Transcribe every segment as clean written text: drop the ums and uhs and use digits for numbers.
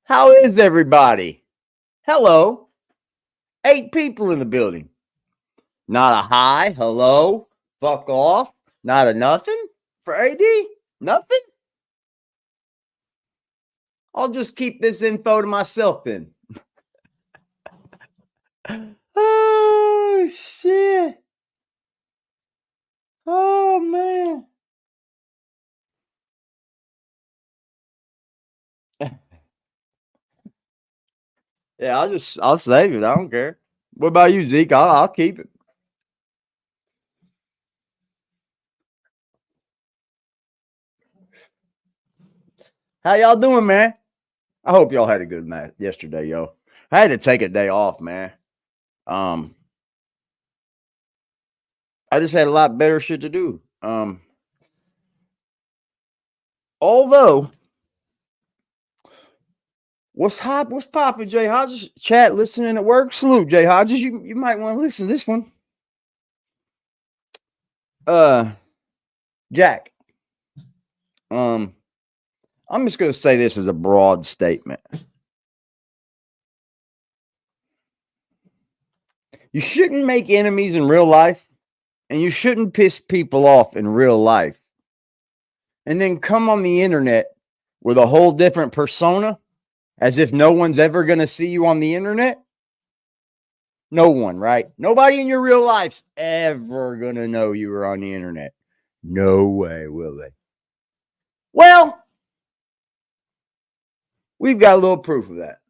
How is everybody? Hello. 8 people in the building. Not a hi, hello, fuck off, not a nothing for AD? Nothing? I'll just keep this info to myself then. Oh, shit. Oh, man. Yeah, I'll save it. I don't care. What about you, Zeke? I'll keep it. How y'all doing, man? I hope y'all had a good night yesterday, yo. I had to take a day off, man. Um, I just had a lot better shit to do. Although, what's hot? What's popping, Jay Hodges? Chat listening at work. Salute, Jay Hodges. You might want to listen to this one. Jack. I'm just gonna say this as a broad statement. You shouldn't make enemies in real life, and you shouldn't piss people off in real life, and then come on the internet with a whole different persona, as if no one's ever gonna see you on the internet. No one, right? Nobody in your real life's ever gonna know you were on the internet. No way, will they? Well, we've got a little proof of that.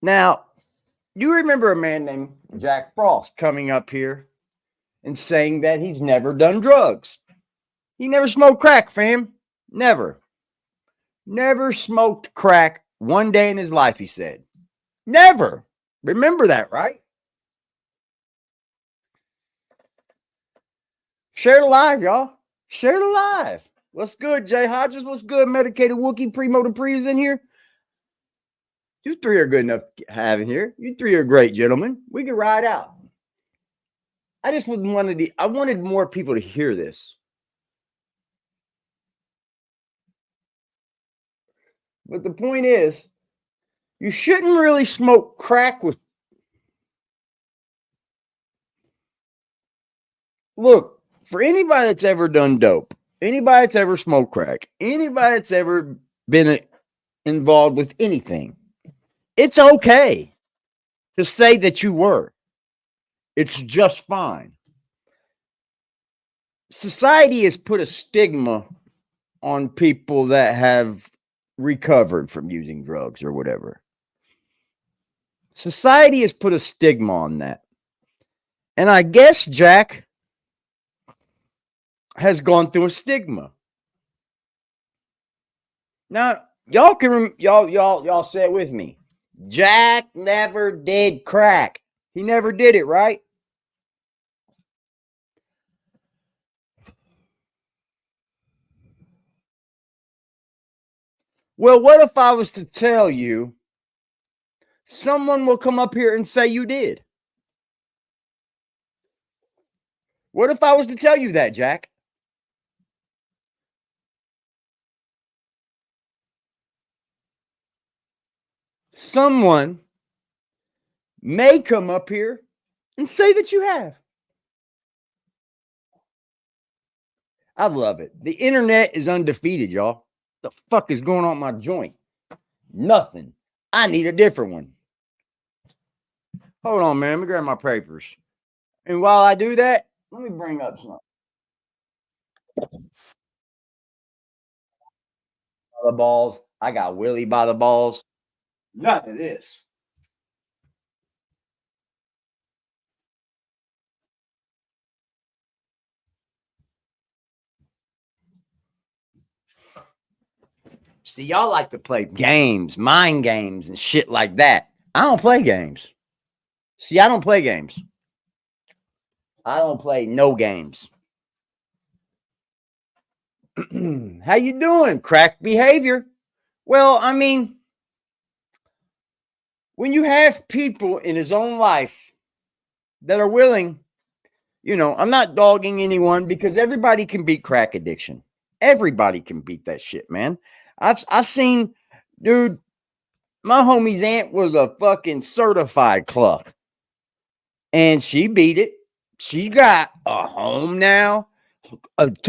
Now, you remember a man named Jack Frost coming up here and saying that he's never done drugs. He never smoked crack, fam. Never. Never smoked crack one day in his life, he said. Never. Remember that, right? Share the live, y'all. Share the live. What's good, Jay Hodges? What's good, Medicated Wookie? Primo to Prius in here. You three are good enough to have in here. You three are great, gentlemen. We can ride out. I just I wanted more people to hear this. But the point is, you shouldn't really smoke crack with. Look, for anybody that's ever done dope, anybody that's ever smoked crack, anybody that's ever been involved with anything, it's okay to say that you were. It's just fine. Society has put a stigma on people that have recovered from using drugs or whatever. Society has put a stigma on that. And I guess Jack has gone through a stigma. Now, y'all say it with me. Jack never did crack. He never did it, right? Well, what if I was to tell you someone will come up here and say you did? What if I was to tell you that, Jack? Someone may come up here and say that you have. I love it. The internet is undefeated, y'all. The fuck is going on my joint? Nothing. I need a different one. Hold on, man. Let me grab my papers. And while I do that, let me bring up something. By the balls. I got Willie by the balls. None of this. See, y'all like to play games, mind games, and shit like that. I don't play games. See, I don't play games. I don't play no games. How you doing? Crack behavior. Well, I mean, when you have people in his own life that are willing You know, I'm not dogging anyone because everybody can beat crack addiction. Everybody can beat that shit, man. I've seen, dude, my homie's aunt was a fucking certified cluck. And she beat it. She got a home now,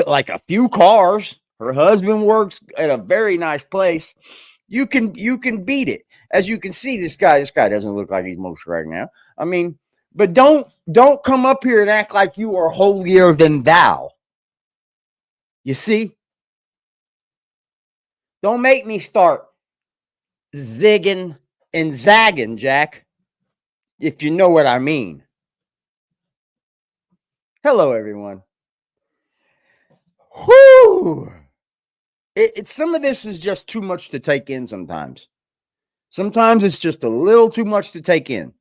like a few cars. Her husband works at a very nice place. You can beat it. As you can see, this guy doesn't look like he's most right now. I mean, but don't come up here and act like you are holier than thou. You see? Don't make me start zigging and zagging, Jack, if you know what I mean. Hello, everyone. Whoo! Some of this is just too much to take in sometimes. Sometimes it's just a little too much to take in.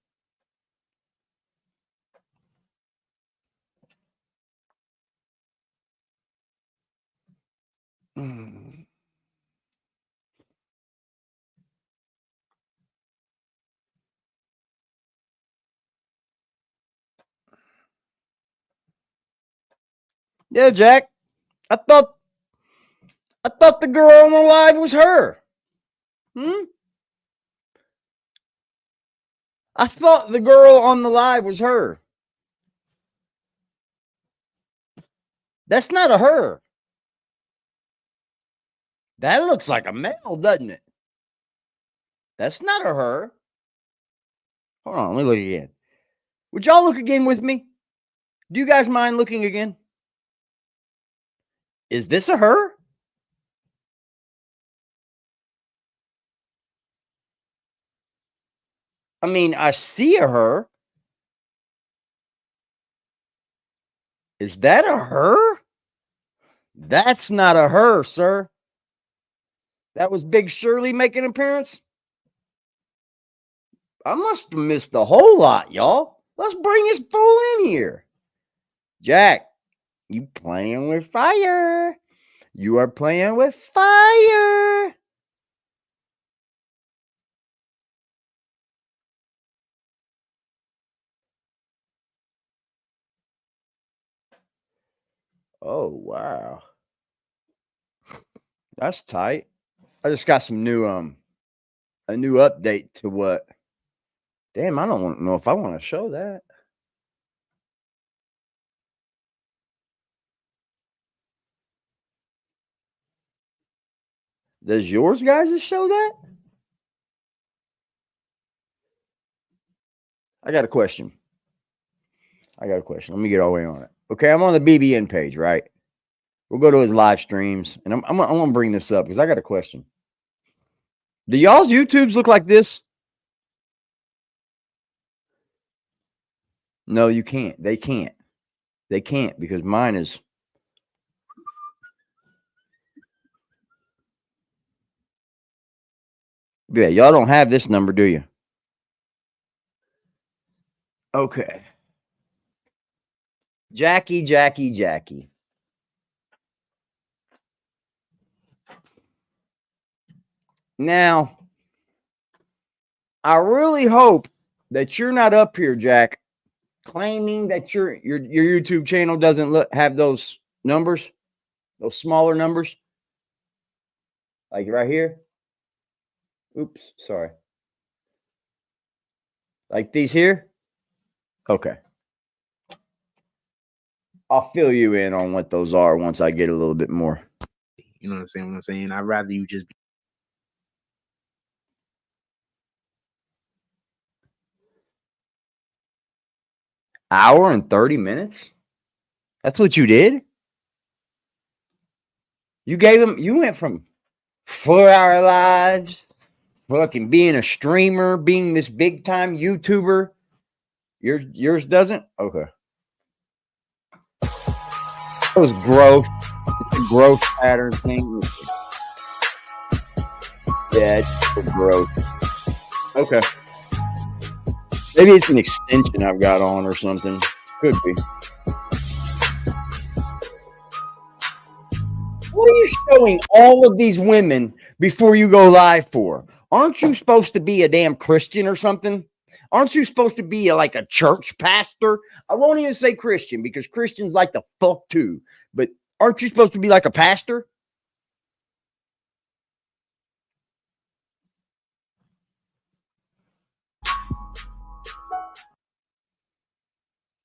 Yeah, Jack. I thought the girl on the live was her. I thought the girl on the live was her. That's not a her. That looks like a male, doesn't it? That's not a her. Hold on, let me look again. Would y'all look again with me? Do you guys mind looking again? Is this a her? I mean, I see a her. Is that a her? That's not a her, sir. That was Big Shirley making an appearance? I must have missed a whole lot, y'all. Let's bring this fool in here. Jack, you playing with fire. You are playing with fire. Oh, wow. That's tight. I just got some new a new update to what. Damn, I don't know if I want to show that. Does yours guys show that? I got a question. Let me get all the way on it. Okay, I'm on the BBN page, right? We'll go to his live streams, and I'm gonna bring this up because I got a question. Do y'all's YouTubes look like this? No, you can't. They can't. They can't because mine is. Yeah, y'all don't have this number, do you? Okay. Jackie. Now, I really hope that you're not up here, Jack, claiming that your YouTube channel doesn't have those numbers, those smaller numbers, like right here. Oops, sorry. Like these here? Okay. I'll fill you in on what those are once I get a little bit more. You know what I'm saying? I'd rather you just be. Hour and 30 minutes? That's what you did? You went from 4-hour lives, fucking being a streamer, being this big time YouTuber. Yours doesn't? Okay. It was growth. It's a growth pattern thing. Yeah, it's growth. Okay. Maybe it's an extension I've got on or something. Could be. What are you showing all of these women before you go live for? Aren't you supposed to be a damn Christian or something? Aren't you supposed to be like a church pastor? I won't even say Christian because Christians like to fuck too. But aren't you supposed to be like a pastor?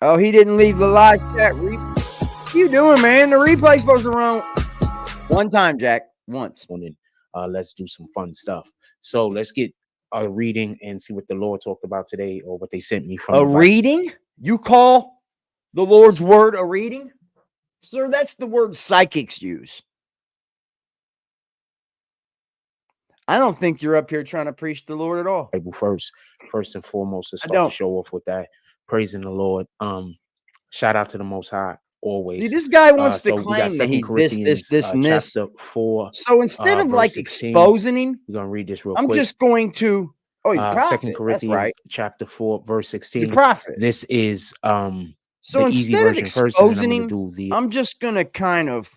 Oh, he didn't leave the live chat. What you doing, man? The replay's supposed to run one time, Jack. Once. Let's do some fun stuff. So let's get a reading and see what the Lord talked about today, or what they sent me from a reading. You call the Lord's word a reading, sir? That's the word psychics use. I don't think you're up here trying to preach the Lord at all. First and foremost, to start the show off with that, praising the Lord. Shout out to the Most High always. See, this guy wants to claim that he's this, and this. Chapter 4. So instead of like 16, exposing him, we're gonna read this real quick. I'm just going to. Oh, he's a prophet. 2 Corinthians, right. Chapter 4, verse 16. He's a prophet. This is so the easy instead of version exposing him, I'm just gonna kind of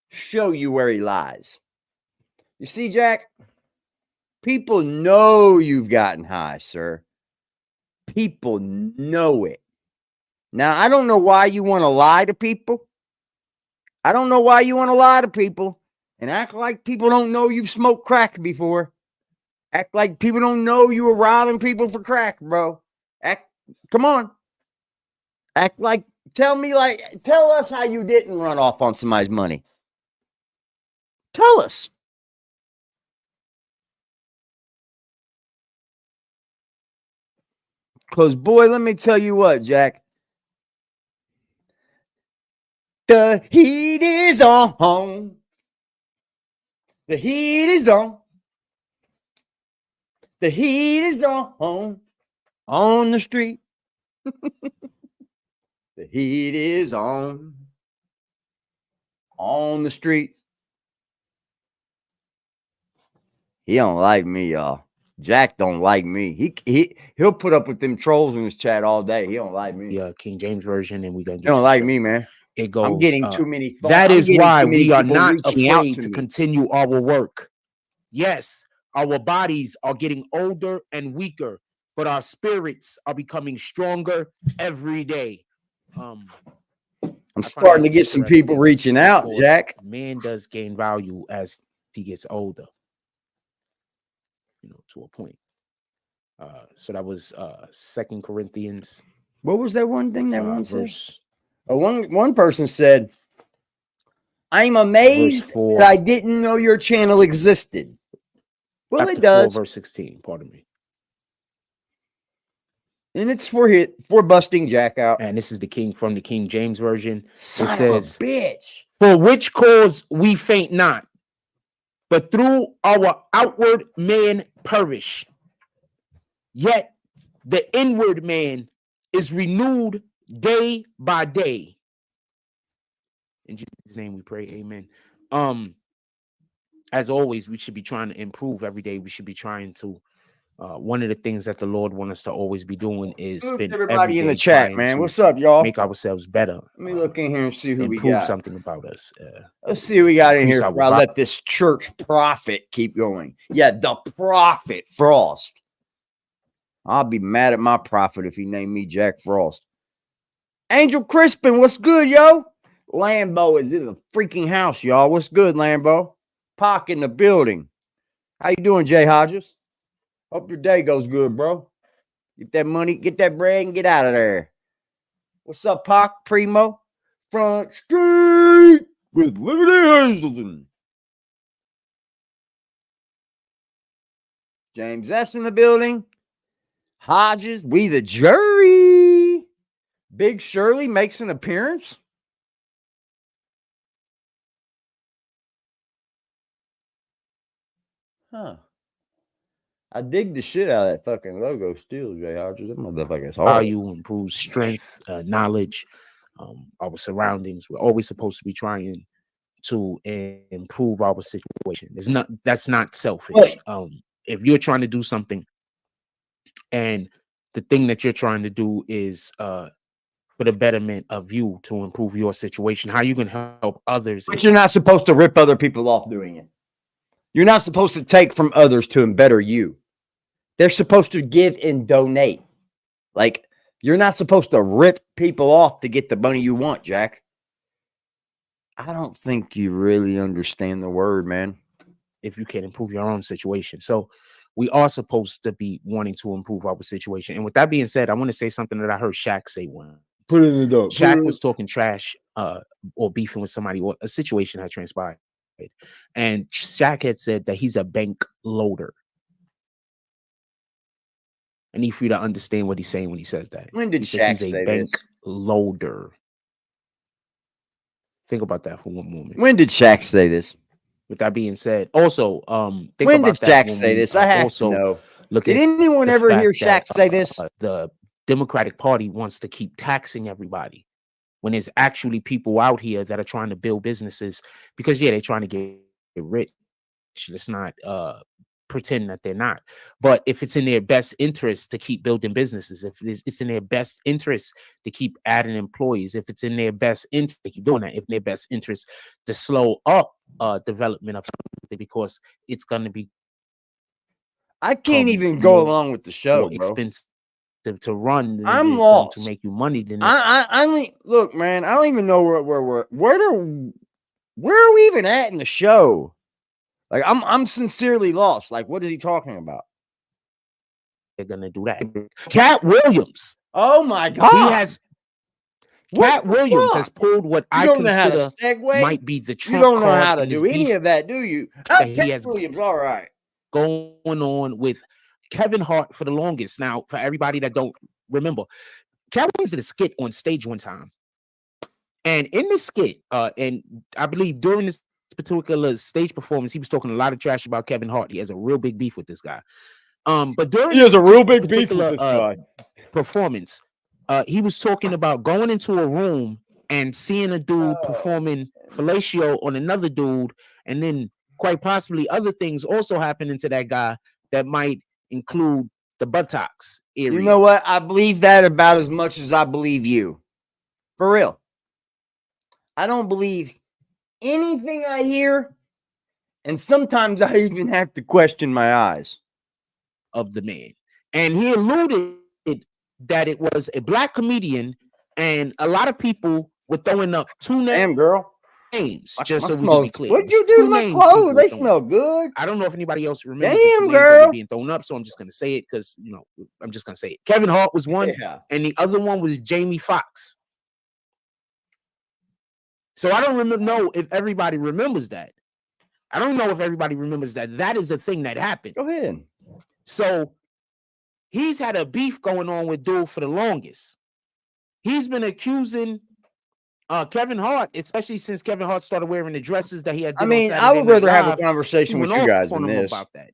show you where he lies. You see, Jack, people know you've gotten high, sir. People know it. Now, I don't know why you want to lie to people. I don't know why you want to lie to people and act like people don't know you've smoked crack before. Act like people don't know you were robbing people for crack, bro. Come on. Act like, tell us how you didn't run off on somebody's money. Tell us. Because, boy, let me tell you what, Jack. The heat is on. The heat is on. The heat is on the street. The heat is on the street. He don't like me, y'all. Jack don't like me. He'll put up with them trolls in his chat all day. He don't like me. Yeah, King James version, and we gonna. He don't like me, man. It goes. I'm getting too many. That is why we are not afraid to continue our work. Yes, our bodies are getting older and weaker, but our spirits are becoming stronger every day. I'm starting to get some people reaching out, Jack. Man does gain value as he gets older. To a point. So that was 2 Corinthians. What was that one thing that one verse? One person said, I'm amazed that I didn't know your channel existed. Well, it does. 4, verse 16, pardon me. And it's for busting Jack out. And this is from the King James version. Son it says, of a bitch. For which cause we faint not, but through our outward man perish. Yet the inward man is renewed day by day. In Jesus' name we pray, amen. As always, we should be trying to improve every day. We should be trying to one of the things that the Lord wants us to always be doing is spend everybody in the chat, man. What's up, y'all? Make ourselves better. Let me look in here and see who we got. Improve something about us. Let's see who we got in here. I'll let this church prophet keep going. Yeah, the prophet Frost. I'll be mad at my prophet if he named me Jack Frost. Angel Crispin, what's good, yo? Lambo is in the freaking house, y'all. What's good, Lambo? Pac in the building. How you doing, Jay Hodges? Hope your day goes good, bro. Get that money, get that bread, and get out of there. What's up, Pac? Primo? Front Street with Liberty Hazelton. James S. in the building. Hodges, we the jury. Big Shirley makes an appearance. Huh. I dig the shit out of that fucking logo still, Jay Hodges. That motherfucker's hard. Value improves strength, knowledge, our surroundings. We're always supposed to be trying to improve our situation. That's not selfish. If you're trying to do something and the thing that you're trying to do is for the betterment of you to improve your situation, how you can help others. But you're not supposed to rip other people off doing it. You're not supposed to take from others to better you. They're supposed to give and donate. Like, you're not supposed to rip people off to get the money you want, Jack. I don't think you really understand the word, man. If you can improve your own situation. So we are supposed to be wanting to improve our situation. And with that being said, I want to say something that I heard Shaq say once. Put it in the door. Shaq was talking trash or beefing with somebody, or a situation had transpired. And Shaq had said that he's a bank loader. I need for you to understand what he's saying when he says that. When did he says Shaq he's a say bank this? loader. Think about that for one moment. When did Shaq say this? With that being said, also, think when about did Shaq say this? I have to know. Did anyone ever hear Shaq say this? The Democratic Party wants to keep taxing everybody when there's actually people out here that are trying to build businesses because, yeah, they're trying to get rich. Let's not pretend that they're not. But if it's in their best interest to keep building businesses, if it's in their best interest to keep adding employees, if it's in their best interest to keep doing that, if in their best interest to slow up development of something because it's going to be. I can't even go along with the show, bro. Expensive to run. I'm lost. Going to make you money. Than I look, man. I don't even know where are we even at in the show? Like, I'm sincerely lost. Like, what is he talking about? They're gonna do that. Cat Williams. Oh my God. He has. Cat Williams has pulled what I consider might be the trump card. You don't know how to do any of that, do you? Cat Williams, all right. Going on with Kevin Hart for the longest. Now, for everybody that don't remember, Cat Williams did a skit on stage one time, and in this skit, and I believe during this particular stage performance, he was talking a lot of trash about Kevin Hart. He has a real big beef with this guy. But during he has a real big beef with this guy. Performance, he was talking about going into a room and seeing a dude performing fellatio on another dude, and then quite possibly other things also happening to that guy that might include the buttocks area. You know what? I believe that about as much as I believe you. For real. I don't believe anything I hear, and sometimes I even have to question my eyes. Of the man. And he alluded that it was a black comedian, and a lot of people were throwing up two names. Damn, girl. Names, just so we can be clear. What'd you do to my clothes? They smell good. I don't know if anybody else remembers. Damn, girl. Being thrown up, so I'm just gonna say it because I'm just gonna say it. Kevin Hart was one, and the other one was Jamie Foxx. So I don't know if everybody remembers that. I don't know if everybody remembers that. That is the thing that happened. Go ahead. So he's had a beef going on with dude for the longest. He's been accusing Kevin Hart, especially since Kevin Hart started wearing the dresses that he had. I mean, I would rather have a conversation with you guys than this. About that.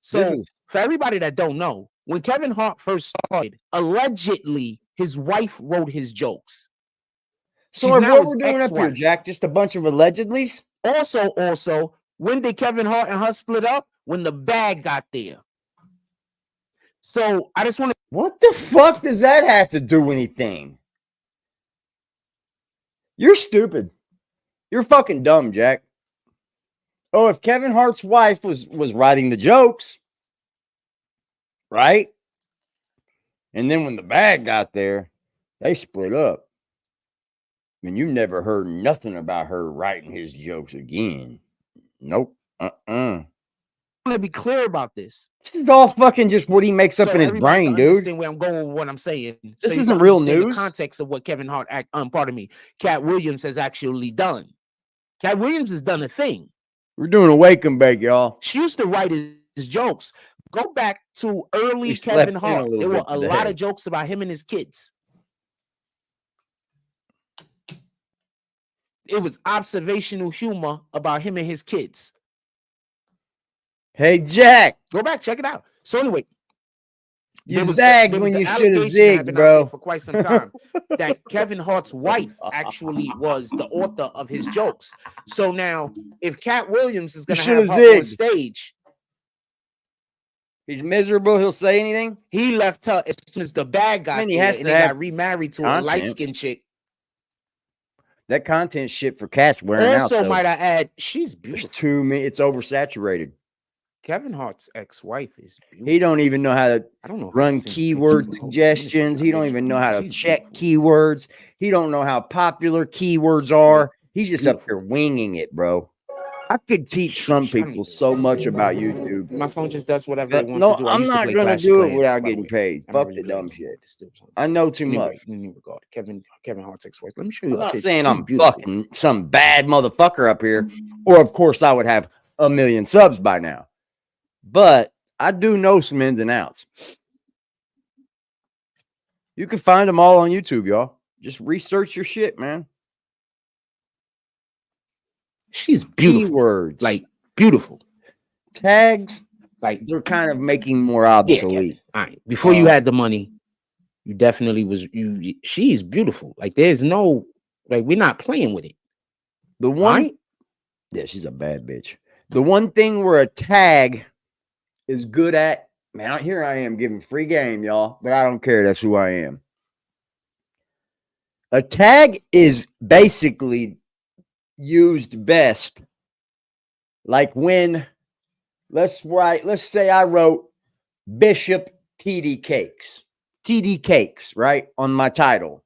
So for everybody that don't know, when Kevin Hart first started, allegedly his wife wrote his jokes. So what we're doing up here, Jack? Just a bunch of allegedlys? Also, when did Kevin Hart and her split up? When the bag got there. So I just want to. What the fuck does that have to do with anything? You're stupid. You're fucking dumb, Jack. Oh, if Kevin Hart's wife was writing the jokes, right? And then when the bag got there, they split up. I mean, you never heard nothing about her writing his jokes again. Nope. I want to be clear about this. This is all fucking just what he makes up in his brain, dude. Understand where I'm going with what I'm saying. This isn't real news. The context of what Kevin Hart, Cat Williams has actually done. Cat Williams has done a thing. We're doing a wake and bake, y'all. She used to write his jokes. Go back to early Kevin Hart. There were a lot of jokes about him and his kids. It was observational humor about him and his kids. Hey, Jack. Go back, check it out. So anyway, you zagged when you should have zigged, bro. For quite some time, that Kevin Hart's wife actually was the author of his jokes. So now, if Cat Williams is going to have her on stage, he's miserable. He'll say anything. He left her as soon as the bag got there, and they got remarried to a light-skinned chick. That content shit for Cat's wearing out. Also, might I add, she's beautiful. It's oversaturated. Kevin Hart's ex-wife is beautiful. He don't even know how to I don't know run keyword suggestions. He don't even know how to check keywords. He don't know how popular keywords are. He's just up there winging it, bro. I could teach some people so much about YouTube. My phone just does whatever it wants No, to do. I'm not gonna do it without getting paid. Fuck the really dumb shit. I know too much. In regard, Kevin Hart's ex-wife. Let me show you. I'm not saying I'm fucking some bad motherfucker up here, or of course I would have 1 million subs by now. But I do know some ins and outs. You can find them all on YouTube, y'all. Just research your shit, man. She's beautiful. Keywords, like beautiful. Tags, like they're kind of making more obsolete. All right. Before you had the money, you definitely was she's beautiful. Like there's no, like we're not playing with it. The one, yeah, she's a bad bitch. The one thing where a tag is good at, man, here I am giving free game, y'all, but I don't care. That's who I am. A tag is basically used best like when, let's say I wrote Bishop TD Cakes, right, on my title.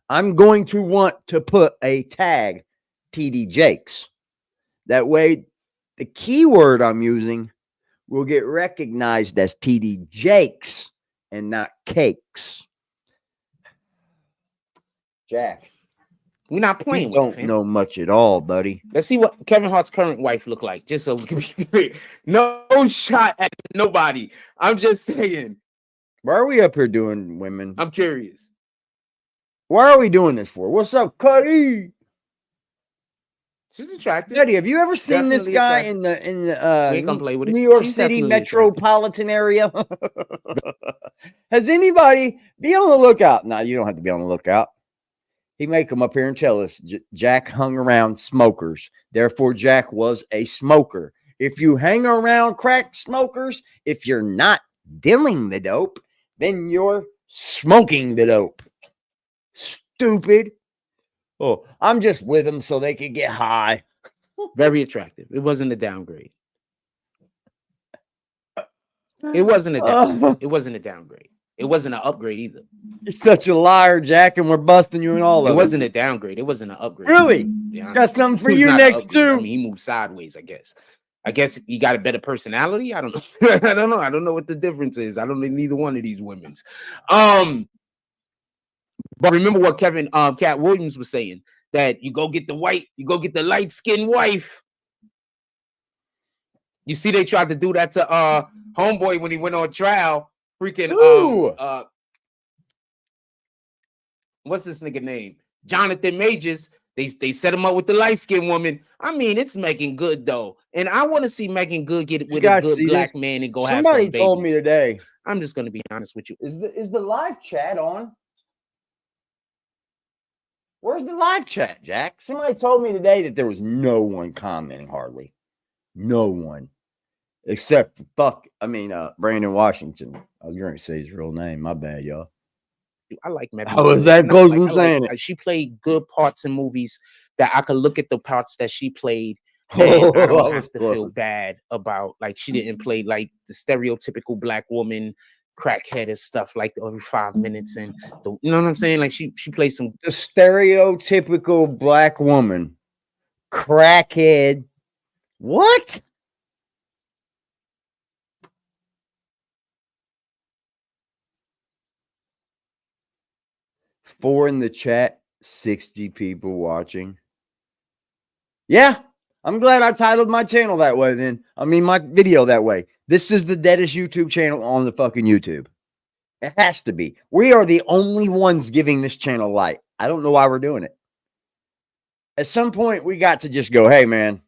I'm going to want to put a tag TD Jakes. That way, the keyword I'm using will get recognized as TD Jakes and not Cakes. Jack, we're not playing. You don't know much at all, buddy. Let's see what Kevin Hart's current wife look like, just so we can be clear. No shot at nobody. I'm just saying. Why are we up here doing women? I'm curious. Why are we doing this for? What's up, Cuddy? She's attractive. Cuddy, have you ever seen this guy in the New York City metropolitan area? Has anybody be on the lookout? No, you don't have to be on the lookout. He may come up here and tell us Jack hung around smokers. Therefore, Jack was a smoker. If you hang around crack smokers, if you're not dealing the dope, then you're smoking the dope. Stupid. Oh, I'm just with them so they could get high. Very attractive. It wasn't a downgrade. It wasn't a downgrade. It wasn't a downgrade. It wasn't an upgrade either. You're such a liar, Jack, and we're busting you in all of it. It wasn't a downgrade. It wasn't an upgrade. Really? Yeah, got something for you next too. I mean, he moved sideways, I guess. I guess he got a better personality. I don't know. I don't know. I don't know what the difference is. I don't know neither one of these women's. But remember what Cat Williams was saying, that you go get the light-skinned wife. You see, they tried to do that to Homeboy when he went on trial. Freaking what's this nigga name? Jonathan Majors. They set him up with the light-skinned woman. I mean, it's Megan Good though, and I want to see Megan Good get with a good black man and go have some babies. Somebody told me today. I'm just gonna be honest with you. Is the live chat on? Where's the live chat, Jack? Somebody told me today that there was no one commenting, hardly. No one. Except Brandon Washington. I was going to say his real name. My bad, y'all. I like Megan. I was that close from saying it. She played good parts in movies that I could look at the parts that she played. And I don't have to feel bad about, like, she didn't play like the stereotypical black woman, crackhead and stuff like every 5 minutes. And you know what I'm saying? Like she plays some the stereotypical black woman, crackhead. What? Four in the chat, 60 people watching. Yeah, I'm glad I titled my channel that way then. I mean, my video that way. This is the deadest YouTube channel on the fucking YouTube. It has to be. We are the only ones giving this channel light. I don't know why we're doing it. At some point, we got to just go, hey, man,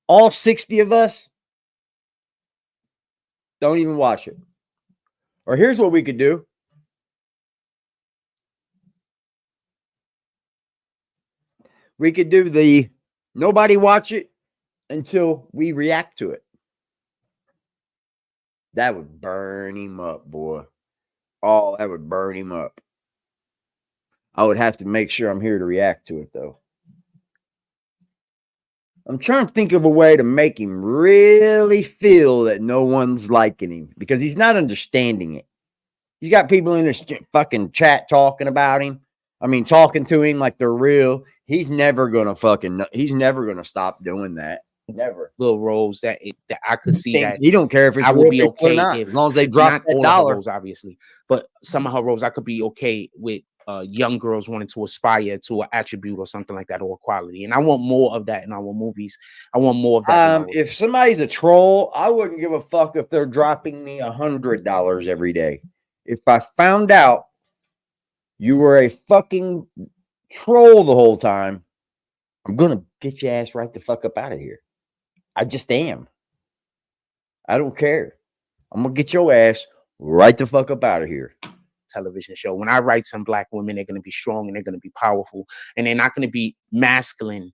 all 60 of us, don't even watch it. Or here's what we could do. We could do the nobody watch it until we react to it. That would burn him up, boy. Oh, that would burn him up. I would have to make sure I'm here to react to it, though. I'm trying to think of a way to make him really feel that no one's liking him because he's not understanding it. He's got people in his fucking chat talking about him. I mean, talking to him like they're real. He's never gonna stop doing that. Never. Little roles that I could see that He don't care if it's I would real be people or okay not, if as long as they drop not that all of her dollar. roles, obviously, but some of her roles I could be okay with. Young girls wanting to aspire to an attribute or something like that, or a quality, and I want more of that in our movies. I want more of that. If somebody's a troll, I wouldn't give a fuck if they're dropping me $100 every day. If I found out you were a fucking troll the whole time, I'm gonna get your ass right the fuck up out of here. I just am. I don't care. I'm gonna get your ass right the fuck up out of here. Television show. When I write some black women, they're going to be strong and they're going to be powerful, and they're not going to be masculine,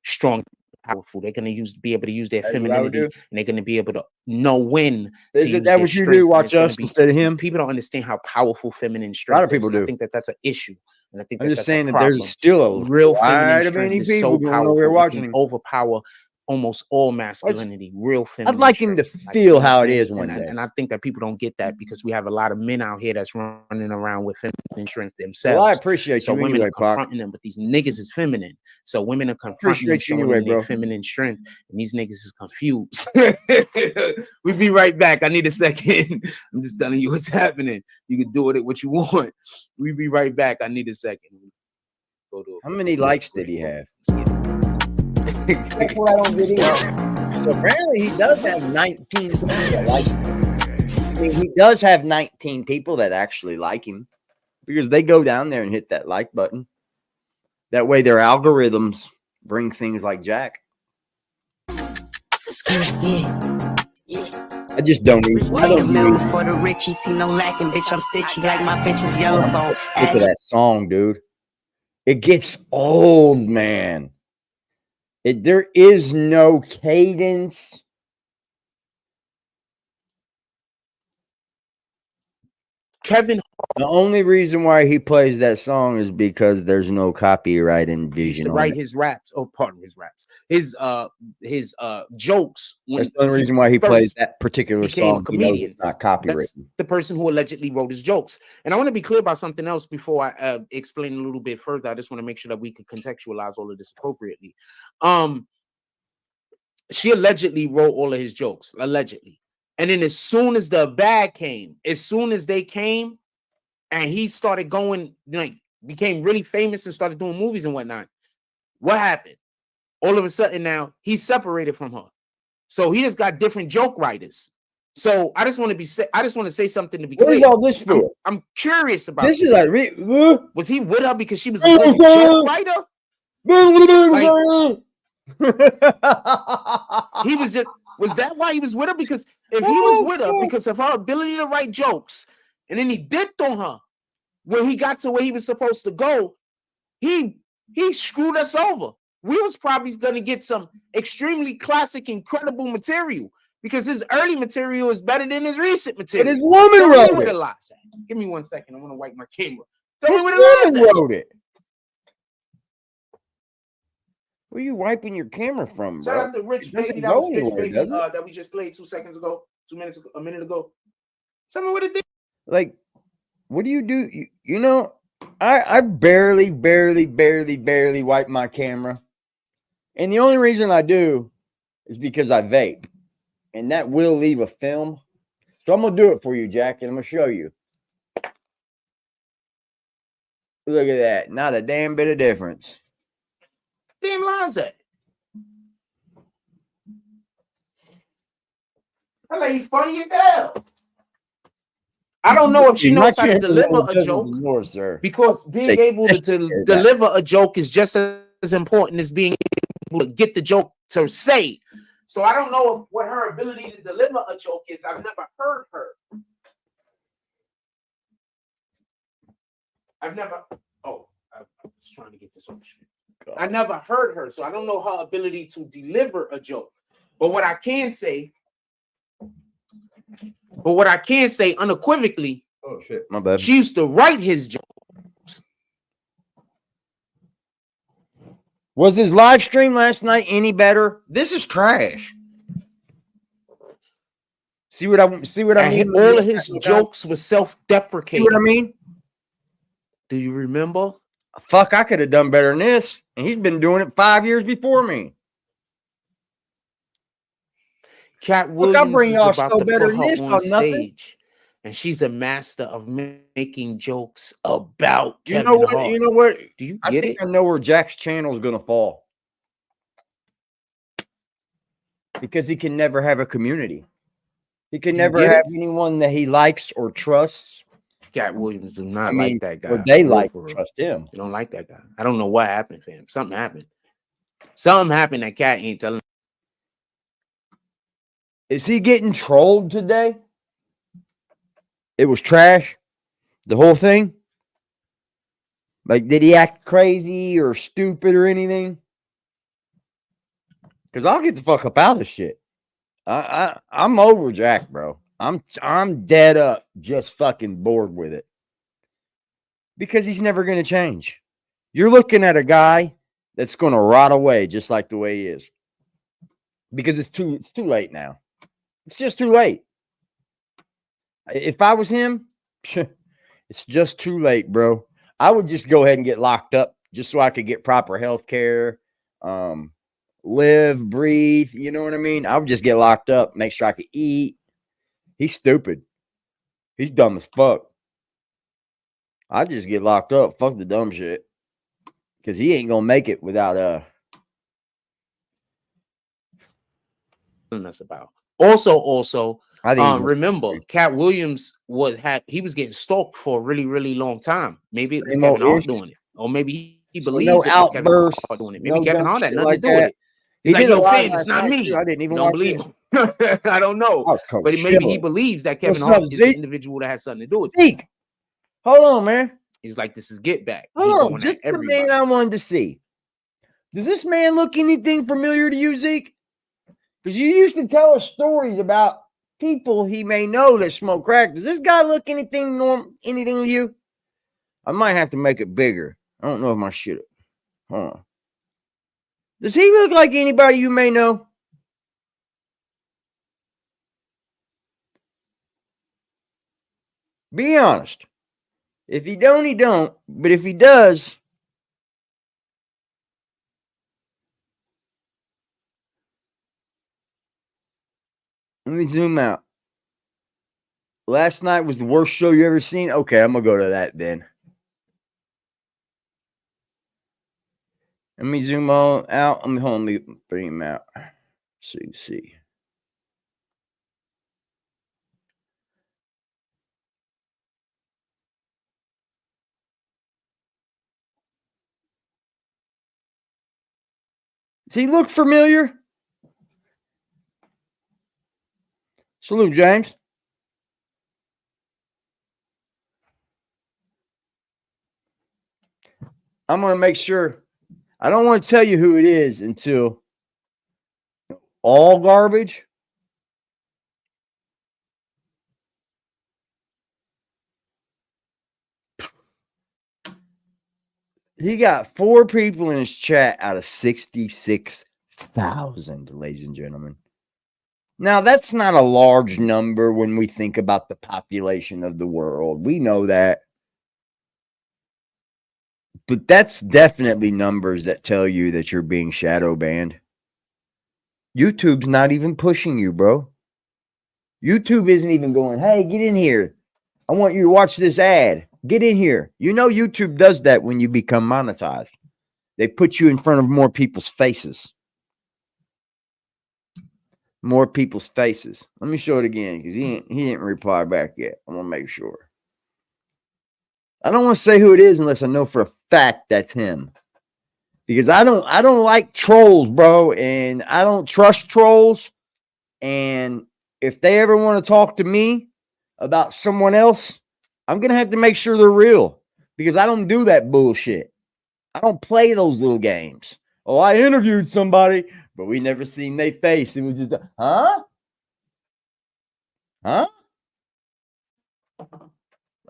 strong, powerful. They're going to be able to use their femininity, and they're going to be able to know when to use that what you do? Watch us instead of him. People don't understand how powerful feminine strength. A lot of people do. I think that's an issue, and I think I'm just saying that problem. There's still a real feminine of any strength people is so going over here watching him. Overpower almost all masculinity. Real feminine. I'd like him to feel how it is one day, and I think that people don't get that because we have a lot of men out here that's running around with feminine strength themselves. Well, I appreciate so you. Women anyway, are confronting them, but these niggas is feminine. So women are confronting them, showing them their feminine strength, and these niggas is confused. We'll be right back. I need a second. I'm just telling you what's happening. You can do with it what you want. We'll be right back. I need a second. How many likes did he have? That's what I don't get either. So apparently he does have 19 people that like him. I mean, he does have 19 people that actually like him because they go down there and hit that like button. That way their algorithms bring things like Jack. I just don't need. I don't need for the rich, no lacking, bitch. I'm sitchy like my bitch's yellow bone. Get to that song, dude. It gets old, man. There is no cadence. Kevin, the only reason why he plays that song is because there's no copyright in vision. To write his raps, his jokes. That's the only reason why he plays that particular song. Comedian, it's not copyrighted. That's the person who allegedly wrote his jokes. And I want to be clear about something else before I explain a little bit further. I just want to make sure that we can contextualize all of this appropriately. She allegedly wrote all of his jokes, allegedly. And then as soon as the bag came, as soon as they came, and he started going, like, became really famous and started doing movies and whatnot, what happened? All of a sudden now he's separated from her. So he just got different joke writers. So I just want to say something to be clear. What is all this for? I'm curious about this. Is like, was he with her because she was a good joke writer? He was just, was that why he was with her? Because if he was with her because of her ability to write jokes, and then he dipped on her when he got to where he was supposed to go, he screwed us over. We was probably going to get some extremely classic, incredible material because his early material is better than his recent material. But his woman wrote it. Give me 1 second. I want to wipe my camera. Tell me where the woman wrote it. Where are you wiping your camera from, bro? Shout out to Rich Baby that we just played 2 seconds ago, 2 minutes, a minute ago. Tell me what it did. Like, what do? You know, I barely wipe my camera. And the only reason I do is because I vape. And that will leave a film. So I'm going to do it for you, Jack, and I'm going to show you. Look at that. Not a damn bit of difference. Damn lies at. I like he's funny as hell. I don't know if she knows how to deliver a joke, because being able to deliver a joke is just as important as being able to get the joke to say. So I don't know what her ability to deliver a joke is. I've never heard her. I was trying to get this on. I never heard her, so I don't know her ability to deliver a joke. But what I can say unequivocally, oh shit, my bad. She used to write his jokes. Was his live stream last night any better? This is trash. See what I mean? All of his jokes were See what I self-deprecating. mean? Do you remember? Fuck, I could have done better than this. And he's been doing it 5 years before me. Cat Look, Williams I'll bring is y'all about still to better put than her this on on nothing. stage, and she's a master of making jokes about You Kevin know what? Hart. You know what? Do you I get think it? I know where Jack's channel is going to fall. Because he can never have a community. He can Do you never get have it? anyone that he likes or trusts. Cat Williams do I not mean, like that guy. or they For real, like for or real. trust him. They don't like that guy. I don't know what happened to him. Something happened. Something happened that Cat ain't telling. Is he getting trolled today? It was trash. The whole thing. Like, did he act crazy or stupid or anything? Because I'll get the fuck up out of this shit. I'm over Jack, bro. I'm dead up, just fucking bored with it. Because he's never going to change. You're looking at a guy that's going to rot away just like the way he is. Because it's too late now. It's just too late. If I was him, it's just too late, bro. I would just go ahead and get locked up just so I could get proper health care, live, breathe. You know what I mean? I would just get locked up, make sure I could eat. He's stupid. He's dumb as fuck. I'd just get locked up. Fuck the dumb shit. Because he ain't going to make it without Us about. Also, I think remember, Cat Williams he was getting stalked for a really, really long time. Maybe it was Same Kevin old Hart ish. doing it, or maybe he So believes no it was Kevin Hart outbursts, doing it. Maybe no Kevin dumb Hart had shit nothing like to do with that. it. He's He like, did a yo, live Finn, it's last not night me. too. I didn't even Don't watch believe it. him. I don't know, I was cold but maybe he chilling. believes that Kevin What's Hart up, is the Zeke? individual that has something to do with it. Zeke, hold on, man. He's like, this is get back. He Hold on. going Just at the everybody. man I wanted to see. Does this man look anything familiar to you, Zeke? Because you used to tell us stories about people he may know that smoke crack. Does this guy look anything to you? I might have to make it bigger. I don't know if my shit. Hold on. Does he look like anybody you may know? Be honest. If he don't, he don't. But if he does, let me zoom out. Last night was the worst show you ever seen. Okay, I'm gonna go to that then. Let me zoom on out. Let me bring him out so you can see. Does he look familiar? Salute, James. I'm going to make sure. I don't want to tell you who it is until all garbage. He got 4 people in his chat out of 66,000, ladies and gentlemen. Now, that's not a large number when we think about the population of the world. We know that. But that's definitely numbers that tell you that you're being shadow banned. YouTube's not even pushing you, bro. YouTube isn't even going, hey, get in here. I want you to watch this ad. Get in here. You know YouTube does that when you become monetized. They put you in front of more people's faces. More people's faces. Let me show it again because he didn't reply back yet. I want to make sure. I don't want to say who it is unless I know for a fact that's him. Because I don't like trolls, bro, and I don't trust trolls. And if they ever want to talk to me about someone else, I'm gonna have to make sure they're real because I don't do that bullshit. I don't play those little games. Oh, I interviewed somebody, but we never seen their face. It was just, huh?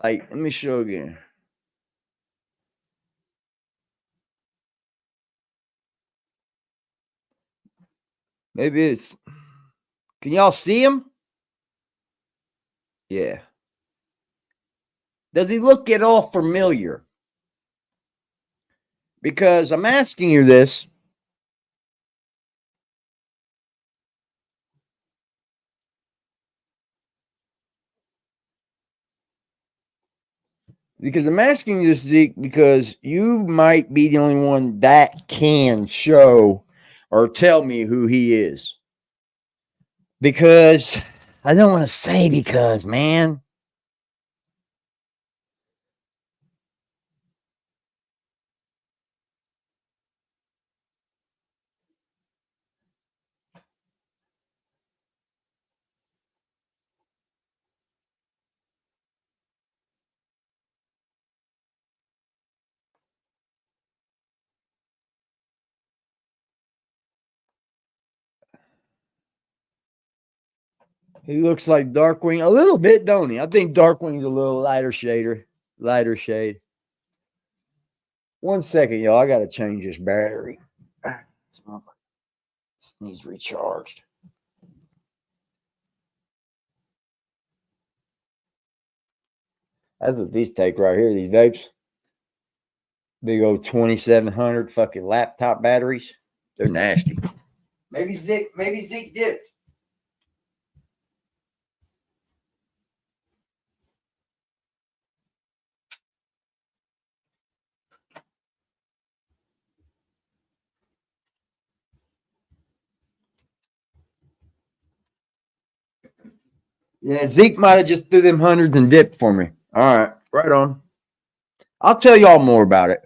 Like, let me show again. Maybe it's. Can y'all see him? Yeah. Does he look at all familiar? Because I'm asking you this. Because I'm asking you this, Zeke, because you might be the only one that can show or tell me who he is. Because I don't want to say because, man. He looks like Darkwing a little bit, don't he? I think Darkwing's a little lighter shade. 1 second, y'all. I gotta change this battery. This needs recharged. That's what these take right here. These vapes, big old 2700 fucking laptop batteries. They're nasty. Maybe Zeke dipped. Yeah, Zeke might have just threw them hundreds and dipped for me. All right, right on. I'll tell y'all more about it.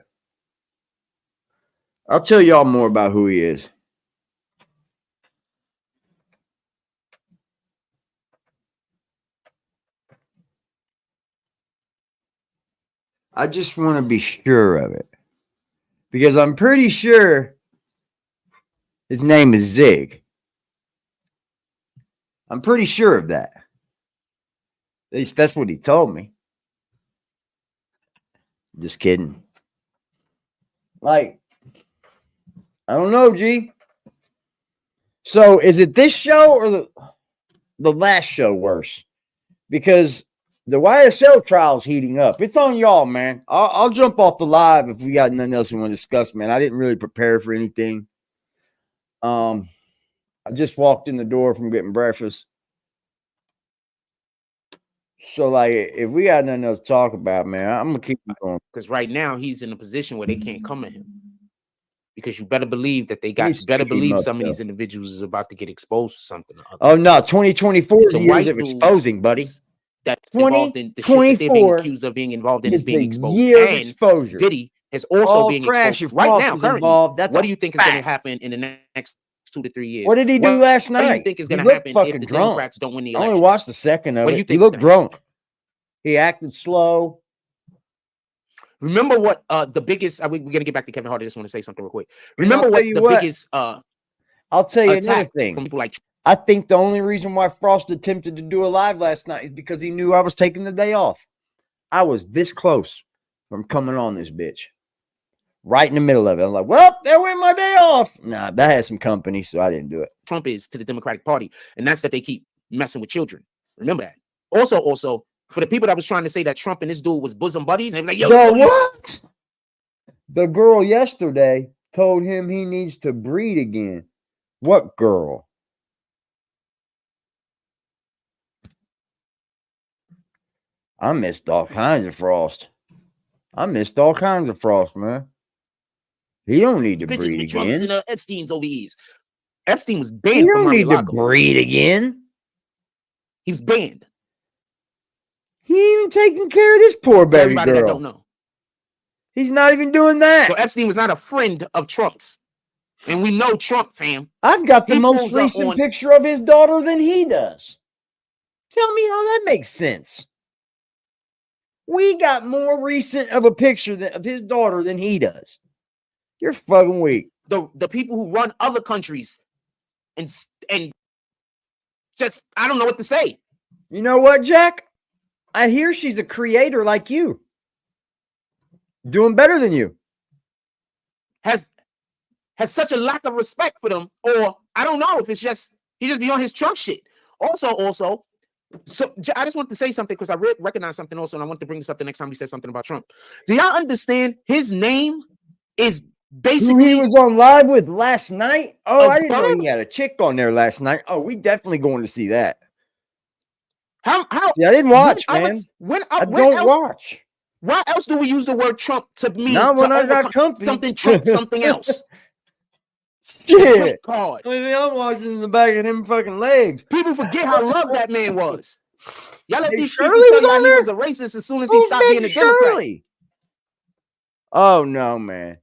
I'll tell y'all more about who he is. I just want to be sure of it. Because I'm pretty sure his name is Zig. I'm pretty sure of that. At least that's what he told me. Just kidding. Like, I don't know, G. So is it this show or the last show worse? Because the YSL trial's heating up. It's on y'all, man. I'll jump off the live if we got nothing else we want to discuss, man. I didn't really prepare for anything. I just walked in the door from getting breakfast. So, like, if we got nothing else to talk about, man, I'm gonna keep going. Because right now he's in a position where they can't come at him. Because you better believe that they got. You better believe some of these individuals is about to get exposed for something. Oh no, 2024 is the years of exposing, buddy. That's involved in the shit that they're being accused of being involved in is being exposed. Year of exposure. Diddy is also being exposed right now. Currently, involved. That's what do you think is going to happen in the next 2 to 3 years? What did he do last night? What do you think is going to happen if the Democrats don't win the election? I only watched the second of it. He looked drunk. He acted slow. Remember what the biggest? We're gonna get back to Kevin Hart. I just want to say something real quick. Remember what the biggest? I'll tell you another thing. From people like I think the only reason why Frost attempted to do a live last night is because he knew I was taking the day off. I was this close from coming on this bitch, right in the middle of it. I'm like, well, there went my day off. Nah, that had some company, so I didn't do it. Trump is to the Democratic Party, and that's that they keep messing with children. Remember that. Also. For the people that was trying to say that Trump and this dude was bosom buddies, and like, yo, what? The girl yesterday told him he needs to breed again. What girl? I missed all kinds of Frost. Man. He don't need to breed again. And, Epstein's overseas. Epstein was banned. He don't need to breed again. He was banned. He ain't even taking care of this poor baby girl. That don't know. He's not even doing that. So Epstein was not a friend of Trump's. And we know Trump, fam. I've got the most recent picture of his daughter than he does. Tell me how that makes sense. We got more recent of a picture of his daughter than he does. You're fucking weak. The people who run other countries and just, I don't know what to say. You know what, Jack? I hear she's a creator like you. Doing better than you. Has such a lack of respect for them, or I don't know if it's just he just be on his Trump shit. Also, so I just want to say something because I recognize something also, and I want to bring this up the next time he says something about Trump. Do y'all understand his name is basically who he was on live with last night? Oh, a I didn't know verb? he had a chick on there last night. Oh, we definitely going to see that. How Yeah, I didn't watch, man. When I don't else, watch. why else do we use the word Trump to mean Not when to I got overcome company. something Trump something else? Shit. Trump card. I'm watching in the back of them fucking legs. People forget how loved that man was. Y'all let Big these Shirley people tell was y'all on he there? was a racist as soon as he Who's stopped being a Big Democrat. Shirley? Oh no, man.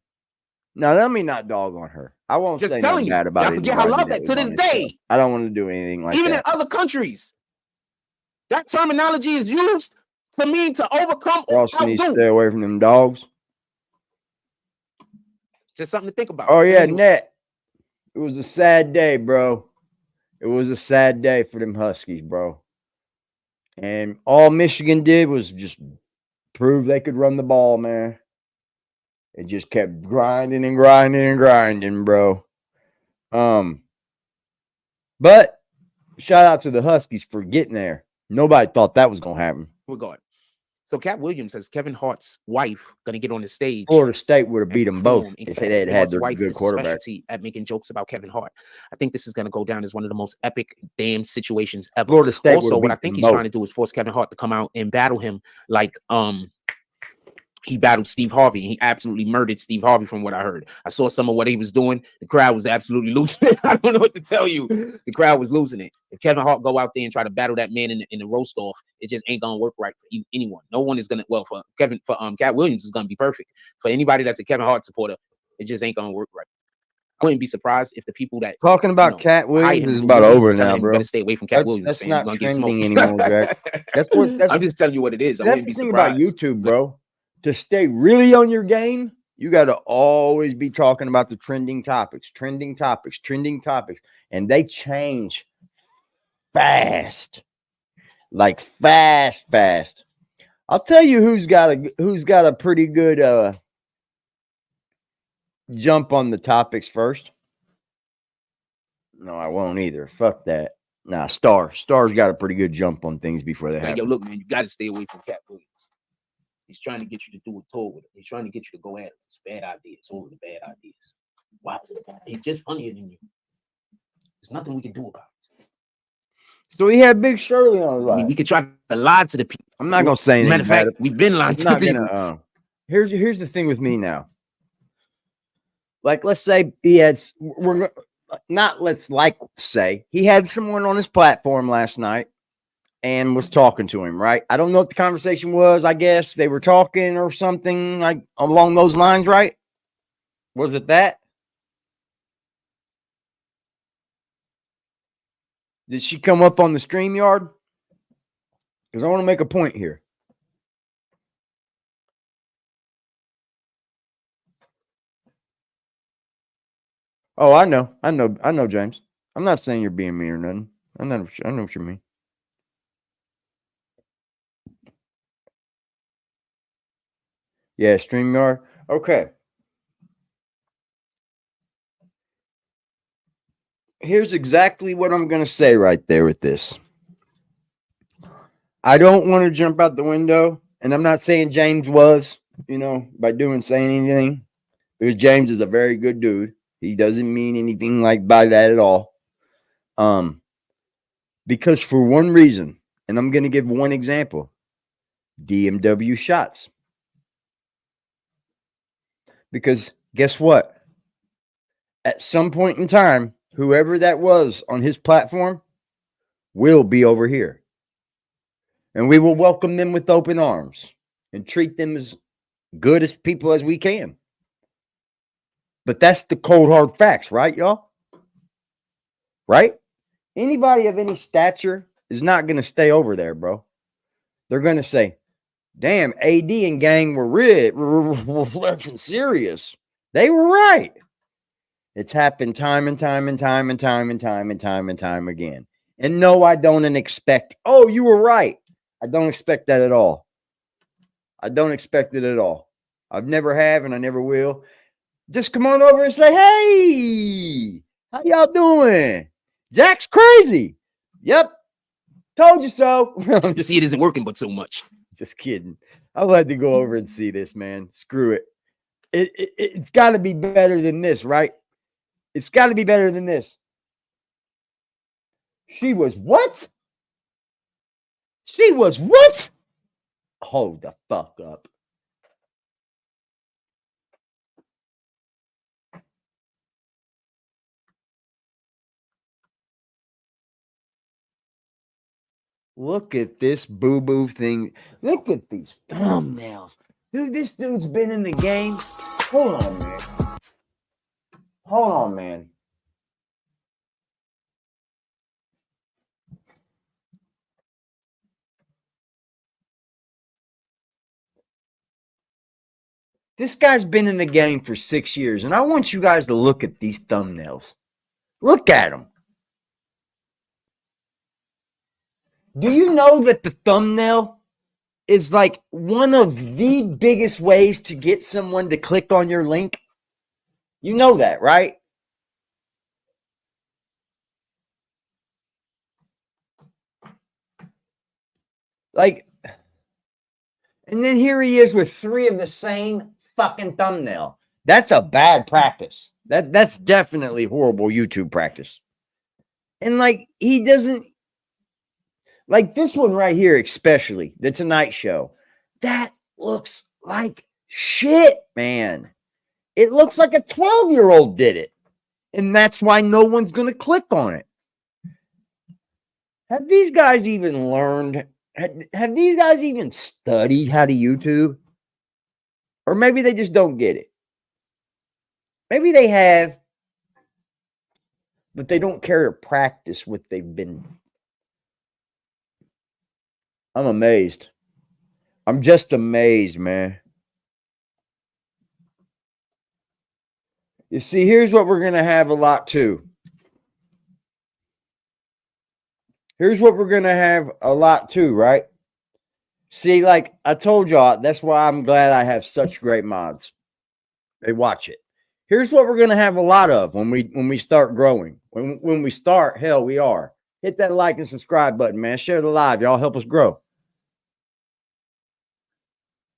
Now let me not dog on her. I won't Just say telling nothing you, bad about y'all forget how anybody loved that was to this on this show. day. I don't want to do anything like Even that. in other countries, that terminology is used to mean to overcome or Also need to stay outdo. away from them dogs. Just something to think about. Oh yeah, Anyway, Net. It was a sad day, bro. It was a sad day for them Huskies, bro. And all Michigan did was just prove they could run the ball, man. It just kept grinding and grinding and grinding, bro. But shout out to the Huskies for getting there. Nobody thought that was gonna happen. regard. So Cat Williams says Kevin Hart's wife gonna get on the stage. Florida State would have beat and them both perform in if Kevin they had Hart's their wife good is a quarterback. specialty at making jokes about Kevin Hart. I think this is going to go down as one of the most epic damn situations ever. Florida State would Also, have what I beat think them he's trying both. to do is force Kevin Hart to come out and battle him like he battled Steve Harvey. He absolutely murdered Steve Harvey from what I heard. I saw some of what he was doing. The crowd was absolutely losing it. I don't know what to tell you. The crowd was losing it. If Kevin Hart go out there and try to battle that man in the roast off, it just ain't gonna work right for anyone. No one is gonna. Well, for Cat Williams is gonna be perfect. For anybody that's a Kevin Hart supporter, it just ain't gonna work right. I wouldn't be surprised if the people that Talking about Cat Williams is him, about over telling now, him, bro. You better stay away from Cat Williams. That's Fam. not You're gonna trending get anymore, Jack. That's what. I'm just telling you what it is. I That's wouldn't the be thing surprised. about YouTube, bro. To stay really on your game, you got to always be talking about the trending topics, and they change fast, like fast. I'll tell you who's got a pretty good jump on the topics first. No, I won't either. Fuck that. Nah, Star's got a pretty good jump on things before they happen. Yo, look, man, you got to stay away from Cat Williams. He's trying to get you to do a tour with him. He's trying to get you to go at him. It's bad ideas, over the bad ideas. Why is it bad? He's just funnier than you. There's nothing we can do about it. So he had Big Shirley on his live. I mean, we could try to lie to the people. I'm not gonna say anything. Matter of fact, we've been lying to the people. Here's the thing with me now. Like, let's say he had he had someone on his platform last night and was talking to him, right? I don't know what the conversation was. I guess they were talking or something like along those lines, right? Was it that? Did she come up on the StreamYard? Because I want to make a point here. Oh, I know, James. I'm not saying you're being mean or nothing. I know what you mean. Yeah, StreamYard. Okay. Here's exactly what I'm going to say right there with this. I don't want to jump out the window, and I'm not saying James was, by saying anything, because James is a very good dude. He doesn't mean anything like by that at all. Because for one reason, and I'm going to give one example, DMW shots. Because guess what? At some point in time, whoever that was on his platform will be over here. And we will welcome them with open arms and treat them as good as people as we can. But that's the cold hard facts, right, y'all? Right? Anybody of any stature is not going to stay over there, bro. They're going to say, damn, AD and gang were fucking serious. They were right. It's happened time and time again. And no, I don't expect, oh, you were right. I don't expect that at all. I don't expect it at all. I've never have and I never will. Just come on over and say, hey, How y'all doing? Jack's crazy. Yep. Told you so. You see, it isn't working, but so much. Just kidding. I'll have to go over and see this, man. Screw it. It's got to be better than this, right? It's got to be better than this. She was what? She was what? Hold the fuck up. Look at this boo-boo thing. Look at these thumbnails. Dude, this dude's been in the game. Hold on, man. Hold on, man. This guy's been in the game for 6 years, and I want you guys to look at these thumbnails. Look at them. Do you know that the thumbnail is like one of the biggest ways to get someone to click on your link? You know that, right? Like, and then here he is with 3 of the same fucking thumbnail. That's a bad practice. That's definitely horrible YouTube practice. And like, he doesn't, like this one right here, especially the Tonight Show, that looks like shit, man. It looks like a 12-year-old did it. And that's why no one's going to click on it. Have these guys even learned? Have these guys even studied how to YouTube? Or maybe they just don't get it. Maybe they have, but they don't care to practice what they've been. I'm amazed. I'm just amazed, man. You see, here's what we're going to have a lot too. Here's what we're going to have a lot too, right? See, like I told y'all, that's why I'm glad I have such great mods. They watch it. Here's what we're going to have a lot of when we start growing. When we start, hell, we are. Hit that like and subscribe button, man. Share the live. Y'all help us grow.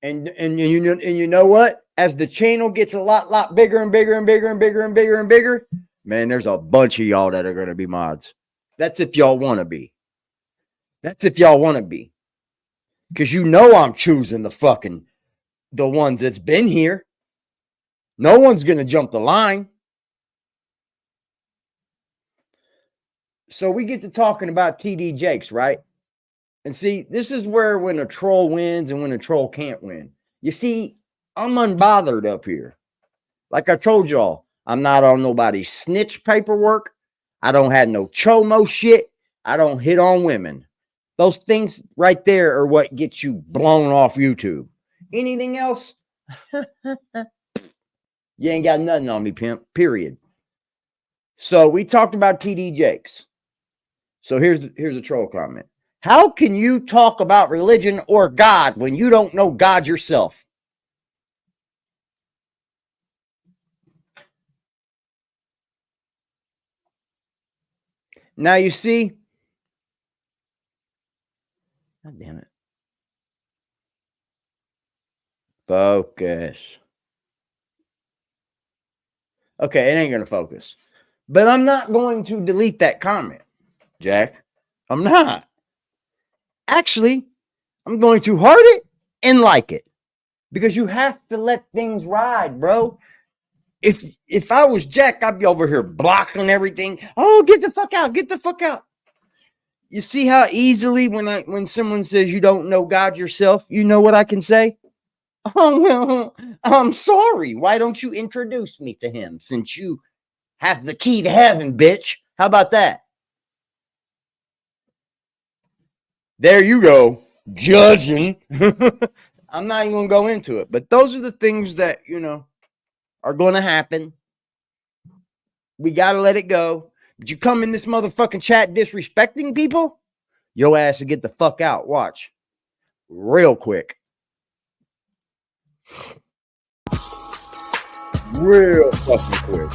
And you know what? As the channel gets a lot bigger and bigger and bigger and bigger and bigger and bigger, man, there's a bunch of y'all that are going to be mods. That's if y'all want to be. That's if y'all want to be. Because you know I'm choosing the ones that's been here. No one's going to jump the line. So we get to talking about TD Jakes, right? And see, this is where when a troll wins and when a troll can't win. You see, I'm unbothered up here. Like I told y'all, I'm not on nobody's snitch paperwork. I don't have no chomo shit. I don't hit on women. Those things right there are what gets you blown off YouTube. Anything else? You ain't got nothing on me, pimp. Period. So we talked about TD Jakes. So here's a troll comment. How can you talk about religion or God when you don't know God yourself? Now you see. God damn it. Focus. Okay, it ain't going to focus. But I'm not going to delete that comment, Jack. I'm not. Actually, I'm going to heart it and like it. Because you have to let things ride, bro. If I was Jack, I'd be over here blocking everything. Oh, get the fuck out. Get the fuck out. You see how easily when someone says you don't know God yourself, you know what I can say? Oh, well, I'm sorry. Why don't you introduce me to him since you have the key to heaven, bitch? How about that? There you go. Judging. I'm not even going to go into it. But those are the things that, are going to happen. We got to let it go. But you come in this motherfucking chat disrespecting people, your ass will get the fuck out. Watch. Real quick. Real fucking quick.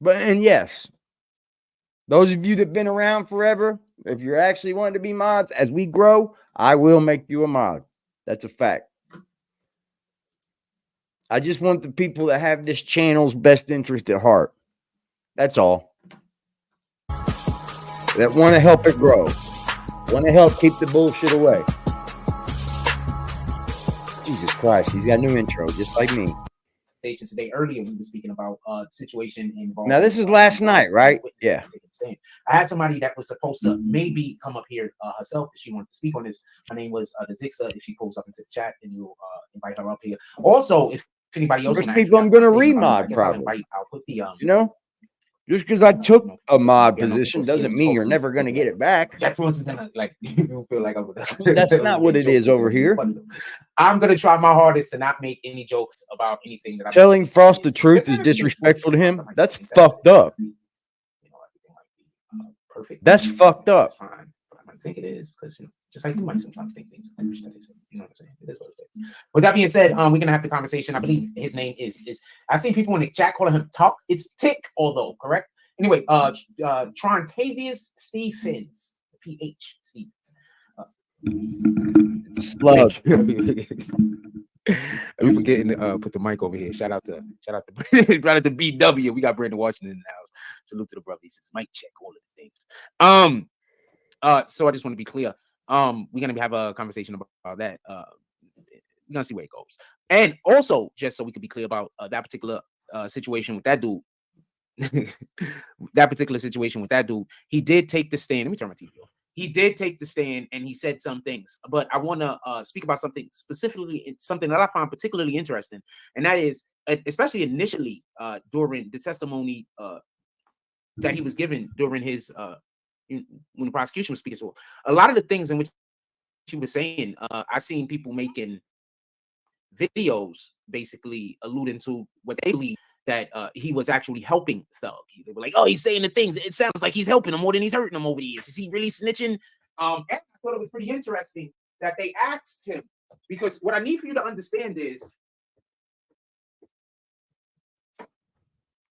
And yes, those of you that have been around forever, if you're actually wanting to be mods, as we grow, I will make you a mod. That's a fact. I just want the people that have this channel's best interest at heart. That's all. That want to help it grow. Want to help keep the bullshit away. Jesus Christ, he's got a new intro, just like me. Today earlier we were speaking about situation involved. Now this is last night, right? Yeah. I had somebody that was supposed to maybe come up here herself if she wanted to speak on this. Her name was the Zixa. If she pulls up into the chat, and you'll invite her up here. Also, if anybody else, there's people I'm gonna remod probably. I'll put the you know, just because I took a mod position doesn't mean you're never gonna get it back. That influence is gonna like you feel like that's not what it is over here. I'm gonna try my hardest to not make any jokes about anything that I'm telling Frost the truth is disrespectful to him. That's fucked up. Perfect. That's fucked up. Fine. I think it is because just like you might sometimes think things. You know what I'm saying? It is what it is. With that being said, we're gonna have the conversation. I believe his name is. I've seen people in the chat calling him Talk. It's Tick, although correct. Anyway, Trontavious Stephens, PH Stephens. It's a slug. We forgetting to put the mic over here. Shout out to BW. We got Brandon Washington in the house. Salute to the brother. He says mic check, all of the things. So I just want to be clear. We're gonna have a conversation about that. We're gonna see where it goes. And also, just so we could be clear about that particular situation with that dude. That particular situation with that dude, he did take the stand. Let me turn my TV off. He did take the stand and he said some things, but I want to speak about something specifically. It's something that I find particularly interesting, and that is especially initially during the testimony that he was given during his when the prosecution was speaking to him. A lot of the things in which he was saying, I've seen people making videos basically alluding to what they believe that he was actually helping Thug. They were like, "Oh, he's saying the things. It sounds like he's helping him more than he's hurting him over the years. Is he really snitching?" And I thought it was pretty interesting that they asked him, because what I need for you to understand is,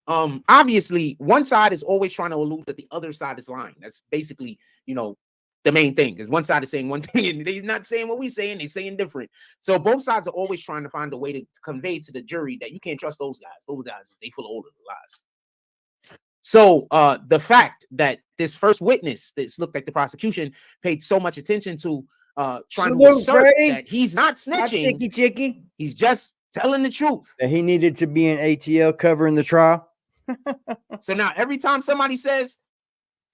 obviously, one side is always trying to allude that the other side is lying. That's basically, the main thing is one side is saying one thing and they're not saying what we're saying, they're saying different. So both sides are always trying to find a way to convey to the jury that you can't trust those guys. Those guys, they full of all of the lies. So the fact that this first witness, this looked like the prosecution paid so much attention to trying to assert that he's not snitching, chicky. He's just telling the truth. That he needed to be an ATL covering the trial. So now every time somebody says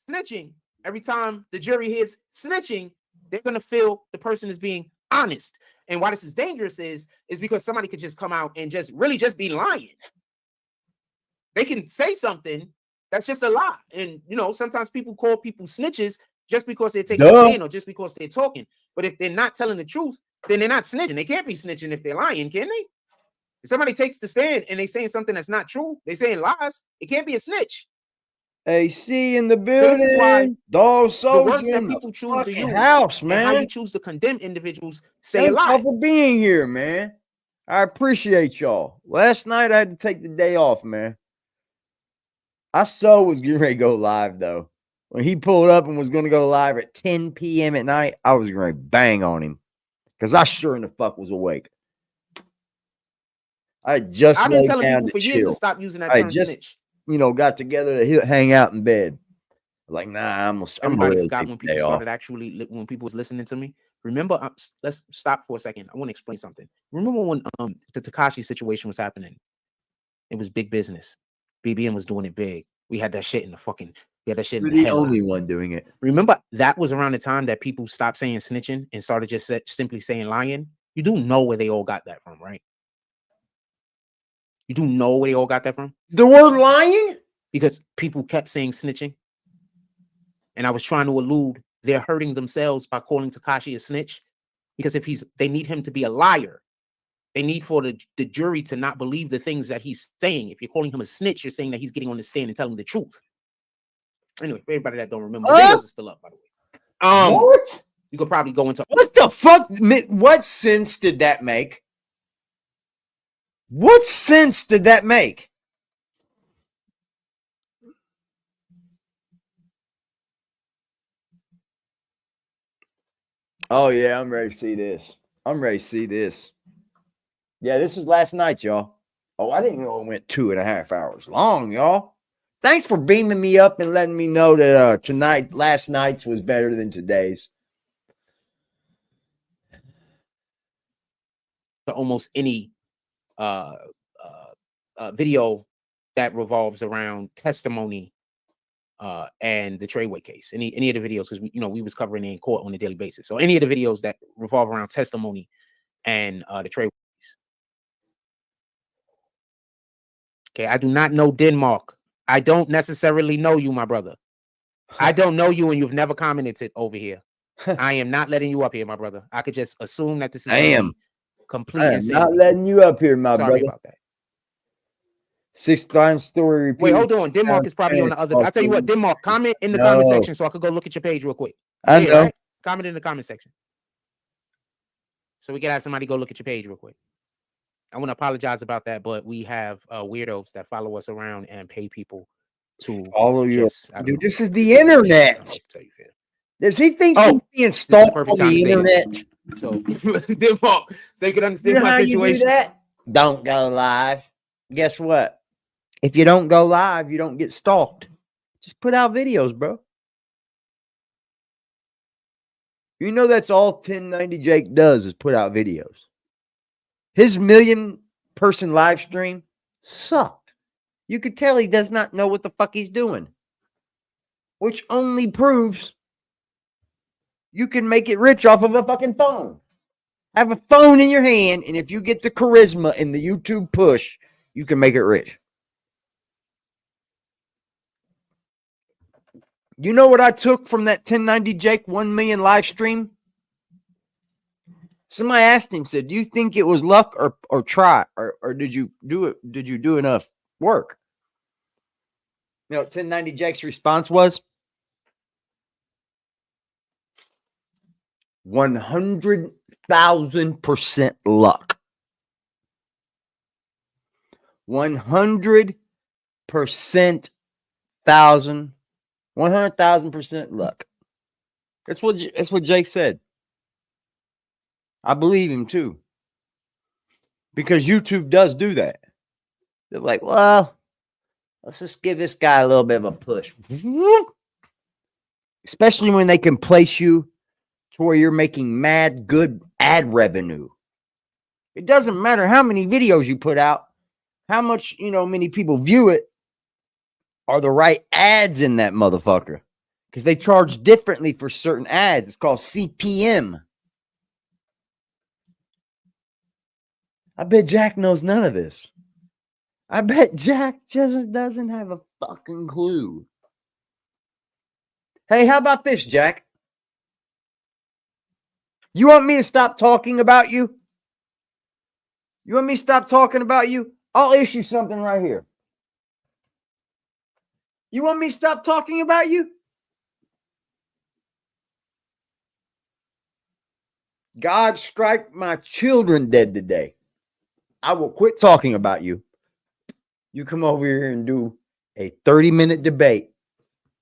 snitching, every time the jury hears snitching, they're going to feel the person is being honest. And why this is dangerous is because somebody could just come out and just be lying. They can say something that's just a lie. And, sometimes people call people snitches just because they're taking a stand or just because they're talking. But if they're not telling the truth, then they're not snitching. They can't be snitching if they're lying, can they? If somebody takes the stand and they're saying something that's not true, they're saying lies, it can't be a snitch. AC in the building. So this is why dog soldier the words that people choose to use, house, man. And how you choose to condemn individuals say a lie. Thank you for being here, man. I appreciate y'all. Last night I had to take the day off, man. I was getting ready to go live though. When he pulled up and was going to go live at 10 p.m. at night, I was going to bang on him because I sure in the fuck was awake. I've been telling people for years to stop using that term snitch. Got together to hang out in bed. Like, nah, I'm Everybody really forgot when people started actually, when people was listening to me. Remember, let's stop for a second. I want to explain something. Remember when the Tekashi situation was happening? It was big business. BBN was doing it big. We had that shit in the fucking. We had that shit. You're the only one doing it. Remember, that was around the time that people stopped saying snitching and started just simply saying lying. You do know where they all got that from, right? You do know where they all got that from? The word lying? Because people kept saying snitching. And I was trying to allude they're hurting themselves by calling Tekashi a snitch. Because they need him to be a liar. They need for the jury to not believe the things that he's saying. If you're calling him a snitch, you're saying that he's getting on the stand and telling the truth. Anyway, for everybody that don't remember, the videos are still up, by the way. What? You could probably go into what the fuck? What sense did that make? What sense did that make? Oh, yeah, I'm ready to see this. I'm ready to see this. Yeah, this is last night, y'all. Oh, I didn't know it went 2.5 hours long, y'all. Thanks for beaming me up and letting me know that last night's was better than today's. To almost any video that revolves around testimony and the Treyway case. Any of the videos, because we was covering it in court on a daily basis. So any of the videos that revolve around testimony and the Treyway case. Okay, I do not know Denmark. I don't necessarily know you, my brother. I don't know you, and you've never commented over here. I am not letting you up here, my brother. I could just assume that this is complete I am insanity. not letting you up here, my Sorry brother. about that. 6 times story repeat. Wait, hold on. Denmark is probably on the other. I'll tell you what, Denmark, comment in the comment section so I could go look at your page real quick. I know. Right? Comment in the comment section. So we can have somebody go look at your page real quick. I want to apologize about that, but we have weirdos that follow us around and pay people to follow you. Dude, this is the internet. Does he think he's being stalked on the internet? So, Denmark, so you can understand my situation. You do that? Don't go live. Guess what? If you don't go live, you don't get stalked. Just put out videos, bro. You know that's all 1090 Jake does is put out videos. His 1 million person live stream sucked. You could tell he does not know what the fuck he's doing. Which only proves you can make it rich off of a fucking phone. Have a phone in your hand, and if you get the charisma and the YouTube push, you can make it rich. You know what I took from that 1090 Jake 1 million live stream? Somebody asked him, said, do you think it was luck or try? Or did you do it? Did you do enough work? You know what 1090 Jake's response was? 100,000% luck. 100,000% luck. That's what Jake said. I believe him too. Because YouTube does do that. They're like, well, let's just give this guy a little bit of a push. Especially when they can place you to where you're making mad good ad revenue. It doesn't matter how many videos you put out, how much, many people view it, are the right ads in that motherfucker. Because they charge differently for certain ads. It's called CPM. I bet Jack knows none of this. I bet Jack just doesn't have a fucking clue. Hey, how about this, Jack? You want me to stop talking about you? You want me to stop talking about you? I'll issue something right here. You want me to stop talking about you? God strike my children dead today. I will quit talking about you. You come over here and do a 30-minute debate,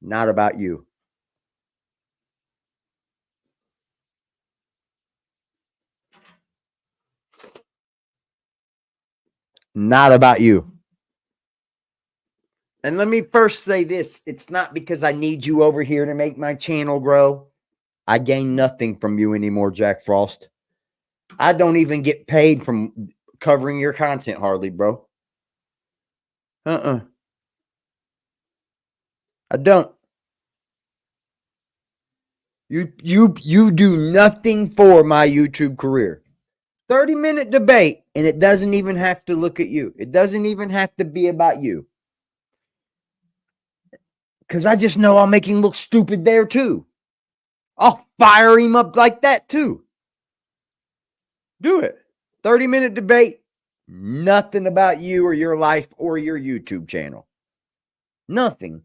not about you. Not about you. And let me first say this. It's not because I need you over here to make my channel grow. I gain nothing from you anymore, Jack Frost. I don't even get paid from covering your content hardly, bro. I don't. You do nothing for my YouTube career. 30-minute debate, and it doesn't even have to look at you. It doesn't even have to be about you. Because I just know I'll make him look stupid there too. I'll fire him up like that too. Do it. 30-minute debate. Nothing about you or your life or your YouTube channel. Nothing.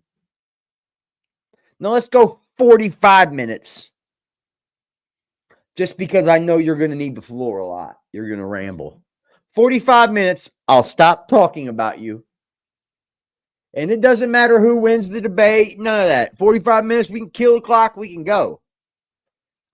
Now let's go 45 minutes. Just because I know you're going to need the floor a lot. You're going to ramble. 45 minutes, I'll stop talking about you. And it doesn't matter who wins the debate. None of that. 45 minutes, we can kill the clock. We can go.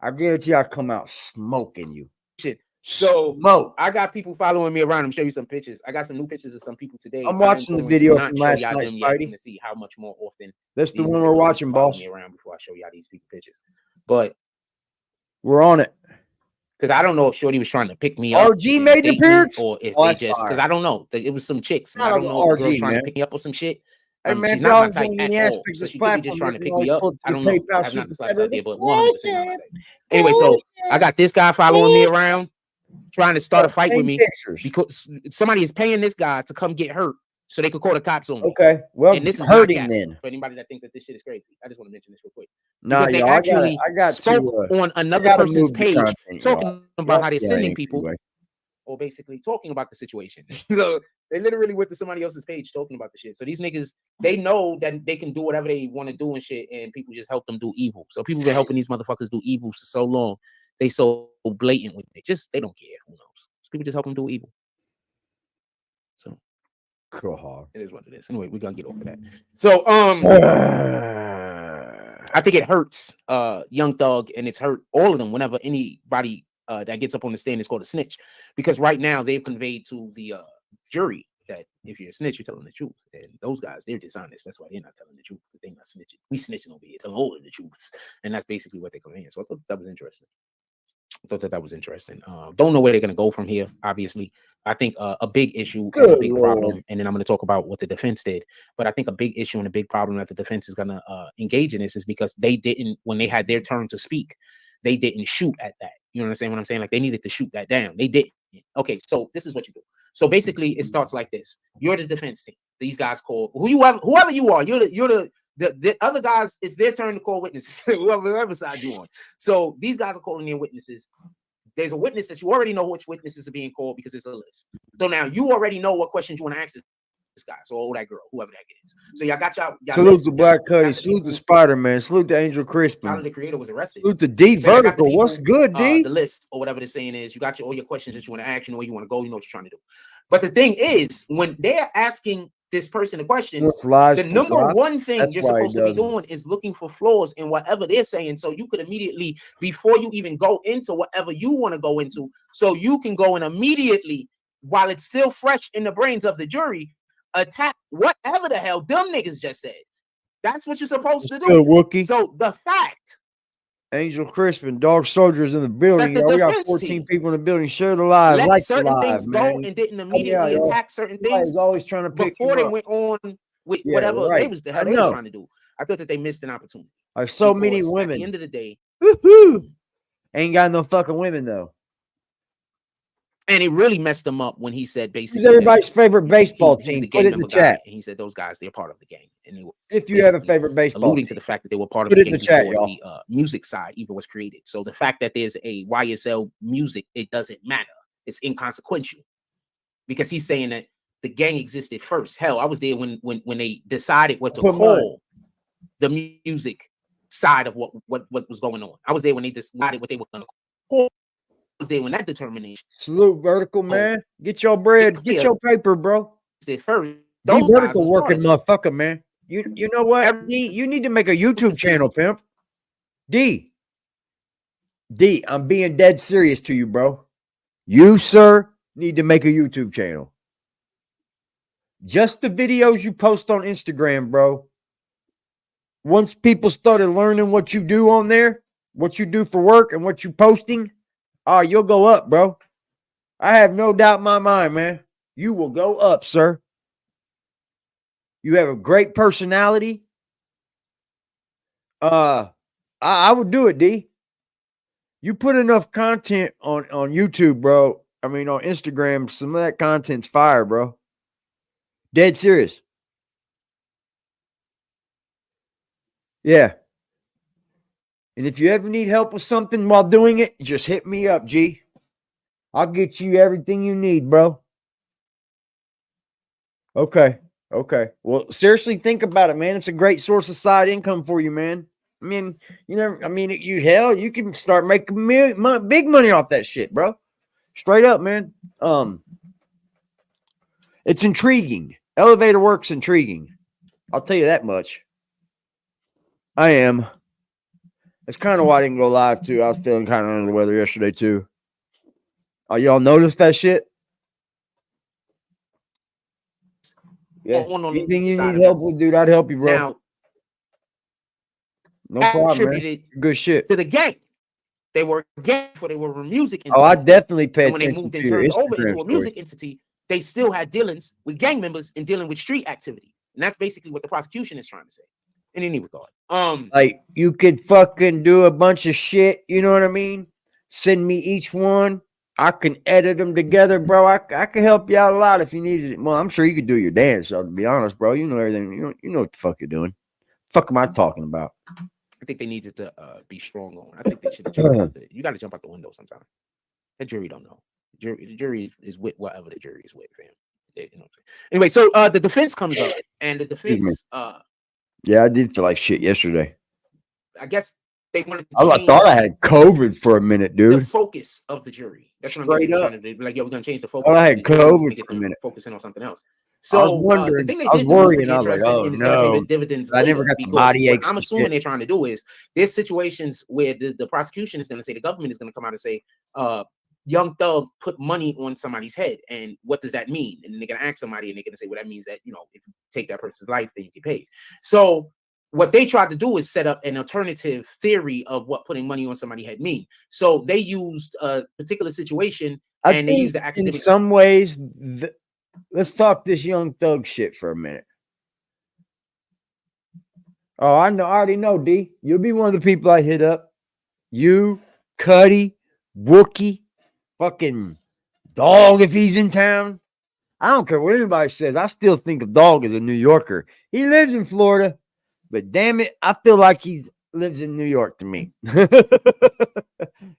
I guarantee I'll come out smoking you. Shit. So Smoke. I got people following me around. I'm show you some pictures. I got some new pictures of some people today. I'm watching the video from last night, Spidey. To see how much more often. That's the one we're watching, boss. Me around before I show y'all these people pictures, but we're on it. Because I don't know if Shorty was trying to pick me up. RG made an appearance, or if they just because I don't know. It was some chicks. I don't know if the girl trying to pick me up or some shit. Hey man, she's not my type at all. So she could be just trying to pick me up. I don't know. I have not the slightest idea, but 100%. Anyway, so I got this guy following me around, trying to start a fight with me because somebody is paying this guy to come get hurt so they could call the cops on me. Okay, well, and this is hurting then. For anybody that thinks that this shit is crazy, I just want to mention this real quick. No, they actually spoke on another person's page talking about how they're sending people. Or basically talking about the situation. So they literally went to somebody else's page talking about the shit. So these niggas, they know that they can do whatever they want to do and shit, and people just help them do evil. So people been helping these motherfuckers do evil for so long. They so blatant with it. They don't care. Who knows? People just help them do evil. So cool. It is what it is. Anyway, we're gonna get over that. So I think it hurts Young Thug, and it's hurt all of them whenever anybody that gets up on the stand is called a snitch, because right now they've conveyed to the jury that if you're a snitch, you're telling the truth. And those guys, they're dishonest. That's why they're not telling the truth. They're not snitching. We snitching over here, telling all of the truths. And that's basically what they're conveying. So I thought that was interesting. Don't know where they're going to go from here, obviously. I think a big issue and a big problem, and then I'm going to talk about what the defense did. But I think a big issue and a big problem that the defense is going to engage in is because they didn't, when they had their turn to speak, they didn't shoot at that. You know what I'm saying? Like they needed to shoot that down. They didn't. Okay, so this is what you do. So basically, it starts like this. You're the defense team. These guys call whoever you are. You're the other guys. It's their turn to call witnesses. whoever side you on. So these guys are calling their witnesses. There's a witness that you already know which witnesses are being called because it's a list. So now you already know what questions you want to ask this guy, or that girl, whoever that is. So y'all got y'all salute to Black Cuddy, salute to Spider-Man, salute to Angel Crispin. Tyler, the creator, was arrested. Salute to D Vertical. What's good, D? The list or whatever they're saying is you got all your questions that you want to ask, you know where you want to go, you know what you're trying to do. But the thing is, when they're asking this person the questions, the number one thing you're supposed to be doing is looking for flaws in whatever they're saying, so you could immediately, before you even go into whatever you want to go into, so you can go and immediately, while it's still fresh in the brains of the jury, attack whatever the hell dumb niggas just said. That's what you're supposed to do. Wookie. So the fact, Angel Crispin, Dog Soldiers in the building. We got 14 people in the building. Share the live. Let like certain the live, things man. go and didn't immediately attack certain things. Always trying to pick before they went on with whatever they was trying to do. I thought that they missed an opportunity. There's so many women. At the end of the day, ain't got no fucking women though. And it really messed him up when he said basically who's everybody's favorite baseball team. Put it in the chat. And he said those guys, they're part of the gang. And if you have a favorite baseball alluding team, to the fact that they were part of the gang before the music side even was created. So the fact that there's a YSL music, it doesn't matter. It's inconsequential. Because he's saying that the gang existed first. Hell, I was there when they decided what to call the music side of what was going on. I was there when they decided what they were going to call. There when that determination. Salute Vertical, man. Get your bread, get your paper, bro. First, those Vertical working motherfucker, man. You know what? D, you need to make a YouTube channel, pimp. D, I'm being dead serious to you, bro. You, sir, need to make a YouTube channel. Just the videos you post on Instagram, bro. Once people started learning what you do on there, what you do for work and what you posting, oh, you'll go up, bro. I have no doubt in my mind, man. You will go up, sir. You have a great personality. I would do it, D. You put enough content on YouTube, bro. I mean, on Instagram, some of that content's fire, bro. Dead serious. Yeah. And if you ever need help with something while doing it, just hit me up, G. I'll get you everything you need, bro. Okay. Well, seriously, think about it, man. It's a great source of side income for you, man. I mean, you can start making big money off that shit, bro. Straight up, man. It's intriguing. Elevator work's intriguing. I'll tell you that much. I am. That's kind of why I didn't go live too. I was feeling kind of under the weather yesterday too. Oh, y'all noticed that shit? Yeah. Anything you need help with, dude, I'd help you, bro. Now, no problem, man. attributed Good shit. to the gang. They were a gang before they were a music entity. Oh, I definitely pay and when they attention moved to and your turned over Instagram into a music entity, they still had dealings with gang members and dealing with street activity. And that's basically what the prosecution is trying to say in any regard. Like you could fucking do a bunch of shit, you know what I mean? Send me each one. I can edit them together, bro. I can help you out a lot if you needed it. Well, I'm sure you could do your dance, so to be honest, bro. You know everything. You know what the fuck you're doing. Fuck am I talking about? I think they needed to be strong on. I think they should have jumped out the, you got to jump out the window sometime. The jury don't know. The jury is with whatever the jury is with, fam. You know what I'm saying? Anyway, so the defense comes up, and the defense. Yeah, I did feel like shit yesterday. I guess they wanted to I thought I had COVID for a minute, dude. The focus of the jury. That's what I'm saying. They're like, yeah, we're gonna change the focus. Oh, I had COVID for a minute. Focusing on something else. So the thing they did do was interesting instead of giving dividends. I never got the body aches. I'm assuming they're trying to do is there's situations where the prosecution is going to say, the government is going to come out and say, Young Thug put money on somebody's head, and what does that mean? And they're going to ask somebody, and they're going to say, well, that means that, you know, if you take that person's life, then you get paid. So what they tried to do is set up an alternative theory of what putting money on somebody's head mean. So they used a particular situation, and they used the academic. In some ways, let's talk this Young Thug shit for a minute. Oh, I already know, D. You'll be one of the people I hit up. You, Cuddy, Wookie, fucking Dog if he's in town. I don't care what anybody says. I still think of Dog as a New Yorker. He lives in Florida, but damn it, I feel like he lives in New York to me.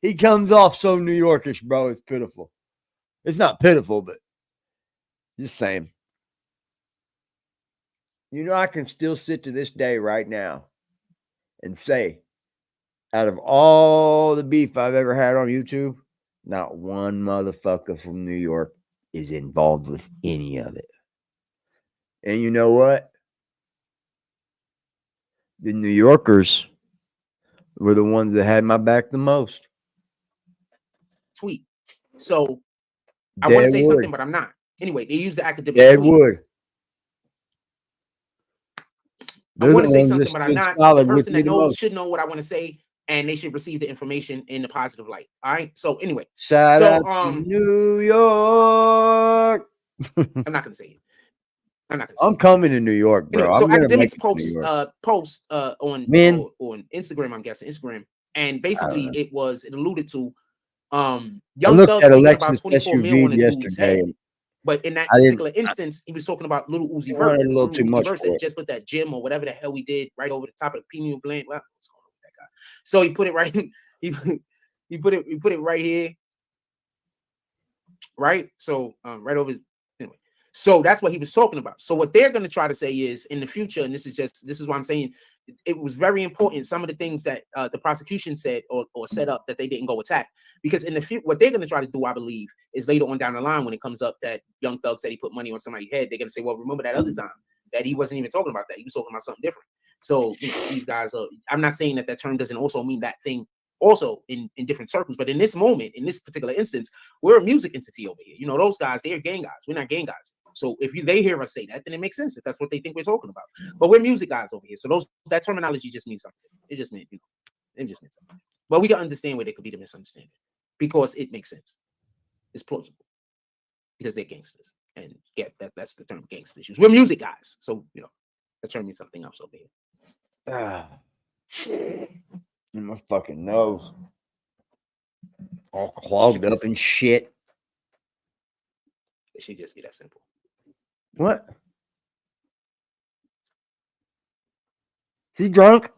He comes off so New Yorkish, bro. It's pitiful. It's not pitiful, but just saying. You know, I can still sit to this day right now and say, out of all the beef I've ever had on YouTube, not one motherfucker from New York is involved with any of it. And you know what? The New Yorkers were the ones that had my back the most. Tweet. So I want to say something, but I'm not. Anyway, they use the academic Deadwood. I want to say something, but I'm not. The person that knows should know what I want to say, and they should receive the information in the positive light. All right. So anyway, shout out to New York. I'm not gonna say it. I'm coming to New York, bro. Anyway, so academics post on Instagram, I'm guessing Instagram, and basically it alluded to Young Thug taking about 24 mil on a dude's head. But in that particular instance, he was talking about Little Uzi Vert. A little too much for it. Just put that gym or whatever the hell we did right over the top of the pineal gland. Well, what's going on with that guy? So he put it right. He put it right here. Right. So right over. Anyway. So that's what he was talking about. So what they're going to try to say is in the future, and this is why I'm saying it was very important. Some of the things that the prosecution said or set up that they didn't go attack, because in the future, what they're going to try to do, I believe, is later on down the line when it comes up that Young Thug said he put money on somebody's head, they're going to say, well, remember that other time that he wasn't even talking about that. He was talking about something different. So you know, these guys are. I'm not saying that term doesn't also mean that thing also in different circles, but in this moment, in this particular instance, we're a music entity over here. You know, those guys, they're gang guys. We're not gang guys. So if they hear us say that, then it makes sense if that's what they think we're talking about. But we're music guys over here. So that terminology just means something. It just means, it just means something. But we can understand where there could be the misunderstanding because it makes sense. It's plausible because they're gangsters. And yeah, that's the term gangsters use. We're music guys. So, you know, that term means something else over here. In my fucking nose. All clogged up and shit. It should just be that simple. What? Is he drunk?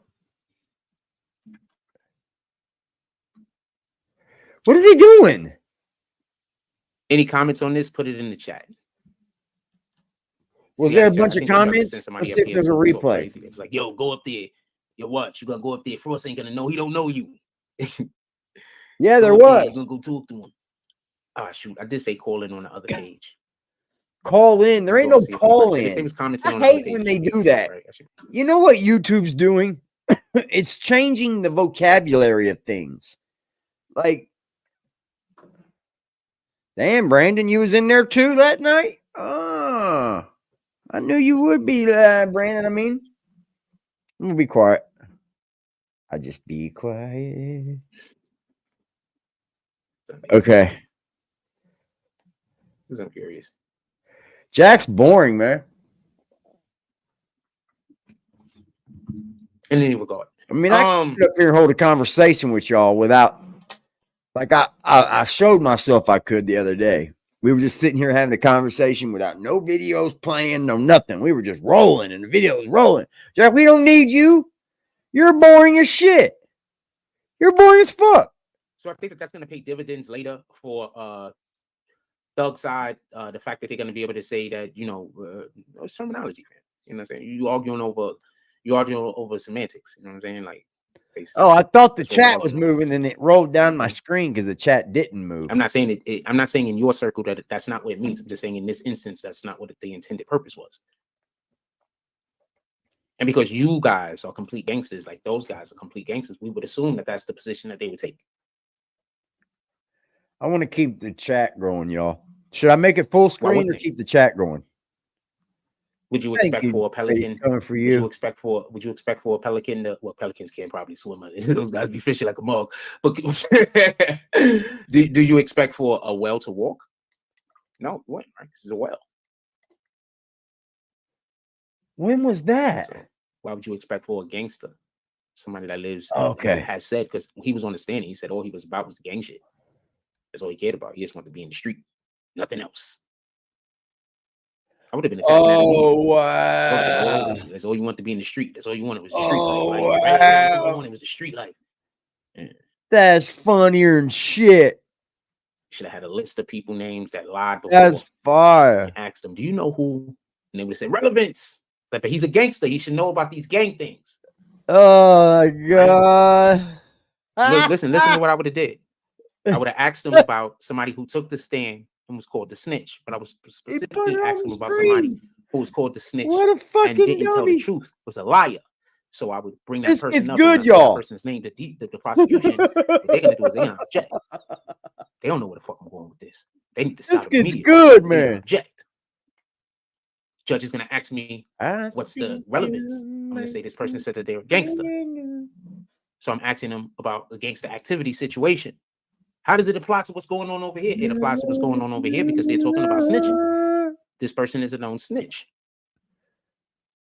What is he doing? Any comments on this? Put it in the chat. Was there a bunch of comments? Let's see if there's a replay. It was like, yo, go up there. Yo, what? You gonna go up there? Frost ain't gonna know. He don't know you. Yeah, there was. You gonna go talk to him. Oh, shoot. I did say call in on the other page. Call in. There ain't no call in. I hate when they do that. You know what YouTube's doing? It's changing the vocabulary of things. Like, damn, Brandon, you was in there too that night? Oh, I knew you would be, Brandon. I mean, I'm gonna be quiet. I just be quiet. Okay. Because I'm curious. Jack's boring, man. In any regard. I mean, I can sit up here and hold a conversation with y'all without, like, I showed myself I could the other day. We were just sitting here having a conversation without no videos playing, no nothing. We were just rolling, and the video was rolling. Jack, we don't need you. You're boring as shit. You're boring as fuck. So I think that's going to pay dividends later for Thug side. The fact that they're going to be able to say that, you know, it's terminology, man. You know what I'm saying? You arguing over semantics. You know what I'm saying? Like, basically. Oh, I thought the chat was moving and it rolled down my screen because the chat didn't move. I'm not saying I'm not saying in your circle that that's not what it means. I'm just saying in this instance, that's not what the intended purpose was. And because you guys are complete gangsters, like those guys are complete gangsters, we would assume that that's the position that they would take. I want to keep the chat growing, y'all. Should I make it full screen or keep the chat going? Would you expect for a Pelican coming for you? Would you expect for a Pelican to, well, Pelicans can't probably swim. Those guys be fishing like a mug. But do you expect for a whale to walk? No, you wouldn't, right? This is a whale. When was that? So why would you expect for a gangster? Somebody that lives, has said, because he was on the stand, he said all he was about was the gang shit. That's all he cared about. He just wanted to be in the street, nothing else. I would have been attacked. Oh, wow. That's all you want to be in the street. That's all you wanted was the street life. Wow. Right? That's all I wanted was the street life. Yeah. That's funnier than shit. Should have had a list of people names that lied before. That's fire. Asked them, do you know who? And they would have said, relevance. Like, but he's a gangster. He should know about these gang things. Oh, my God. Listen to what I would have did. I would have asked them about somebody who took the stand and was called the snitch, but I was specifically asking them about somebody who was called the snitch and didn't tell the truth, was a liar. So I would bring that person it's up. Good, and y'all. That person's name, the prosecution. What they're gonna do is they're gonna object. They don't know where the fuck I'm going with this. They need to stop This immediately. Good, man. Object. Judge is gonna ask me, what's the relevance? I'm gonna say this person said that they're a gangster. So I'm asking them about a gangster activity situation. How does it apply to what's going on over here? It applies to what's going on over here because they're talking about snitching. This person is a known snitch.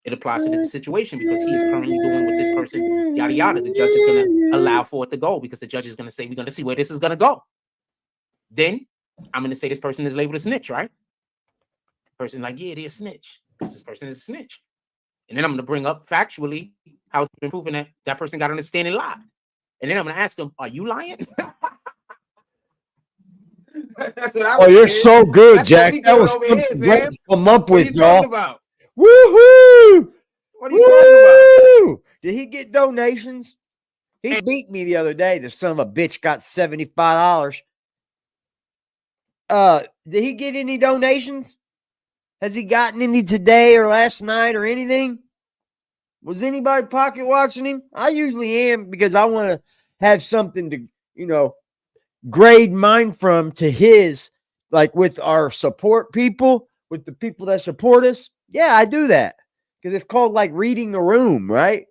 It applies to the situation because he is currently doing with this person, yada, yada. The judge is going to allow for it to go because the judge is going to say, we're going to see where this is going to go. Then I'm going to say this person is labeled a snitch, right? Person like, yeah, they're a snitch because this person is a snitch. And then I'm going to bring up factually how it's been proven that that person got on the stand and lied. And then I'm going to ask them, are you lying? That's what I was you're saying. so good, That's Jack. That was something great to come up with, y'all. About? Woohoo! What are you talking about? Did he get donations? He beat me the other day. The son of a bitch got $75. Did he get any donations? Has he gotten any today or last night or anything? Was anybody pocket watching him? I usually am because I want to have something to, grade mine from to his, like with our support people, with the people that support us. Yeah, I do that because it's called like reading the room, right?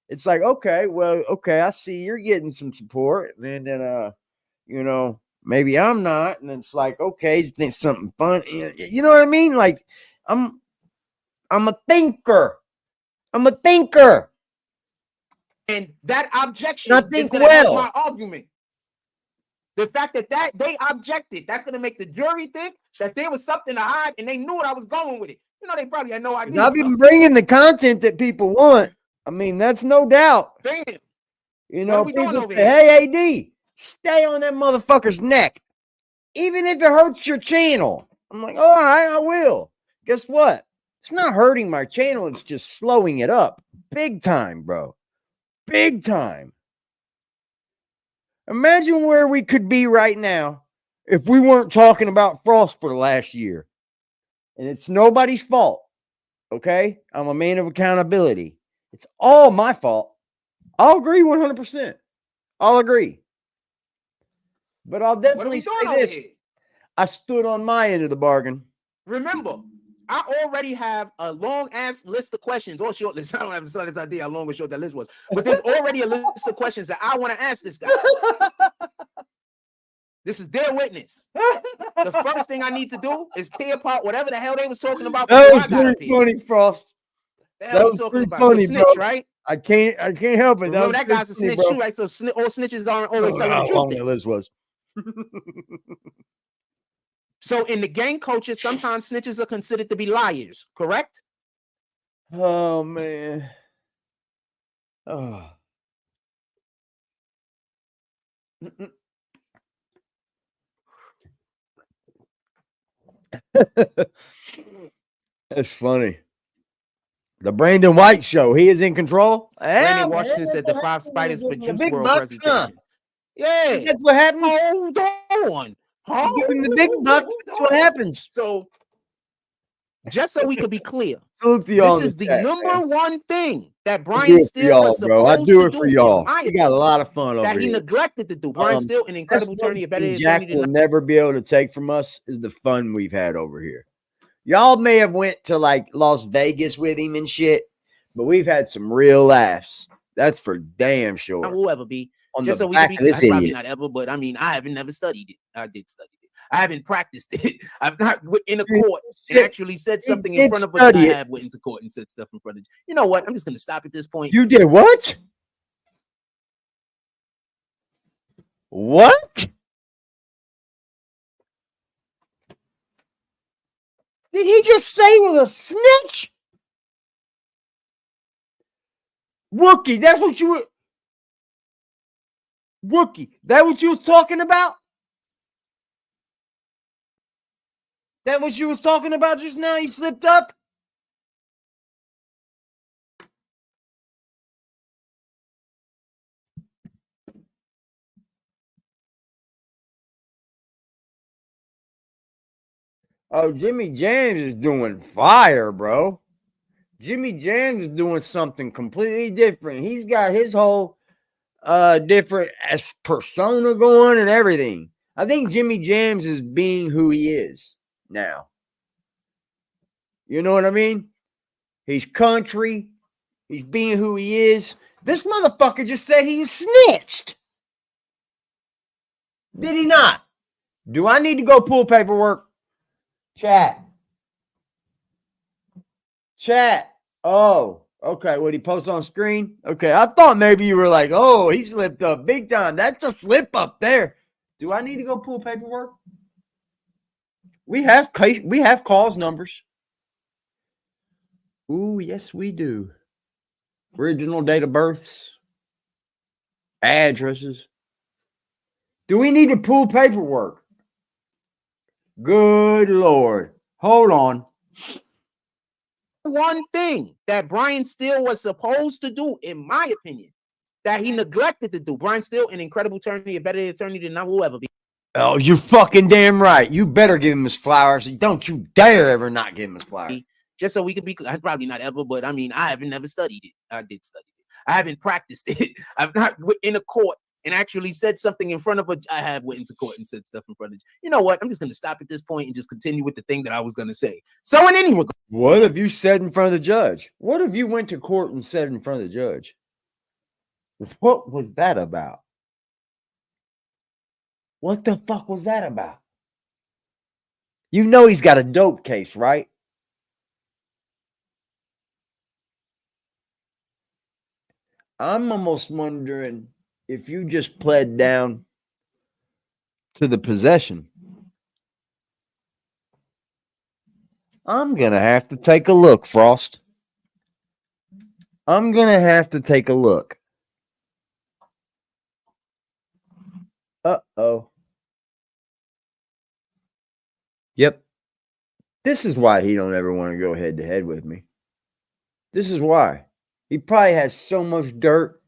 It's like, okay, I see you're getting some support, and then maybe I'm not, and it's like, okay, you think something fun, you know what I mean? Like, I'm a thinker. I'm a thinker, and that objection I think is going to help my argument. The fact that they objected, that's going to make the jury think that there was something to hide and they knew what I was going with it. They probably had no idea. I've been bringing the content that people want. I mean, that's no doubt. Damn. People say, hey, AD, stay on that motherfucker's neck. Even if it hurts your channel. I'm like, all right, I will. Guess what? It's not hurting my channel. It's just slowing it up. Big time, bro. Big time. Imagine where we could be right now if we weren't talking about Frost for the last year. And it's nobody's fault. Okay? I'm a man of accountability. It's all my fault. I'll agree 100%. I'll agree. But I'll definitely say this. Here? I stood on my end of the bargain. Remember, I already have a long ass list of questions or short list. I don't have the slightest idea how long or short that list was, but there's already a list of questions that I want to ask this guy. This is their witness. The first thing I need to do is tear apart whatever the hell they was talking about. That was pretty funny, Frost. The hell was talking about? Funny, snitch, bro. Right? I can't help it. Remember that guy's a snitch too, right? So all snitches aren't always telling the truth. How long that list was. So in the gang culture, sometimes snitches are considered to be liars, correct? Oh man. Oh. That's funny. The Brandon White show. He is in control. Brandon Washington said the 5 spiders for Juice WRLD presentation. Yeah, that's what happens. Hold on. You give him the big bucks. That's what happens. So, just so we could be clear, this is the number one thing that Brian Steele was supposed to do. I do it for y'all. We got a lot of fun over here. That he neglected to do. Brian Steele, an incredible attorney, a better attorney Jack will never be able to take from us is the fun we've had over here. Y'all may have went to like Las Vegas with him and shit, but we've had some real laughs. That's for damn sure. I will ever be. On just the so we back can of be, this probably idiot. not ever, but I mean, I haven't never studied it. I did study it. I haven't practiced it. I've not went in a court and actually said something in front of us. I have went into court and said stuff in front of you. Know what? I'm just going to stop at this point. You did what? What? Did he just say he was a snitch? Wookie, that's what you were. Wookie, that what you was talking about? That what you was talking about just now? You slipped up? Oh, Jimmy James is doing fire, bro. Jimmy James is doing something completely different. He's got his whole different persona going and everything. I think Jimmy James is being who he is now. You know what I mean? He's country. He's being who he is. This motherfucker just said he snitched. Did he not? Do I need to go pull paperwork? Chat. Oh, okay. What he posts on screen? Okay. I thought maybe you were like, oh, he slipped up big time. That's a slip up there. Do I need to go pull paperwork? We have calls numbers. Ooh, yes, we do. Original date of births, addresses. Do we need to pull paperwork? Good Lord. Hold on. One thing that Brian Steele was supposed to do, in my opinion, that he neglected to do. Brian Steele, an incredible attorney, a better attorney than I will ever be. Oh, you're fucking damn right. You better give him his flowers. Don't you dare ever not give him his flowers. Just so we can be clear, probably not ever, but I mean, I haven't never studied it. I did study it. I haven't practiced it. I've not went in a court and actually said something in front of a. I have went into court and said stuff in front of. You know what? I'm just going to stop at this point and just continue with the thing that I was going to say. So in any regard, what have you said in front of the judge? What if you went to court and said in front of the judge? What was that about? What the fuck was that about? You know he's got a dope case, right? I'm almost wondering if you just pled down to the possession. I'm going to have to take a look, Frost. I'm going to have to take a look. Uh-oh. Yep. This is why he don't ever want to go head to head with me. This is why. He probably has so much dirt.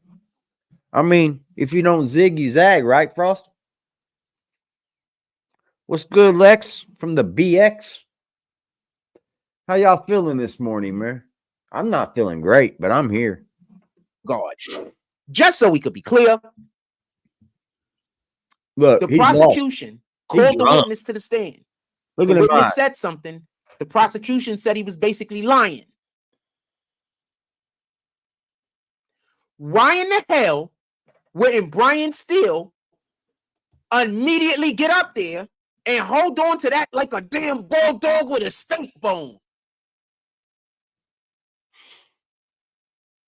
I mean, if you don't zig, you zag, right, Frost? What's good, Lex, from the BX? How y'all feeling this morning, man? I'm not feeling great, but I'm here. God. Just so we could be clear, Look, the he's wrong. prosecution called the drunk. witness to the stand. Look The at him. witness said something. The prosecution said he was basically lying. Why in the hell wouldn't Brian Steele immediately get up there and hold on to that like a damn bulldog with a steak bone?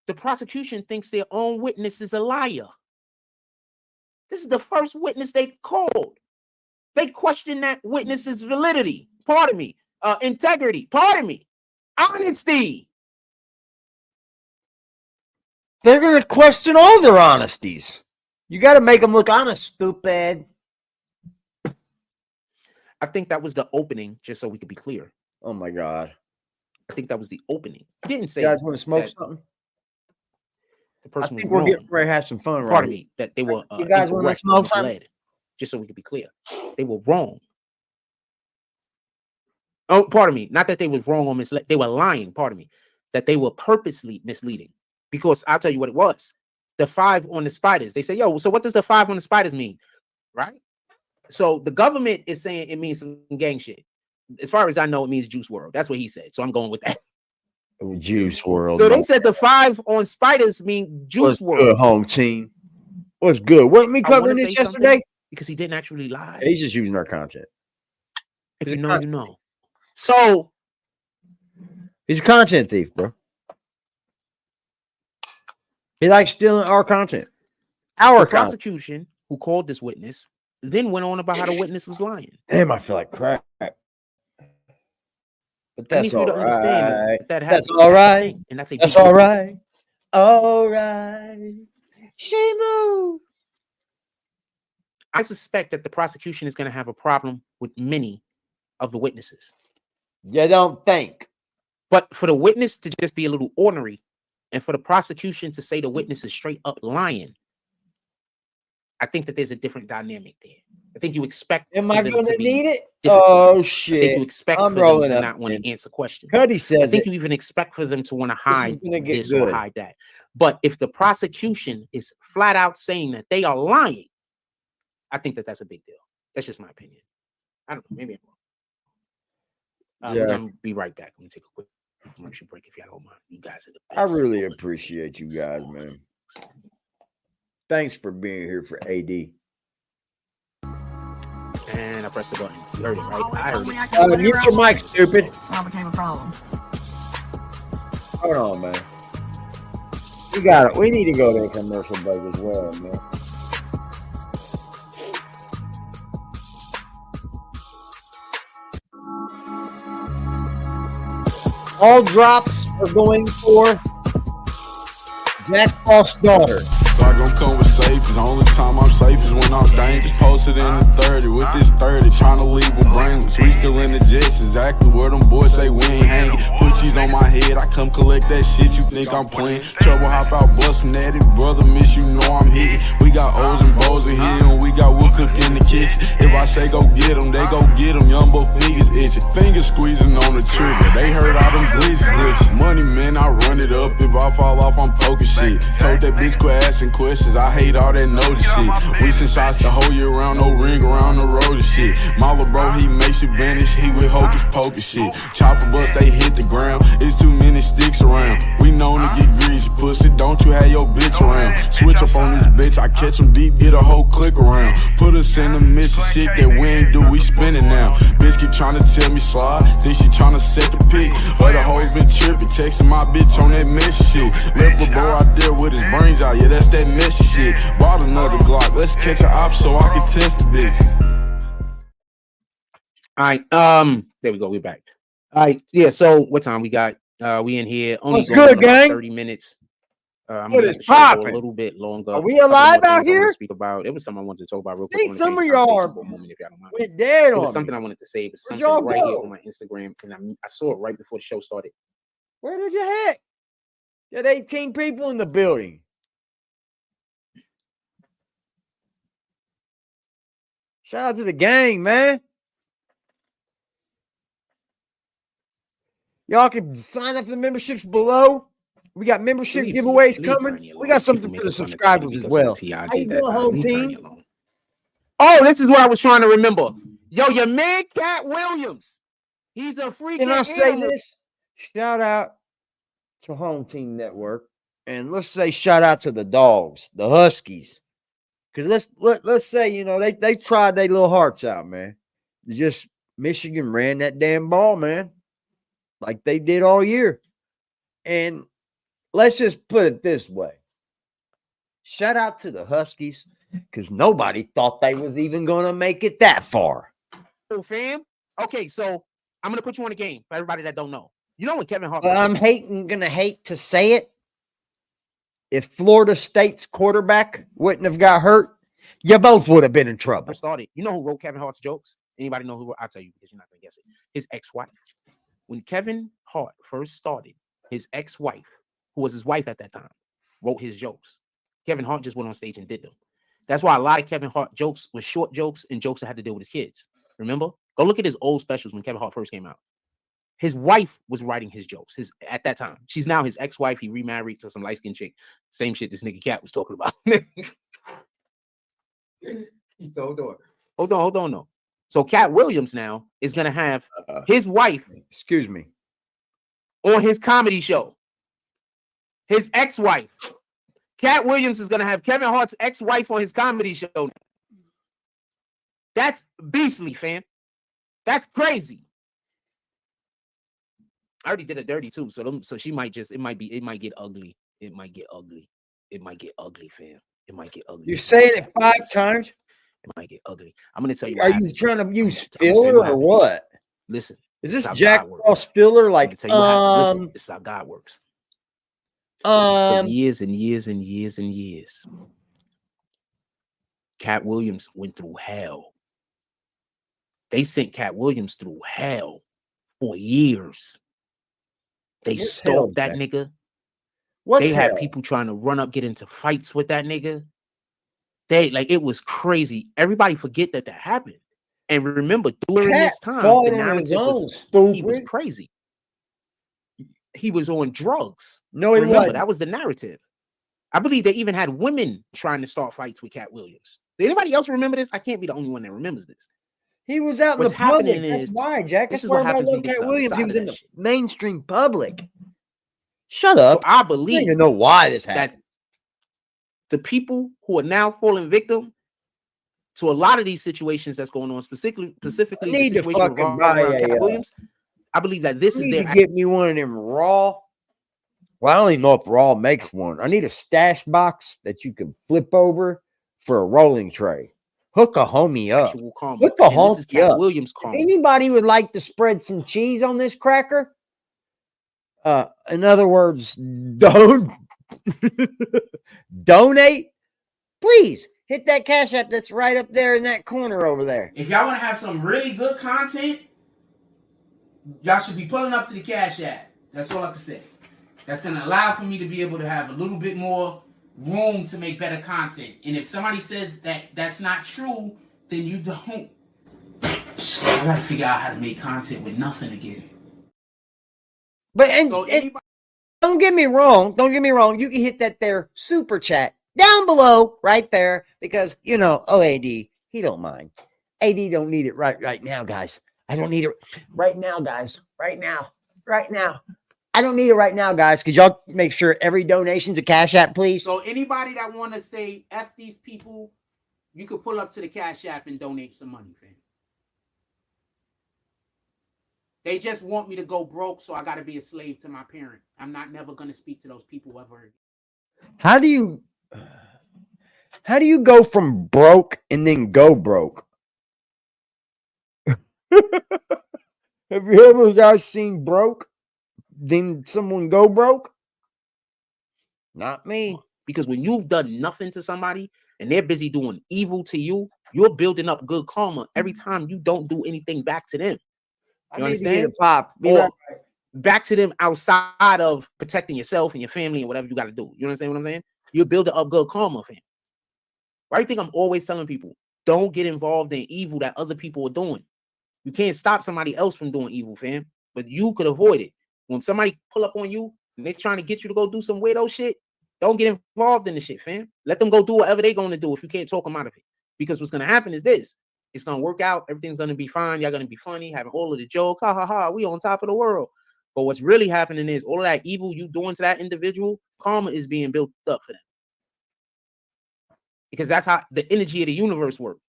The prosecution thinks their own witness is a liar. This is the first witness they called. They questioned that witness's validity. Pardon me. Integrity. Pardon me. Honesty. They're going to question all their honesties. You got to make them look honest, stupid. I think that was the opening, just so we could be clear. Oh my God. I think that was the opening. He didn't say You guys want to smoke that something? the I person think was we're wrong. getting ready to have some fun, right? Pardon me, that they were You guys wanna incorrect, smoke something? misled, just so we could be clear. They were wrong. Oh, pardon me. Not that they was wrong or misled. They were lying. Pardon me. That they were purposely misleading. Because I'll tell you what it was. The 5 on the spiders. They say, yo, so what does the 5 on the spiders mean? Right? So the government is saying it means some gang shit. As far as I know, it means Juice World. That's what he said. So I'm going with that. Juice World. So they said the 5 on spiders mean Juice What's World. good, home team? What's good? Wasn't me I wanna covering this say something, yesterday? because he didn't actually lie. He's just using our content. If he's you a know, you know. So He's a content thief, bro. He likes stealing our content. Our the content. prosecution who called this witness then went on about how the witness was lying. Damn, I feel like crap. But I need that's for you all to understand right. that That's happens. all right. Thing, and that's a That's big all deal. right. All right. She moved. I suspect that the prosecution is going to have a problem with many of the witnesses. You don't think? But for the witness to just be a little ornery and for the prosecution to say the witness is straight up lying, I think that there's a different dynamic there. I think you expect. Am for I them going to to be need it? different. Oh, I think shit. you expect I'm for them rolling to up not want in. to answer questions. Cuddy I says think it. you even expect for them to want to This is hide gonna get this or good. hide that. But if the prosecution is flat out saying that they are lying, I think that that's a big deal. That's just my opinion. I don't know. Maybe I'm wrong. We're Yeah. going to be right back. I'm going to take a quick commercial break if y'all don't mind. You guys are the I best. really appreciate you guys, man. Thanks for being here for AD. And I pressed the button. You heard it, right? I heard it. Mute your mic, stupid. Now became a problem. Hold on, man. We got it. We need to go to a commercial break as well, man. All drops are going for Jack Frost's daughter. God gon' come with safe, cause the only time I'm safe is when I'm dangerous. Posted in the 30 with this 30, tryna leave with brainless. We still in the jets, exactly where them boys say we ain't hanging. Put cheese on my head, I come collect that shit, you think I'm playing. Trouble hop out bustin' at it, brother miss you know I'm hitting. We got O's and Bo's in here, and we got wood cook in the kitchen. If I say go get them, they go get them, young boy fingers itching. Fingers squeezing on the trigger, they heard all them glitch. Money man, I run it up, if I fall off, I'm poking shit. Told that bitch quit asking questions, I hate all that notice shit. We send shots the whole year round, no ring around the road and shit. Mala bro, he makes it vanish, he with hocus pocus shit. Chopper bust, they hit the ground, it's too many sticks around. We known to get greasy, pussy, don't you have your bitch around. Switch up on this bitch, I catch him deep, get a whole click around. Put us in the mission, shit that we ain't do, we spinning now. Bitch keep trying to tell me slide, think she trying to set the pick. Other hoes been tripping, texting my bitch on that messy shit. Left a bro out there with his brains out, yeah, that's that messy shit. Bought another Glock, let's catch an op so I can test the bitch. All right. There we go. We're back. All right. Yeah. So what time we got? We in here. Only What's going good, on about gang? 30 minutes. I'm What gonna is let the show go poppin'? a little bit longer. Are we Couple more alive things out I wanted here? to speak about. It was something I wanted to talk about real quick. I think I wanna some of change y'all conversation are for a moment, if y'all don't mind. went dead It on was me. something I wanted to say. It was Where'd something y'all right here go? on my Instagram, and I saw it right before the show started. Where did you heck? You had 18 people in the building. Shout out to the gang, man. Y'all can sign up for the memberships below. We got membership Leave giveaways Tiny coming. alone. We got People something make for the fun of Tiny subscribers as because well. T.I. How you did that. doing, home Leave Tiny team? alone. Oh, this is what I was trying to remember. Yo, your man, Cat Williams. He's a freaking Can I say animal. this? Shout out to Home Team Network, and let's say shout out to the dogs, the Huskies, because let's say, you know, they tried their little hearts out, man. Just Michigan ran that damn ball, man, like they did all year. And let's just put it this way: shout out to the Huskies, because nobody thought they was even gonna make it that far. Oh, fam. Okay, so I'm gonna put you on a game for everybody that don't know. You know when Kevin Hart? But I'm gonna hate to say it. If Florida State's quarterback wouldn't have got hurt, you both would have been in trouble. first started. You know who wrote Kevin Hart's jokes? Anybody know who? I'll tell you because you're not gonna guess it. His ex-wife. When Kevin Hart first started, his ex-wife, who was his wife at that time, wrote his jokes. Kevin Hart just went on stage and did them. That's why a lot of Kevin Hart jokes were short jokes and jokes that had to deal with his kids. Remember? Go look at his old specials when Kevin Hart first came out. His wife was writing his jokes at that time. She's now his ex-wife. He remarried to some light-skinned chick. Same shit this nigga Cat was talking about. So hold on. No. So Cat Williams now is gonna have his wife, Excuse me. on his comedy show. His ex-wife. Cat Williams is gonna have Kevin Hart's ex-wife on his comedy show. That's beastly, fam. That's crazy. I already did a dirty too, so she might just it might get ugly. It might get ugly, fam. It might get ugly. You're saying it 5 times? It might get ugly. I'm gonna tell you. Are you trying to use filler or what? Listen, Is this how Jack God works. Frost filler? Like, tell you what happens. Listen, this is how God works. For years and years and years and years, Cat Williams went through hell. They sent Cat Williams through hell for years. They What's stalked hell, that Jack? nigga. What's They had hell? people trying to run up, get into fights with that nigga. It was crazy. Everybody forget that happened. And remember, during Cat this time, fought the on his narrative own, was stupid. he was crazy. He was on drugs. No, he Remember, wasn't. that was the narrative. I believe they even had women trying to start fights with Cat Williams. Did anybody else remember this? I can't be the only one that remembers this. He was out in What's the public. happening That's is- why, Jack. this That's is why what everybody happens when loved you get Cat to the other Williams. side He of was that in the shit. mainstream public. Shut So up. I I don't believe even know why this that happened. the people who are now falling victim to a lot of these situations that's going on, specifically I the need to situation fucking revolving buy around Cat a. Williams, I believe that this I is need their to get me one of them Raw. Well, I don't even know if Raw makes one. I need a stash box that you can flip over for a rolling tray. Hook a homie up. actual karma. Hook a And this is homie Cat up. Williams If karma. anybody would like to spread some cheese on this cracker, in other words, don't donate, please hit that Cash App that's right up there in that corner over there. If y'all want to have some really good content, y'all should be pulling up to the Cash App. That's all I can say. That's going to allow for me to be able to have a little bit more room to make better content. And if somebody says that that's not true, then you don't. So I got to figure out how to make content with nothing again. But So and don't get me wrong. Don't get me wrong. You can hit that there super chat down below right there because, you know, AD, he don't mind. AD don't need it right now, guys. I don't need it right now, guys. Right now. I don't need it right now, guys, because y'all make sure every donation's a Cash App, please. So anybody that want to say F these people, you could pull up to the Cash App and donate some money, fam. They just want me to go broke, so I got to be a slave to my parent. I'm not never going to speak to those people ever again. How do you go from broke and then go broke? Have you ever guys seen broke? Then someone go broke? Not me. Because when you've done nothing to somebody and they're busy doing evil to you, you're building up good karma every time you don't do anything back to them. I You need to get a understand? pop. Be Or right back. back to them outside of protecting yourself and your family and whatever you got to do. You understand what I'm saying? You're building up good karma, fam. Why do you think I'm always telling people, don't get involved in evil that other people are doing? You can't stop somebody else from doing evil, fam, but you could avoid it. When somebody pull up on you, and they're trying to get you to go do some weirdo shit, don't get involved in the shit, fam. Let them go do whatever they're going to do if you can't talk them out of it. Because what's going to happen is this. It's going to work out. Everything's going to be fine. Y'all going to be funny, having all of the jokes. Ha, ha, ha. We on top of the world. But what's really happening is all of that evil you doing to that individual, karma is being built up for them. Because that's how the energy of the universe works.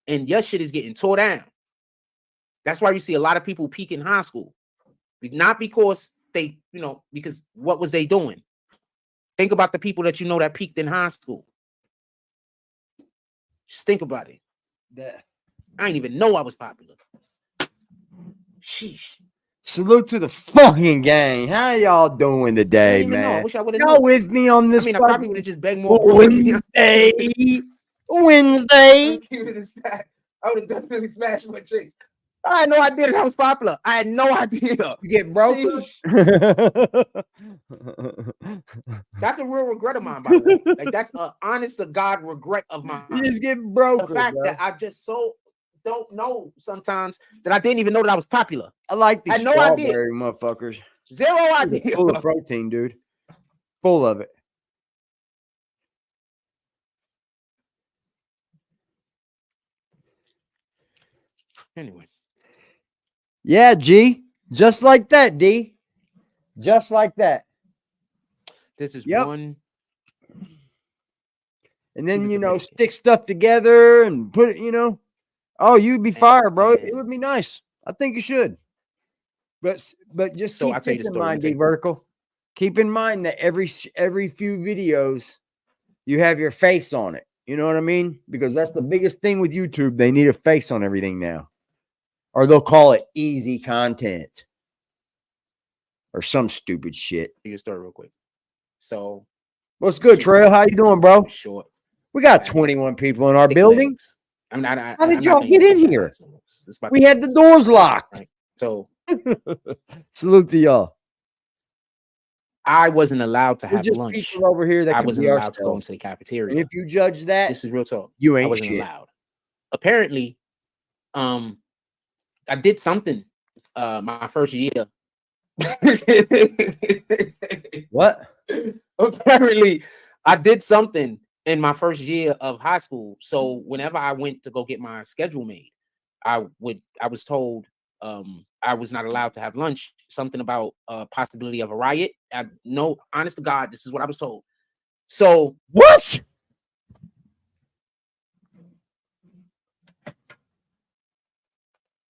And your shit is getting tore down. That's why you see a lot of people peak in high school. Not because they, because what was they doing? Think about the people that you know that peaked in high school. Just think about it. I didn't even know I was popular. Sheesh. Salute to the fucking gang. How y'all doing today, man? I wish I would have Y'all with me on this? I probably would have just begged more. Wednesday. Wednesday. I would have definitely smashed my chicks. I had no idea that I was popular. I had no idea. You get broke. That's a real regret of mine, by the way. Like that's an honest to God regret of mine. You just get broke. The fact that I just don't know sometimes that I didn't even know that I was popular. I like these no idea. strawberry motherfuckers. Zero idea. Full of protein, dude. Full of it. Anyway. Yeah, G. Just like that, D. Just like that. This is one. And then, stick stuff together and put it, Oh, you'd be fired, bro. It would be nice. I think you should. But just keep this in mind, D Vertical. Keep in mind that every few videos you have your face on it. You know what I mean? Because that's the biggest thing with YouTube. They need a face on everything now. Or they'll call it easy content. Or some stupid shit. You can start real quick. So what's good, Trail? How you doing, bro? Short. We got 21 people in our building. How did y'all get in here? We had the doors locked. Right. So salute to y'all. I wasn't allowed to have lunch. People over here that I wasn't allowed to go into the cafeteria. And if you judge that, this is real talk. You ain't I wasn't shit. allowed. Apparently, I did something my first year. What? Apparently, I did something in my first year of high school. So whenever I went to go get my schedule made, I was told I was not allowed to have lunch. Something about possibility of a riot. No, honest to God, this is what I was told. So what?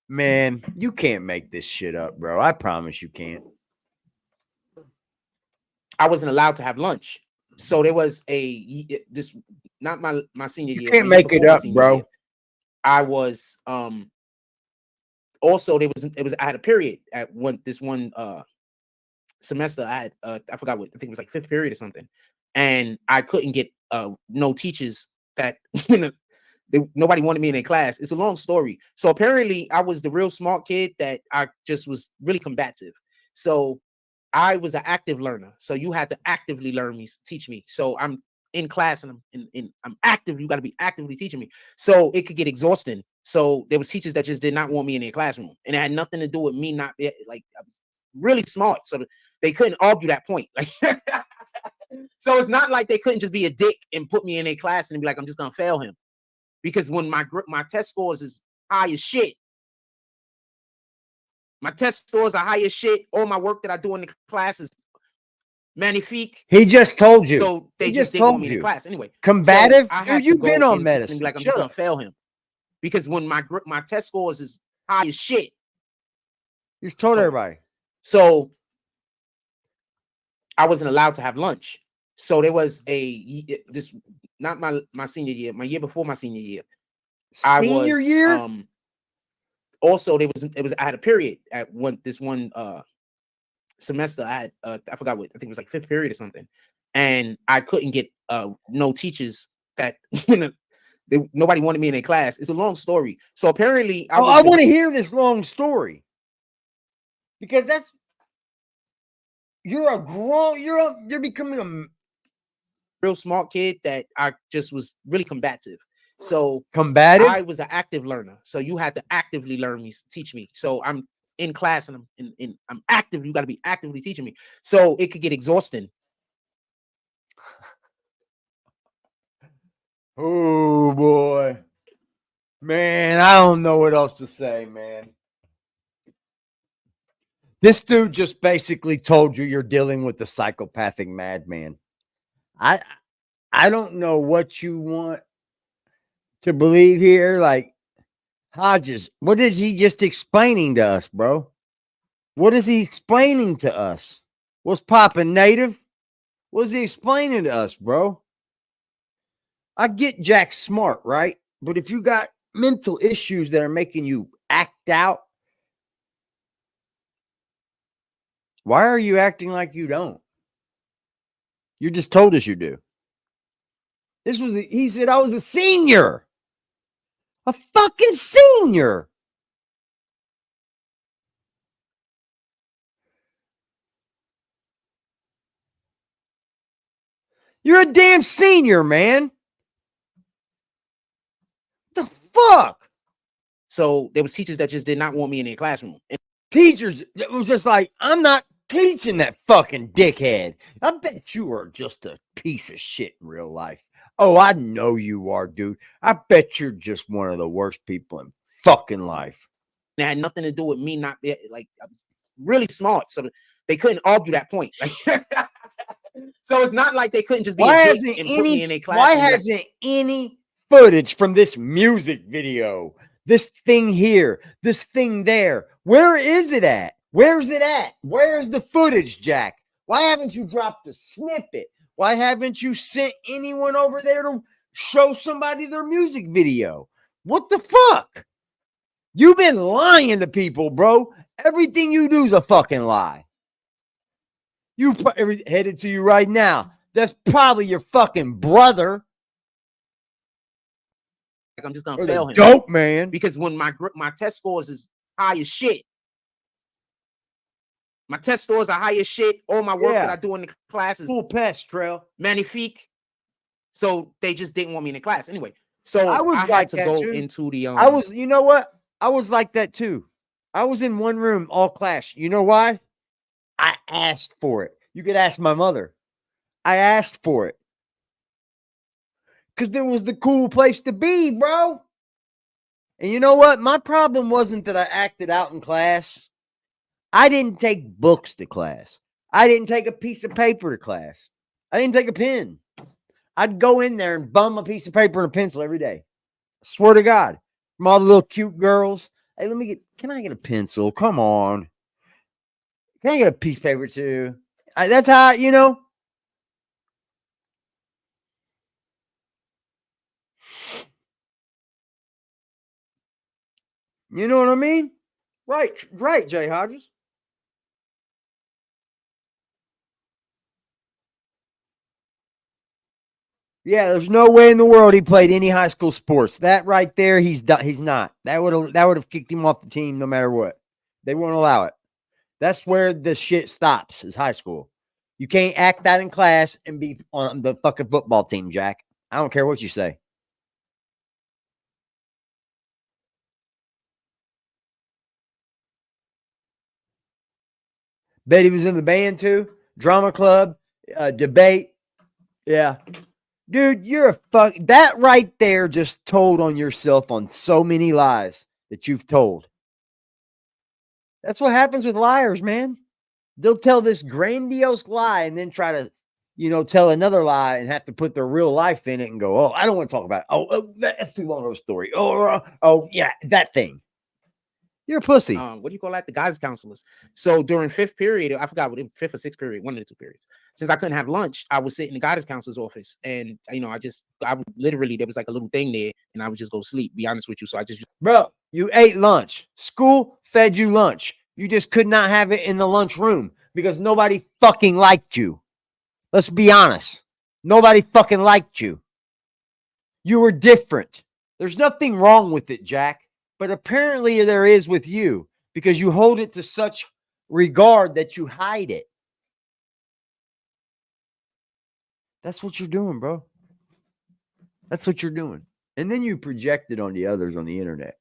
Man, you can't make this shit up, bro. I promise you can't. I wasn't allowed to have lunch. So there was not my senior year. You can't make it up, bro. Year, I was also I had a period at this one semester. I had I forgot what, I think it was like 5th period or something, and I couldn't get no teachers that nobody wanted me in their class. It's a long story. So apparently I was the real smart kid that I just was really combative. So I was an active learner. So you had to actively teach me. So I'm in class and I'm active. You got to be actively teaching me. So it could get exhausting. So there was teachers that just did not want me in their classroom, and it had nothing to do with me not like I was really smart. So they couldn't argue that point. Like, so it's not like they couldn't just be a dick and put me in a class and be like, I'm just gonna fail him. Because when my test scores is high as shit, my test scores are high as shit. All my work that I do in the class is magnifique. He just told you. So they just didn't want me in the class anyway. Combative? So Dude, you've been on medicine. Like I'm just gonna fail him. Because when my test scores is high as shit. You just told everybody. So I wasn't allowed to have lunch. So there was not my senior year, my year before my senior year. Senior year? Also, I had a period at this one semester. I had I forgot what, I think it was like 5th period or something, and I couldn't get no teachers that nobody wanted me in their class. It's a long story. So apparently, I want to hear this long story because you're becoming a real smart kid that I just was really combative. So combative. I was an active learner. So you had to actively teach me. So I'm in class and I'm active. You got to be actively teaching me. So it could get exhausting. Oh boy. Man, I don't know what else to say, man. This dude just basically told you you're dealing with the psychopathic madman. I don't know what you want to believe here. Like, Hodges, what is he just explaining to us, bro? What is he explaining to us? What's popping, native? What's he explaining to us, bro? I get Jack smart, right? But if you got mental issues that are making you act out, why are you acting like you don't? You just told us you do. He said I was a senior. A fucking senior. You're a damn senior, man. What the fuck? So there was teachers that just did not want me in their classroom. And Teachers, it was just like, I'm not teaching that fucking dickhead. I bet you are just a piece of shit in real life. Oh, I know you are, dude. I bet you're just one of the worst people in fucking life. it had nothing to do with me not like I was really smart. So they couldn't argue that point. Like, so it's not like they couldn't just be Why a dick hasn't and put me in a class. Why hasn't any footage from this music video, this thing here, this thing there? Where is it at? Where's it at? Where's the footage, Jack? Why haven't you dropped a snippet? Why haven't you sent anyone over there to show somebody their music video? What the fuck? You've been lying to people, bro. Everything you do is a fucking lie. You headed to you right now. That's probably your fucking brother. Like, I'm just gonna Or fail the him dope man. because when my test scores is high as shit. My test scores are high as shit. All my work that I do in the class is Full pest, Trail. magnifique. So they just didn't want me in the class anyway. So I was had like to that go too. into the I was, you know what? I was like that too. I was in one room all class. You know why? I asked for it. You could ask my mother. I asked for it. Because there was the cool place to be, bro. And you know what? My problem wasn't that I acted out in class. I didn't take books to class. I didn't take a piece of paper to class. I didn't take a pen. I'd go in there and bum a piece of paper and a pencil every day. I swear to God. From all the little cute girls. Hey, can I get a pencil? Come on. Can I get a piece of paper too? That's how, you know. You know what I mean? Right, Jay Hodges. Yeah, there's no way in the world he played any high school sports. That right there, he's not. That would have kicked him off the team no matter what. They won't allow it. That's where the shit stops, is high school. You can't act that in class and be on the fucking football team, Jack. I don't care what you say. Bet he was in the band too. Drama club, debate. Yeah. Dude, you're a fuck. That right there just told on yourself on so many lies that you've told. That's what happens with liars, man. They'll tell this grandiose lie and then try to, tell another lie and have to put their real life in it and go, oh, I don't want to talk about it. Oh, that's too long of a story. Oh, yeah, that thing. You're a pussy. What do you call that? The guidance counselors. So during fifth period, I forgot what fifth or sixth period, one of the two periods. Since I couldn't have lunch, I would sit in the guidance counselor's office, and I would literally, there was like a little thing there, and I would just go sleep. Be honest with you, so bro, you ate lunch. School fed you lunch. You just could not have it in the lunchroom because nobody fucking liked you. Let's be honest. Nobody fucking liked you. You were different. There's nothing wrong with it, Jack. But apparently there is with you because you hold it to such regard that you hide it. That's what you're doing, bro. That's what you're doing. And then you project it on the others on the internet.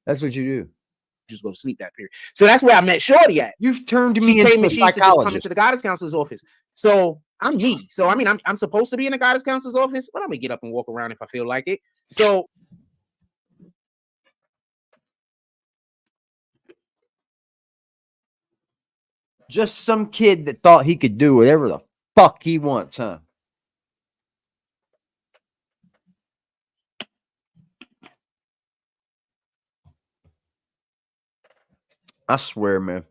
That's what you do. just go to sleep that period. So that's where I met Shorty at. You've turned She me into came a and she used to just come psychologist. into the guidance counselor's office. So I'm me. So I mean, I'm supposed to be in the guidance counselor's office, but I'm gonna get up and walk around if I feel like it. So Just some kid that thought he could do whatever the fuck he wants, huh? I swear, man.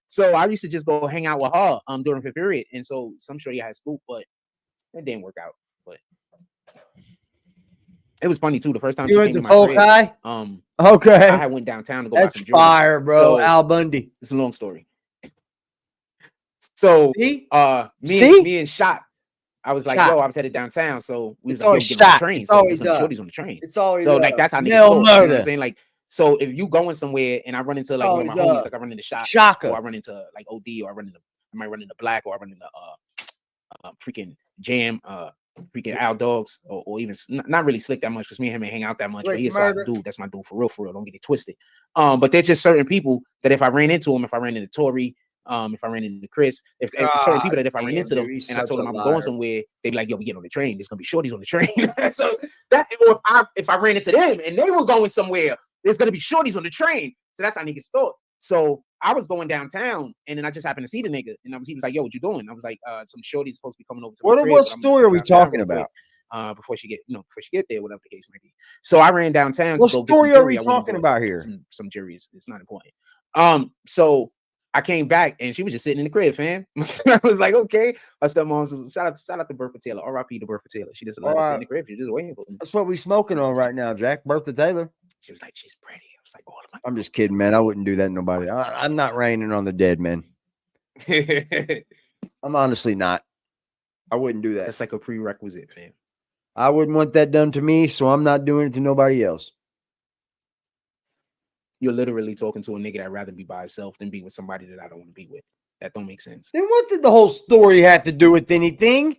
so I used to just go hang out with her during the period, and so some shorty I had school, but it didn't work out. But it was funny too. The first time You she went came to to my crib, Polkai? Okay. I had went downtown to go buy That's some jewelry. fire, bro. So, Al Bundy. It's a long story. So See? me and Shot, I was like, Shot. yo, I was headed downtown, so we was It's like, yo, always we get on the Shot. train. It's So always some shorties on the train. It's always So like that's how niggas Mel talk, you know what murder. I'm saying? Like, so if you going somewhere and I run into like one of my always homies, like I run into Shot, Shaka. or I run into like OD, or I might run into Black, or I run into freaking Jam, freaking Al Dogs, or even not really Slick that much because me and him ain't hang out that much. Slick but he's Murder. a dude. That's my dude for real. Don't get it twisted. But there's just certain people that if I ran into them, if I ran into Tori, if I ran into Chris, if certain people that if I ran into them and I told them I was going somewhere, they'd be like, yo, we get on the train. There's gonna be shorties on the train. So that if I ran into them and they were going somewhere, there's gonna be shorties on the train. So that's how niggas thought. So I was going downtown and then I just happened to see the nigga and he was like, yo, what you doing? I was like, some shorty's supposed to be coming over to my crib, What story are we talking about? Before she get there, whatever the case may be. So I ran downtown. What to go story get some are we jewelry. talking about here? Some juries. It's not important. So I came back and she was just sitting in the crib, fam. I was like, okay. My stepmom was shout out to Bertha Taylor. R.I.P. to Bertha Taylor. She just let us sit in the crib. She's just waiting for me. That's what we smoking on right now, Jack. Bertha Taylor. She was like, she's pretty. I was like, all of my. I'm just kidding, man. I wouldn't do that to nobody. I'm not raining on the dead, man. I'm honestly not. I wouldn't do that. That's like a prerequisite, fam. I wouldn't want that done to me, so I'm not doing it to nobody else. You're literally talking to a nigga that'd rather be by himself than be with somebody that I don't want to be with. That don't make sense. Then what did the whole story have to do with anything?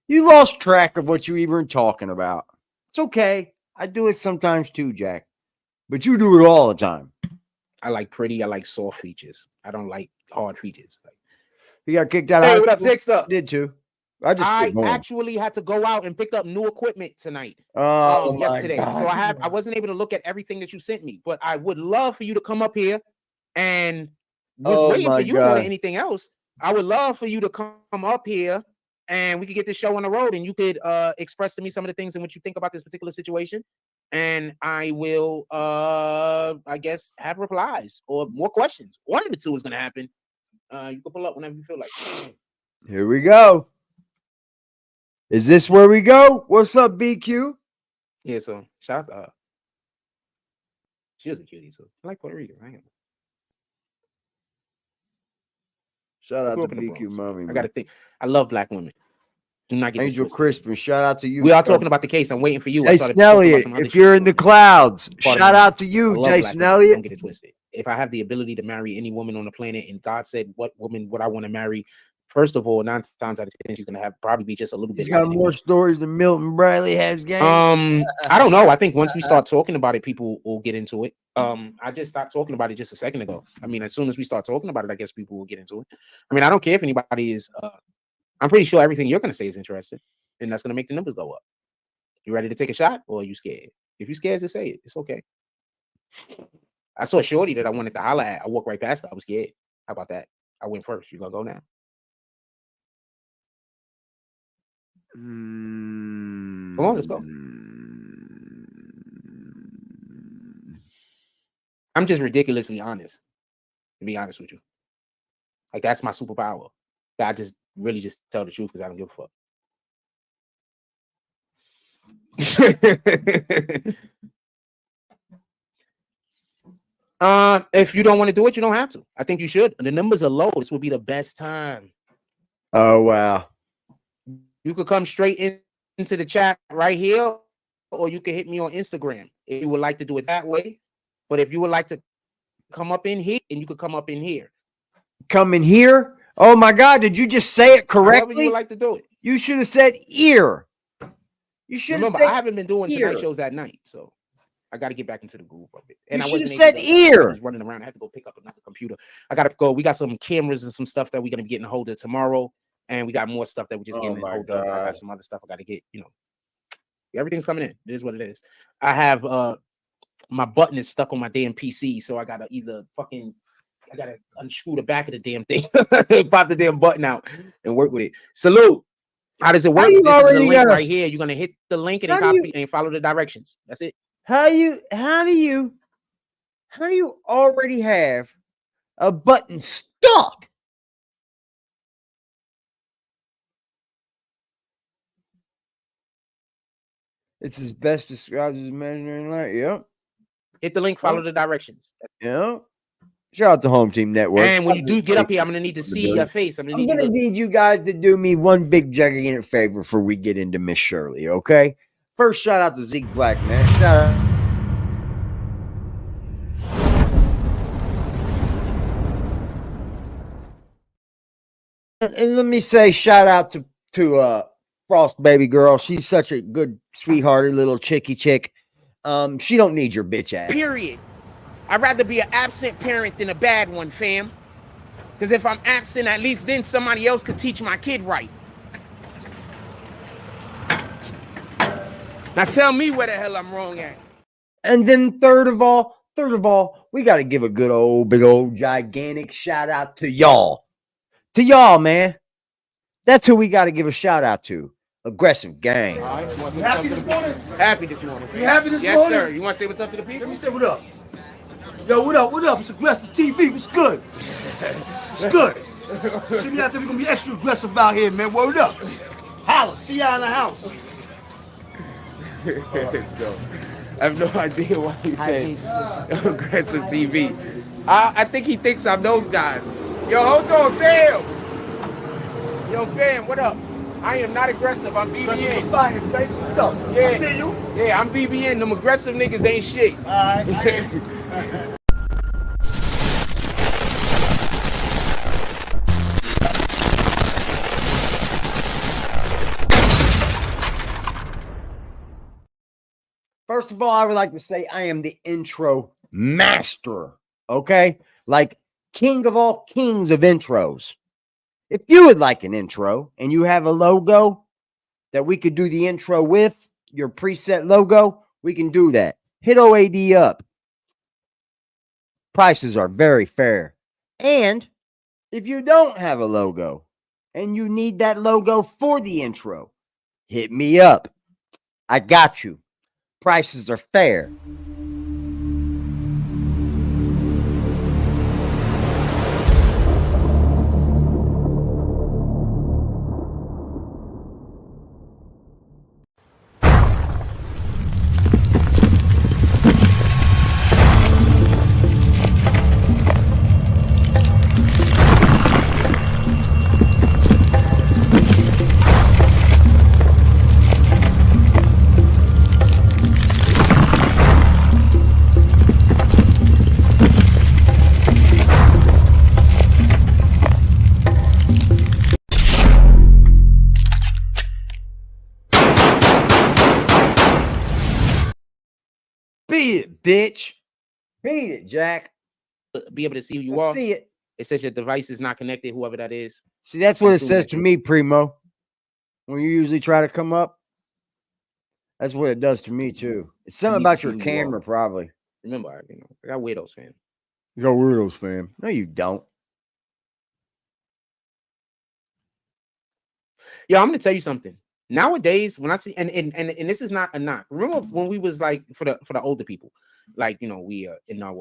You lost track of what you even were talking about. It's okay. I do it sometimes too, Jack. But you do it all the time. I like pretty. I like soft features. I don't like hard features. You got kicked out of Hey, high what up, school? Six Up? Did too. I quit going. actually had to go out and pick up new equipment tonight. Yesterday. God. So I wasn't able to look at everything that you sent me, but I would love for you to come up here and was waiting for you more than anything else. I would love for you to come up here and we could get this show on the road and you could express to me some of the things in which you think about this particular situation. And I will I guess have replies or more questions. One of the two is gonna happen. You can pull up whenever you feel like. Here we go. Is this where we go? What's up, BQ? Yeah, so shout out to her. She was a cutie too. I like Puerto Rico. Shout out grew to up in the BQ Bronx. mommy. I gotta think. I love black women. Do not get Angel this twisted. Crispin. Shout out to you. We are talking about the case. I'm waiting for you. Jason Elliott. If you're in the clouds, shout out to you, Jason Elliott. Don't get it twisted. If I have the ability to marry any woman on the planet, and God said what woman would I want to marry, first of all, 9 times out of 10, she's gonna have probably be just a little bit. He's got more stories than Milton Bradley has. Game. I don't know. I think once we start talking about it, people will get into it. I just stopped talking about it just a second ago. I mean, as soon as we start talking about it, I guess people will get into it. I mean, I don't care if anybody is. I'm pretty sure everything you're gonna say is interesting, and that's gonna make the numbers go up. You ready to take a shot, or are you scared? If you're scared, just say it. It's okay. I saw a shorty that I wanted to holler at. I walked right past her. I was scared. How about that? I went first. You gonna go now? Come on, let's go. I'm just ridiculously honest, to be honest with you. Like, that's my superpower. I just really just tell the truth because I don't give a fuck. If you don't want to do it, you don't have to. I think you should. The numbers are low. This would be the best time. Oh, wow. You could come straight into the chat right here, or you can hit me on Instagram if you would like to do it that way. But if you would like to come up in here, and you could come up in here. Come in here? Oh, my God. Did you just say it correctly? However you would like to do it. You should have said ear. You should have Remember, said I haven't been doing ear. tonight shows at night, so I got to get back into the groove of it. And You I should have wasn't able said to- I ear. was running around. I had to go pick up another computer. I got to go. We got some cameras and some stuff that we're gonna be getting a hold of tomorrow, and we got more stuff that we're just getting a hold of. I got some other stuff I got to get. You know, everything's coming in. It is what it is. I have my button is stuck on my damn PC, so I gotta I gotta unscrew the back of the damn thing, pop the damn button out, and work with it. Salute. How does it work? you This is the already link got a- right here. You're gonna hit the link and then How do copy and follow the directions. That's it. How do you already have a button stuck? This is best described as imaginary light. Yep. Hit the link, follow the directions. Yep. Shout out to Home Team Network. And when you do get up here, I'm gonna need to see your face. I'm I'm gonna need gonna you to need you guys to do me one big gigantic favor before we get into Miss Shirley, okay? First, shout out to Zeke Black, man. Shout out. And let me say shout out to Frost baby girl. She's such a good, sweethearted little chicky chick. She don't need your bitch ass. Period. I'd rather be an absent parent than a bad one, fam. Because if I'm absent, at least then somebody else could teach my kid right. Now tell me where the hell I'm wrong at. And then third of all, we got to give a good old, big old, gigantic shout out to y'all. To y'all, man. That's who we got to give a shout out to. Aggressive Gang. You happy this morning? Happy this morning. You happy this yes, morning? Yes, sir. You want to say what's up to the people? Let me say what up. Yo, what up? What up? It's Aggressive TV. What's good? It's good. See me out there. We're going to be extra aggressive out here, man. Word up. Holla. See y'all in the house. Let's go. I have no idea why he said Aggressive TV. I think he thinks I'm those guys. Yo, hold on, fam. Yo, fam, what up? I am not aggressive. I'm BBN. Defiance, baby. What's up? Yeah. I see you. Yeah, I'm BBN. Them aggressive niggas ain't shit. All right. First of all, I would like to say I am the intro master, okay? Like king of all kings of intros. If you would like an intro and you have a logo that we could do the intro with, your preset logo, we can do that. Hit OAD up. Prices are very fair. And if you don't have a logo and you need that logo for the intro, hit me up. I got you. Prices are fair. Beat it, bitch. Beat it, Jack. be able to see who you I are. see it. It says your device is not connected, whoever that is. See, that's what it Assume says that to you- me, Primo. When you usually try to come up, that's what it does to me too. It's something need to about see your who you camera, are. probably. Remember, I got weirdos, fam. You got weirdos, fam. No, you don't. Yo, I'm gonna tell you something. Nowadays, when I see and this is not a knock. Remember when we was like for the older people, like we in our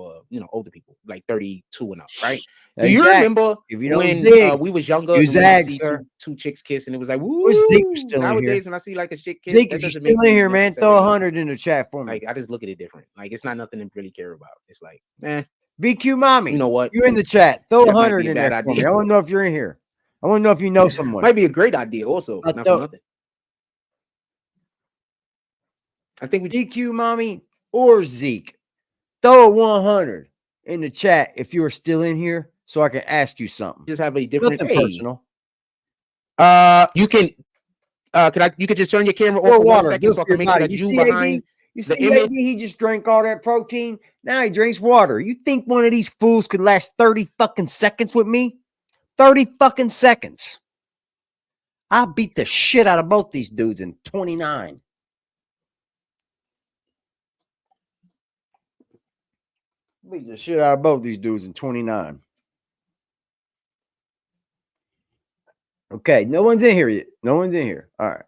older people, like 32 and up, right? Do Hey, you Jack, remember if you don't when zig, we was younger you and we would zag, see sir. two chicks kiss and it was like, woo. Where's Zeke still in here? Nowadays, when I see like a chick kiss, Zeke, that if you're doesn't still make in me here, man, throw necessarily- 100 in the chat for me. Like I just look at it different. Like it's not nothing to really care about. It's like, man, BQ Mommy, you know what? you're in the chat. Throw That might 100 be a in bad there for me. idea. I want to know if you're in here. I want to know if you know someone. Might be a great idea, also. I Not thought- for nothing. I think we DQ Mommy or Zeke, throw a 100 in the chat if you are still in here so I can ask you something. just have a different Nothing personal. You can you could just turn your camera Pour off for 1 water, second good so I for your can make sure body. that You you see, AD? behind You The see, image- lately he just drank all that protein. Now he drinks water. You think one of these fools could last 30 fucking seconds with me? 30 fucking seconds. I'll beat the shit out of both these dudes in 29. Beat the shit out of both these dudes in 29. Okay, no one's in here yet. No one's in here. All right.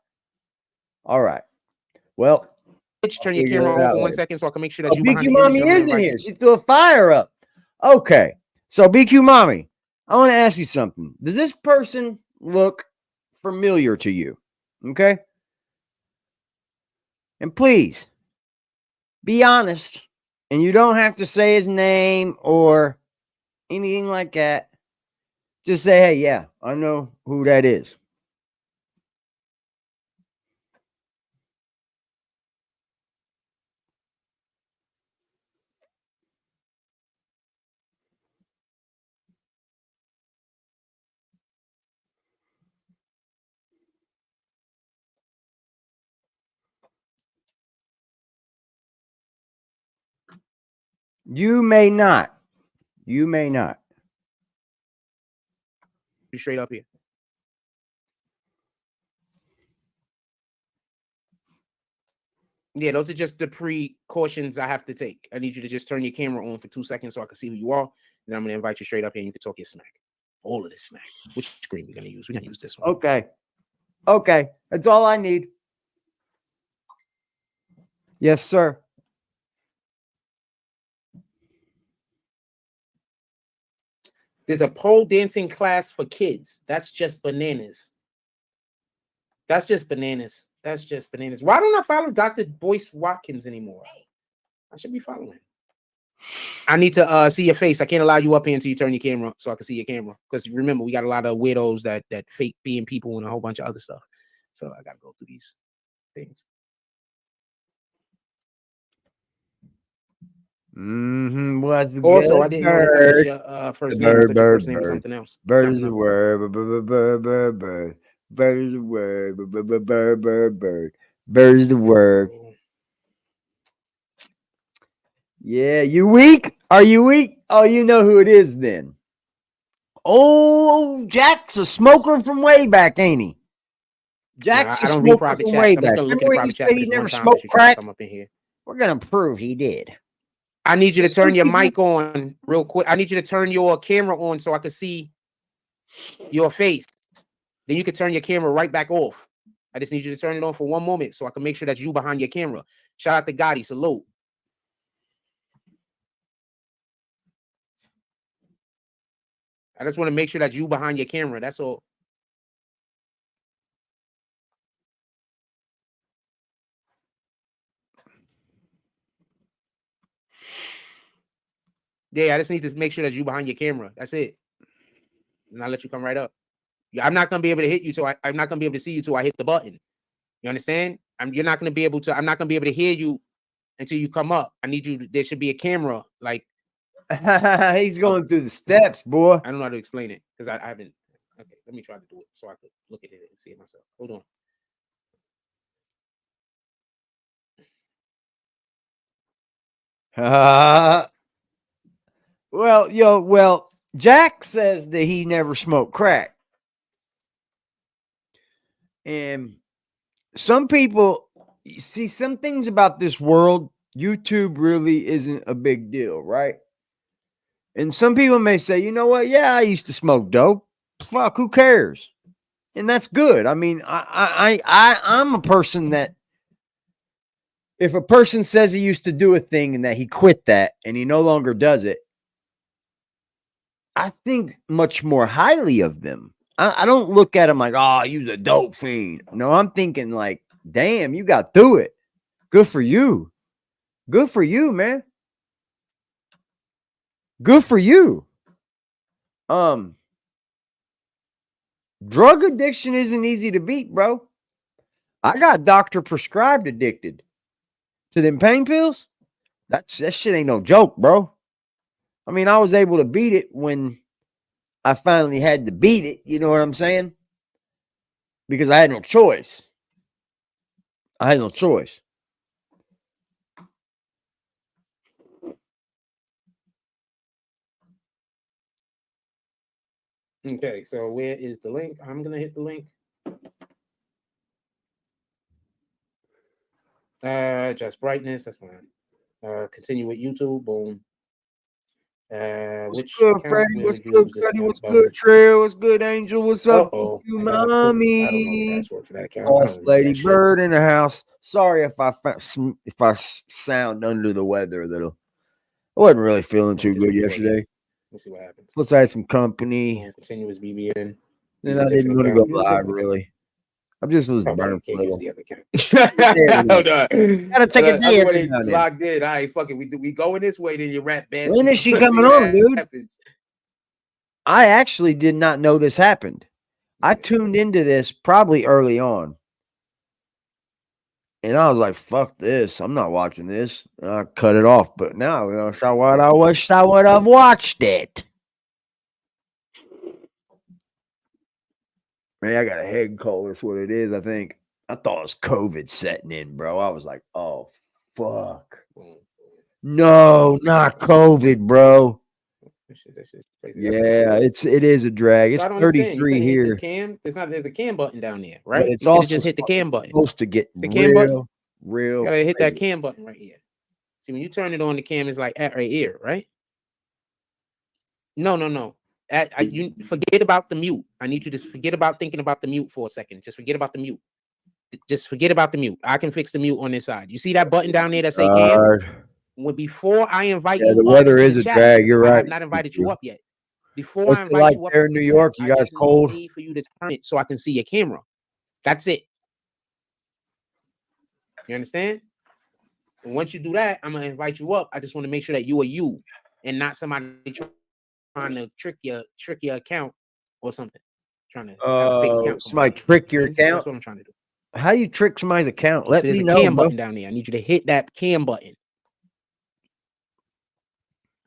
All right. Well, turn your figure camera it on out for 1 later. second so I can make sure that you BQ behind the Mommy image. is in here. She threw a fire up. Okay. So BQ Mommy, I want to ask you something. Does this person look familiar to you? Okay. And please be honest. And you don't have to say his name or anything like that. Just say, hey, yeah, I know who that is. You may not. You may not. You straight up here. Yeah, those are just the precautions I have to take. I need you to just turn your camera on for 2 seconds so I can see who you are. And I'm going to invite you straight up here and you can talk your smack. All of this smack. Which screen we're going to use? We're going to use this one. Okay. Okay. That's all I need. Yes, sir. There's a pole dancing class for kids. That's just bananas. That's just bananas. That's just bananas. Why don't I follow Dr. Boyce Watkins anymore? I should be following. I need to see your face. I can't allow you up here until you turn your camera so I can see your camera. Because remember, we got a lot of weirdos that fake being people and a whole bunch of other stuff. So I gotta go through these things. Also, I didn't know that was your first name. I thought your first name was something else. Bird is a word. Bird. Bird is a word. Bird. Bird is the word. Yeah, you weak? Are you weak? Oh, you know who it is then. Oh, Jack's a smoker from way back, ain't he? Jack's a smoker from way back. Remember when you said he never smoked crack? We're gonna prove he did. I need you to turn your mic on real quick. I need you to turn your camera on so I can see your face. Then you can turn your camera right back off. I just need you to turn it on for 1 moment so I can make sure that you behind your camera. Shout out to Gotti. Salute. I just want to make sure that you behind your camera. That's all. Yeah, I just need to make sure that you behind your camera. That's it. And I'll let you come right up. Yeah, I'm not gonna be able to hit you, so I'm not gonna be able to see you till I hit the button. You understand? You're not gonna be able to. I'm not gonna be able to hear you until you come up. I need you. There should be a camera. Like he's going through the steps, boy. I don't know how to explain it because I haven't. Okay, let me try to do it so I could look at it and see it myself. Hold on. Well, Jack says that he never smoked crack. And some people see some things about this world, YouTube really isn't a big deal, right? And some people may say, you know what? Yeah, I used to smoke dope. Fuck, who cares? And that's good. I mean, I'm a person that if a person says he used to do a thing and that he quit that and he no longer does it, I think much more highly of them. I don't look at him like, oh, you're a dope fiend. No, I'm thinking like, damn, you got through it. Good for you. Good for you, man. Good for you. Drug addiction isn't easy to beat, bro. I got doctor prescribed addicted to them pain pills. That shit ain't no joke, bro. I mean, I was able to beat it when I finally had to beat it. You know what I'm saying? Because I had no choice. I had no choice. Okay, so where is the link? I'm gonna hit the link. Just brightness, that's fine. Continue with YouTube, boom. What's Which good, account Freddie? will What's use good, this Freddie? account? What's good, Trail? What's good, Angel? What's up, Uh-oh, you I don't know the mommy? password for that account. I Boss don't remember Lady that shit. Bird in the house. Sorry if I sound under the weather a little. I wasn't really feeling too Just good record it. yesterday. Let's see what happens. Plus, I had some company, Boom, continuous BBN. and Use a I didn't different want to go account. Use a live. different- Really, I just was Okay, burnt a can't use little. the other account. Hold Gotta take a day every now and then. locked in. All right, fuck it. We going this way, then you rap bad. When is she coming on, dude? I actually did not know this happened. I tuned into this probably early on. And I was like, fuck this. I'm not watching this. And I cut it off. But now, I wish I would have watched it. Man, I got a head cold. That's what it is, I think. I thought it was COVID setting in, bro. I was like, oh, fuck. No, not COVID, bro. Yeah, it is a drag. It's I don't understand. You 33 couldn't hit here. the cam. There's a cam button down there, But right? it's You could've also just hit the cam button. supposed to get The cam button? real. You gotta hit that crazy. cam button right here. See, when you turn it on, the cam is like at right here, right? No. You forget about the mute. I need you to forget about thinking about the mute for a second. Just forget about the mute. Just forget about the mute. I can fix the mute on this side. You see that button down there that say cam? When before I invite you, the up weather in is the a chat, drag. You're I right. have not invited you up yet. Before What's I it invite like you up there in New York? You guys I just cold? need for you to turn it so I can see your camera. That's it. You understand? And once you do that, I'm gonna invite you up. I just want to make sure that you are you and not somebody trying to trick your account or something. Trying to have a fake account. Somebody trick your account? That's what I'm trying to do. How you trick somebody's account? Let So there's me a know, cam bro. button down there. I need you to hit that cam button.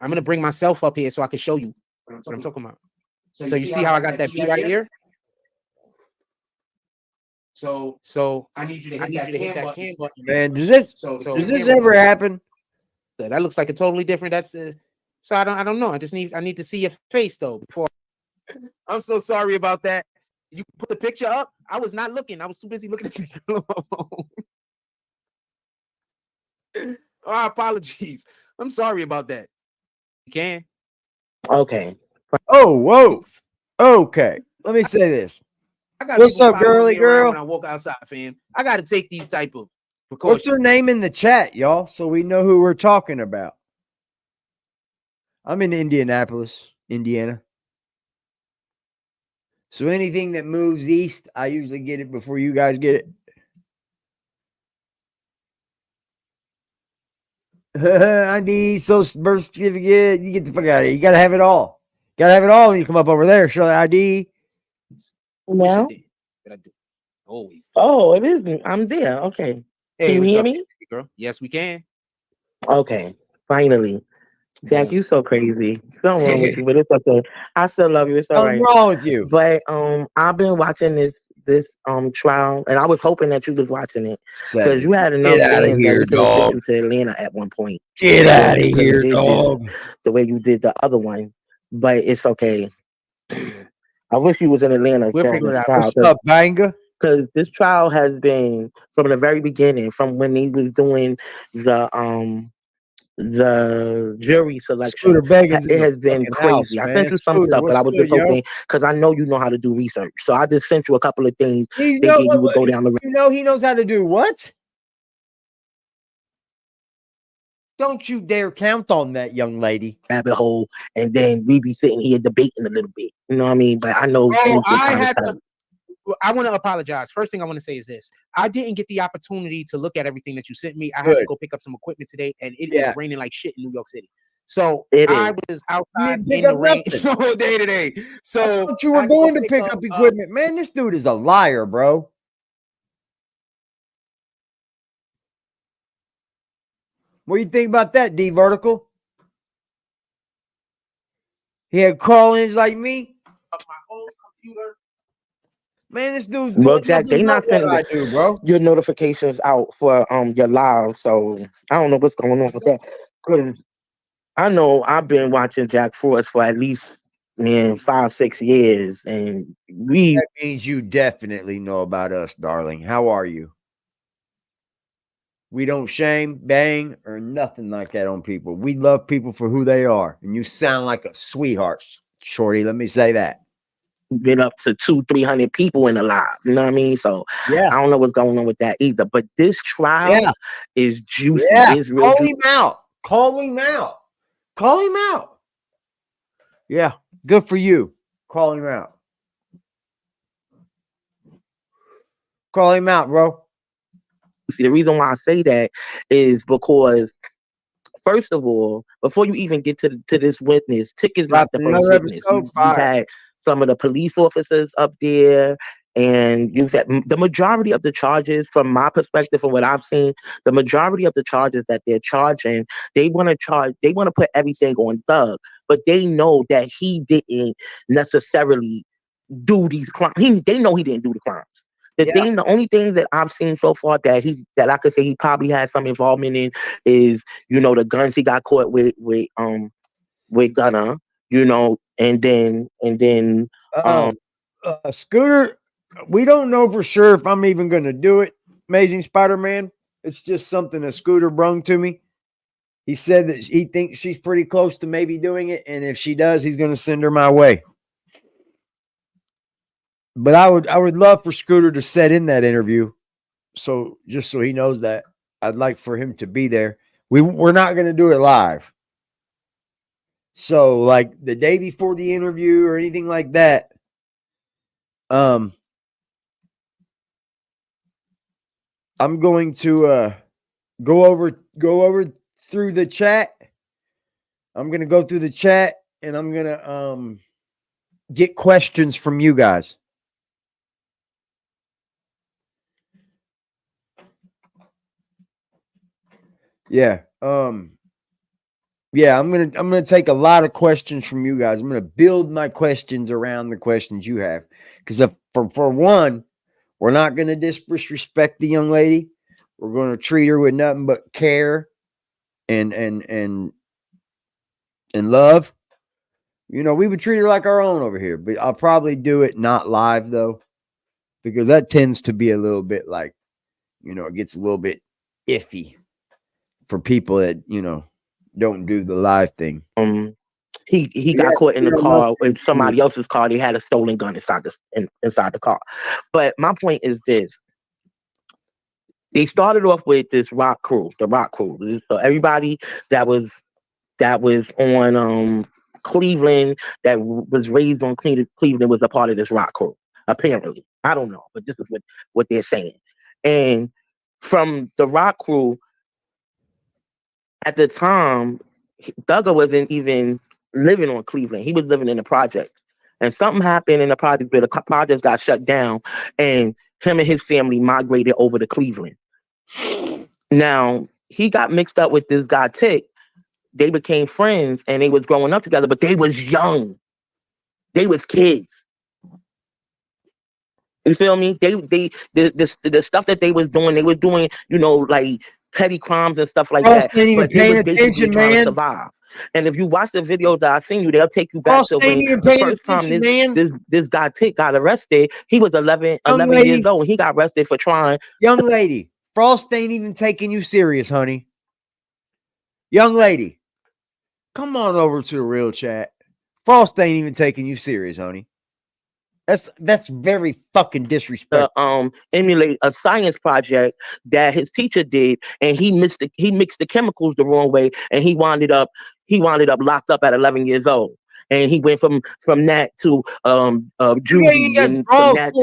I'm gonna bring myself up here so I can show you what I'm talking about. So you see how I got that P right here? So I need you to hit that cam button. Man, does this ever happen? That looks like a totally different. That's so I don't know. I need to see your face though before. I'm so sorry about that. You put the picture up. I was not looking. I was too busy looking at the picture. Oh, apologies. I'm sorry about that. You can. Okay. Oh, whoa. Okay. Let me say this. I got What's people up, following girly me around girl? when I walk outside, fam. I got to take these type of precautions. What's her name in the chat, y'all? So we know who we're talking about. I'm in Indianapolis, Indiana. So anything that moves east, I usually get it before you guys get it. ID, social birth certificate. You get the fuck out of here. You gotta have it all. Gotta have it all when you come up over there. Show the ID. Now? But I do. Always. Oh, it isn't. I'm there. Okay. Hey, Can you what's hear up, me? girl? Yes, we can. Okay. Finally. Jack, you so crazy. Something wrong with you, but it's okay. I still love you. It's all right. What's wrong with you? But I've been watching this trial, and I was hoping that you was watching it because you had enough Get outta fans here, that we could have dog. sent you to Atlanta at one point. Get The way out of you coulda here, did dog. this, the way you did the other one, but it's okay. I wish you was in Atlanta We'll showing figure it this out. trial. What's up, Banga? Because this trial has been from the very beginning, from when he was doing the jury selection. Scooter Beggins in It the has been fucking house, crazy. I man. sent you some Scooter, stuff, but what's I was good, just yo? hoping because I know you know how to do research. So I just sent you a couple of things You thinking know you would go down the You know he knows how to do what? Don't you dare count on that, young lady. rabbit hole, and then we be sitting here debating a little bit. You know what I mean? But I know things get kind of tight. I want to apologize. First thing I want to say is this. I didn't get the opportunity to look at everything that you sent me. I had to Good. go pick up some equipment today, and it Yeah. is raining like shit in New York City. So It I is. was outside You didn't pick in the up rain nothing. all day today. I So thought you I were had to go going to pick up equipment. Man, this dude is a liar, bro. What do you think about that, D Vertical? He had call-ins like me. my own computer. Man, this dude's Well, doing Jack, they nothing not but what sending I do, bro. your notifications out for your live, so I don't know what's going on with that. Because I know I've been watching Jack Frost for at least man, 5-6 years, and we. That means you definitely know about us, darling. How are you? We don't shame, bang, or nothing like that on people. We love people for who they are. And you sound like a sweetheart, shorty. Let me say that. Been up to 200-300 people in the live. You know what I mean? So Yeah. I don't know what's going on with that either. But this trial is juicy. Yeah. It's real Call juicy. him out. Call him out. Call him out. Yeah. Good for you. Call him out. Call him out, bro. See, the reason why I say that is because, first of all, before you even get to this witness, Tick is not the first Another witness. episode. You've had some of the police officers up there, and you've had the majority of the charges, from my perspective, from what I've seen, the majority of the charges that they're charging, they want to put everything on Thug, but they know that he didn't necessarily do these crimes. They know he didn't do the crimes. The only thing that I've seen so far that I could say he probably had some involvement in is, the guns he got caught with Gunna, and then Scooter, we don't know for sure if I'm even going to do it. Amazing Spider-Man. It's just something that Scooter brung to me. He said that he thinks she's pretty close to maybe doing it, and if she does, he's going to send her my way. But I would love for Scooter to set in that interview, so just so he knows that. I'd like for him to be there. We're not going to do it live. So, like the day before the interview or anything like that, I'm going to go over through the chat. I'm going to go through the chat, and I'm going to get questions from you guys. Yeah. Yeah, I'm gonna take a lot of questions from you guys. I'm gonna build my questions around the questions you have. Because for one, we're not gonna disrespect the young lady. We're gonna treat her with nothing but care and love. We would treat her like our own over here. But I'll probably do it not live though, because that tends to be a little bit like, it gets a little bit iffy for people that, don't do the live thing. He got caught in the car with somebody else's car. They had a stolen gun inside the car. But my point is this. They started off with the rock crew. So everybody that was on Cleveland, that was raised on Cleveland, was a part of this rock crew. Apparently. I don't know, but this is what they're saying. And from the rock crew, at the time, Thugger wasn't even living on Cleveland. He was living in the project. And something happened in the project where the projects got shut down, and him and his family migrated over to Cleveland. Now, he got mixed up with this guy, Tick. They became friends, and they was growing up together, but they was young. They was kids. You feel me? The stuff that they was doing, like petty crimes and stuff like that. But they was basically trying to survive. And if you watch the videos that I've seen they'll take you back to when the first time this guy Tick got arrested. He was 11 years old. And he got arrested for trying. Young lady, Frost ain't even taking you serious, honey. Young lady, come on over to the real chat. Frost ain't even taking you serious, honey. That's very fucking disrespectful. Emulate a science project that his teacher did, and he mixed the chemicals the wrong way, and he wound up locked up at 11 years old. And he went from that to juvie, and from that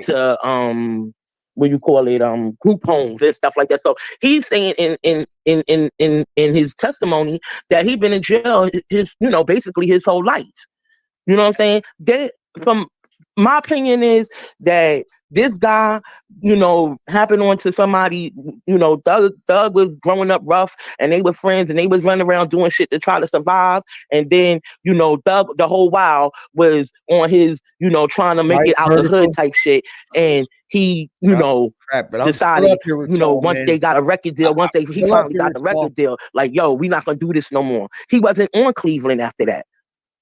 to what you call it, group homes and stuff like that. So he's saying in his testimony that he's been in jail basically his whole life. You know what I'm saying? My opinion is that this guy, happened onto somebody, Thug was growing up rough, and they were friends, and they was running around doing shit to try to survive. And then, Thug the whole while was on his, trying to make it out the hood type shit. And he, decided, once they got a record deal, he finally got the record deal, like, yo, we not gonna do this no more. He wasn't on Cleveland after that.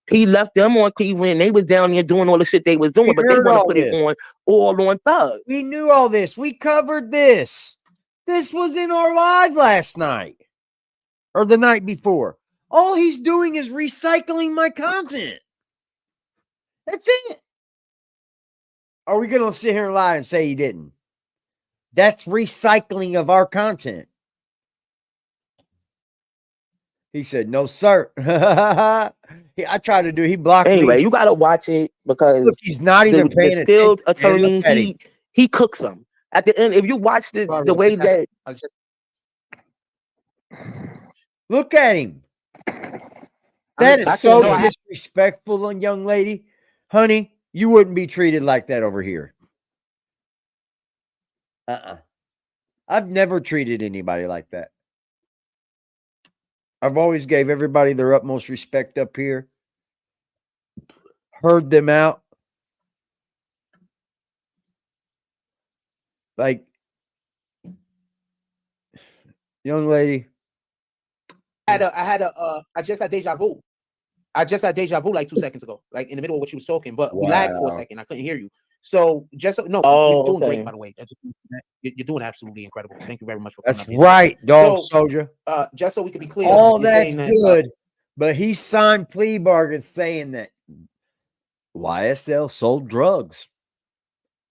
He left them on Cleveland. They was down there doing all the shit they was doing, but they heard want to all put it this. all on Thug. We knew all this. We covered this. This was in our live last night or the night before. All he's doing is recycling my content. That's it. Are we going to sit here and lie and say he didn't? That's recycling of our content. He said, no, sir. I tried to do, he blocked me. Anyway, you got to watch it because Look, he's not even paying the attention. skilled Man, attorney, look at him. he cooks them. At the end, if you watch the way that... Look at him. That is so disrespectful, young lady. Honey, you wouldn't be treated like that over here. I've never treated anybody like that. I've always gave everybody their utmost respect up here. Heard them out. Like, young lady. I just had deja vu. I just had deja vu like 2 seconds ago, like in the middle of what you was talking, but we lagged for a second. I couldn't hear you. So just you're doing great, by the way. You're doing absolutely incredible. Thank you very much for coming. That's right, dog soldier. Just so we can be clear, all that's good, but he signed plea bargains saying that YSL sold drugs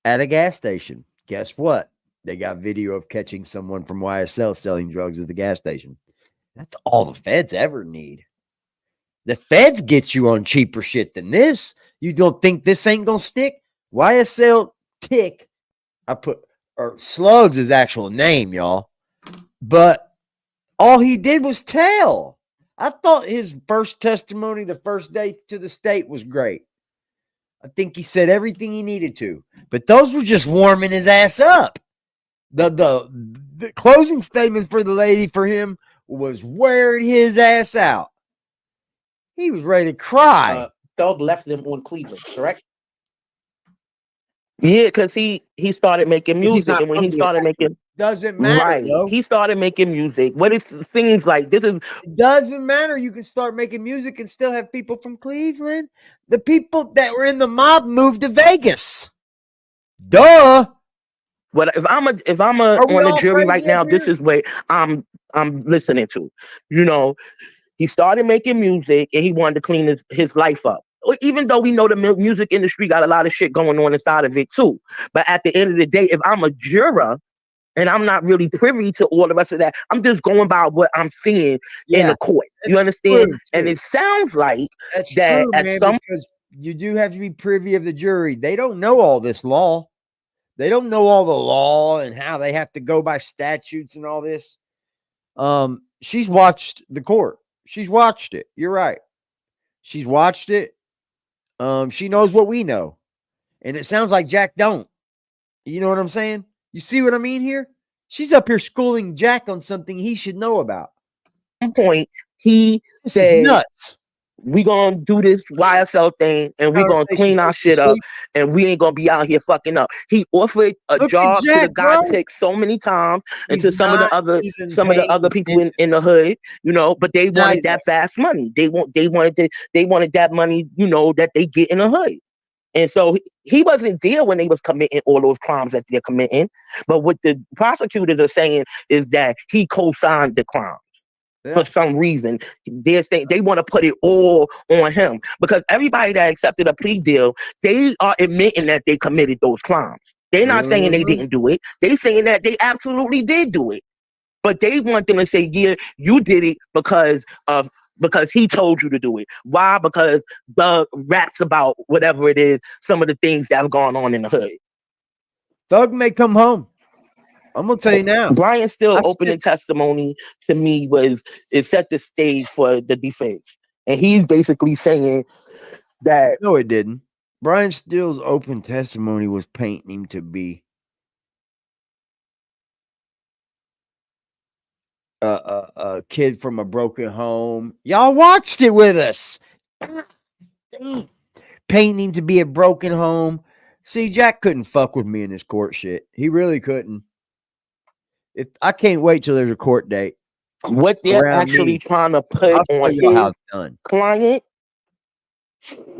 at a gas station. Guess what? They got video of catching someone from YSL selling drugs at the gas station. That's all the feds ever need. The feds get you on cheaper shit than this. You don't think this ain't gonna stick? YSL Tick, or Slugs is actual name, y'all. But all he did was tell. I thought his first testimony, the first day to the state, was great. I think he said everything he needed to. But those were just warming his ass up. The closing statements for the lady for him was wearing his ass out. He was ready to cry. Thug left them on Cleveland, correct? Yeah, because he started making music, and when he started making, doesn't matter. Right, though. He started making music. What it seems like this is. It doesn't matter. You can start making music and still have people from Cleveland. The people that were in the mob moved to Vegas. Duh. What if I'm on the jury right now? This is what I'm listening to. You know, he started making music and he wanted to clean his life up. Even though we know the music industry got a lot of shit going on inside of it too. But at the end of the day, if I'm a juror and I'm not really privy to all the rest of that, I'm just going by what I'm seeing in the court. You understand? And it sounds like that's that true, at man, some because you do have to be privy of the jury. They don't know all this law. They don't know all the law and how they have to go by statutes and all this. She's watched the court. She's watched it. You're right. She's watched it. She knows what we know. And it sounds like Jack don't. You know what I'm saying? You see what I mean here? She's up here schooling Jack on something he should know about. At some point, he said, we gonna do this YSL thing and we gonna clean our shit up and we ain't gonna be out here fucking up. He offered a job to the guy Tech so many times and to some of the other people in the hood, you know, but they wanted that fast money. They wanted that money, you know, that they get in the hood. And so he wasn't there when they was committing all those crimes that they're committing. But what the prosecutors are saying is that he co-signed the crime. For some reason, they're saying they want to put it all on him because everybody that accepted a plea deal, they are admitting that they committed those crimes. They're not saying they didn't do it. They're saying that they absolutely did do it. But they want them to say, yeah, you did it because he told you to do it. Why? Because Thug raps about whatever it is, some of the things that have gone on in the hood. Thug may come home. I'm gonna tell you now. Brian Still's opening testimony to me it set the stage for the defense, and he's basically saying that no, it didn't. Brian Still's open testimony was painting him to be a kid from a broken home. Y'all watched it with us. Painting him to be a broken home. See, Jack couldn't fuck with me in this court shit. He really couldn't. I can't wait till there's a court date. What they're actually trying to put on his client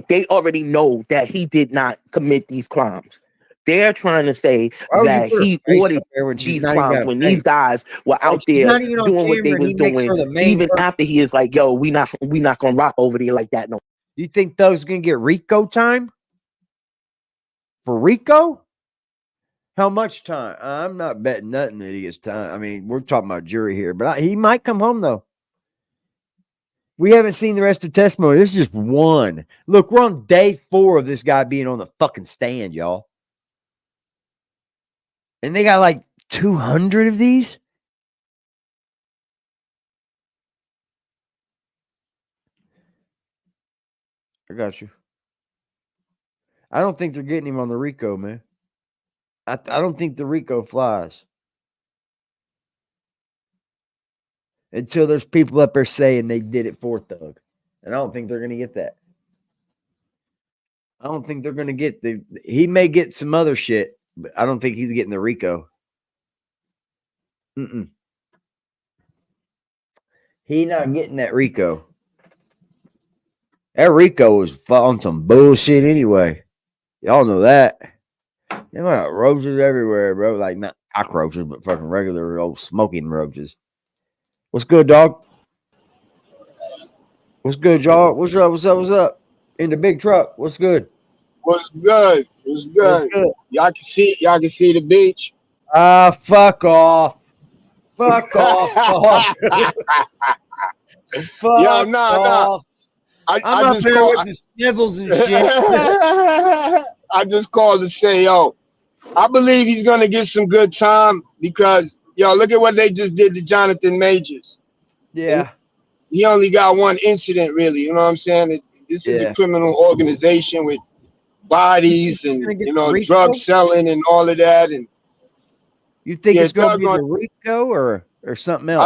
they already know that he did not commit these crimes. They're trying to say Why would you that put her he face ordered up there when she's these not even crimes got a when these face? guys were out she's there not even on doing what they camera, and was he makes doing, her the main even person. after he is like, yo, we not gonna rock over there like that no. You think Thug's gonna get Rico time? For Rico? How much time? I'm not betting nothing that he gets time. I mean, we're talking about jury here, but he might come home though. We haven't seen the rest of the testimony. This is just one. Look, we're on day 4 of this guy being on the fucking stand, y'all. And they got like 200 of these? I got you. I don't think they're getting him on the Rico, man. I don't think the Rico flies. Until there's people up there saying they did it for Thug. And I don't think they're going to get that. I don't think they're going to get he may get some other shit, but I don't think he's getting the Rico. He not getting that Rico. That Rico was on some bullshit anyway. Y'all know that. You know, roaches everywhere, bro. Like not cockroaches, but fucking regular old smoking roaches. What's good, dog? What's good, y'all? What's up? What's up? What's up? In the big truck. What's good? What's good? What's good? What's good? Y'all can see the beach. Fuck off. Fuck off, dog. Fuck Yo, nah. I'm I up there with the snivels and shit. I just called to say, yo, I believe he's gonna get some good time because, yo, look at what they just did to Jonathan Majors. Yeah. He only got one incident, really. You know what I'm saying? This is a criminal organization with bodies and, you know, drug selling and all of that. And you think it's gonna be the Rico or something else?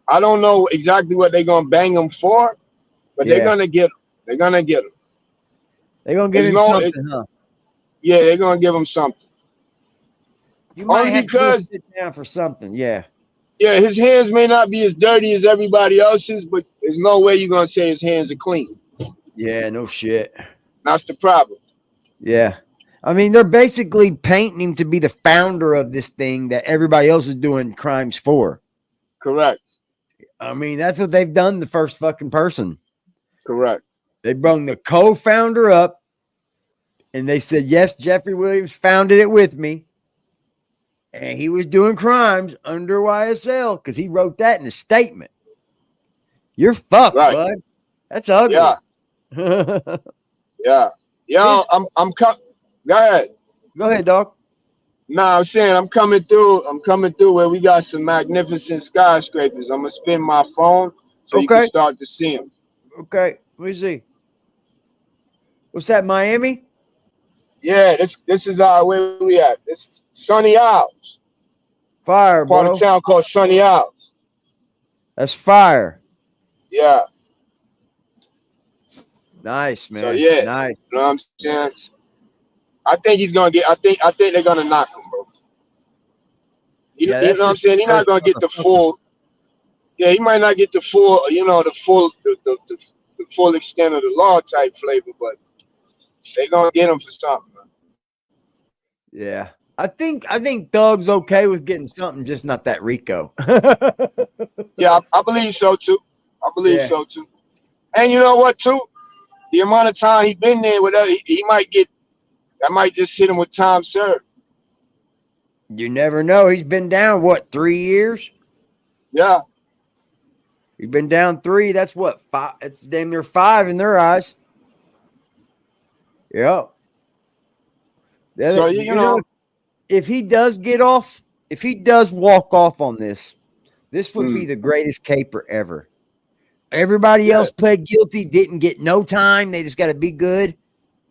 I don't know exactly what they're gonna bang him for, but they're gonna get him. They're gonna get him. They're gonna give him something, huh? Yeah, they're gonna give him something. You might have to sit down for something, yeah. Yeah, his hands may not be as dirty as everybody else's, but there's no way you're gonna say his hands are clean. Yeah, no shit. That's the problem. Yeah. I mean, they're basically painting him to be the founder of this thing that everybody else is doing crimes for. Correct. I mean, that's what they've done the first fucking person. Correct. They brung the co-founder up and they said, yes, Jeffrey Williams founded it with me. And he was doing crimes under YSL because he wrote that in a statement. You're fucked, bud. That's ugly. Yeah. Yeah. Yo, I'm Go ahead. Go ahead, dog. Nah, I'm saying I'm coming through where we got some magnificent skyscrapers. I'm gonna spin my phone so you can start to see them. Okay, let me see. What's that, Miami? Yeah, this is where we at. This is Sunny Isles. Fire, bro. Part of town called Sunny Isles. That's fire. Yeah. Nice, man. So yeah, nice. You know what I'm saying? I think he's gonna get. I think they're gonna knock him, bro. You know what I'm saying? He's not gonna get the full. Yeah, he might not get the full. You know, the full extent of the law type flavor, but they're gonna get him for something, man. Yeah. I think Thug's okay with getting something, just not that Rico. Yeah, I believe so too. I believe so too. And you know what too? The amount of time he been there with us, he might get. That might just hit him with time served. You never know. He's been down, what, 3 years? Yeah. He's been down 3. That's what, 5? It's damn near 5 in their eyes. Yep. So, you know, if he does get off, if he does walk off on this would be the greatest caper ever. Everybody else pled guilty, didn't get no time. They just got to be good.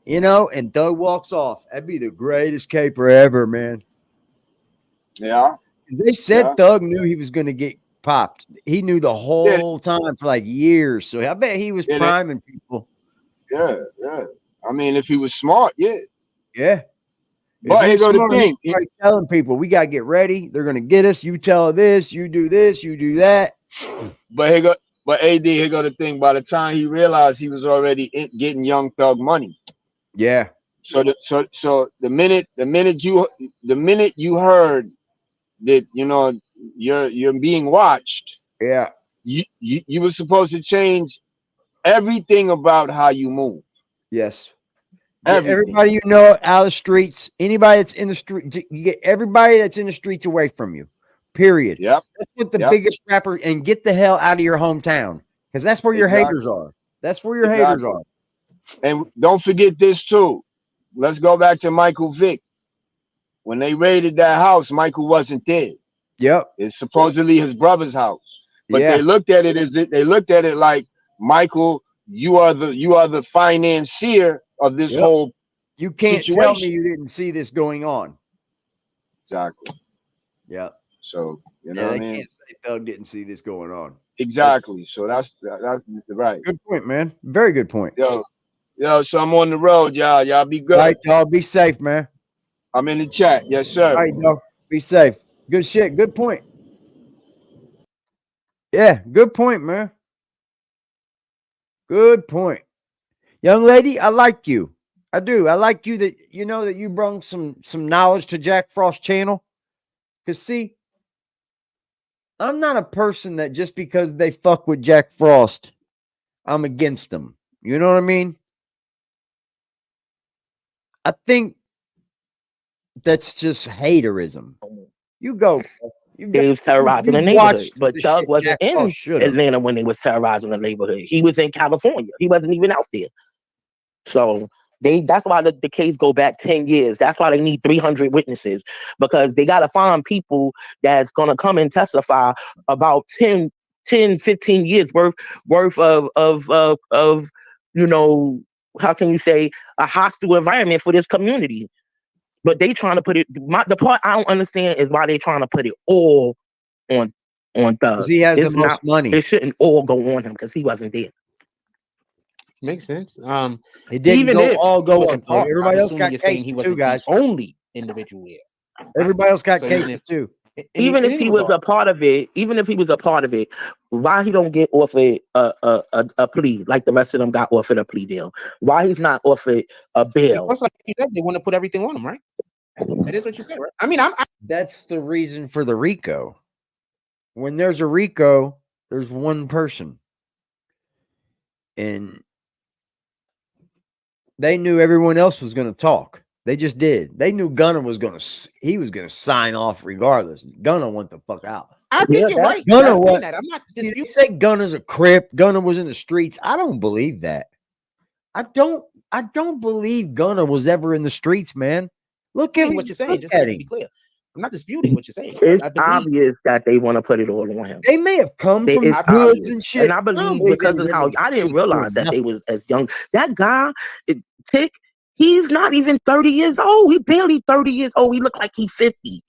You know, and Thug walks off. That'd be the greatest caper ever, man. Yeah. They said Thug knew he was going to get popped. He knew the whole time for like years. So I bet he was priming people. Yeah, yeah. I mean, if he was smart, yeah. Yeah. But here go the thing. He's telling people, we got to get ready. They're going to get us. You tell this, you do this, you do that. But But AD, here go the thing. By the time he realized he was already getting Young Thug money. Yeah. So the minute you heard that, you know, you're being watched, Yeah. you were supposed to change everything about how you move. Yes. Get Everything. everybody you know out of the streets. Anybody that's in the street, you get everybody that's in the streets away from you. Period. Yep. That's what the Yep. biggest rapper, and get the hell out of your hometown, because that's where your Exactly. haters are. That's where your haters Exactly. are. And don't forget this too. Let's go back to Michael Vick. When they raided that house, Michael wasn't there. Yep. It's supposedly his brother's house. But Yeah. they looked at it like, Michael, you are the financier of this Yep. whole You can't tell me situation. you didn't see this going on. Exactly. Yeah. So, you know Yeah, what I they mean? can't say Thug didn't see this going on. Exactly. So that's right. Good point, man. Very good point. Yo, so I'm on the road, y'all. Y'all be good. All right, y'all. Be safe, man. I'm in the chat. Yes, sir. All right, dog. Be safe. Good shit. Good point. Yeah, good point, man. Good point. Young lady, I like you. I do. I like you that you know that you brought some knowledge to Jack Frost's channel. Because see, I'm not a person that just because they fuck with Jack Frost, I'm against them. You know what I mean? I think that's just haterism. You go. They was terrorizing the neighborhood, but Thug wasn't in Atlanta when they was terrorizing the neighborhood. He was in California. He wasn't even out there. So that's why the case go back 10 years. That's why they need 300 witnesses, because they got to find people that's going to come and testify about 10, 15 years worth of, you know, how can you say, a hostile environment for this community. But they trying to put it, the part I don't understand is why they trying to put it all on Thug. He has the most money. It shouldn't all go on him because he wasn't there. Makes sense. It didn't all go on. Everybody else got cases he too, guys. Only individual here. Everybody else got cases too. Even if he was a part of it, why he don't get offered a plea like the rest of them got offered a plea deal? Why he's not offered a bail? Because like you said, they want to put everything on him, right? That is what you said, right? I mean, that's the reason for the RICO. When there's a RICO, there's one person, and they knew everyone else was going to talk. They just did. They knew Gunna was going to sign off regardless. Gunna went the fuck out. I think you're right. Gunna I'm not disputing. You say Gunna's a Crip. Gunna was in the streets. I don't believe that. I don't believe Gunna was ever in the streets, man. Look at what you're saying. Just to be clear, I'm not disputing what you're saying. It's obvious that they want to put it all on him. They may have come from hoods and shit. And I believe because of how I didn't realize that they was as young. That guy, Tick, he's not even 30 years old. He barely 30 years old. He looked like he's 50.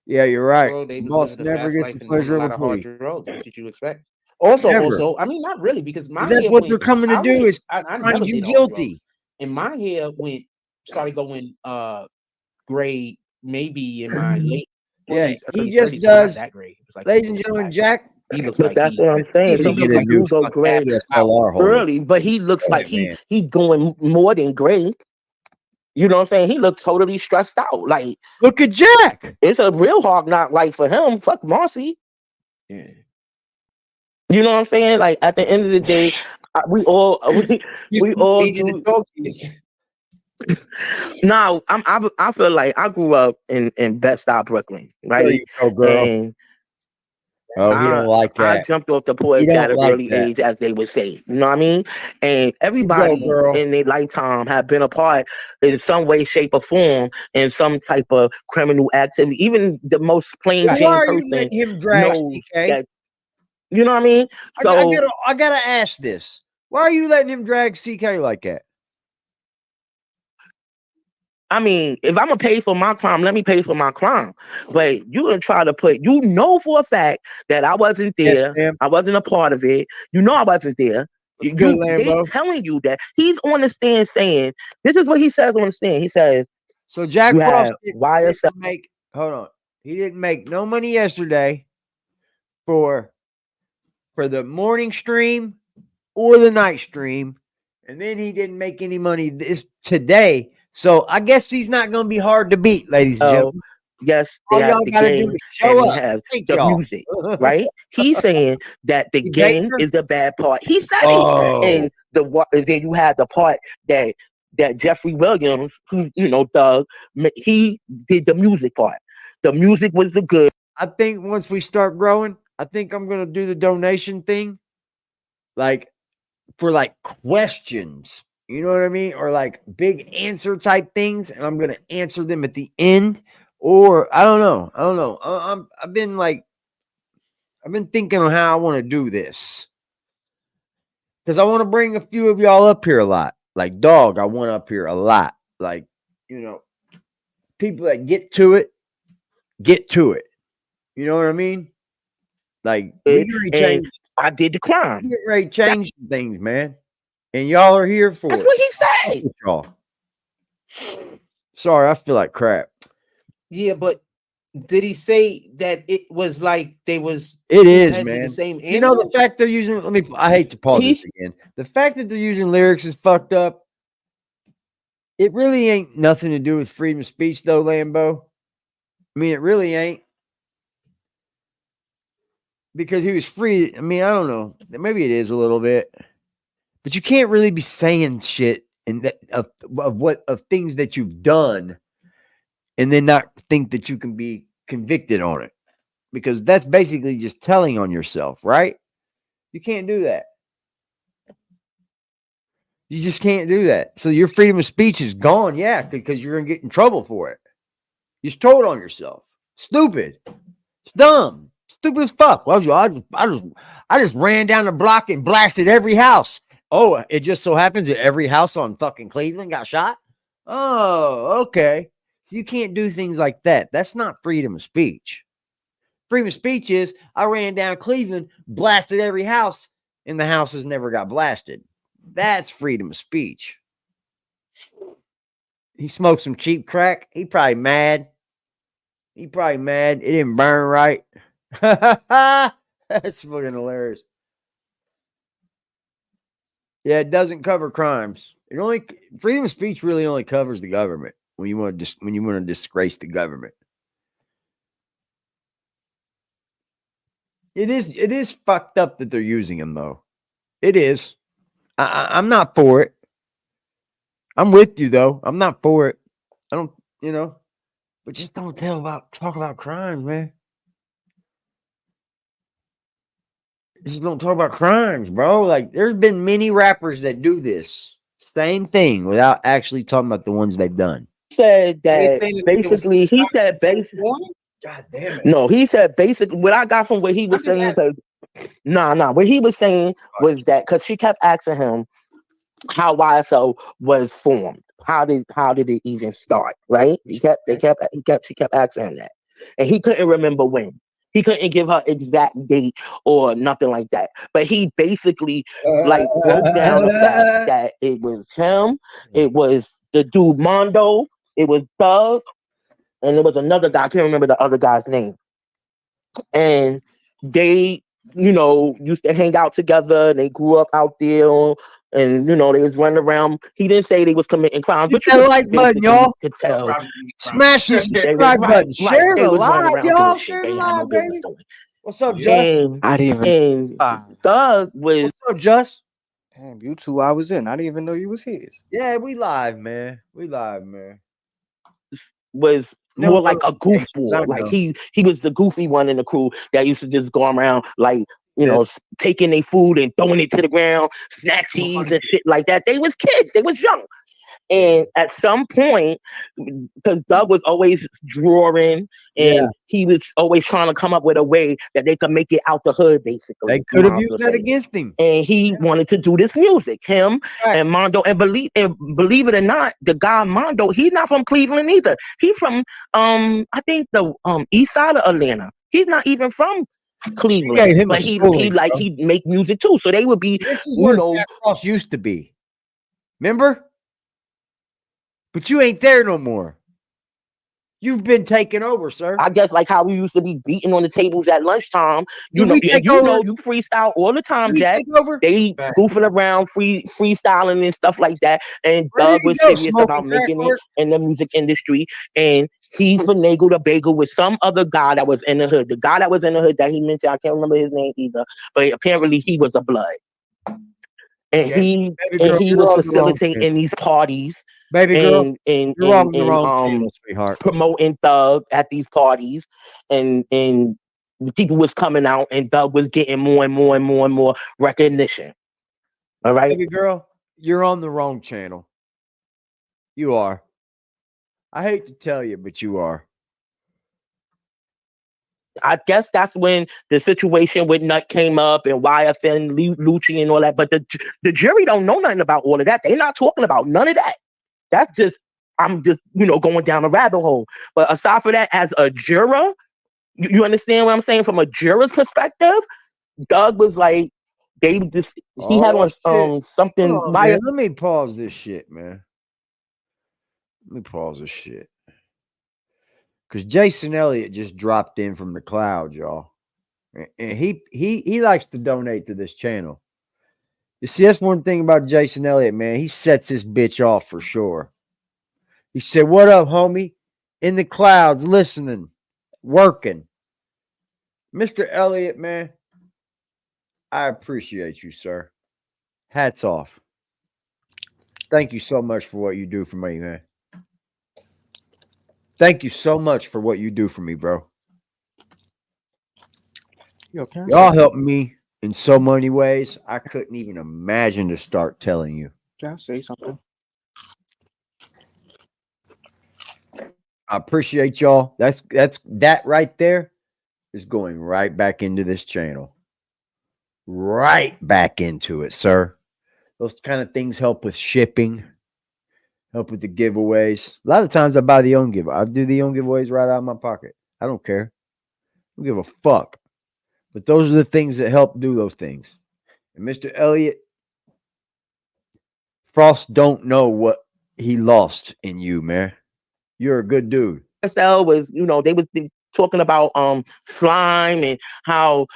Yeah, you're right. Bro, they Boss never gets the pleasure of a plea. What did you expect? Also, I mean, not really, because that's what they're coming to do is find you guilty. And my hair started going grade maybe in my late. Yeah, he just does. That grade. Like, ladies and gentlemen, Jack. He looks like that's what I'm saying. He So get a new grade early, but he looks like he going more than grade. You know what I'm saying? He looks totally stressed out. Like, look at Jack. It's a real hard knock life for him. Fuck Marcy. Yeah. You know what I'm saying? Like, at the end of the day, we all do. Now, I feel like I grew up in Bed-Stuy, Brooklyn, right? Oh, girl. And he don't like that. I jumped off the porch at an early age, as they would say. You know what I mean? And everybody in their lifetime have been a part in some way, shape, or form in some type of criminal activity. Even the most plain Jane person him drag knows CK? that. You know what I mean? So I gotta ask this: why are you letting him drag CK like that? I mean, if I'm gonna pay for my crime, let me pay for my crime. But you gonna try to put, for a fact that I wasn't there. Yes, I wasn't a part of it. You know I wasn't there. They telling you that he's on the stand saying, this is what he says on the stand. He says, so Jack Frost didn't make, hold on. He didn't make no money yesterday for for the morning stream or the night stream, and then he didn't make any money today. So I guess he's not going to be hard to beat, ladies and gentlemen. Yes, they All have y'all the gotta do game is show and they up. have Thank the y'all. music, right? He's saying that the You game Baker? is the bad part. He said it. Oh, And then you had the part that Jeffrey Williams, who Doug, he did the music part. The music was the good. I think once we start growing, I think I'm gonna do the donation thing, like for like questions. You know what I mean? Or like big answer type things, and I'm gonna answer them at the end. Or I don't know. I've been thinking on how I want to do this, because I want to bring a few of y'all up here a lot. Like Dog, I want up here a lot. Like, people that get to it. You know what I mean? Like, we And I did the crime. get ready to change some things, man. And y'all are here for That's it. what he said. Y'all. Sorry, I feel like crap. Yeah, but did he say that it was like they was? It is, heads of man. the same You know, the animal? fact they're using, I hate to pause this again. The fact that they're using lyrics is fucked up. It really ain't nothing to do with freedom of speech, though, Lambo. I mean, it really ain't. Because he was free. I mean, I don't know. Maybe it is a little bit. But you can't really be saying shit of things that you've done and then not think that you can be convicted on it. Because that's basically just telling on yourself, right? You can't do that. You just can't do that. So your freedom of speech is gone, yeah, because you're gonna get in trouble for it. You just told on yourself. Stupid. It's dumb. Stupid as fuck. Well, I just ran down the block and blasted every house. Oh, it just so happens that every house on fucking Cleveland got shot. Oh, okay. So you can't do things like that. That's not freedom of speech. Freedom of speech is I ran down Cleveland, blasted every house, and the houses never got blasted. That's freedom of speech. He smoked some cheap crack. He probably mad. It didn't burn right. That's fucking hilarious. Yeah, it doesn't cover crimes. Freedom of speech really only covers the government when you want to disgrace the government. It is fucked up that they're using them though. It is. I'm not for it. I'm with you though. I'm not for it. I don't, but just don't talk about crimes, man. Just don't talk about crimes, bro. Like, there's been many rappers that do this same thing without actually talking about the ones they've done. Said that basically, he said basically. God damn it. No, he said basically what I got from what he was saying. What he was saying was that because she kept asking him how YSL was formed. How did it even start? Right? She kept asking him that, and he couldn't remember when. He couldn't give her exact date or nothing like that. But he basically broke down the fact that it was him, it was the dude Mondo, it was Doug, and there was another guy. I can't remember the other guy's name. And they, used to hang out together. And they grew up out there, and they was running around. He didn't say they was committing crimes, but you like button, y'all. Could tell. Smash the subscribe button. Share the live, y'all. Share the live, baby. What's up, Just? I didn't even. Doug was. What's up, Just? Damn, you 2 hours in. I didn't even know you was his. Yeah, we live, man. Was more like a goofball. Like he was the goofy one in the crew that used to just go around like taking their food and throwing it to the ground, snatchies and shit like that. They was kids. They was young. And at some point, because Doug was always drawing and he was always trying to come up with a way that they could make it out the hood, basically. They could have used that against him. And he wanted to do this music, him and Mondo. And believe it or not, the guy Mondo, he's not from Cleveland either. He's from I think the east side of Atlanta. He's not even from Cleveland. But he'd make music too. So they would be, this is where Jack Ross used to be. Remember? But you ain't there no more. You've been taken over, sir. I guess like how we used to be beating on the tables at lunchtime. You Did know, we and take you over? know, you freestyle all the time, Did we Jack. take over? They goofing around, freestyling and stuff like that. And Where did Doug he was go? serious Smoking about crack making it court? in the music industry. And he finagled a bagel with some other guy that was in the hood. The guy that was in the hood that he mentioned, I can't remember his name either, but apparently he was a blood. And Baby he girl, was you're on the wrong facilitating channel. these parties Baby girl, and you're on the wrong channel, sweetheart. promoting Thug at these parties, and the people was coming out, and Thug was getting more and more and more and more recognition. All right, Baby girl, you're on the wrong channel. You are. I hate to tell you, but you are. I guess that's when the situation with Nut came up and YFN, Lucci, and all that. But the jury don't know nothing about all of that. They're not talking about none of that. That's just, I'm just, going down a rabbit hole. But aside from that, as a juror, you understand what I'm saying? From a juror's perspective, Doug was like, he had on something. Hold on, man. Let me pause this shit, man. Let me pause this shit. Because Jason Elliott just dropped in from the cloud, y'all. And he likes to donate to this channel. You see, that's one thing about Jason Elliott, man. He sets his bitch off for sure. He said, "What up, homie? In the clouds, listening, working." Mr. Elliott, man, I appreciate you, sir. Hats off. Thank you so much for what you do for me, man. Thank you so much for what you do for me, bro. Y'all helped me in so many ways I couldn't even imagine to start telling you. Can I say something? I appreciate y'all. That right there is going right back into this channel. Right back into it, sir. Those kind of things help with shipping, help with the giveaways. A lot of times I buy the own giveaway. I do the own giveaways right out of my pocket. I don't care. I don't give a fuck. But those are the things that help do those things. And Mr. Elliott, Frost don't know what he lost in you, man. You're a good dude. SL was, they was talking about Slime and how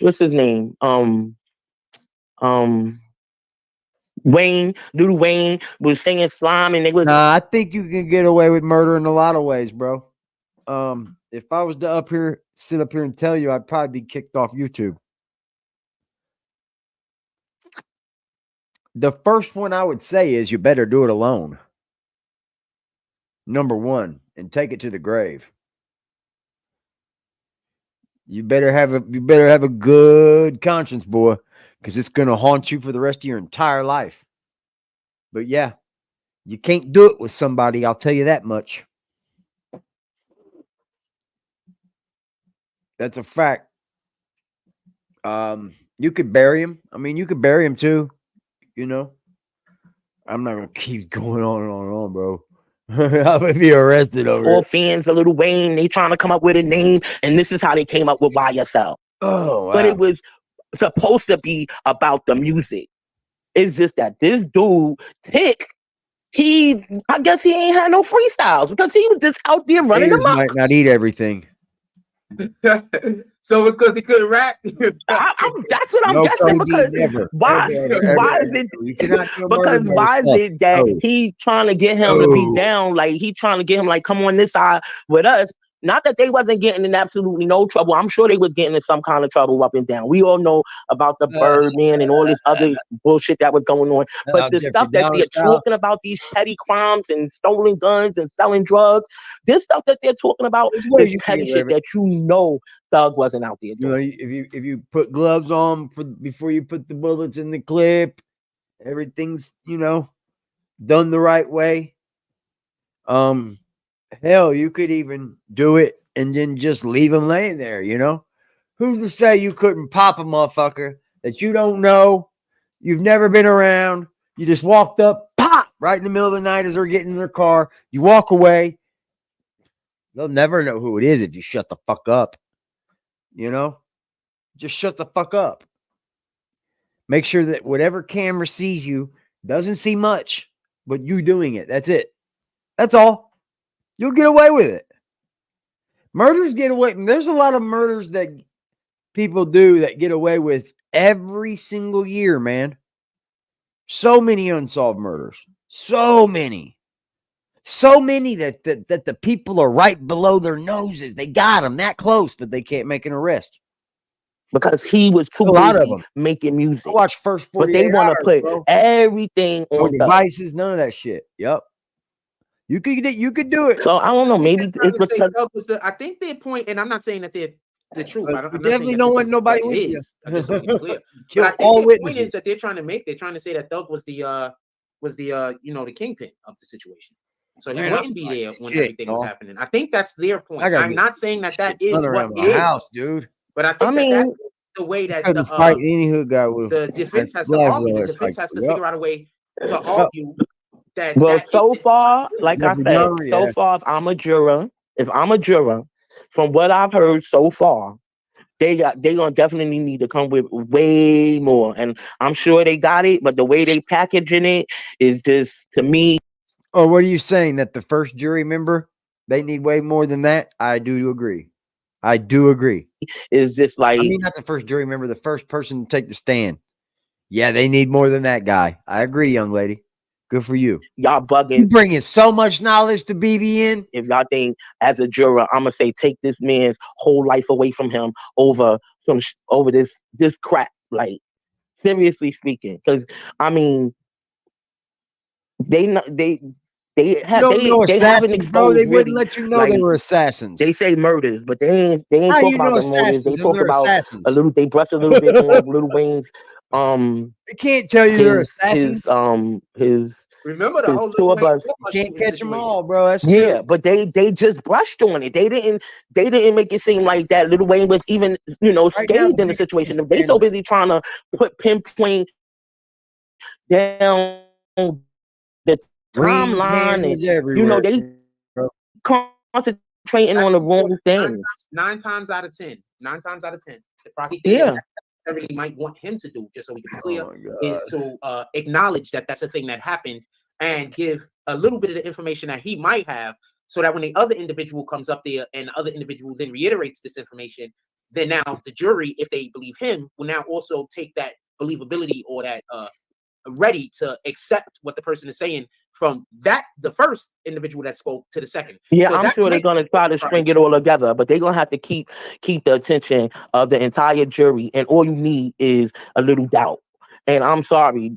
what's his name? Wayne, Little Wayne was singing Slime, and they was. Nah, I think you can get away with murder in a lot of ways, bro. If I was to sit up here and tell you, I'd probably be kicked off YouTube. The first one I would say is you better do it alone. Number one, and take it to the grave. You better have a good conscience, boy, because it's gonna haunt you for the rest of your entire life. But yeah, you can't do it with somebody, I'll tell you that much. That's a fact. You could bury him. I mean, you could bury him too. I'm not gonna keep going on and on and on, bro. I would be arrested over all it. fans of Little Wayne. They trying to come up with a name, and this is how they came up with YSL. Oh, wow. But it was supposed to be about the music. It's just that this dude, Tick, I guess he ain't had no freestyles because he was just out there running Haters them up. might not eat everything. So it's because he couldn't rap. That's what I'm guessing. Because why is it that he trying to get him to be down? Like he trying to get him like come on this side with us. Not that they wasn't getting in absolutely no trouble. I'm sure they was getting in some kind of trouble up and down. We all know about the Birdman and all this other bullshit that was going on. But the stuff that they're talking about, these petty crimes and stolen guns and selling drugs, this stuff that they're talking about, this petty shit that Thug wasn't out there doing. If you put gloves on before you put the bullets in the clip, everything's done the right way. Hell, you could even do it and then just leave him laying there, Who's to say you couldn't pop a motherfucker that you don't know, you've never been around, you just walked up, pop, right in the middle of the night as they're getting in their car, you walk away. They'll never know who it is if you shut the fuck up, Just shut the fuck up. Make sure that whatever camera sees you doesn't see much, but you doing it. That's it. That's all. You'll get away with it. Murders get away. There's a lot of murders that people do that get away with every single year, man. So many unsolved murders. So many. So many that the people are right below their noses. They got them that close, but they can't make an arrest. Because he was too busy making music. I watch first 48 but they want to put everything no on devices, none of that shit. Yep. You could do it. So I don't know. Maybe it's because I think their point, and I'm not saying that they're the truth. I'm definitely don't want nobody with you. I just want to be clear. Kill But I all think the witnesses. point is that they're trying to make. They're trying to say that Thug was the the kingpin of the situation. So he wouldn't be there when everything was happening. I think that's their point. I'm not saying that is what it is, house, dude. But I think that's the way that the fight any hood guy with the defense has to argue. The defense has to figure out a way to argue that. Well, so far, like I said, so far, if I'm a juror, from what I've heard so far, they gonna definitely need to come with way more, and I'm sure they got it. But the way they packaging it is just, to me. Oh, what are you saying? That the first jury member, they need way more than that? I do agree. Is just like, I mean, not the first jury member, the first person to take the stand. Yeah, they need more than that guy. I agree, young lady. Good for you. Y'all bugging. You bringing so much knowledge to BBN. If y'all think, as a juror, I'm gonna say take this man's whole life away from him over this crap. Like, seriously speaking, because I mean, they haven't exposed. Bro, they wouldn't really, let you know like, they were assassins. They say murders, but they ain't talk about the motives. They talk about assassins? They brush a little bit on Lil Wayne's. They can't tell you they're assassins. Remember the whole tour bus. You can't catch them all, bro. That's yeah, true. but they just brushed on it. They didn't make it seem like that Lil Wayne was even scathed in the situation. They so busy trying to pinpoint down the timeline, and they concentrating on the wrong things. 9 times out of 10, the prosecutor really might want him to do, just so we can be clear, is to acknowledge that that's a thing that happened and give a little bit of the information that he might have, so that when the other individual comes up there and the other individual then reiterates this information, then now the jury, if they believe him, will now also take that believability or that ready to accept what the person is saying from the first individual that spoke to the second. Yeah, so I'm sure they're gonna try to string it all together, but they're gonna have to keep the attention of the entire jury, and all you need is a little doubt. And I'm sorry,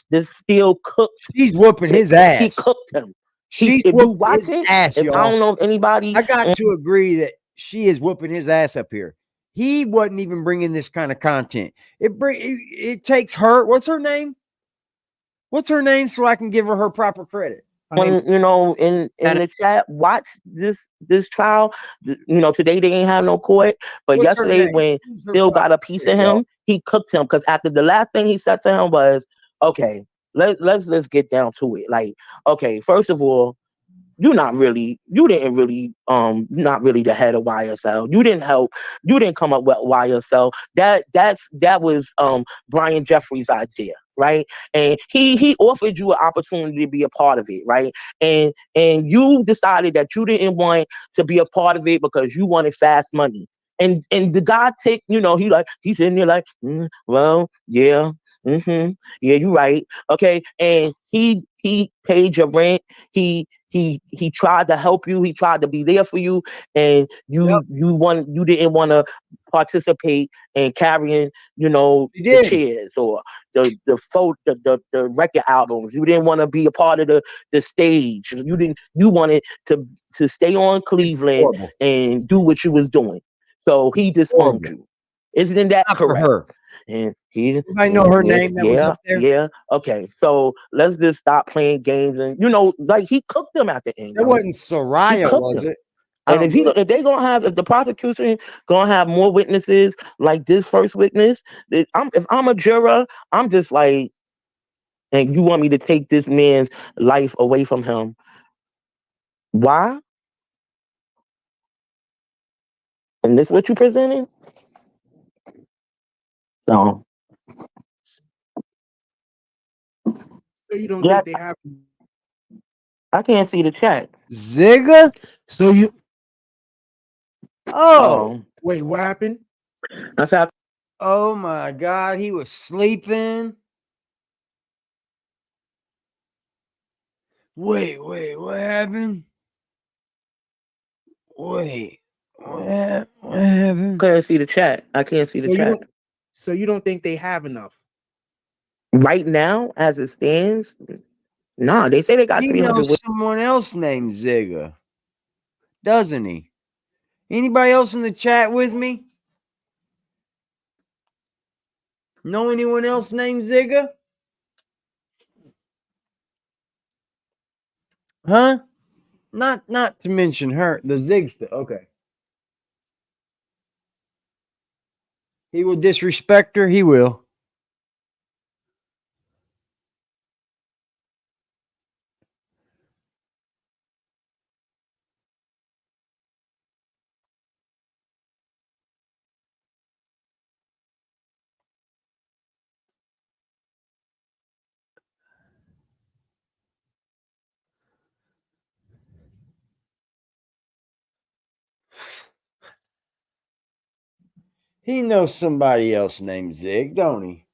this still cooked. She's whooping his ass. He cooked him. She's if you watch his it, ass, if y'all. I don't know if anybody, I got to agree that she is whooping his ass up here. He wasn't even bringing this kind of content. It takes her. What's her name? So I can give her proper credit. When in the chat, watch this trial. Today they ain't have no court, but yesterday when Still got a piece of him, he cooked him, because after the last thing he said to him was, "Okay, let's get down to it." Like, okay, first of all, you're not really the head of YSL. You didn't help. You didn't come up with YSL. That was Brian Jeffrey's idea, right? And he offered you an opportunity to be a part of it, right? And you decided that you didn't want to be a part of it because you wanted fast money. And the guy he's sitting there like, well, yeah. Yeah, you're right. Okay, and he paid your rent. He tried to help you. He tried to be there for you, and you didn't want to participate in carrying the chairs or the record albums. You didn't want to be a part of the stage. You wanted to stay on Cleveland and do what you was doing. So he disowned you. Isn't that correct? Her. And I know her name. That was up there. Yeah. Okay. So let's just stop playing games, and like, he cooked them at the end. It wasn't Soraya, was it? And if the prosecution gonna have more witnesses like this first witness, if I'm a juror, I'm just like, and you want me to take this man's life away from him? Why? And this what you presenting? No. So you don't think they have I can't see the chat. Zigga? So you Oh. wait, what happened? That's how. Oh my God. He was sleeping. Wait, what happened? Wait, what happened? Can't see the chat. I can't see the chat. So you don't think they have enough? Right now, as it stands, nah, they say they got He 300. knows someone else named Zigga, doesn't he? Anybody else in the chat with me? Know anyone else named Zigga? Huh? Not to mention her, the Zigsta. Okay. He will disrespect her. He will. He knows somebody else named Zig, don't he?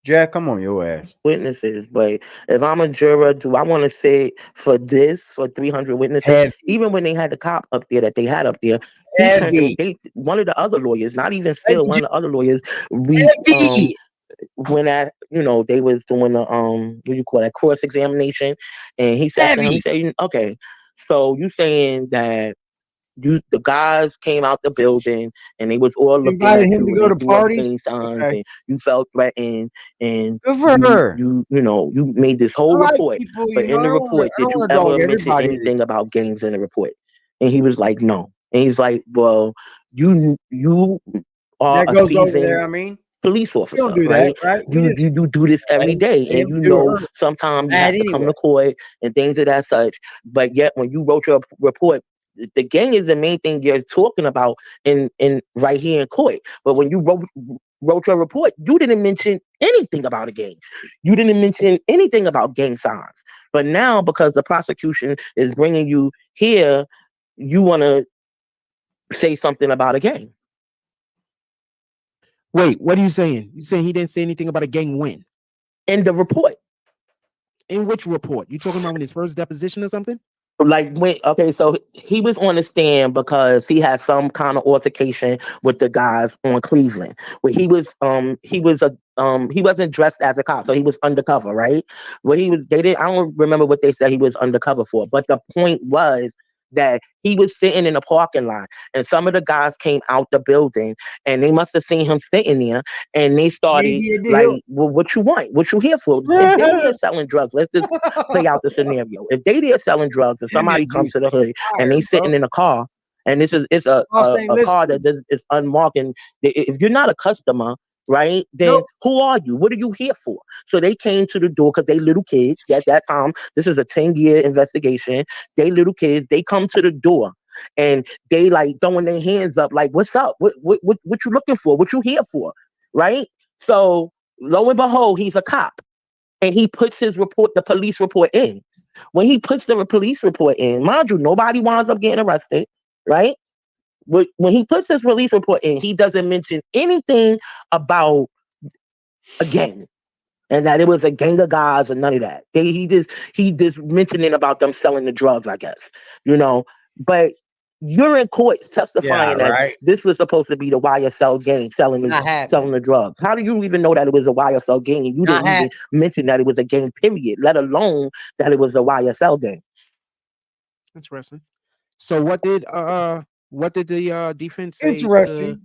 Jack, come on your ass. Witnesses, but if I'm a juror, do I want to sit for this for 300 witnesses? Heavy. Even when they had the cop up there that they had up there, Heavy. one of the other lawyers, not even still one of the other lawyers, Heavy. when they was doing the what you call that, cross examination, and he said to him, he said, okay, so you saying that the guys came out the building and they was all looking Invited at him you to and go they to threw up parties? gang signs Okay. and you felt threatened and Good for her. you made this whole I like report. people, But in the report, I did don't you want to dog ever mention everybody. anything about gangs in the report? And he was like, no. And he's like, well, you are That a goes over there, seasoned I mean. police You officer, don't do that, right? right? You do this every day, and him do her sometimes you bad have to come anyway. to court and things of that such. But yet, when you wrote your report, the gang is the main thing you're talking about in right here in court. But when you wrote your report, you didn't mention anything about a gang. You didn't mention anything about gang signs. But now, because the prosecution is bringing you here, you want to say something about a gang. Wait, what are you saying? You saying he didn't say anything about a gang win? In the report. In which report? You talking about in his first deposition or something? Like so he was on the stand because he had some kind of altercation with the guys on Cleveland. Where he wasn't dressed as a cop, so he was undercover, right? I don't remember what they said he was undercover for, but the point was that he was sitting in a parking lot and some of the guys came out the building and they must have seen him sitting there and they started like, well, what you want? What you here for? If they there selling drugs, let's just play out the scenario. If they there selling drugs and somebody comes to the hood and they sitting in a car and it's a car that is unmarked, and if you're not a customer, right, then who are you? What are you here for? So they came to the door because they little kids at that time. This is a 10-year investigation. They little kids. They come to the door and they like throwing their hands up like, what's up? What you looking for? What you here for? Right? So lo and behold, he's a cop. And he puts the police report in. When he puts the police report in, mind you, nobody winds up getting arrested, right? But when he puts his police report in, he doesn't mention anything about a gang and that it was a gang of guys and none of that. He just mentioning about them selling the drugs, I guess, But you're in court testifying that this was supposed to be the YSL gang selling the drugs. How do you even know that it was a YSL gang? And you didn't even mention that it was a gang, period, let alone that it was a YSL gang. Interesting. So what did the defense say to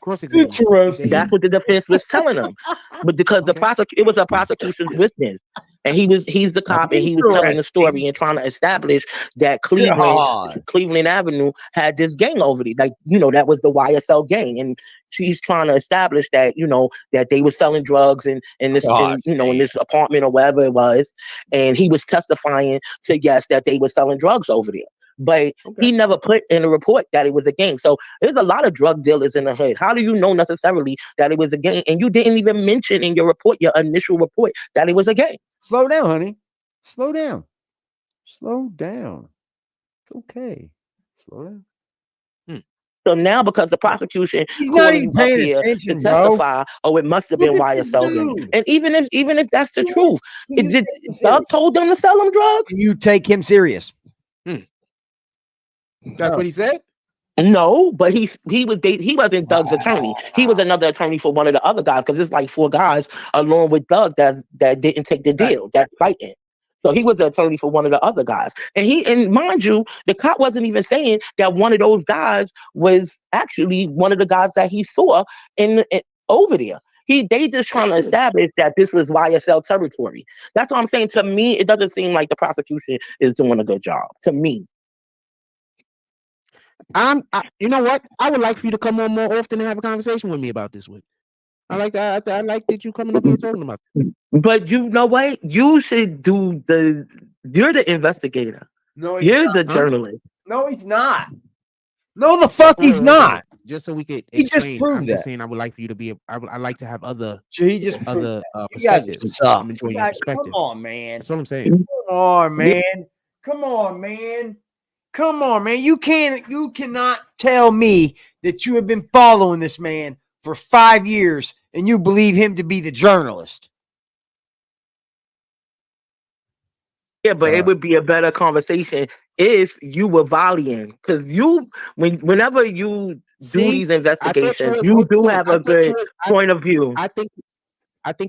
cross-examine? That's what the defense was telling them. But because it was a prosecution's witness. And he's the cop, and he was telling the story and trying to establish that Cleveland Avenue had this gang over there. Like, that was the YSL gang. And she's trying to establish that, that they were selling drugs in this, in this apartment or wherever it was. And he was testifying to, yes, that they were selling drugs over there. But he never put in a report that it was a gang. So there's a lot of drug dealers in the hood. How do you know necessarily that it was a gang? And you didn't even mention in your report, your initial report, that it was a gang. Slow down, honey. Slow down. Slow down. It's okay. Slow down. So now, because the prosecution he's not even paying attention, to testify, it must have been YSL gang. And even if that's the truth, Doug told them to sell them drugs. You take him serious. That's what he said? No, but he wasn't Doug's attorney. He was another attorney for one of the other guys, because it's like 4 guys along with Doug that didn't take the deal. That's fighting. So he was an attorney for one of the other guys. And mind you, the cop wasn't even saying that one of those guys was actually one of the guys that he saw over there. They just trying to establish that this was YSL territory. That's what I'm saying. To me, it doesn't seem like the prosecution is doing a good job. To me. You know what? I would like for you to come on more often and have a conversation with me about this one. I like that. I like that you coming up here talking about it. But you know what? You should do you're the investigator. No, you're the journalist. No, he's not. No, the fuck he's not. Just so we could he just proved I'm that. just saying I would like for you to be I like to have other perspectives. I'm enjoying your perspective. Come on, man. That's what I'm saying. Come on, man. Come on, man. Come on, man. You cannot tell me that you have been following this man for 5 years and you believe him to be the journalist. Yeah, but it would be a better conversation if you were volleying, because whenever you do these investigations, you do have a good point of view. I think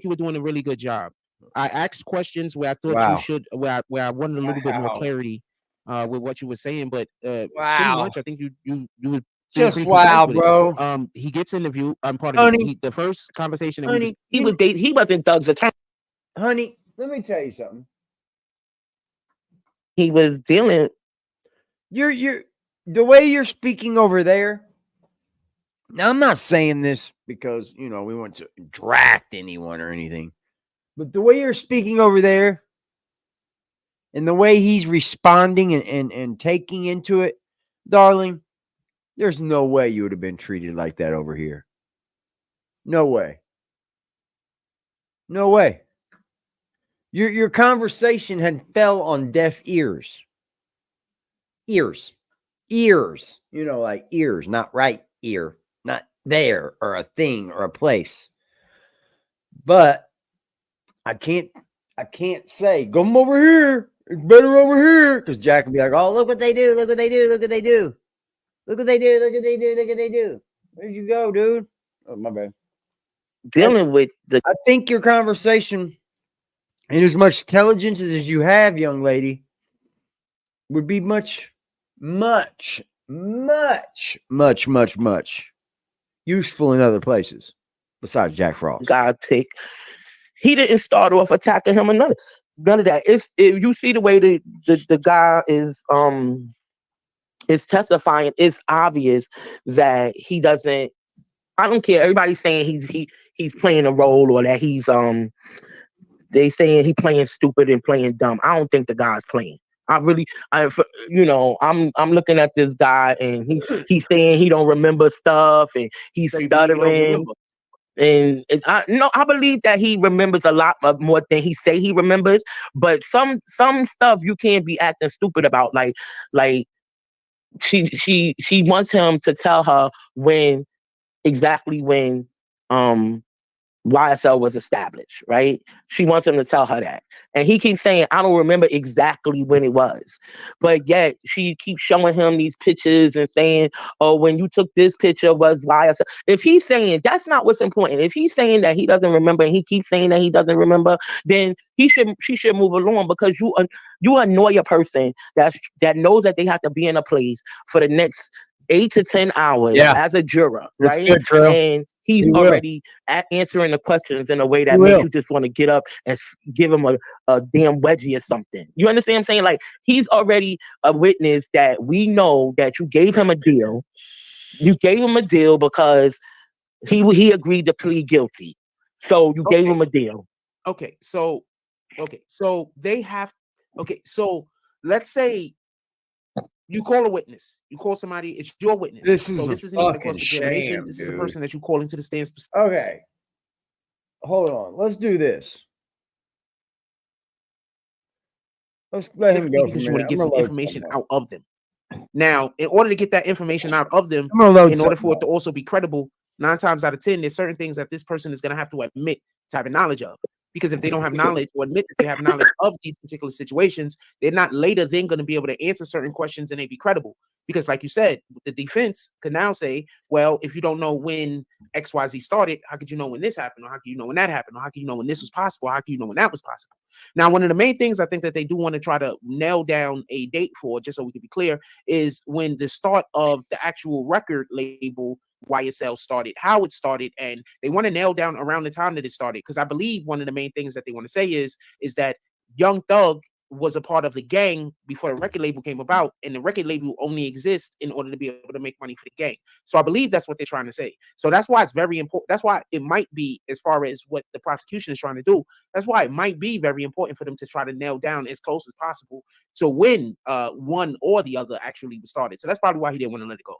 you were doing a really good job. I asked questions where I thought you should, where I wanted a little bit more clarity with what you were saying, but pretty much I think you were just wow, bro. He gets interviewed. I'm part of the first conversation. He wasn't Doug's attorney. Honey, let me tell you something. He was dealing. You're the way you're speaking over there. Now, I'm not saying this because we want to draft anyone or anything, but the way you're speaking over there and the way he's responding and taking into it, darling, there's no way you would have been treated like that over here. No way. No way. Your conversation had fell on deaf ears. Ears. Like ears, not right ear, not there or a thing or a place. But I can't say, come over here. It's better over here. Because Jack will be like, oh, look what they do. Look what they do. Look what they do. Look what they do. Look what they do. Look what they do. Where'd you go, dude? Oh, my bad. Dealing with I think your conversation, and as much intelligence as you have, young lady, would be much useful in other places besides Jack Frost. He didn't start off attacking him or none of that. If you see the way the guy is testifying, it's obvious that he doesn't. I don't care. Everybody's saying he's playing a role, or that he's they saying he playing stupid and playing dumb. I don't think the guy's playing. I'm looking at this guy, and he's saying he don't remember stuff, and he's stuttering. And I believe that he remembers a lot more than he say he remembers. But some stuff you can't be acting stupid about. Like she wants him to tell her exactly when YSL was established, right? She wants him to tell her that. And he keeps saying, I don't remember exactly when it was. But yet she keeps showing him these pictures and saying, oh, when you took this picture was YSL. If he's saying that's not what's important, if he's saying that he doesn't remember and he keeps saying that he doesn't remember, then she should move along, because you annoy a person that knows that they have to be in a place for the next 8 to 10 hours as a juror, right? Good, Drew. And he's He will. already answering the questions in a way He that makes will. you just want to get up and give him a damn wedgie or something. You understand what I'm saying? Like, he's already a witness that we know that you gave him a deal. You gave him a deal because he agreed to plead guilty. So you gave him a deal. Okay, so they have. Okay, so let's say you call a witness. You call somebody. It's your witness. This is so a this isn't even a fucking cross-examination. sham, This is a dude. person that you call into the stand. Okay. Hold on. Let's do this. Let's let him go for a Because you want minute. to get I'm some gonna load information something up. out of them. Now, in order to get that information out of them, I'm gonna load in order something for it up. to also be credible, 9 times out of 10, there's certain things that this person is going to have to admit to having knowledge of. Because if they don't have knowledge or admit that they have knowledge of these particular situations, they're not later then going to be able to answer certain questions and they be credible. Because like you said, the defense could now say, well, if you don't know when XYZ started, how could you know when this happened? Or how could you know when that happened? Or how could you know when this was possible? How could you know when that was possible? Now, one of the main things I think that they do want to try to nail down a date for, just so we can be clear, is when the start of the actual record label YSL started, how it started, and they want to nail down around the time that it started. Because I believe one of the main things that they want to say is that Young Thug was a part of the gang before the record label came about, and the record label only exists in order to be able to make money for the gang. So I believe that's what they're trying to say. So that's why it's very important. That's why it might be, as far as what the prosecution is trying to do, that's why it might be very important for them to try to nail down as close as possible to when one or the other actually was started. So that's probably why he didn't want to let it go.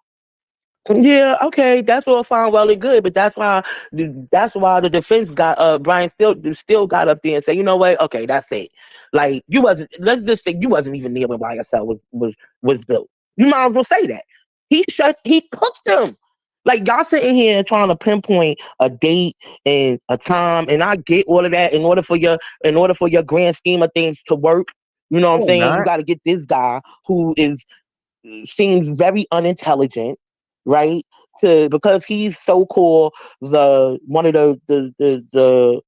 Yeah, okay, that's all fine, well and good, but that's why the defense got Brian still got up there and said, you know what, okay, that's it. Like, you wasn't. Let's just say you wasn't even there when YSL was built. You might as well say that he cooked them. Like, y'all sitting here trying to pinpoint a date and a time, and I get all of that in order for your grand scheme of things to work. You know what I'm saying? You got to get this guy who seems very unintelligent, right? Because he's so-called one of the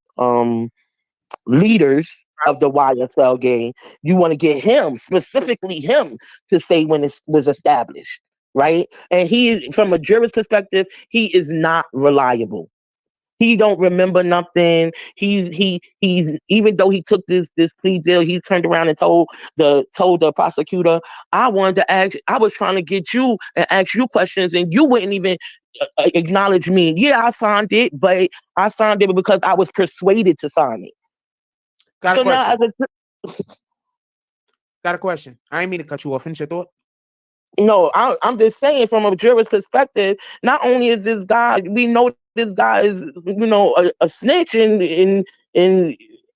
leaders of the YSL gang. You want to get specifically him, to say when it was established, right? And he, from a jurist perspective, he is not reliable. He don't remember nothing. He's even though he took this plea deal, he turned around and told the prosecutor, I was trying to get you and ask you questions, and you wouldn't even acknowledge me. Yeah, I signed it, but I signed it because I was persuaded to sign it. Got a question. I didn't mean to cut you off. Finish your thought. No, I'm just saying, from a jurist perspective, not only is this guy, we know this guy is, a snitch in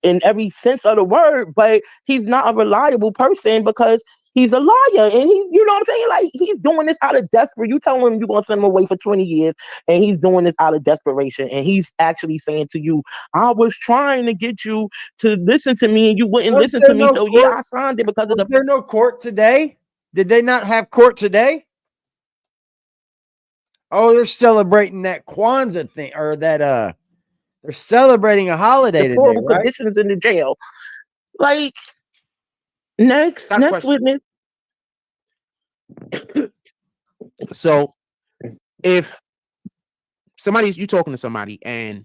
every sense of the word, but he's not a reliable person because he's a liar, and he's, you know what I'm saying? Like, he's doing this out of desperation. You tell him you're gonna send him away for 20 years, and he's doing this out of desperation, and he's actually saying to you, I was trying to get you to listen to me, and you wouldn't listen to me. So yeah, I signed it because of the. Was there no court today? Did they not have court today? Oh, they're celebrating that Kwanzaa thing, or that they're celebrating a holiday today, horrible right? conditions in the jail. Like, next witness. So, if you talking to somebody and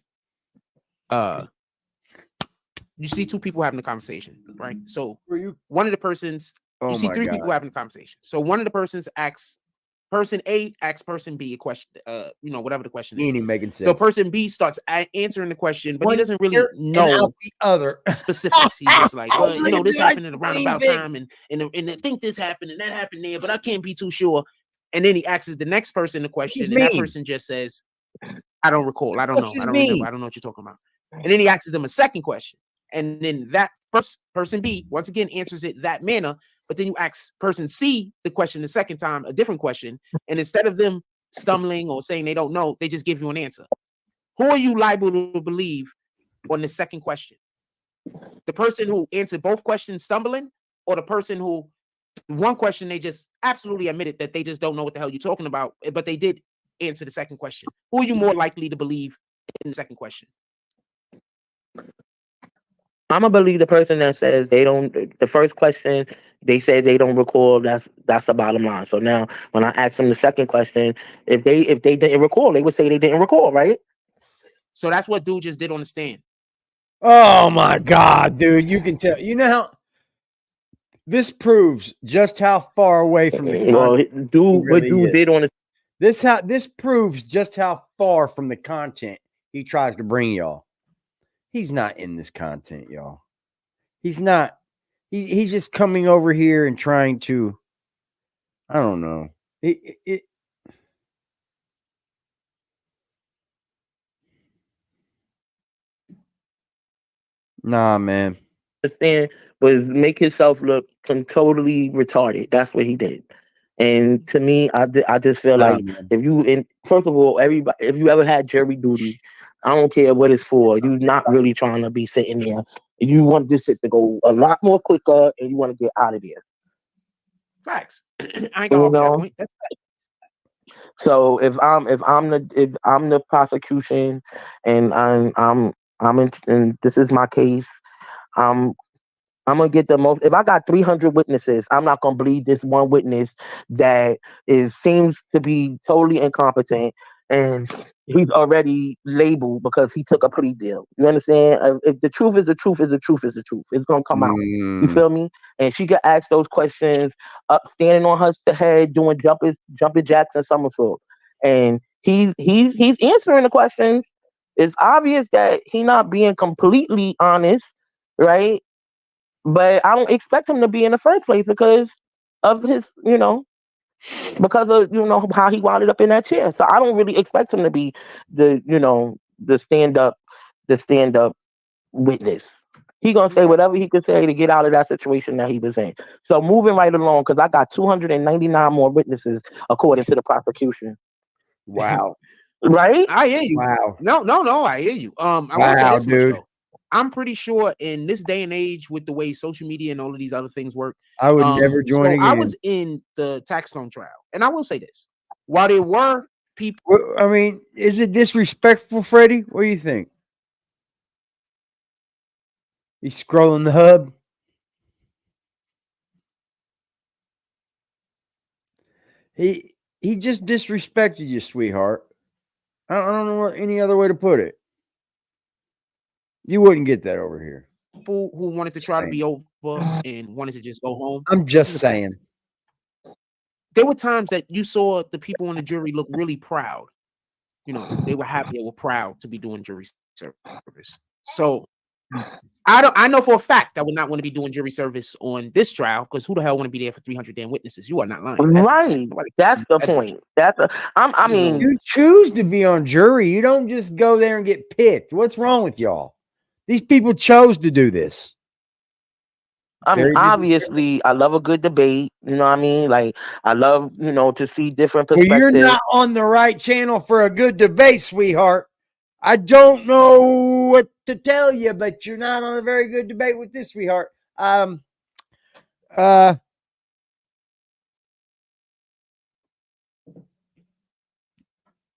you see two people having a conversation, right? So one of the persons, you see three people having a conversation. So one of the persons asks, person A asks person B a question, whatever the question is. Making sense. So person B starts answering the question, but he doesn't really know the other specifics. He's just like, well, this happened at a roundabout time, and I think this happened and that happened there, but I can't be too sure. And then he asks the next person the question, and that person just says, I don't recall. I don't know. I don't remember. I don't know what you're talking about. And then he asks them a second question. And then that first person B, once again, answers it that manner. But then you ask person C the question the second time, a different question. And instead of them stumbling or saying they don't know, they just give you an answer. Who are you liable to believe on the second question? The person who answered both questions stumbling, or the person who, one question, they just absolutely admitted that they just don't know what the hell you're talking about, but they did answer the second question? Who are you more likely to believe in the second question? I'm gonna believe the person that says they don't. The first question, they said they don't recall. That's the bottom line. So now, when I ask them the second question, if they didn't recall, they would say they didn't recall, right? So that's what dude just did on the stand. Oh my God, dude. You can tell. You know how this proves just how far away from the content dude did on the this proves just how far from the content he tries to bring y'all. He's not in this content, y'all. He's not. He's just coming over here and trying to. I don't know. Nah, man. stand was make himself look totally retarded. That's what he did. And to me, I just feel like if you, and first of all, everybody, if you ever had jury duty, I don't care what it's for. You're not really trying to be sitting there. You want this shit to go a lot more quicker, and you want to get out of there. Facts. I ain't gonna argue that point. That's facts. So if I'm the prosecution, and and this is my case, I'm gonna get the most. If I got 300 witnesses, I'm not gonna believe this one witness that seems to be totally incompetent, and he's already labeled because he took a plea deal. You understand? If the truth is the truth is the truth is the truth, it's gonna come out. You feel me? And she could ask those questions up, standing on her head, doing jumping jacks and somersaults, and he's answering the questions. It's obvious that he's not being completely honest, right? But I don't expect him to be in the first place because of his, because of how he wound up in that chair. So I don't really expect him to be the stand up witness. He gonna say whatever he could say to get out of that situation that he was in. So moving right along, because I got 299 more witnesses according to the prosecution. Wow. Right? I hear you. Wow. No, I hear you. I want to say this much, though. I'm pretty sure in this day and age, with the way social media and all of these other things work, I would never join again. I was in the tax loan trial, and I will say this: while there were people, I mean, is it disrespectful, Freddie? What do you think? He's scrolling the hub. He just disrespected you, sweetheart. I don't know any other way to put it. You wouldn't get that over here. People who wanted to try to be over and wanted to just go home. I'm just saying. There were times that you saw the people on the jury look really proud. They were happy, they were proud to be doing jury service. So I know for a fact I would not want to be doing jury service on this trial, because who the hell want to be there for 300 damn witnesses? You are not lying. That's the point. I mean, you choose to be on jury. You don't just go there and get picked. What's wrong with y'all? These people chose to do this. I mean, obviously, I love a good debate. You know what I mean? Like, I love, to see different perspectives. Well, you're not on the right channel for a good debate, sweetheart. I don't know what to tell you, but you're not on a very good debate with this, sweetheart.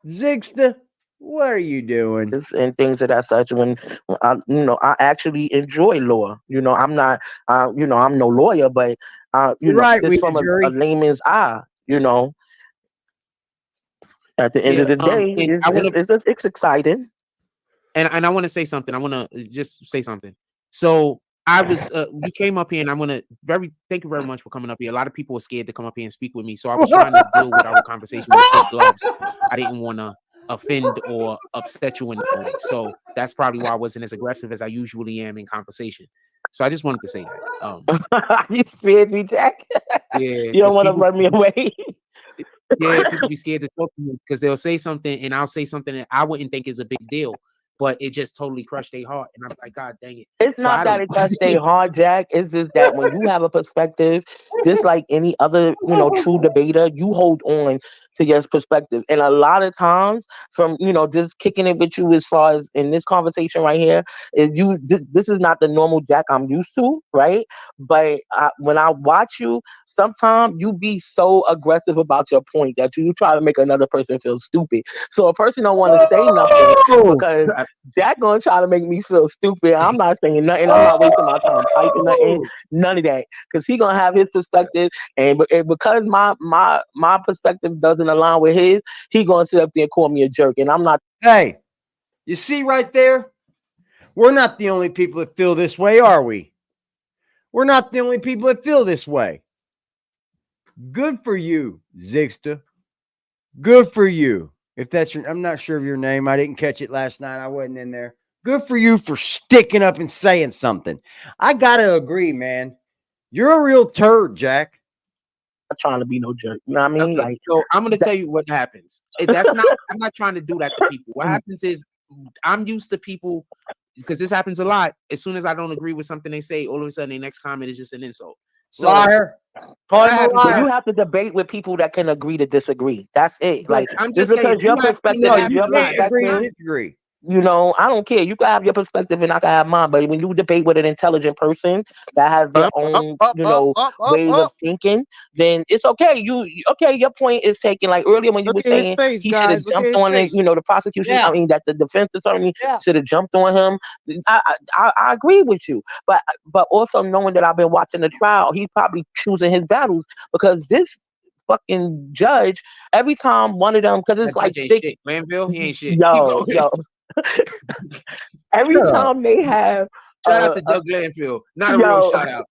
Zigsta, what are you doing? And things of that such. When I actually enjoy law. I'm not, I'm no lawyer, but right, just from a layman's eye, at the end of the day, it's exciting. And I want to say something. I want to just say something. So I was, we came up here, and thank you very much for coming up here. A lot of people were scared to come up here and speak with me, so I was trying to deal with our conversation with kid gloves. I didn't want to offend or upset you in the point. So that's probably why I wasn't as aggressive as I usually am in conversation. So I just wanted to say that. You scared me, Jack. Yeah, you don't want to run me away. Yeah, people be scared to talk to me because they'll say something and I'll say something that I wouldn't think is a big deal, but it just totally crushed their heart. And I'm like, God dang it. It's not that it crushed their heart, Jack. It's just that when you have a perspective, just like any other, true debater, you hold on to your perspective. And a lot of times from, just kicking it with you as far as in this conversation right here, this is not the normal Jack I'm used to, right? But when I watch you, sometimes you be so aggressive about your point that you try to make another person feel stupid. So a person don't want to say nothing because Jack gonna try to make me feel stupid. I'm not saying nothing. I'm not wasting my time typing nothing. None of that, because he gonna have his perspective, and because my perspective doesn't align with his, he gonna sit up there and call me a jerk, and I'm not. Hey, You see right there? We're not the only people that feel this way, are we? We're not the only people that feel this way. Good for you, Zigsta. Good for you. If that's your, I'm not sure of your name. I didn't catch it last night. I wasn't in there. Good for you for sticking up and saying something. I gotta agree, man. You're a real turd, Jack. Not trying to be no jerk. You know what I mean? Okay, Like, so I'm gonna tell you what happens. That's not. I'm not trying to do that to people. What happens is I'm used to people because this happens a lot. As soon as I don't agree with something they say, all of a sudden their next comment is just an insult. So, liar. Call him a liar. you have to debate with people that can agree to disagree. That's it. But Like, I'm just just saying, because your you have perspective people is that your have lied. Agree to perspective, disagree. you know, I don't care. You can have your perspective and I can have mine. But when you debate with an intelligent person that has their own, you know, way of thinking, then it's okay. Okay, your point is taken. Like earlier when you Look were at his saying face, he should have guys. Look at jumped his on it, face. you know, the prosecution, Yeah. I mean that the defense attorney Yeah. should have jumped on him. I agree with you. But also knowing that I've been watching the trial, he's probably choosing his battles because this fucking judge, every time one of them, because That it's like judge ain't 6, shit. Glanville, he ain't shit. Keep yo, going. yo. Every Shut up. time they have Shout out to Doug Glanville. Not a real yo, shout out.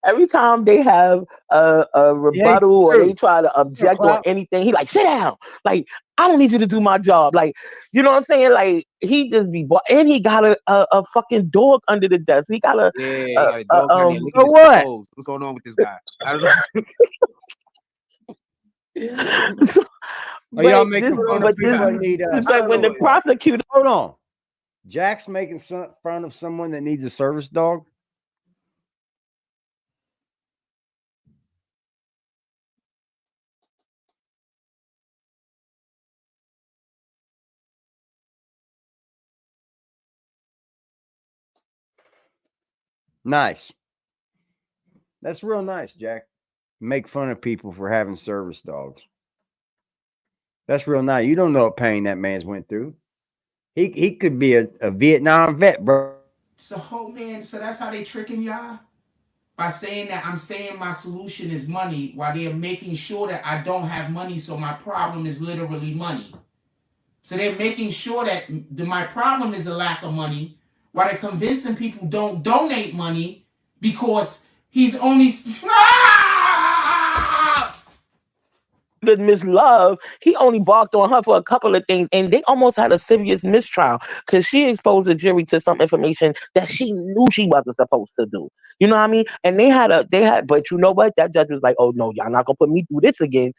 every time they have a He hates the rebuttal or they truth. try to object on Clout. anything, he like, sit down. Like, I don't need you to do my job. Like, you know what I'm saying? Like, he just be, and he got a fucking dog under the desk. He got Yeah, he got a dog down there. Look So at his what? clothes. What's going on with this guy? I don't know. Are y'all but making this, fun but of people this, that need it's like when the prosecutor, hold on. Jack's making fun of someone that needs a service dog. Nice. That's real nice, Jack. Make fun of people for having service dogs. That's real nice. You don't know what pain that man's went through. He could be a Vietnam vet, bro. So, man, so that's how they tricking y'all? By saying that I'm saying my solution is money while they're making sure that I don't have money, so my problem is literally money. So they're making sure that my problem is a lack of money while they're convincing people don't donate money because he's only... Miss Love, he only barked on her for a couple of things, and they almost had a serious mistrial because she exposed the jury to some information that she knew she wasn't supposed to do. You know what I mean? And but you know what? That judge was like, "Oh no, y'all not gonna put me through this again.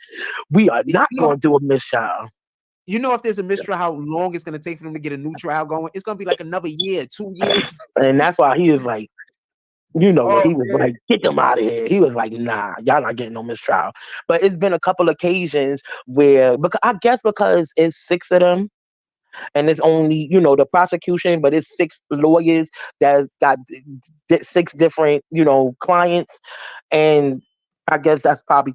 We are not gonna do a mistrial." You know, if there's a mistrial, how long it's gonna take for them to get a new trial going? It's gonna be like another year, 2 years. And that's why he was like, you know what? Oh, He was yeah. like, get them out of here. He was like, nah, y'all not getting no mistrial. But it's been a couple occasions where, because I guess because it's 6 of them, and it's only, you know, the prosecution, but it's 6 lawyers that got 6 different, you know, clients, and I guess that's probably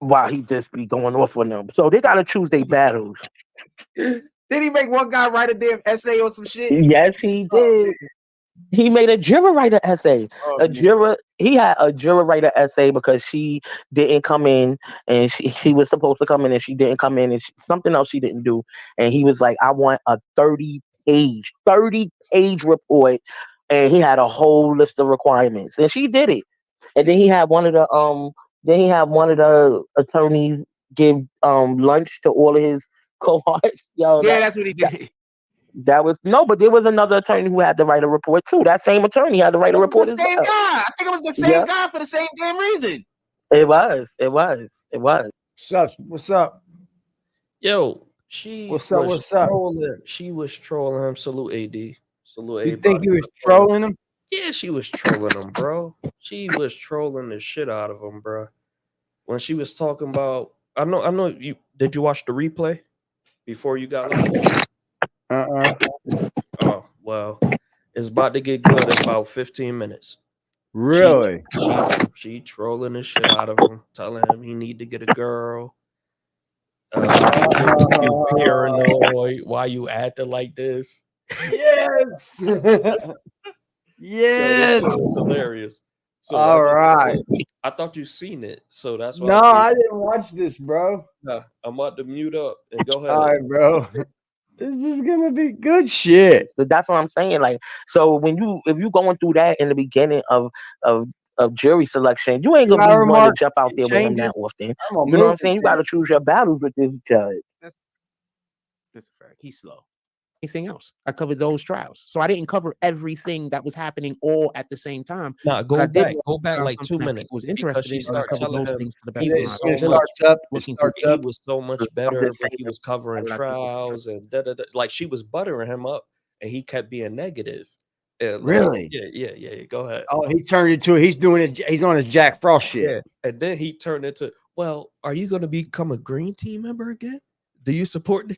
why he just be going off on them. So they gotta choose their battles. Did he make one guy write a damn essay or some shit? Yes, he did. He made a juror write an essay. He had a juror write an essay because she didn't come in, and she was supposed to come in and she didn't come in, and something else she didn't do. And he was like, I want a 30-page report. And he had a whole list of requirements. And she did it. And then he had one of the attorneys give lunch to all of his cohorts. Yo, Yeah, that's what he did. But there was another attorney who had to write a report too. That same attorney had to write a report The as same well. guy. I think it was the same guy for the same damn reason. It was. What's up? Yo, What's up? She was trolling him. Salute AD. Salute You think he was trolling him? Yeah, she was trolling him, bro. She was trolling the shit out of him, bro. When she was talking about, I know you. Did you watch the replay before you got live? Oh well, it's about to get good in about 15 minutes. Really? She trolling the shit out of him, telling him he need to get a girl. You paranoid? Why you acting like this? Yes. Yes. It's hilarious. So all right. I thought you seen it, so that's why. No, I didn't watch this, bro. Nah, I'm about to mute up and go ahead. All right, bro. This is gonna be good shit. So that's what I'm saying. Like, so if you going through that in the beginning of jury selection, you ain't You gonna gotta be one to remark jump out it there with him changes. that often. I'm gonna You know what move I'm saying? You it. got to choose your battles with this judge. That's a fact. He's slow. Anything else? I covered those trials, so I didn't cover everything that was happening all at the same time. Nah, But I did go back found like something 2 that minutes people was because interested she in, and I started covered telling those him things to the he best of was my so It much starts up. It looking to starts he up. was so much I'm better just when saying. he was covering what I think was trials and da da da. Like she was buttering him up, and he kept being negative. And like, Really? yeah. Go ahead. Oh, he turned into it. He's doing it. He's on his Jack Frost shit. Yeah, and then he turned into, well, are you going to become a green team member again? Do you support the?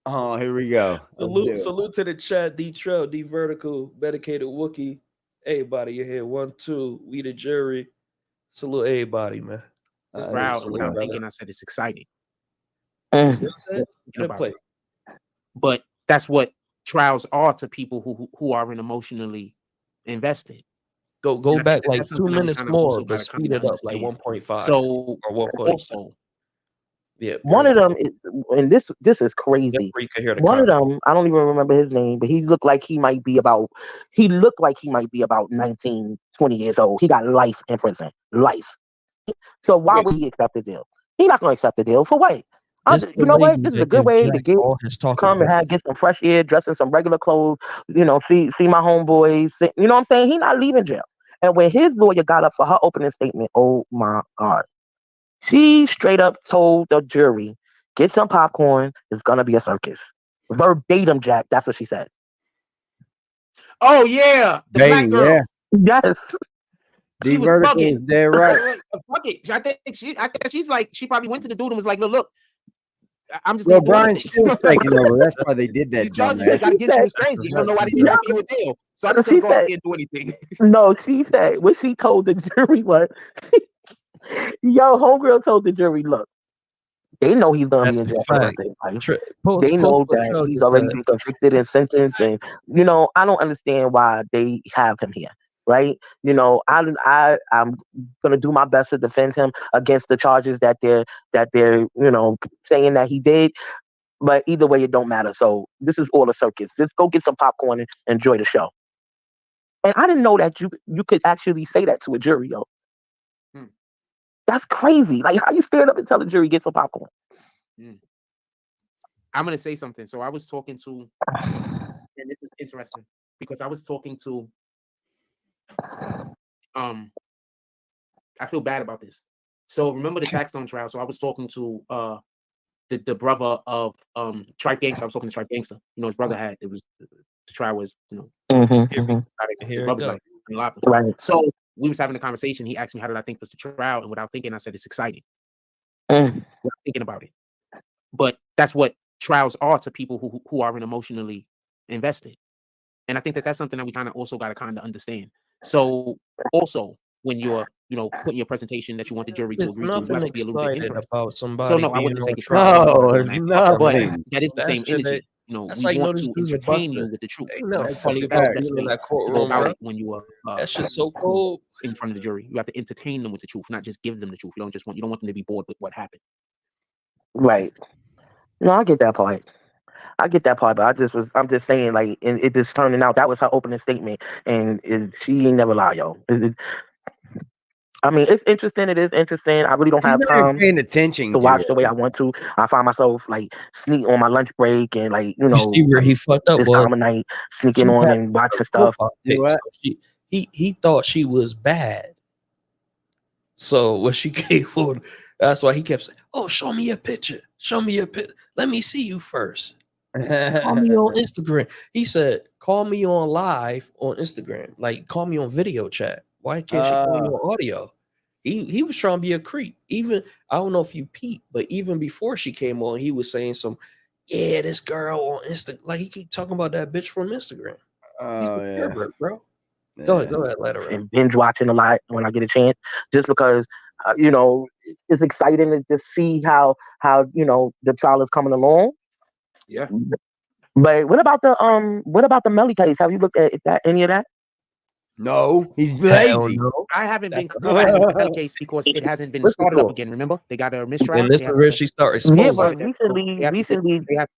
Oh, here we go. Salute to the chat. D Trail, D Vertical, Medicated Wookie. Everybody, you here? 1, 2. We the jury. Salute everybody, man. proud and what I'm brother. thinking. I said it's exciting. Is this it? Thinking about it. But that's what trials are to people who are emotionally invested. Go And I back think that like that's 2 something that we minutes kinda more, also but gotta speed kinda it up like understand. 1.5 So or 1. also, Yeah, One of them, and this is crazy. you can hear the One of content. them, I don't even remember his name, but he looked like he might be about 19, 20 years old. He got life in prison. Life. So why would he accept the deal? He not gonna accept the deal. For what? This You know what? This is a good way to get all his talking come and points. get some fresh air, dress in some regular clothes, see my homeboys. You know what I'm saying? He not leaving jail. And when his lawyer got up for her opening statement, oh my God. She straight up told the jury, get some popcorn, it's gonna be a circus. Verbatim, Jack. That's what she said. oh yeah, the black girl. Yeah. Yes. The She was vertical bugging. is dead right. Fuck it. I think she's like, she probably went to the dude and was like, look, I'm just Well, gonna do Brian anything. Steele's taking over. That's why they did that. These charges they Dumbass. got against you is crazy. I don't know why they didn't offer you a deal. So I'm just gonna go out there and do anything. No, she said what she told the jury was, yo, homegirl told the jury, look, they know he's gonna be in jail for the rest of his life. They know that he's already been convicted and sentenced, and I don't understand why they have him here, right? I'm gonna do my best to defend him against the charges that they're saying that he did. But either way, it don't matter. So this is all a circus. Just go get some popcorn and enjoy the show. And I didn't know that you could actually say that to a jury, yo. That's crazy. Like, how you stand up and tell the jury get some popcorn? I'm gonna say something. So I was talking to, and this is interesting because I was talking to, I feel bad about this. So remember the Taxstone trial? So I was talking to the brother of Tripe Gangsta. I was talking to Tripe Gangsta. His brother had the trial was Mm-hmm. the brother's like Right. So we was having a conversation. He asked me how did I think was the trial, and without thinking, I said it's exciting. Without thinking about it, but that's what trials are to people who are emotionally invested, and I think that that's something that we kind of also got to kind of understand. So also when you're putting your presentation that you want the jury to agree to, you have to be a little bit interested. About somebody. So no, I wouldn't say it's no, it's nothing. but that is the same That shit energy. That's we like want notice to dudes are entertain you busted. with the truth. Ain't nothing That's funny the about best being way in that to go courtroom, about bro. it when you are That shit's so cool. in front of the jury. You have to entertain them with the truth, not just give them the truth. You don't want them to be bored with what happened. Right. No, I get that part. But I'm just saying, like, and it just turning out that was her opening statement, and she ain't never lie, yo. I mean, it's interesting. It is interesting. I really don't He's have not even time paying attention to to watch it. the way I want to. I find myself like sneak on my lunch break and You see where he fucked up this was time of night sneaking on and watching stuff. He thought she was bad. So when she came on, that's why he kept saying, "Oh, show me your picture. Show me your picture. Let me see you first. Call me on Instagram." He said, "Call me on live on Instagram. Like, call me on video chat. Why can't she call you on audio?" He was trying to be a creep. Even I don't know if you peeped, but even before she came on, he was saying this girl on Insta. Like, he keep talking about that bitch from Instagram. He's a pervert, bro. Go ahead, let her and binge watching a lot when I get a chance, just because it's exciting to just see how the trial is coming along. Yeah. But what about the Melly case? Have you looked at any of that? No, he's Hell lazy. no. I haven't been That's caught with the case because it hasn't been Listen started to up him. again. Remember, they got a mistrial. And this They is have where to- she start Yeah, exposing. but recently they have-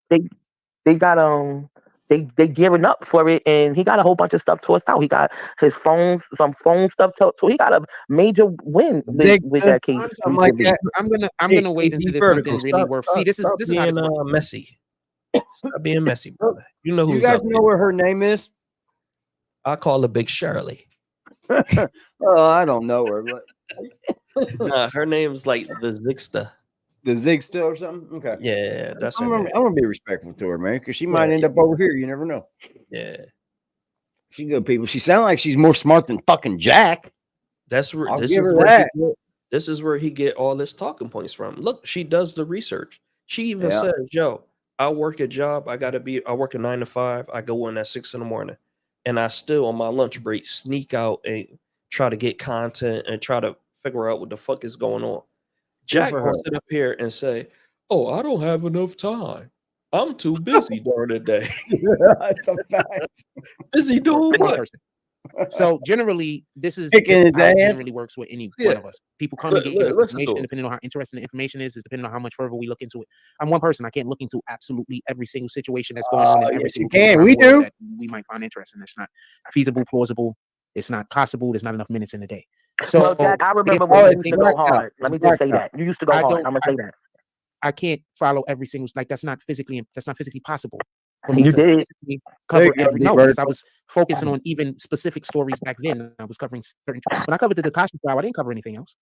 they got they gearing up for it, and he got a whole bunch of stuff tossed out. He got his phones, some phone stuff. So he got a major win with that case. Something like recently. that. I'm gonna wait until there's Vertical. something really worth. See, this is Stop how being this works. messy. Stop being messy, brother. You know You who's guys up know there. what her name is? I call her Big Shirley. Oh, I don't know her, but Nah, her name's like the Zixta. the Zigsta or something. Okay. Yeah, that's her I'm name. gonna be respectful to her, man, because she might Yeah, end up over here. You never know. Yeah. She's good people. She sounds like she's more smart than fucking Jack. That's where I'll this give is her where that. this is where he get all his talking points from. Look, she does the research. She even Yeah. says, "Yo, I work a job. I work a 9 to 5. I go in at 6 in the morning, and I still on my lunch break sneak out and try to get content and try to figure out what the fuck is going on." Jack for will her. sit up here and say, "Oh, I don't have enough time. I'm too busy during the day." That's a fact. Busy doing One what? person. So generally, this is Kicking his how it ass. generally works with any Yeah. one of us. People come and get Listen to information him. depending on how interesting the information is depending on how much further we look into it. I'm one person. I can't look into absolutely every single situation that's going on in every yes, you single case can. around We the world do. that we might find interesting. It's not feasible, plausible. It's not possible. There's not enough minutes in the day. So Well, Jack, I remember if when you I used to think- go hard. Let me just say that you used to go I hard. don't- I'm gonna say that. I can't follow every single that's not physically possible for me You to did. physically cover you go, every Big no, because I Vertical. was focusing on even specific stories back then. I was covering certain when I covered the Tekashi trial, I didn't cover anything else.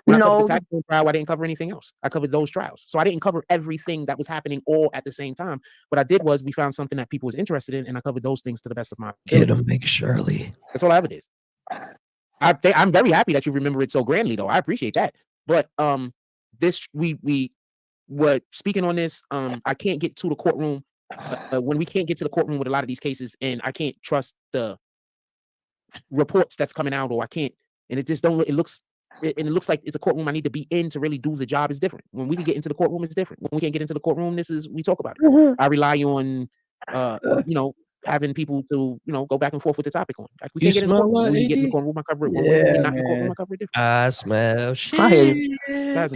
When I covered the Tycoon trial, I didn't cover anything else. I covered those trials. So I didn't cover everything that was happening all at the same time. What I did was we found something that people was interested in, and I covered those things to the best of my Get ability. him, Big Shirley. That's all I ever did. I'm very happy that you remember it so grandly, though. I appreciate that. But this we were speaking on this. I can't get to the courtroom when we can't get to the courtroom with a lot of these cases, and I can't trust the reports that's coming out, or I can't, and it just don't. It looks like it's a courtroom I need to be in to really do the job. Is different. When we can get into the courtroom, it's different. When we can't get into the courtroom, we talk about it. I rely on having people to go back and forth with the topic on. Like we You can't get in the smell courtroom. like When we get in the AD? courtroom, I cover it. When Yeah, we're not in the man. courtroom, I cover it different. I smell I hear shit.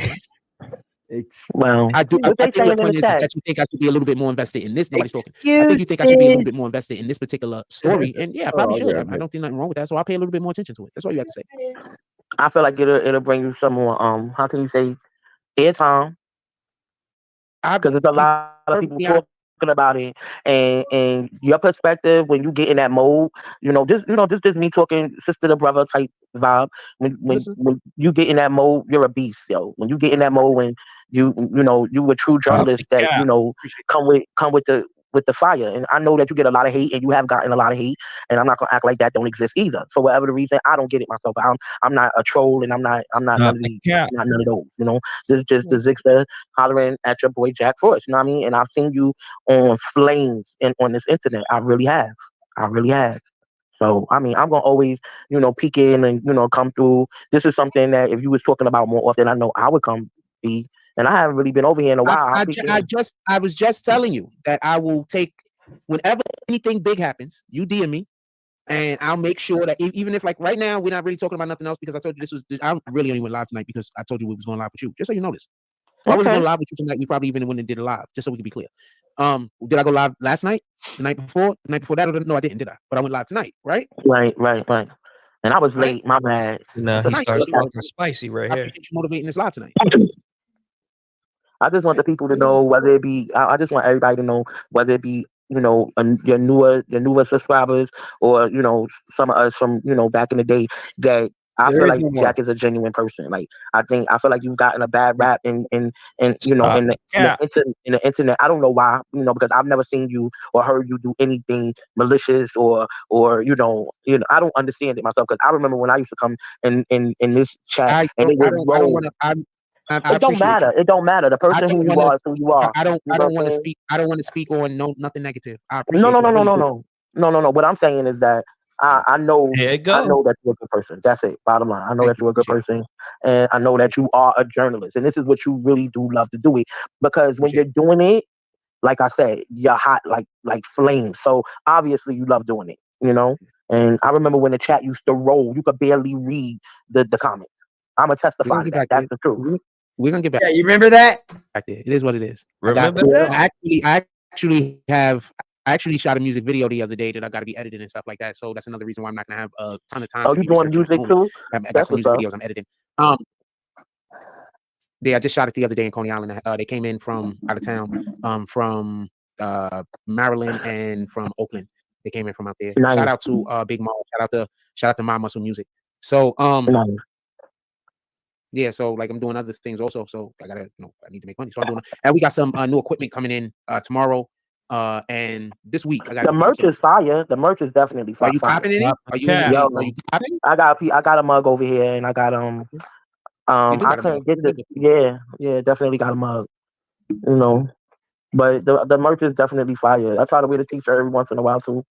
Well, I do. what I they think your saying in point the is chat? that you think I should be a little bit more invested in this. Nobody's talking. I think you think I should be a little bit more invested in this particular story, and yeah, I probably should. I don't think nothing wrong with that. So I'll pay a little bit more attention to it. That's all you have to say. I feel like it'll bring you some more. How can you say airtime? Because there's a lot of people talking about it, and your perspective when you get in that mode, just me talking sister to brother type vibe. When you get in that mode, you're a beast, yo. When you get in that mode, when you a true journalist that come with the fire. And I know that you get a lot of hate, and you have gotten a lot of hate, and I'm not gonna act like that don't exist either. For whatever the reason, I don't get it myself. I'm not a troll, and I'm not none of these, not none of those. This is just the Zixter hollering at your boy Jack Frost. You know what I mean? And I've seen you on flames and on this internet. I really have. So I mean, I'm gonna always, peek in and come through. This is something that if you was talking about more often, I know I would come be. And I haven't really been over here in a while. I was just telling you that I will take whenever anything big happens, you DM me, and I'll make sure that even if like right now we're not really talking about nothing else because I told you I really only went live tonight because I told you we was going live with you. Just so you know this. If I was going live with you tonight, we probably even wouldn't have did a live, just so we can be clear. Did I go live last night? The night before that? No, I didn't, did I? But I went live tonight, right? Right. And I was late, my bad. Now he starts talking spicy right here. I appreciate you motivating this live tonight. I just want the people to know whether it be. I just want everybody to know whether it be your newer subscribers or some of us from back in the day that I feel like Jack is a genuine person. Like I feel like you've gotten a bad rap in the internet. I don't know why, because I've never seen you or heard you do anything malicious or I don't understand it myself because I remember when I used to come in this chat and it would roll. It don't matter. It don't matter. The person who you are is who you are. I don't want to speak. I don't want to speak on nothing negative. I appreciate No. What I'm saying is that I know that you're a good person. That's it. Bottom line. I know that you're a good person, and I know that you are a journalist, and this is what you really do love to do it because when you're doing it, like I said, you're hot like flames. So obviously you love doing it. And I remember when the chat used to roll, you could barely read the comments. I'm gonna testify to that. That's the truth. We're gonna get back. Yeah, you remember that? Back there. It is what it is. Remember I that? actually shot a music video the other day that I got to be edited and stuff like that. So that's another reason why I'm not gonna have a ton of time. Oh, you doing music too? I got That's some what's music up. videos I'm editing. Yeah, I just shot it the other day in Coney Island. They came in from out of town, from Maryland and from Oakland. They came in from out there. Nice. Shout out to Big Mom. Shout out to My Muscle Music. So Nice. yeah, so like I'm doing other things also. So I gotta, I need to make money. So I'm doing, and we got some new equipment coming in tomorrow, and this week. The merch is fire. The merch is definitely fire. Are you copping any? Are you copping? I got a mug over here, and I got I couldn't get the yeah, definitely got a mug. But the merch is definitely fire. I try to wear the t-shirt every once in a while too.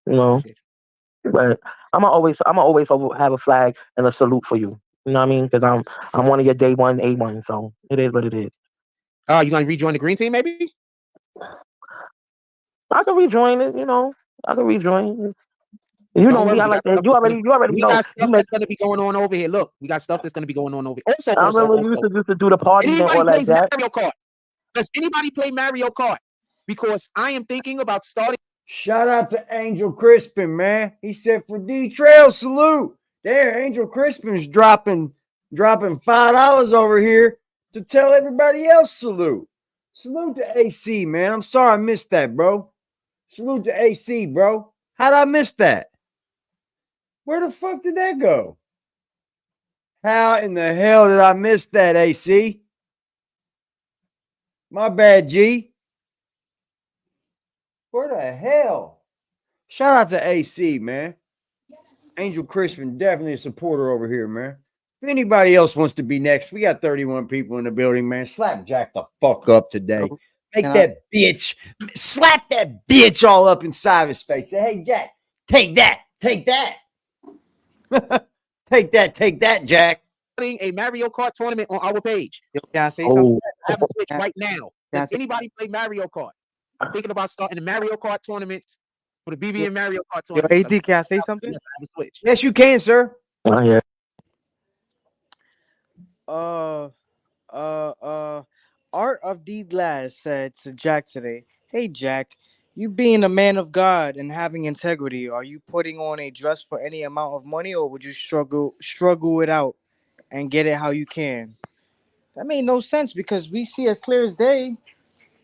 But I'm always have a flag and a salute for you. You know what I mean? Because I'm one of your day one A1. So it is what it is. Oh, you gonna rejoin the green team? Maybe I can rejoin it. I can rejoin. You know me. I like that. You already know. We got stuff that's gonna be going on over here. Look, we got stuff that's gonna be going on over here. Also, I remember you used to do the party and all like that. Mario Kart. Does anybody play Mario Kart? Because I am thinking about starting. Shout out to Angel Crispin, man. He said for D Trail salute. There, Angel Crispin's dropping $5 over here to tell everybody else salute. Salute to AC, man. I'm sorry I missed that, bro. Salute to AC, bro. How'd I miss that? Where the fuck did that go? How in the hell did I miss that, AC? My bad, G. Where the hell? Shout out to AC, man. Angel Crispin, definitely a supporter over here, man. If anybody else wants to be next, we got 31 people in the building, man. Slap Jack the fuck up today. Make that bitch, slap that bitch all up inside of his face. Say, hey, Jack, take that, take that. take that, Jack. A Mario Kart tournament on our page. Can I say something? I have a Switch right now. Does anybody play Mario Kart? I'm thinking about starting the Mario Kart tournaments for the BBN Mario Kart tournament. AD, can I say something? Yes, I have a Switch. Yes, you can, sir. Oh, yeah. Art of D Glass said to Jack today, "Hey Jack, you being a man of God and having integrity, are you putting on a dress for any amount of money, or would you struggle it out and get it how you can?" That made no sense because we see as clear as day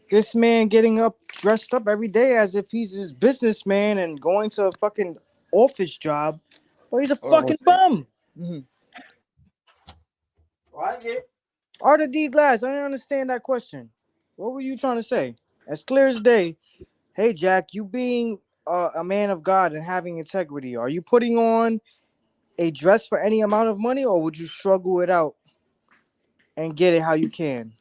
this man getting up dressed up every day as if he's his businessman and going to a fucking office job, but he's a fucking bum. I get Art of D Glass, I didn't understand that question. What were you trying to say? As clear as day, hey Jack, you being a man of God and having integrity, are you putting on a dress for any amount of money, or would you struggle it out and get it how you can?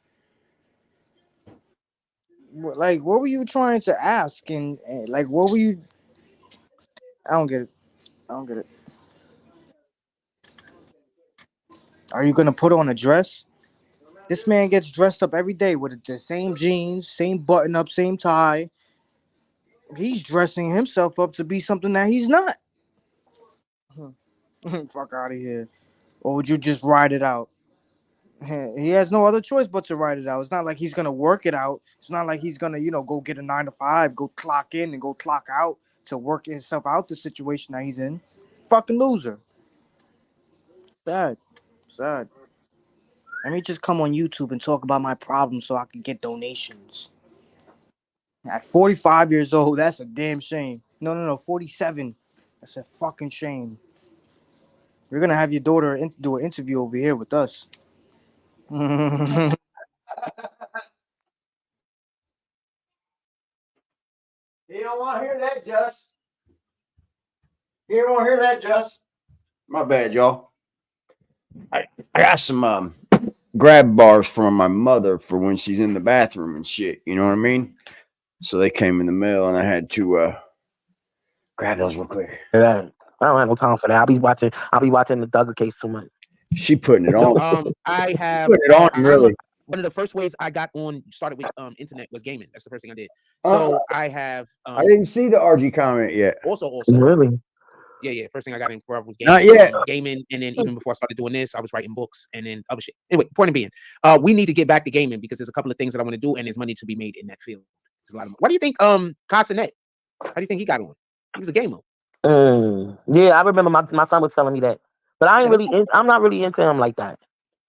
Like, what were you trying to ask? And like, what were you? I don't get it. Are you gonna put on a dress? This man gets dressed up every day with the same jeans, same button up, same tie. He's dressing himself up to be something that he's not. Fuck out of here. Or would you just ride it out? He has no other choice but to ride it out. It's not like he's gonna work it out. It's not like he's gonna, go get a 9 to 5, go clock in and go clock out to work himself out the situation that he's in. Fucking loser. Sad. Let me just come on YouTube and talk about my problems so I can get donations. At 45 years old, that's a damn shame. No, 47. That's a fucking shame. We're gonna have your daughter do an interview over here with us. He don't want to hear that, Just. He don't want to hear that, Just. My bad, y'all. I got some grab bars from my mother for when she's in the bathroom and shit. You know what I mean? So they came in the mail, and I had to grab those real quick. Yeah, I don't have no time for that. I'll be watching the Duggar case too much. She putting it on. I have putting it on, really. One of the first ways I got on, started with internet, was gaming. That's the first thing I did. So I have. I didn't see the RG comment yet. Also. Really? Yeah. First thing I got in for was Not gaming. yet. Gaming, and then even before I started doing this, I was writing books and then other shit. Anyway, point being, we need to get back to gaming because there's a couple of things that I want to do, and there's money to be made in that field. There's a lot of money. What do you think, CONSTRUED? How do you think he got on? He was a gamer. Yeah, I remember my son was telling me that, but I'm not really into him like that.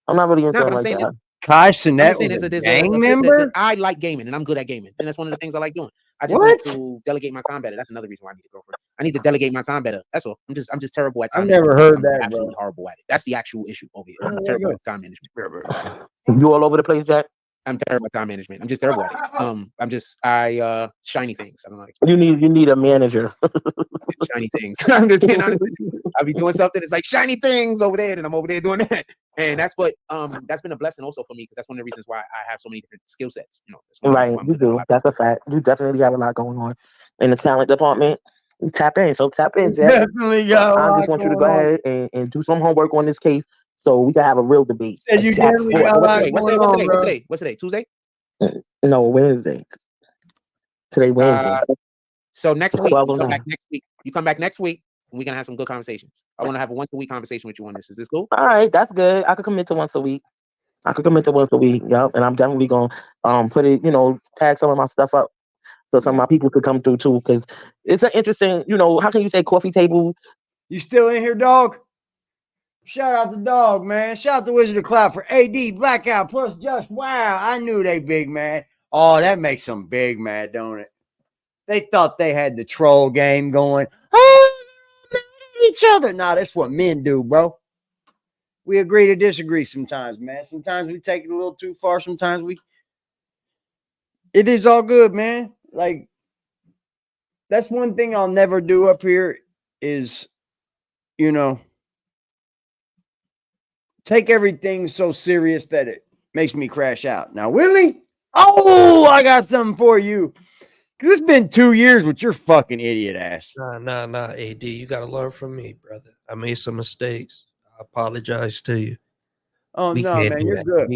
I'm not really into him like that. Kai I'm Sinet just saying was a there's gang member. I like gaming and I'm good at gaming, and that's one of the things I like doing. I just need to delegate my time better. That's another reason why I need a girlfriend. I need to delegate my time better. That's all. I'm just terrible at time I've management. never heard I'm that, absolutely horrible at it. That's the actual issue over here. I'm terrible at time management. You all over the place, Jack? I'm terrible at time management. I'm just terrible at it. I shiny things. I don't know. You need a manager. Shiny things. I'm just being honest with you. I'll be doing something. It's like shiny things over there, and I'm over there doing that. And that's what that's been a blessing also for me, because that's one of the reasons why I have so many different skill sets. You know, Right, you do. That's a fact. You definitely have a lot going on in the talent department. You tap in, Jack. Definitely got. I just want you to go ahead and do some homework on this case so we can have a real debate. And you definitely got a lot What's today? Tuesday? No, Wednesday. Today Wednesday. So next week, you come back next week, and we're gonna have some good conversations. I want to have a once a week conversation with you on this. Is this cool? All right, that's good. I could commit to once a week. Yep, and I'm definitely gonna put it, tag some of my stuff up so some of my people could come through too, because it's an interesting, how can you say coffee table? You still in here, dog? Shout out the dog, man. Shout out to Wizard of Cloud for AD, Blackout, plus Just Wow. I knew they big, man. Oh, that makes them big mad, don't it? They thought they had the troll game going. Oh, each other. Nah, that's what men do, bro. We agree to disagree sometimes, man. Sometimes we take it a little too far. Sometimes it is all good, man. Like, that's one thing I'll never do up here is, take everything so serious that it makes me crash out. Now, Willie, I got something for you. Because it's been 2 years with your fucking idiot ass. Nah, AD. You got to learn from me, brother. I made some mistakes. I apologize to you. Oh, no, man, you're good.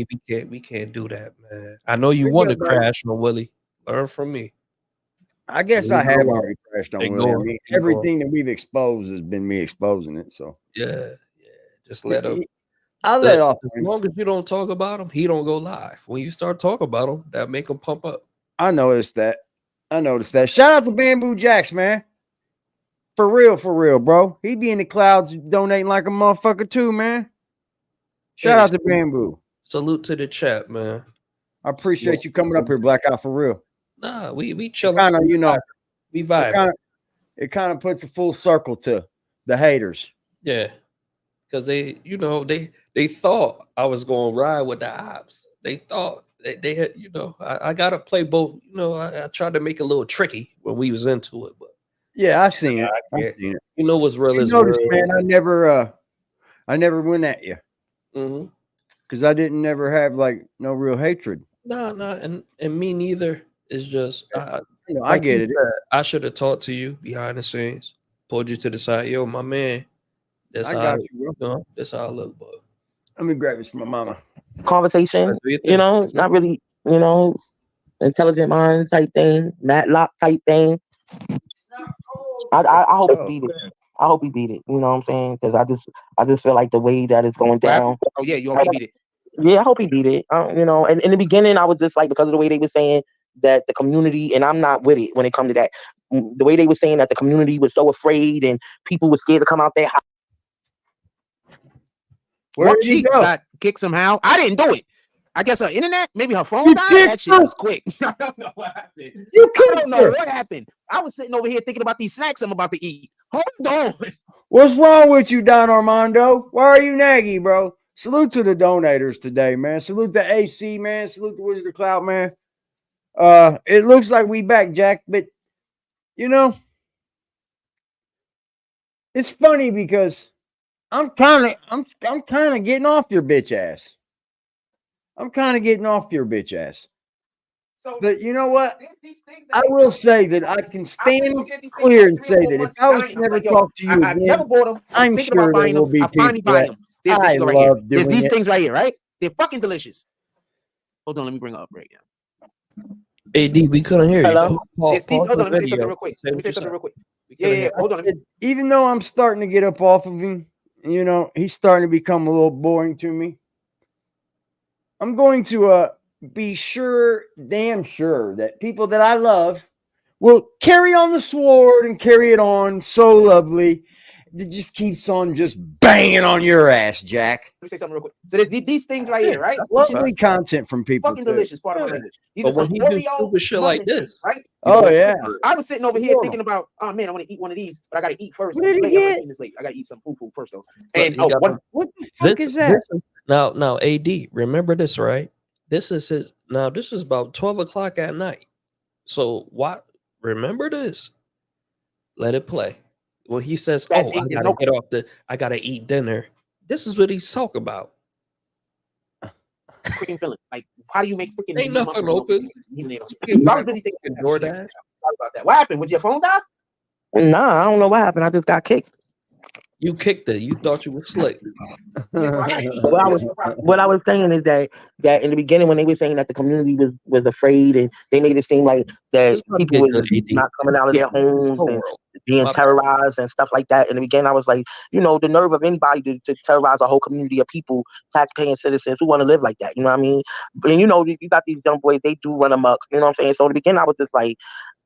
We can't do that, man. I know you want to crash on Willie. Learn from me. I guess I have already crashed on Willie. I mean, everything that we've exposed has been me exposing it. So yeah. Just let him. I'll let off. As long as you don't talk about him, he don't go live. When you start talking about him, that make him pump up. I noticed that. Shout out to Bamboo Jacks, man. For real, bro. He be in the clouds donating like a motherfucker too, man. Shout out to Bamboo. Salute to the chat, man. I appreciate you coming up here, Blackout, for real. Nah, we chilling. Kind of, we vibe. It kind of puts a full circle to the haters. Yeah, because they thought I was going to ride with the ops. They thought they had, I got to play both. I tried to make it a little tricky when we was into it, but yeah, I seen it. You know what's real is real. Man, I never went at you. Because I didn't never have like no real hatred. No, and me neither. It's just I get it. I should have talked to you behind the scenes, pulled you to the side. Yo, my man. That's how that's how I look, bro. Let me grab this from my mama. Conversation, not really, intelligent mind type thing, Matlock type thing. I hope he beat it. I hope he beat it. You know what I'm saying? Because I just feel like the way that it's going down. Oh yeah, you hope he beat it. Yeah, I hope he beat it. And in the beginning, I was just like, because of the way they were saying that the community, and I'm not with it when it comes to that. The way they were saying that the community was so afraid and people were scared to come out there. Where did she got kicked somehow? I didn't do it. I guess her internet, maybe her phone died. That shit was quick. I don't know what happened. I don't know what happened. I was sitting over here thinking about these snacks I'm about to eat. Hold on. What's wrong with you, Don Armando? Why are you naggy, bro? Salute to the donators today, man. Salute to AC, man. Salute to Wizard of Cloud, man. It looks like we back, Jack, but it's funny because I'm kind of getting off your bitch ass. So, but you know what? I will say that I can stand clear and say that if I was to never talk to you again, I'm sure there will be people that I love doing There's these it. things right here, right? They're fucking delicious. Hold on, let me bring it up right now. AD, we couldn't hear you. Hello? Pause Hold on, the let me say video. something real quick. Say Let me what say you something said. real quick. We Yeah, couldn't yeah, hear hold on. Even though I'm starting to get up off of him, you know, he's starting to become a little boring to me. I'm going to be sure, damn sure, that people that I love will carry on the sword and carry it on so lovely. It just keeps on just banging on your ass, Jack. Let me say something real quick. So there's these things right here, right? Lovely content from people. Fucking too. delicious, part of my language. These But are some when he do Oreo stupid shit like muffin this, things, right? Oh yeah. I was sitting over What's here going thinking about, oh man, I want to eat one of these, but I gotta eat first. What did It's he late. I'm get? eating this late. I gotta eat some food first though. Look, And he got What the fuck is that? now AD, remember this, right? This is his now. This is about 12 o'clock at night. So what? Remember this. Let it play. When he says, That "Oh, thing I is gotta no- get off I gotta eat dinner," this is what he's talking about. freaking feeling. Like, how do you make freaking Ain't nothing muffins open. even though- You So I can't was busy thinking fucking DoorDash. about that. What happened? Would your phone die? Nah, I don't know what happened. I just got kicked. You kicked it. You thought you were slick. What I was saying is that in the beginning when they were saying that the community was afraid and they made it seem like that It's about to people get was good, AD. not coming out of their homes Whole and world. being My bad. terrorized and stuff like that. In the beginning, I was like, you know, the nerve of anybody to terrorize a whole community of people, taxpaying citizens who want to live like that. You know what I mean? And you know, you got these young boys, they do run amok. You know what I'm saying? So in the beginning, I was just like,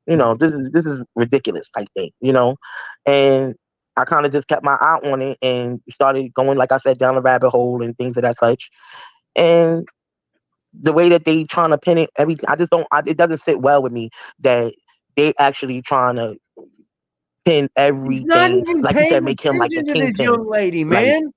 you know, this is ridiculous type thing, you know, and I kind of just kept my eye on it and started going, like I said, down the rabbit hole and things of that such. And the way that they trying to pin it, everything, I just don't. it doesn't sit well with me that they actually trying to pin He's not everything, even like you said, paying make him like a attention to this kingpin, young lady, like man.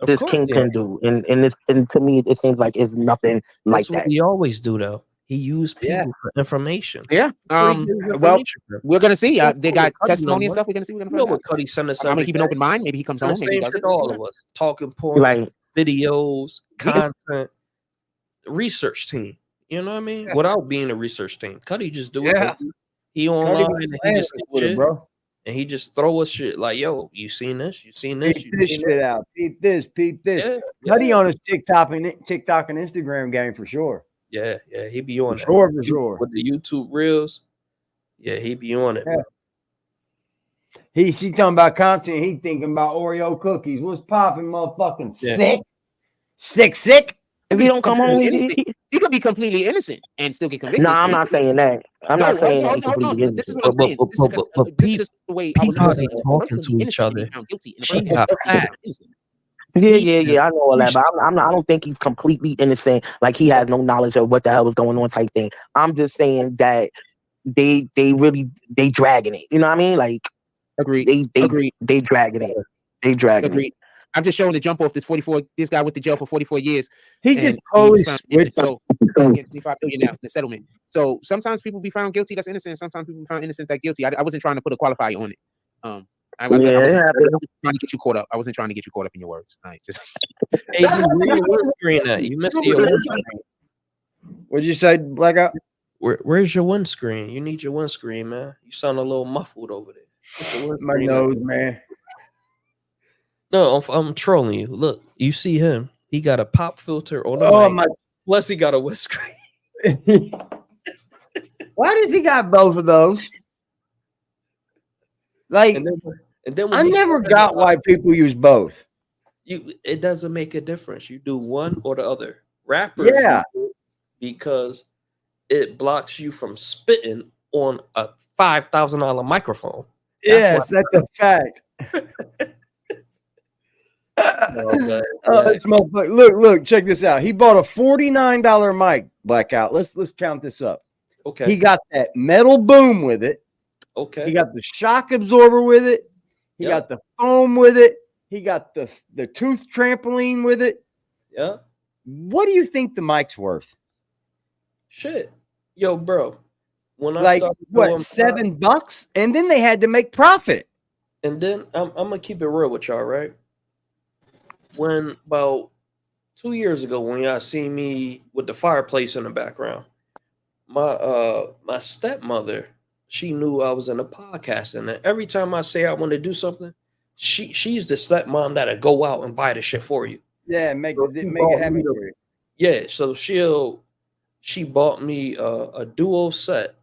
Of this course, kingpin do. And to me, it seems like it's nothing like that's what that. he always do, though. He used people for information. Yeah. Where he get his Well, information from? we're gonna see. You don't They know got what Cudi testimony and no stuff. We're gonna see. We're You gonna know find what out. Cudi send us I'm gonna every keep an day? open mind. Maybe he comes Send home. the Maybe he same does shit it. to all of us. Talking points, Like, videos, He could- content, research team. You know what I mean? Without being a research team, Cudi just do it. 'Cause he online and he just see shit, bro. and he just throw us shit like, "Yo, you seen this? You seen this? Peep You this seen shit that?" out. Peep this. Peep this. Yeah, Cuddy yeah, on his TikTok and Instagram game for sure. yeah. He be on that For sure. with the YouTube reels. Yeah, he be on it. Yeah. He's talking about content. He thinking about Oreo cookies. What's popping, motherfucking Yeah. sick? if he don't come home, he could be completely innocent and still get convicted. No, I'm not saying that. I'm not saying that he completely This is innocent. what I'm saying. This is just the way I would people look at be it. talking to each other. She got Yeah, I know all that, but I'm not, I don't think he's completely innocent. Like he has no knowledge of what the hell was going on, type thing. I'm just saying that they really dragging it. You know what I mean? Like, agreed. They dragging it. They dragging Agreed. it. I'm just showing the jump off this 44. This guy went to jail for 44 years. He just totally switched. So he's getting 25 million now in the settlement. So sometimes people be found guilty that's innocent. Sometimes people be found innocent that guilty. I wasn't trying to put a qualifier on it. I wasn't trying to get you caught up. I wasn't trying to get you caught up in your words. All right, just Hey, where your windscreen at? You missed your windscreen. What'd you say, Blackout? Where's your windscreen? You need your windscreen, man. You sound a little muffled over there. My nose, man. No, I'm trolling you. Look, you see him. He got a pop filter on the mic. Plus he got a windscreen. Why does he got both of those? Like, and then when I never got why people use both. It doesn't make a difference. You do one or the other. Rappers, yeah, because it blocks you from spitting on a $5,000 microphone. That's a fact. This motherfucker, look, check this out. He bought a $49 mic, Blackout. Let's count this up. Okay. He got that metal boom with it. Okay. He got the shock absorber with it. He got the foam with it. He got the tooth trampoline with it. Yeah. What do you think the mic's worth? Shit. Yo, bro. When I started doing $7? And then they had to make profit. And then I'm gonna keep it real with y'all, right? When about 2 years ago, when y'all see me with the fireplace in the background, my stepmother, she knew I was in a podcast, and every time I say I want to do something, she's the stepmom that'll go out and buy the shit for you. Yeah, make it happen for you. Yeah, so she'll She bought me a duo set.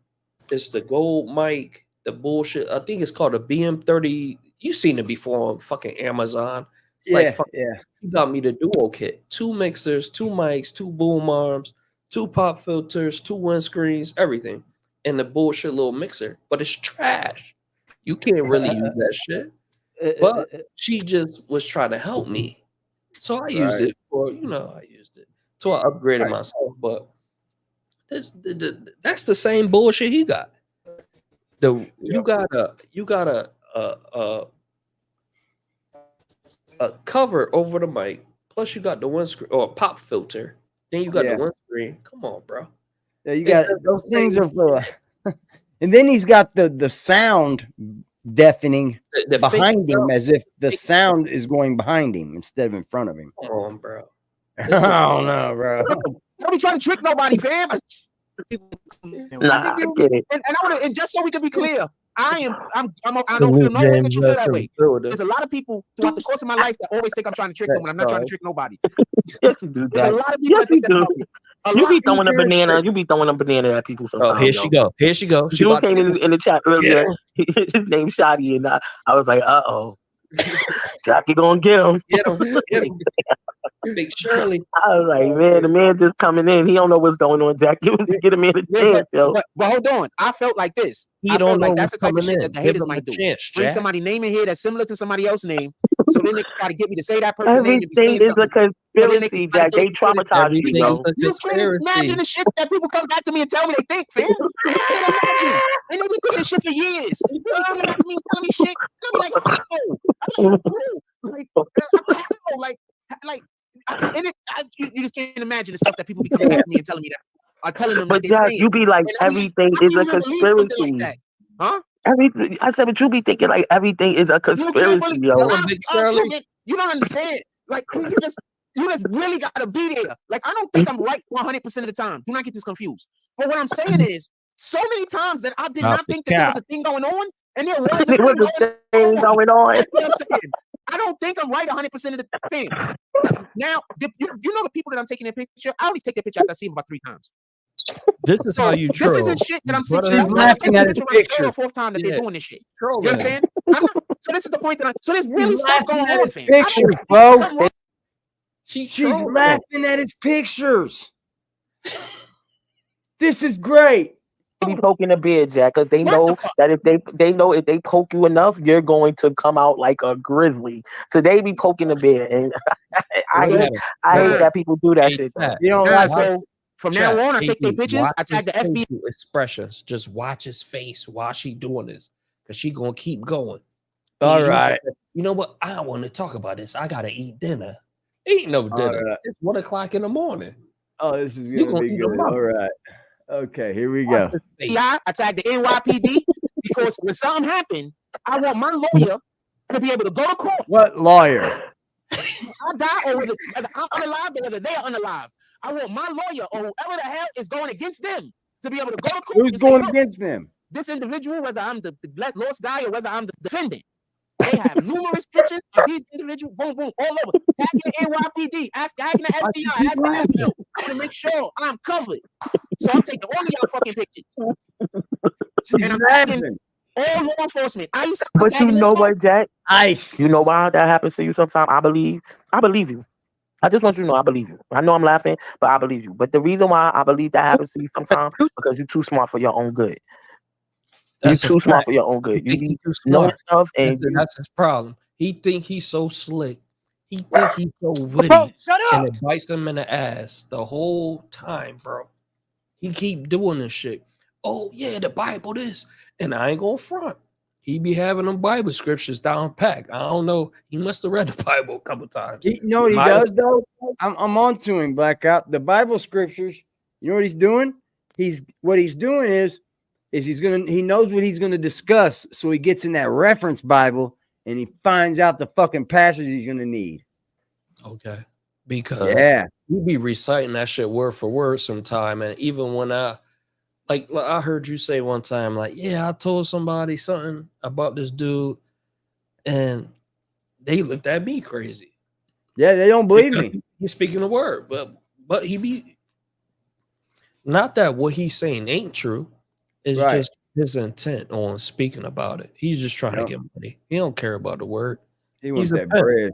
It's the gold mic, the bullshit. I think it's called a BM30. You've seen it before on fucking Amazon. It's like yeah. She got me the duo kit. 2 mixers, 2 mics, 2 boom arms, 2 pop filters, 2 windscreens, everything. And the bullshit little mixer. But it's trash. You can't really use that shit. But she just was trying to help me. So I used it for, I used it. So I upgraded myself. But that's the same bullshit he got. You got a cover over the mic, plus you got the windscreen or a pop filter. Then you got the windscreen. Come on, bro. Yeah, you got those things are for. And then he's got the sound deafening behind him, as if the sound is going behind him instead of in front of him. Come on, bro. I don't know, bro. Don't be trying to trick nobody, fam. Nah, I get it. And I want to, and just so we can be clear, I don't feel no way that you feel that way. There's a lot of people throughout the course of my life that always think I'm trying to trick them when I'm not trying to trick nobody. Yes, you do that. A lot of people Yes, that think you that do. about me. You be throwing a banana. You be throwing a banana at people sometimes. Oh, here she go. Here she go. She Drew about to- came in the chat earlier. His name Shotty, and I was like, uh-oh. Jackie gonna get him. Get him. Get him. Big Shirley. I was like, man, the man just coming in. He don't know what's going on, Jack. Get him in a chance, yo. But hold on. I felt like this. He I don't felt know like that's the what's type of coming shit in. that the Give haters him a might do. chance, Bring Jack. somebody name in here that's similar to somebody else's name, so then they try to get me to say that person's name. Everything is a conspiracy, Jack. They traumatize you, Everything yo. is a You can't imagine conspiracy. the shit that people come back to me and tell me they think, fam. You can't imagine. And they've been doing this shit for years. People coming back to me and telling me shit. I'm like, you just can't imagine the stuff that people be coming back to me and telling me that are telling them. But that Jack, saying. you be like, And I'm like, everything how is can a you even believe something conspiracy. like that? Huh? Everything. I said, but you be thinking like everything is a You can't conspiracy, believe, yo. you don't understand. Like you just really gotta be there. Like I don't think I'm right 100% of the time. Do not get this confused. But what I'm saying is, so many times that I did not think that there was a thing going on, and there was a There was a thing going on. That's what I'm saying. I don't think I'm right 100% of the time. Now, you know the people that I'm taking their picture. I only take their picture after I see them about 3 times. This is how you troll. This isn't shit that I'm seeing. She's laughing at his picture. The 4th time that they're doing this shit. Troll You know what I'm saying? So this is the point that so there's really stuff going on, fam. Pictures, bro. She's laughing at his pictures. This is great. They be poking the bear, Jack, because they know that if they poke you enough, you're going to come out like a grizzly. So they be poking the bear, and I hate that people do that shit. You don't like so from now on, I take their pictures. I tag the FB expressions. Just watch his face while she doing this, because she gonna keep going. All right. You know what? I want to talk about this. I gotta eat dinner. Ain't no dinner. Right. It's 1 o'clock in the morning. Oh, this is gonna be good. All right. Okay, here we go. I tagged the NYPD because when something happened, I want my lawyer to be able to go to court. What lawyer? I die or whether I'm unalive or whether they are unalive. I want my lawyer or whoever the hell is going against them to be able to go to court. Who's going against them? This individual, whether I'm the lost guy or whether I'm the defendant. They have numerous pictures of these individuals, boom, boom, all over. Tagging the NYPD, tagging the FBI, asking the FBO to make sure I'm covered. So I'm taking all of y'all fucking pictures. And I'm tagging all law enforcement, ICE. But you know what, Jack? ICE. You know why that happens to you sometimes? I believe you. I just want you to know I believe you. I know I'm laughing, but I believe you. But the reason why I believe that happens to you sometimes because you're too smart for your own good. You're too smart for your own good. You be knowing stuff, and that's his problem. He think he's so slick. He think he's so witty. Bro, shut up. And it bites him in the ass the whole time, bro. He keep doing this shit. Oh yeah, the Bible this, and I ain't gonna front. He be having them Bible scriptures down pat. I don't know. He must have read the Bible a couple times. You know what he does though? I'm on to him, Blackout. The Bible scriptures. You know what he's doing? He's doing is he knows what he's gonna discuss, so he gets in that reference Bible and he finds out the fucking passage he's gonna need. Okay, because you be reciting that shit word for word sometime, and even when I heard you say one time, like, yeah, I told somebody something about this dude, and they looked at me crazy. Yeah, they don't believe me. He's speaking the word, but he be. Not that what he's saying ain't true. It's Right. just his intent on speaking about it. He's just trying to get money. He don't care about the word. He wants He's a that pimp. bread.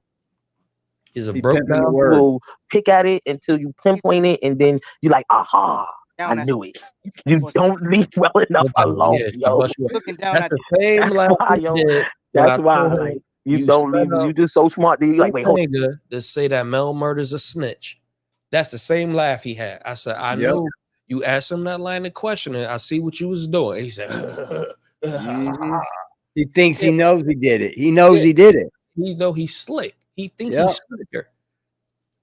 He's a He broke pimping the down. word. You'll pick at it until you pinpoint it, and then you're like, aha, I knew it. You don't leave well enough alone, yo. That's the same That's laugh why, he yo. did when That's I why, told him, like, you don't leave. set up You just so smart. That you like, wait, hold on. nigga to say that Mel Murder's a snitch. That's the same laugh he had. I said, I Yep. knew you asked him that line of questioning. I see what you was doing. He said, Mhm. He thinks he knows he did it. He knows he did it. he know he's slick. He thinks Yep. he's slicker.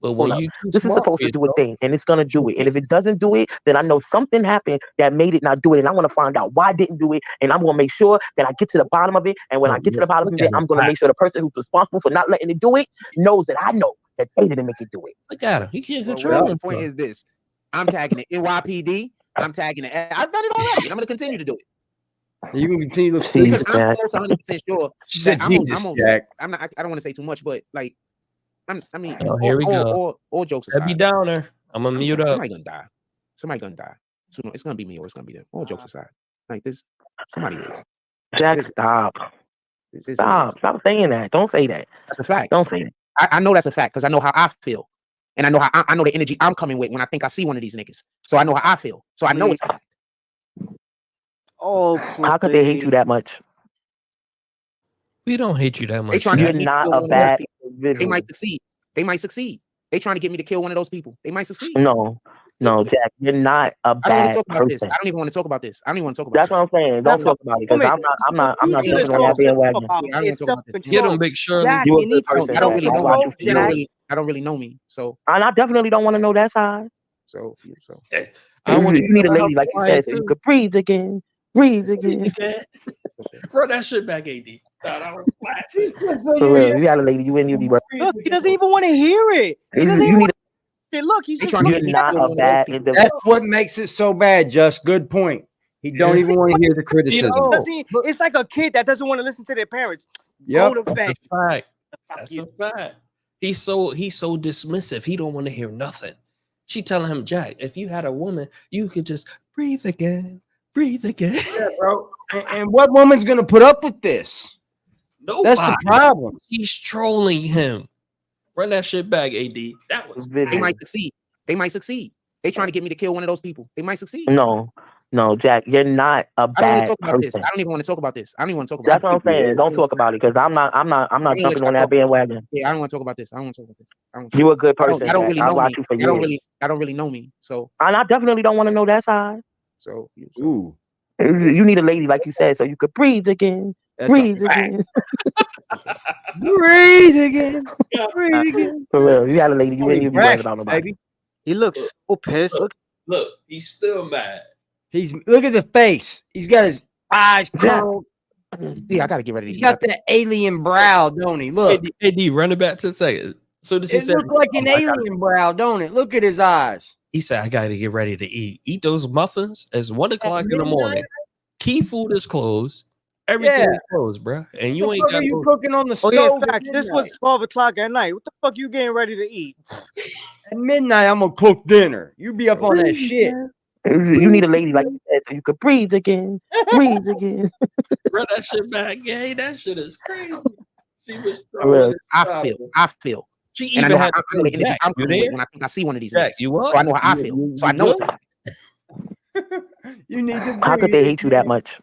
But when Hold up. you too This is smart supposed for to do a yourself, thing, and it's gonna do it. And if it doesn't do it, then I know something happened that made it not do it, and I want to find out why I didn't do it, and I'm gonna make sure that I get to the bottom of it. And when I get to the bottom of it, I'm gonna make sure the person who's responsible for not letting it do it knows that I know that they didn't make it do it. Look at him. He can't Well, control the him. point is this: I'm tagging it NYPD. I'm tagging it. I've done it already, and I'm gonna continue to do it. You can continue to See, Because I'm Jack. almost 100% sure. She said, that Jesus, Jack. I'm not. I don't want to say too much, but like, I mean, Oh, here we go. all jokes That'd be aside, downer. I'm gonna mute up. somebody gonna die. Somebody gonna die. So it's gonna be me or it's gonna be them. All jokes aside, like this, somebody is. Jack, stop. Stop saying that. Don't say that. That's a fact. Don't say that. I know that's a fact because I know how I feel, and I know how I know the energy I'm coming with when I think I see one of these niggas. So I know how I feel. So I know it's a fact. Oh, How could they hate you that much? We don't hate you that They much. trying to You're get me to not kill a one of those bad people. individual. They might succeed. They might succeed. They trying to get me to kill one of those people. They might succeed. No, Jack, you're not a I don't want to bad talk about this. person. I don't even want to talk about this. I don't even want to talk about That's this. what I'm saying. Don't talk about it because I'm not jumping on that bandwagon. I don't want to talk about this. Get him, Big Shirley. Jack, You a you good need person. I don't Jack. really I know watch me. you for You don't years. really, I don't really know me. So And I definitely don't want to know that side. I want You need a lady like you quiet said so you could breathe again. Breathe again. Run that shit back, AD. For real. You got a lady, you wouldn't be worth. Look, he doesn't even want to hear it. He doesn't You even need look, he's they just trying to You're get me to not kill a one of those bad people. individual. That's what makes it so bad, Just. Good point. He don't even want to hear the criticism. it's like a kid that doesn't want to listen to their parents. Yep. Go to bed. That's a fact. That's a fact. He's so dismissive. He don't want to hear nothing. She telling him, Jack, if you had a woman, you could just breathe again. Breathe again. Yeah, bro. And what woman's gonna put up with this? Nobody. That's the problem. He's trolling him. Run that shit back, AD. That was They might succeed. They might succeed. They trying to get me to kill one of those people. They might succeed. No, Jack, you're not a I don't want bad to talk about this. person. I don't even want to talk about this. I don't even want to talk about That's this. what I'm saying. Don't talk about it because I'm not jumping on that bandwagon. Yeah, I don't want to talk about this. I don't want to talk about this. You're a good person. I don't really I know watch me. you for I don't years. really know me. So And I definitely don't want to know that side. So ooh, you need a lady like you said, so you could breathe again. Breathe again. Breathe again. Breathe again. For real, you got a lady. You wouldn't even be worried about nobody. Baby. He looks so pissed. Look, he's still mad. Look at the face. He's got his eyes curled. Yeah, I gotta get ready. He's got that alien brow, don't he? Look. AD, run it back 10 seconds. So does he It said, looks like an alien brow, don't it? Look at his eyes. he said, I gotta get ready to eat. Eat those muffins. It's 1 o'clock in the morning. Key food is closed. Everything is closed, bro. And you What ain't the fuck got are you no- cooking on the Oh stove yeah, at facts. This was midnight? 12 o'clock at night. What the fuck you getting ready to eat? At midnight, I'm gonna cook dinner. You be up on that shit. You need a lady like you said, so you could breathe again. Breathe again. Run that shit back, gang. That shit is crazy. She was For real. I feel. She And I even know had how I know the energy Jack, I'm you coming with there? when I think I see one of these Jack, niggas. you what? So I know how I feel. So I know it's a fact. You need to. How could they hate you that much?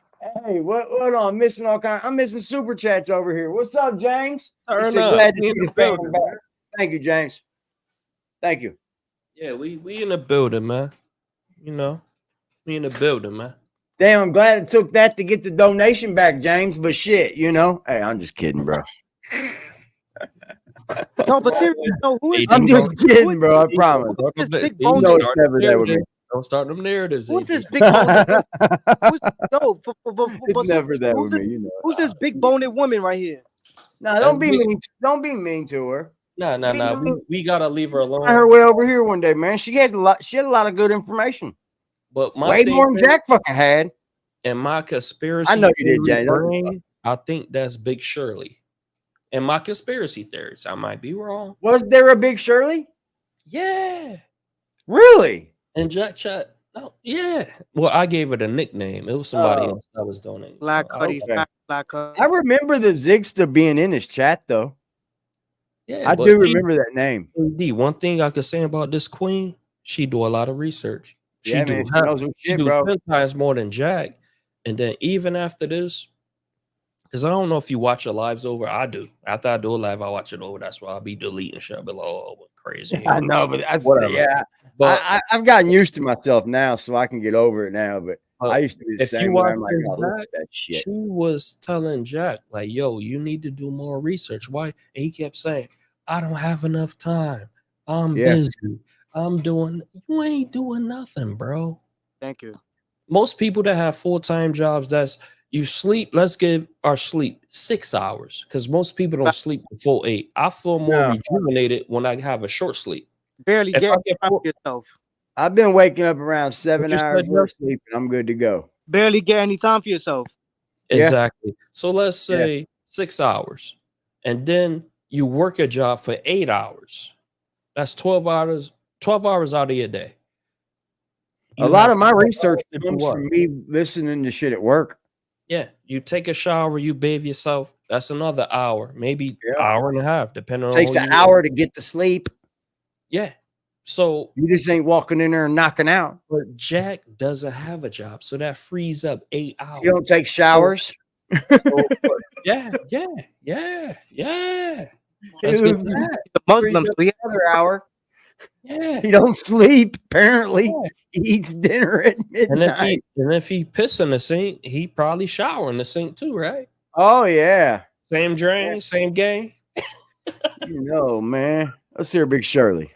Hey, what on? I'm missing all kind. I'm missing super chats over here. What's up, James? He Turn said, up. glad to We see in the the family building, back. Thank you, James. Thank you. Yeah, we in the building, man. You know, we in the building, man. Damn, I'm glad it took that to get the donation back, James. But shit, you know. Hey, I'm just kidding, bro. No, but seriously, no, who is I'm just kidding, bro. I promise. this big You bone? know it's never that with me. Don't start them narratives. Who's AD. this big boned? No, It's never that with me, you know. Who's this big boned woman right here? Nah, don't be mean. Don't be mean to her. Nah. We gotta leave her alone. Find her way over here one day, man. She had a lot of good information. But my Way thing more than is, Jack fucking had. in my conspiracy, I know you did, theory James. brain, I think that's Big Shirley. In my conspiracy theories, I might be wrong. Was there a Big Shirley? Yeah. Really? And Jack Chat, No, yeah. Well, I gave it a nickname. It was somebody else that was donating. Black I Hoodie, Okay. Fat Black Hoodie. I remember the Zigsta being in his chat though. Yeah, I but do remember that name. D, one thing I could say about this queen, she do a lot of research. She Yeah, do man, she knows her she shit, do bro. 10 times more than Jack. And then even after this, because I don't know if you watch your lives over. I do. After I do a live, I watch it over. That's why I'll be deleting shit. I'll be like, oh, what crazy. I know, but that's Whatever. yeah. But I've gotten used to myself now, so I can get over it now. But I used to be the if you same way. watch I'm like, this oh, look back, at that shit. she was telling Jack, like, yo, you need to do more research. Why? And he kept saying, I don't have enough time. I'm busy. I'm doing, you ain't doing nothing, bro. Thank you. Most people that have full-time jobs, that's you sleep. Let's give our sleep 6 hours because most people don't sleep the full 8. I feel more rejuvenated when I have a short sleep. Barely If I get get time four- for yourself. I've been waking up around 7 you hours said, worth of sleep, and I'm good to go. Barely get any time for yourself. Exactly. So let's say 6 hours, and then you work a job for 8 hours. That's 12 hours. 12 hours out of your day. A lot of my 12 research hours to do comes what? from me listening to shit at work. Yeah, you take a shower, you bathe yourself. That's another hour, maybe hour and a half, depending on Takes who an you are. hour to get to sleep. Yeah. So you just ain't walking in there and knocking out. But Jack doesn't have a job, so that frees up 8 hours. You don't take showers. Yeah. Let's get to that. The Muslims, another hour. Yeah. He don't sleep. Apparently, he eats dinner at midnight. And if he piss in the sink, he probably shower in the sink too, right? Oh yeah. Same drain, same game. You know, man. Let's hear Big Shirley.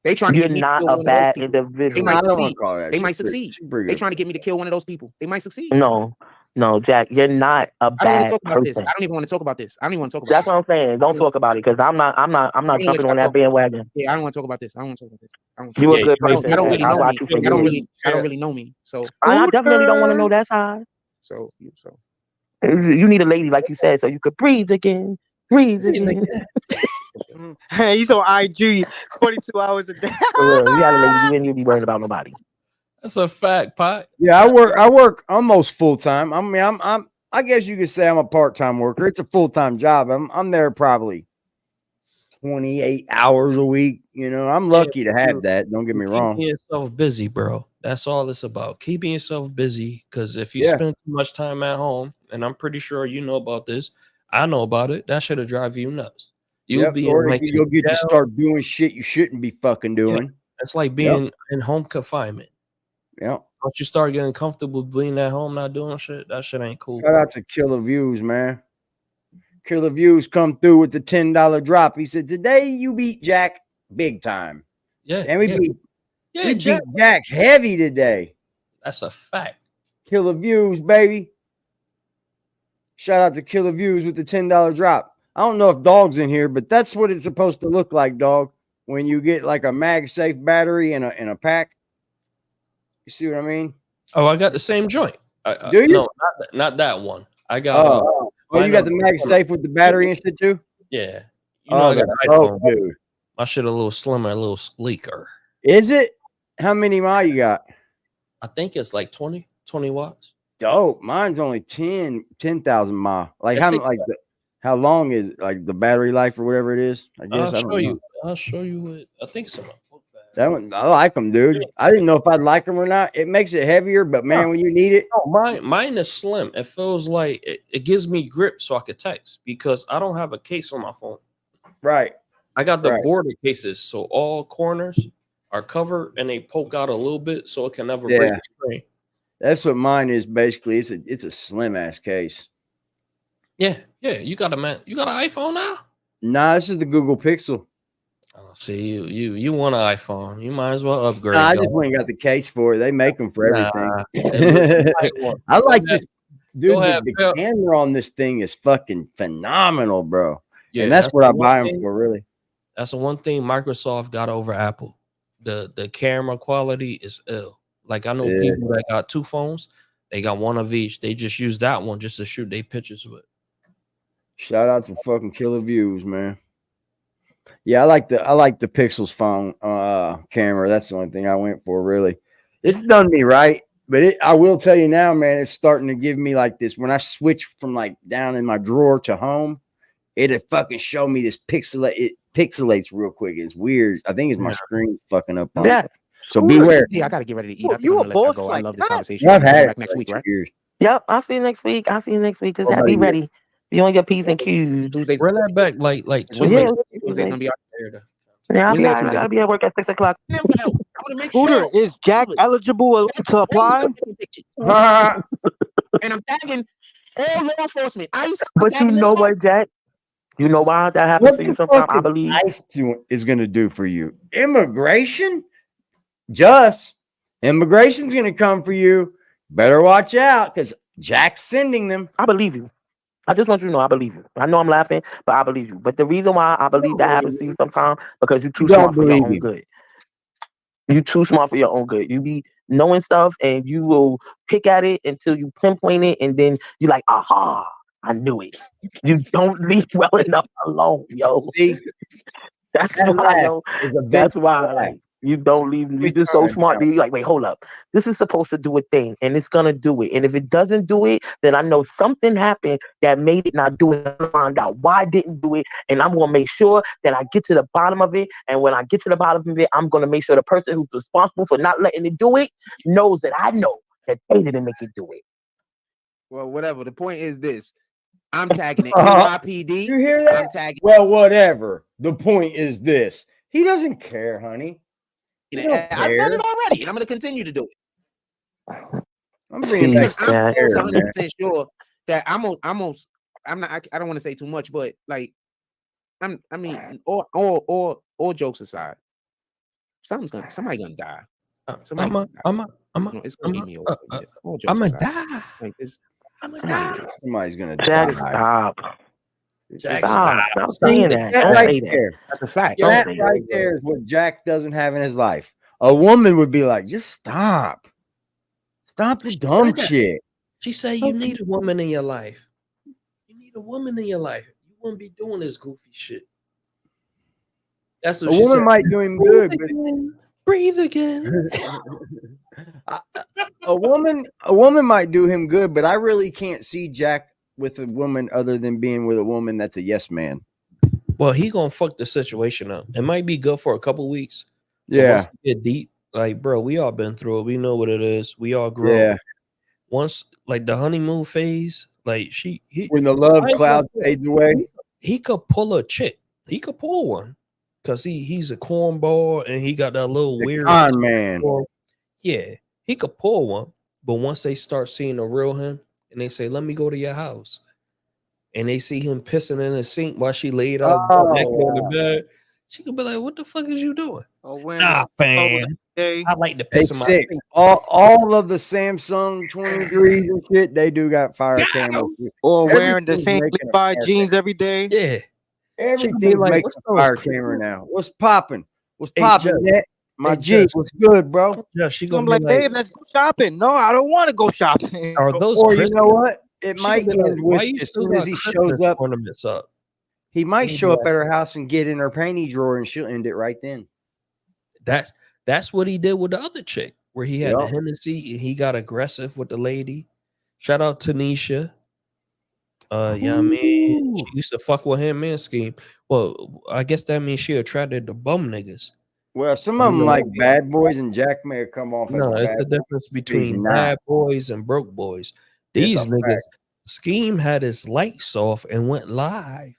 They trying to You're get me to not kill a one of those bad people. individual. They might I don't succeed. wanna call that They shit might pretty- succeed. she's pretty They good. trying to get me to kill one of those people. They might succeed. No, Jack, you're not a I don't want to bad talk about this. person. I don't even want to talk about this. I don't even want to talk about That's this. what I'm saying. Don't talk about it because I'm not jumping on that bandwagon. Yeah, I don't want to talk about this. I don't want to talk about this. I don't You a yeah, good I don't person. really I know me. watch you for I don't years. really know me. So I definitely don't want to know that side. So You need a lady, like you said, so you could breathe again. Breathe again. He's on IG 42 hours a day. For real. You had a lady, you ain't even be worried about nobody. That's a fact, Pot. Yeah, I work almost full time. I mean, I guess you could say I'm a part-time worker. It's a full-time job. I'm there probably 28 hours a week. You know, I'm lucky to have that. Don't get me wrong. Keeping yourself busy, bro. That's all it's about. Keeping yourself busy. Because if you Yeah. spend too much time at home, and I'm pretty sure you know about this, I know about it. That should have drive you nuts. You'll Yep, be or in, like, you'll get to jail. start doing shit you shouldn't be fucking doing. It's like being in home confinement. Yeah. Once you start getting comfortable being at home, not doing shit, that shit ain't cool. Shout out to Killer Views, man. Killer Views come through with the $10 drop. He said, "Today you beat Jack big time." Yeah, and we yeah. beat Jack. Jack heavy today. That's a fact. Killer Views, baby. Shout out to Killer Views with the $10 drop. I don't know if Dog's in here, but that's what it's supposed to look like, Dog. When you get like a MagSafe battery in a pack. You see what I mean? Oh, I got the same joint. Do you? No, not that one. I got. You got the MagSafe with the battery and shit too? Yeah. You know, I got that's an dope, iPhone. dude. My shit a little slimmer, a little sleeker. Is it? How many mile you got? I think it's like 20 watts. Dope. Mine's only 10,000 mile. Like how long is like the battery life or whatever it is? I guess I'll show you what I think so. That one, I like them, dude. I didn't know if I'd like them or not. It makes it heavier, but man, when you need it, mine is slim. It feels like it gives me grip so I could text because I don't have a case on my phone. Right. I got the border cases, so all corners are covered and they poke out a little bit so it can never break the screen. That's what mine is basically. It's a slim ass case. Yeah. You got an iPhone now? Nah, this is the Google Pixel. Oh, see, you want an iPhone? You might as well upgrade. Nah, I just went and got the case for it. They make them for everything. I like this, dude. The camera on this thing is fucking phenomenal, bro. Yeah, and that's what I buy them for, really. That's the one thing Microsoft got over Apple. The camera quality is ill. Like I know people that got two phones, they got one of each. They just use that one just to shoot their pictures with. Shout out to fucking Killer Views, man. Yeah, I like the Pixels phone camera. That's the only thing I went for, really. It's done me right. But I will tell you now, man, it's starting to give me like this. When I switch from like down in my drawer to home, it'll fucking show me this it pixelates real quick. It's weird. I think it's my screen fucking up on it. So beware. Yeah, I gotta get ready to eat. I think You I'm a gonna let that boss go. I like love this that? conversation. I've We'll had come it back next for week, like right? 2 years. Yep, I'll see you next week. I'll see you next week. Just What about be you? ready. Be on your P's and Q's. Tuesdays. Run that back like 2 Wednesday, minutes. Wednesday's gonna be out. Yeah, I'll be Wednesday or all right. I Tuesday. gotta be at work at 6 o'clock. I want to make Scooter, sure. is Jack eligible to apply? And I'm tagging all law enforcement, ICE. But you know what, Jack? You know why that happens What to the you sometimes? fuck I is believe. ICE is going to do for you? Immigration's going to come for you. Better watch out because Jack's sending them. I believe you. I just want you to know I believe you. I know I'm laughing, but I believe you. But the reason why I believe that happens to you sometimes because you're too smart for your own good. You're too smart for your own good. You be knowing stuff and you will pick at it until you pinpoint it, and then you're like, aha, I knew it. You don't leave well enough alone, yo. See, That's why, yo. That's why, like, you don't leave. You're just so smart that you're like, wait, hold up. This is supposed to do a thing, and it's gonna do it. And if it doesn't do it, then I know something happened that made it not do it. And find out why it didn't do it, and I'm gonna make sure that I get to the bottom of it. And when I get to the bottom of it, I'm gonna make sure the person who's responsible for not letting it do it knows that I know that they didn't make it do it. Well, whatever. The point is this. I'm tagging it. NYPD. You hear that? I'm tagging. Well, whatever. The point is this. He doesn't care, honey. I've done it already, and I'm going to continue to do it. I'm bringing back. I'm 100% sure that I'm not. I don't want to say too much, but like, all jokes aside, somebody gonna die. I'm gonna die. Like this, somebody's gonna Jack, die. stop. Jack, stop saying that. That Don't right say that. there. That's a fact. That right there is what Jack doesn't have in his life. A woman would be like, just stop. Stop the dumb shit. She said you need a woman in your life. You need a woman in your life. You wouldn't be doing this goofy shit. That's what a she woman said. might do him good. Breathe again. a woman might do him good, but I really can't see Jack with a woman other than being with a woman that's a yes man. Well, he gonna fuck the situation up. It might be good for a couple weeks. Yeah. Once you get deep, like, bro, we all been through it. We know what it is. We all grow. Yeah. Once, like, the honeymoon phase, like, when the love cloud fades away, he could pull a chick. He could pull one because he's a cornball and he got that little weird con man. Yeah, he could pull one, but once they start seeing the real him and they say, "Let me go to your house," and they see him pissing in the sink while she laid out naked on the bed, she could be like, "What the fuck is you doing?" Nah, fam. I like to piss in my sink. All of the Samsung 23s and shit, they do got fire cameras. Or wearing the same Levi jeans every day. Yeah. Everything's like, making a fire camera now. What's popping? What's Hey, popping, Jeff. Net? My Hey, G, Jeff. what's good, bro? Yeah, she gonna I'm be like, like, babe, let's go shopping. No, I don't want to go shopping. are those Or you Christmas? know what? It She might gonna be like, end why with you as still soon as got he Christmas shows up. ornaments up? He might Maybe show up at that's- her house and get in her panty drawer, and she'll end it right then. That's what he did with the other chick, where he had the Yep. Hennessy and he got aggressive with the lady. Shout out to Nisha. Yeah, I mean, she used to fuck with him and Scheme. Well, I guess that means she attracted the bum niggas. Well, some of them like bad boys, and Jack may have come off. No, as a it's bad the boy, difference but he's between not. bad boys and broke boys. It's These a niggas, fact. Scheme had his lights off and went live.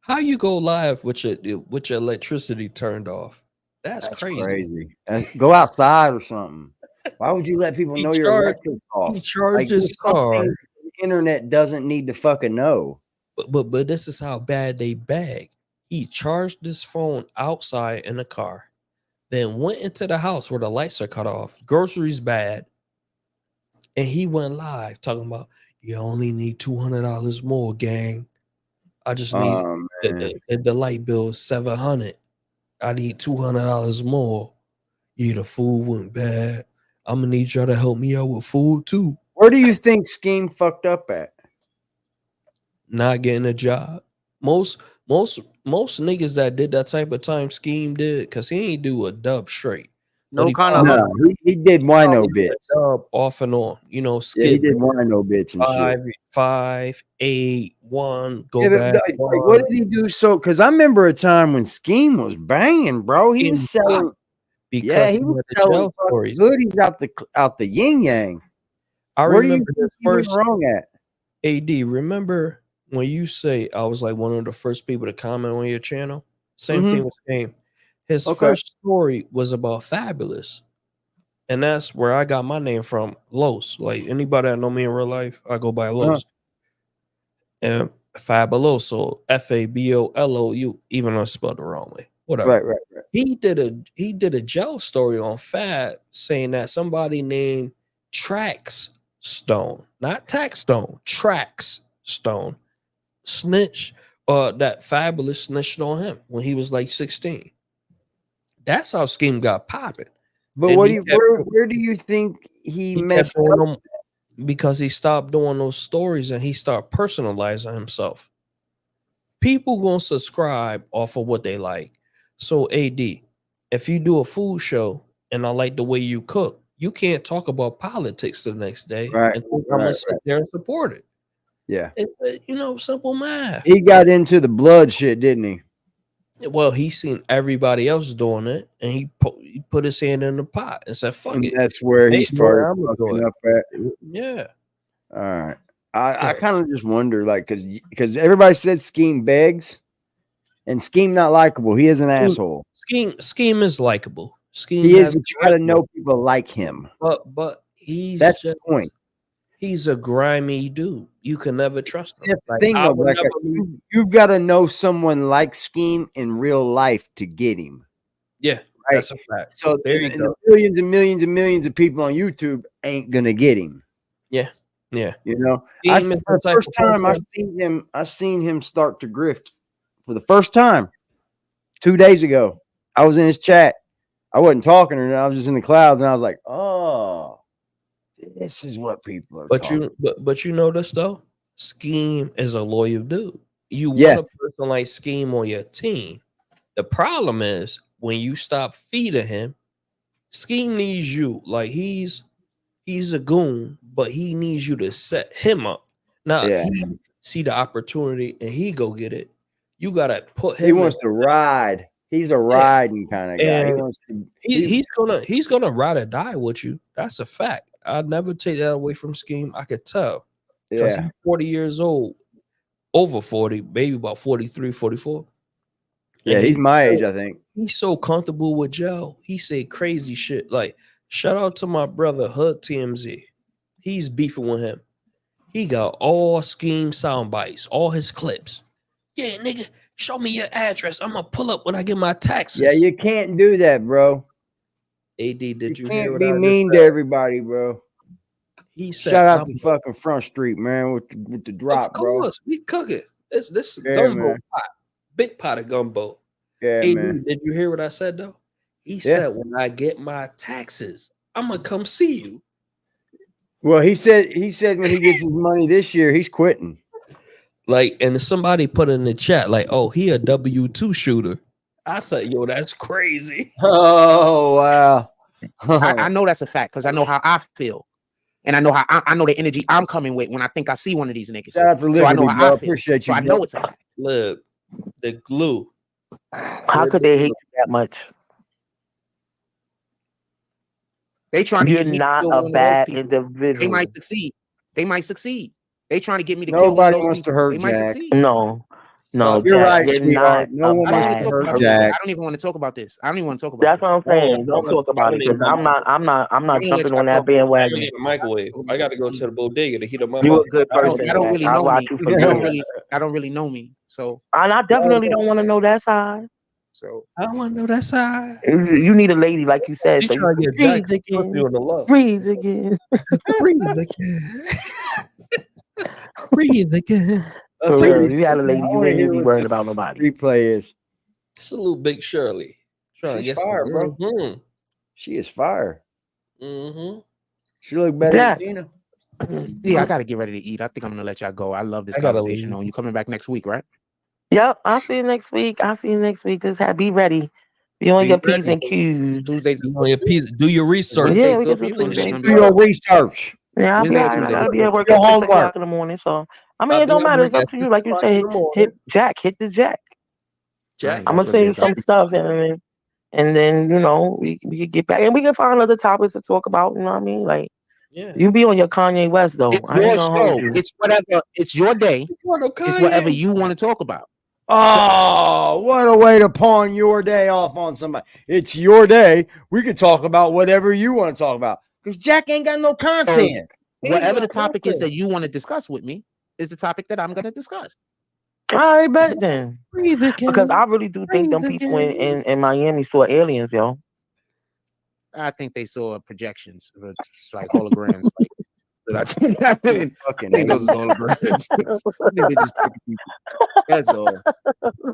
How you go live with your electricity turned off? That's crazy. Go outside or something. Why would you let people He know your charged- electric off? He charged his there's some car. things the internet doesn't need to fucking know. But this is how bad they bag. He charged his phone outside in the car, then went into the house where the lights are cut off. Groceries bad, and he went live talking about you only need $200 more, gang. I just need the light bill is $700. I need $200 more. Yeah, the food went bad. I'm gonna need y'all to help me out with food too. Where do you think Scheme fucked up at? Not getting a job. Most niggas that did that type of time Scheme did, because he ain't do a dub straight. No But kind of No, he did wino bits. dub off and on, you know, Yeah, he skip did wino bits and shit. 5, 8, 1, go Yeah, back. like, what did he do? So, because I remember a time when Scheme was banging, bro. He was selling. Because he was had the selling jail stories. hoodies out the yin yang. I Where do you remember think his he went first wrong at? AD. Remember when you say I was like one of the first people to comment on your channel? Same thing with Scheme. His first story was about Fabulous. And that's where I got my name from, Los. Like anybody that know me in real life, I go by Los. And Fabuloso, Fabolou, even though I spelled the wrong way. Whatever. Right. He did a jail story on Fab saying that somebody named Trax Stone, not Tax Stone, Trax Stone, snitch, that Fabulous snitched on him when he was like 16. That's how Scheme got popping. But And where do you think he messed kept doing up? them because he stopped doing those stories and he started personalizing himself. People gonna subscribe off of what they like. So AD, if you do a food show and I like the way you cook, you can't talk about politics the next day and think I'm gonna sit there and support it. Yeah, it's simple math. He got into the blood shit, didn't he? Well, he seen everybody else doing it, and he put his hand in the pot and said, "Fuck it." That's where he started fucking up at. Yeah. All right. I kind of just wonder, like, because everybody said Scheme begs, and Scheme not likable. He is an asshole. Scheme is likable. Scheme he is, but you got to know people like him. But that's the point. He's a grimy dude. You can never trust him. That's the thing, though. You've got to know someone like Scheme in real life to get him. Yeah, right. That's a fact. So the millions and millions and millions of people on YouTube ain't gonna get him. Yeah. Yeah, you know, for the first time I seen him start to grift for the first time 2 days ago. I was in his chat. I wasn't talking to her. I was just in the clouds, and I was like, "Oh, this is what people are." But you notice though, Scheme is a loyal dude. You want a person like Scheme on your team. The problem is when you stop feeding him, Scheme needs you. Like he's a goon, but he needs you to set him up. Now he see the opportunity and he go get it. You gotta put him. He wants to ride. He's a riding kind of guy. And he wants to. He's gonna ride or die with you. That's a fact. I'd never take that away from Scheme. I could tell. Because he's 40 years old, over 40, maybe about 43, 44. Yeah, he's my age, I think. He's so comfortable with Joe. He say crazy shit like. Shout out to my brother Hood TMZ. He's beefing with him. He got all Scheme sound bites, all his clips. Yeah, nigga, show me your address. I'm gonna pull up when I get my taxes. Yeah, you can't do that, bro. AD, did you hear can't what be I mean to everybody, bro. He said, shout out to fucking Front Street, man, with the drop, bro. Of course, we cook it. This gumbo pot, big pot of gumbo. Yeah, AD, man. Did you hear what I said though? He said, when I get my taxes, I'm gonna come see you. Well, he said when he gets his money this year, he's quitting. Like, and somebody put in the chat, like, oh, he a W-2 shooter. I said, yo, that's crazy. Oh, wow. I know that's a fact because I know how I feel. And I know how I know the energy I'm coming with when I think I see one of these niggas. So I know how I feel. Appreciate you. So I know it's a fact. Look, the glue. How could they hate you that much? They trying to You're get me not to a bad individual. They might succeed. They might succeed. They trying to get me to Nobody kill wants to hurt They might Jack. succeed. No, you're Jack, right, you're sweetheart. not No one wants to hurt Jack. I don't even want to talk about this. I don't even want to talk about That's this. what I'm saying. Don't talk about it because I'm not jumping on that bandwagon. The microwave. I got to go to the bodega to heat up my. You a good person. I don't really I'll know watch me. you from I don't really know me. So and I definitely don't want to know that side. So I don't want to know that side. You need a lady like you said. She So trying to you get Jack breathe again. on the love. Breathe again. Breathe again. Breathe again. For real, you got a lady. You ain't be worried about nobody. Replay is. It's a little Big Shirley. Trying She's to get fire, some, bro. Mm-hmm. She is fire. Mm-hmm. She look better than Tina. yeah, I gotta get ready to eat. I think I'm gonna let y'all go. I love this conversation. You coming back next week, right? Yep, I'll see you next week. Just be ready. Be on your P's and Is Q's. Tuesdays You know, do your research. Yeah, Wednesdays we good can for do you? Put your Wednesdays Tuesday. gonna Do be your good? research. Yeah, I'll be Wednesday or all right. I Tuesday? gotta be at work Your at 6 homework. o'clock in the morning. So I I'll mean it be don't at matter. work It's up at to you. 6 Like you o'clock in said, the morning. hit Jack, hit the Jack. All right, Jack. I'm that's gonna what it send you is. some stuff and then we can get back and we can find other topics to talk about, you know what I mean? Like Yeah. you be on your Kanye West though. It's I ain't your gonna hold show. you. It's whatever. It's your day. It's whatever Kanye. you want to talk about. Oh, what a way to pawn your day off on somebody. It's your day. We could talk about whatever you want to talk about because Jack ain't got no So content. whatever the topic is that you want to discuss with me is the topic that I'm going to discuss. All right, bet then. Breathe Because again. I really do think them Breathe people again. in Miami saw aliens, yo. I think they saw projections, it's like holograms. Like I think Fucking those is holograms. I think they just tricking people. That's all.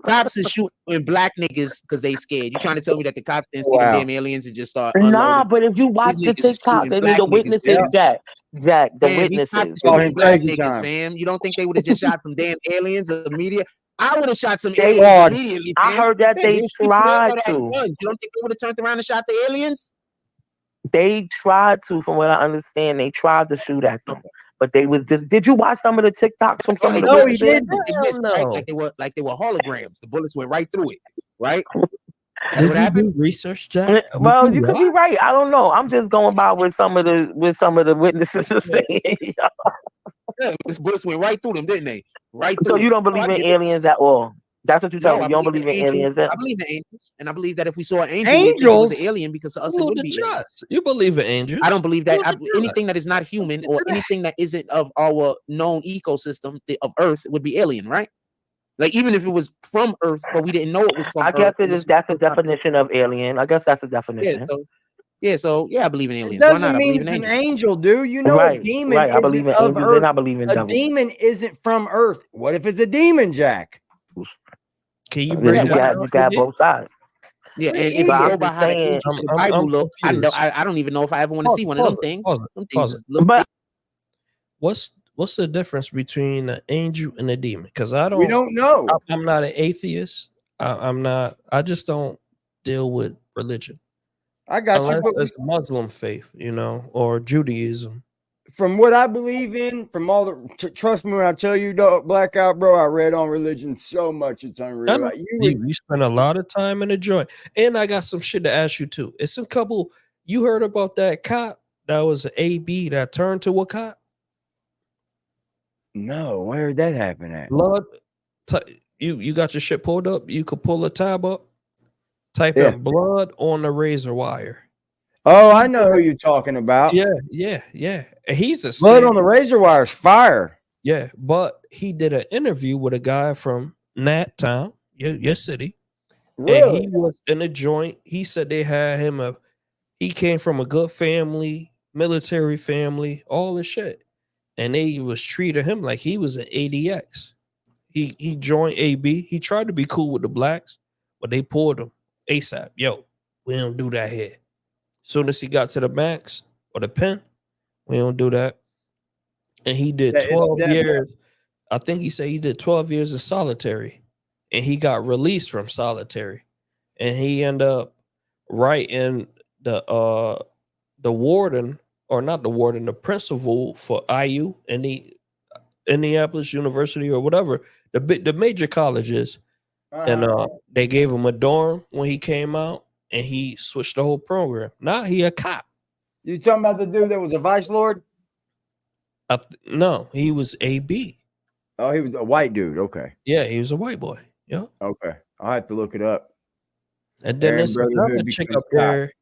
Cops is shooting black niggas because they scared. You trying to tell me that the cops didn't see them Wow. damn aliens and just start Nah, unloading? but if you watch These the niggas is TikTok, shooting they need black the niggas, witnesses, fam. Jack, the Man, these cops witnesses. is Call shooting him black crazy niggas, time. fam. You don't think they would have just shot some damn aliens immediately? I would have shot some They- aliens Claude. immediately, I fam. heard that Fam, they those people, they all tried had to. guns. You don't think they would have turned around and shot the aliens? They tried to, from what I understand, they tried to shoot at them. But they was just did you watch some of the TikToks from some of the No, he witnesses? didn't. They missed, right? Like they were holograms. The bullets went right through it, right? That's Did what you happened. do research, Jack? Well, you could be right. I don't know. I'm just going by with some of the witnesses are saying. Yeah, this bullets went right through them, didn't they? Right So through you them. don't Oh, I believe in get it. aliens at all? That's what you tell No, me. I You don't believe in believe in angels. aliens? I believe in angels, and I believe that if we saw an angel, we think it was Angels? an alien because to us it Blew would the be alien. shots. You believe in angels? I don't believe that Blew the anything that is not human or anything that isn't of our known ecosystem of Earth would be alien, right? Like even if it was from Earth, but we didn't know it was from I Earth. guess it is. That's a definition of alien. I guess that's a Yeah, definition. so I believe in It aliens. Why not? doesn't I mean believe in it's an angels. angel, dude. You know, a Right, demon right. I isn't believe in of angels and Earth. I believe in A devils. demon isn't from Earth. What if it's a demon, Jack? Can you Then break Yeah, you that why not? got down you for got me? both sides. Yeah, You're an and if But we idiot. go I'm by just how the saying. angels in the I'm Bible look, confused. I don't even know if I ever want to see one of them things. Pause Them it. things Pause it. just look But What's the difference between an angel and a demon? Because We don't know. I'm not an atheist. I'm not. I just don't deal with religion I got you. unless But it's Muslim faith, or Judaism. from what I believe in, from all the trust me when I tell you, dog, blackout, bro, I read on religion so much it's I unreal. know Like, you would you spend a lot of time in the joint, and I got some shit to ask you too. It's a couple. You heard about that cop that was an AB that turned to a cop? no, where did that happen at? Blood. You got your shit pulled up. You could pull a tab up. Type Yeah. in blood on the razor wire. Oh, I know who you're talking about. Yeah. And he's a Blood on the razor wire is fire. Yeah, but he did an interview with a guy from Nat Town, your city. Really? And he was in a joint. He said they had him he came from a good family, military family, all this shit. And they was treating him like he was an ADX. He joined AB. He tried to be cool with the blacks, but they pulled him ASAP. Yo, we don't do that here. Soon as he got to the max or the pen, we don't do that. And he did That is 12 them. years. I think he said he did 12 years of solitary, and he got released from solitary, and he ended up writing the warden, or not the warden, the principal for IU and the Indianapolis University or whatever the major colleges, and they gave him a dorm when he came out, and he switched the whole program. Now he a cop. You talking about the dude that was a vice lord? No, he was AB. Oh, he was a white dude. Okay. Yeah, he was a white boy. Yeah. Okay. I'll have to look it up. And then Aaron there's another Brotherhood chick becomes up there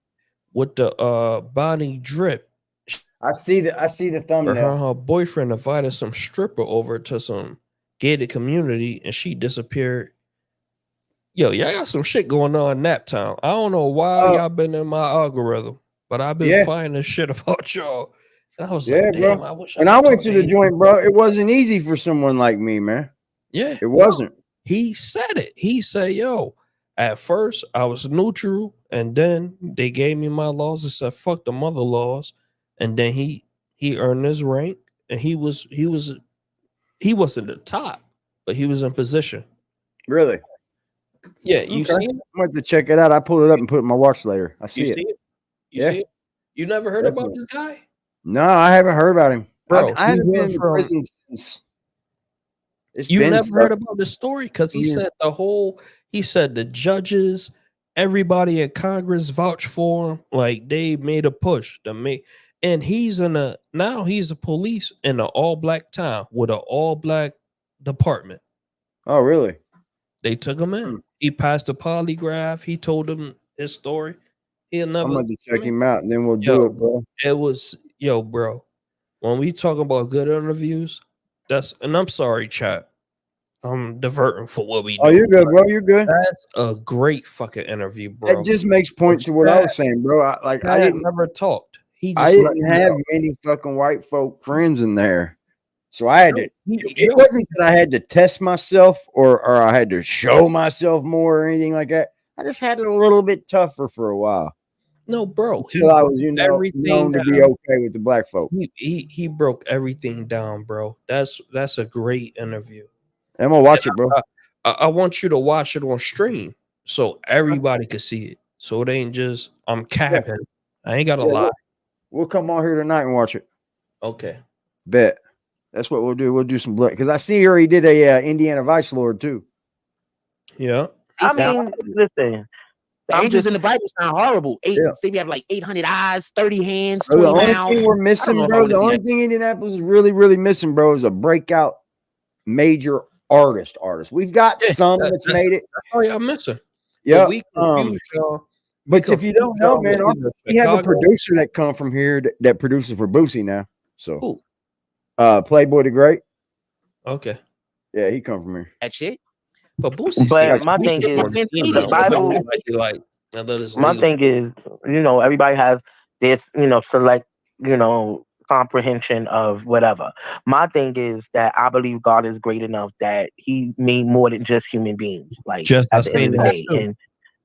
with the body drip. I see the Her, thumbnail. her boyfriend invited some stripper over to some gated community, and she disappeared. Yo, y'all got some shit going on in Nap Town. I don't know why y'all been in my algorithm, but I've been finding shit about y'all. And I was like, damn, bro. I wish When I went to the joint, bro, it wasn't easy for someone like me, man. Yeah. It wasn't. He said it. He said, yo, at first I was neutral, and then they gave me my laws and said, fuck the mother laws. And then he earned his rank, and he wasn't the top, but he was in position. Really? Yeah, you Okay. see it? I'm going to check it out. I pulled it up and put it in my watch later. I see You it. see it? You Yeah. see it? You never heard about Definitely. this guy? No, I haven't heard about him. Bro, I he haven't been went in from prison since. It's you been never heard about this story because he years. said he said the judges, everybody in Congress vouched for him, like they made a push to make, and he's a police in an all-black town with an all-black department. Oh, really? They took him in. He passed a polygraph. He told them his story. He'll never. I'm going to check him out, and then we'll Yo, do it, bro. It was bro. When we talk about good interviews, and I'm sorry, chat. I'm diverting for what we do. Oh, you're good, bro. You're good. That's a great fucking interview, bro. That just makes point to what I was saying, bro. I didn't never talked. I didn't have many fucking white folk friends in there. So I had to, it wasn't that I had to test myself or I had to show myself more or anything like that. I just had it a little bit tougher for a while. No, bro. Until I was, known to be okay with the black folk. He broke everything down, bro. That's a great interview. I'm gonna watch it, bro. I want you to watch it on stream so everybody can see it. So it ain't just I'm capping. I ain't gotta lie. We'll come on here tonight and watch it. Okay. Bet. That's what we'll do. We'll do some blood because I see here he did a Indiana Vice Lord too. Yeah. I mean, listen. The angels in the Bible sound horrible. They have like 800 eyes, 30 hands, 20 The only mouths. thing we're missing, bro, the only thing Indianapolis is really, really missing, bro, is a breakout major artist. We've got some that's made it. That's all y'all missing. Yeah. But if you don't know, man, we have a producer that come from here that produces for Boosie now. So, Playboy the Great. Okay. Yeah, he come from here. That shit. But Boosie. But my thing is, the Bible. My thing is, everybody has this, select, comprehension of whatever. My thing is that I believe God is great enough that He made more than just human beings. Like just at the end of the day,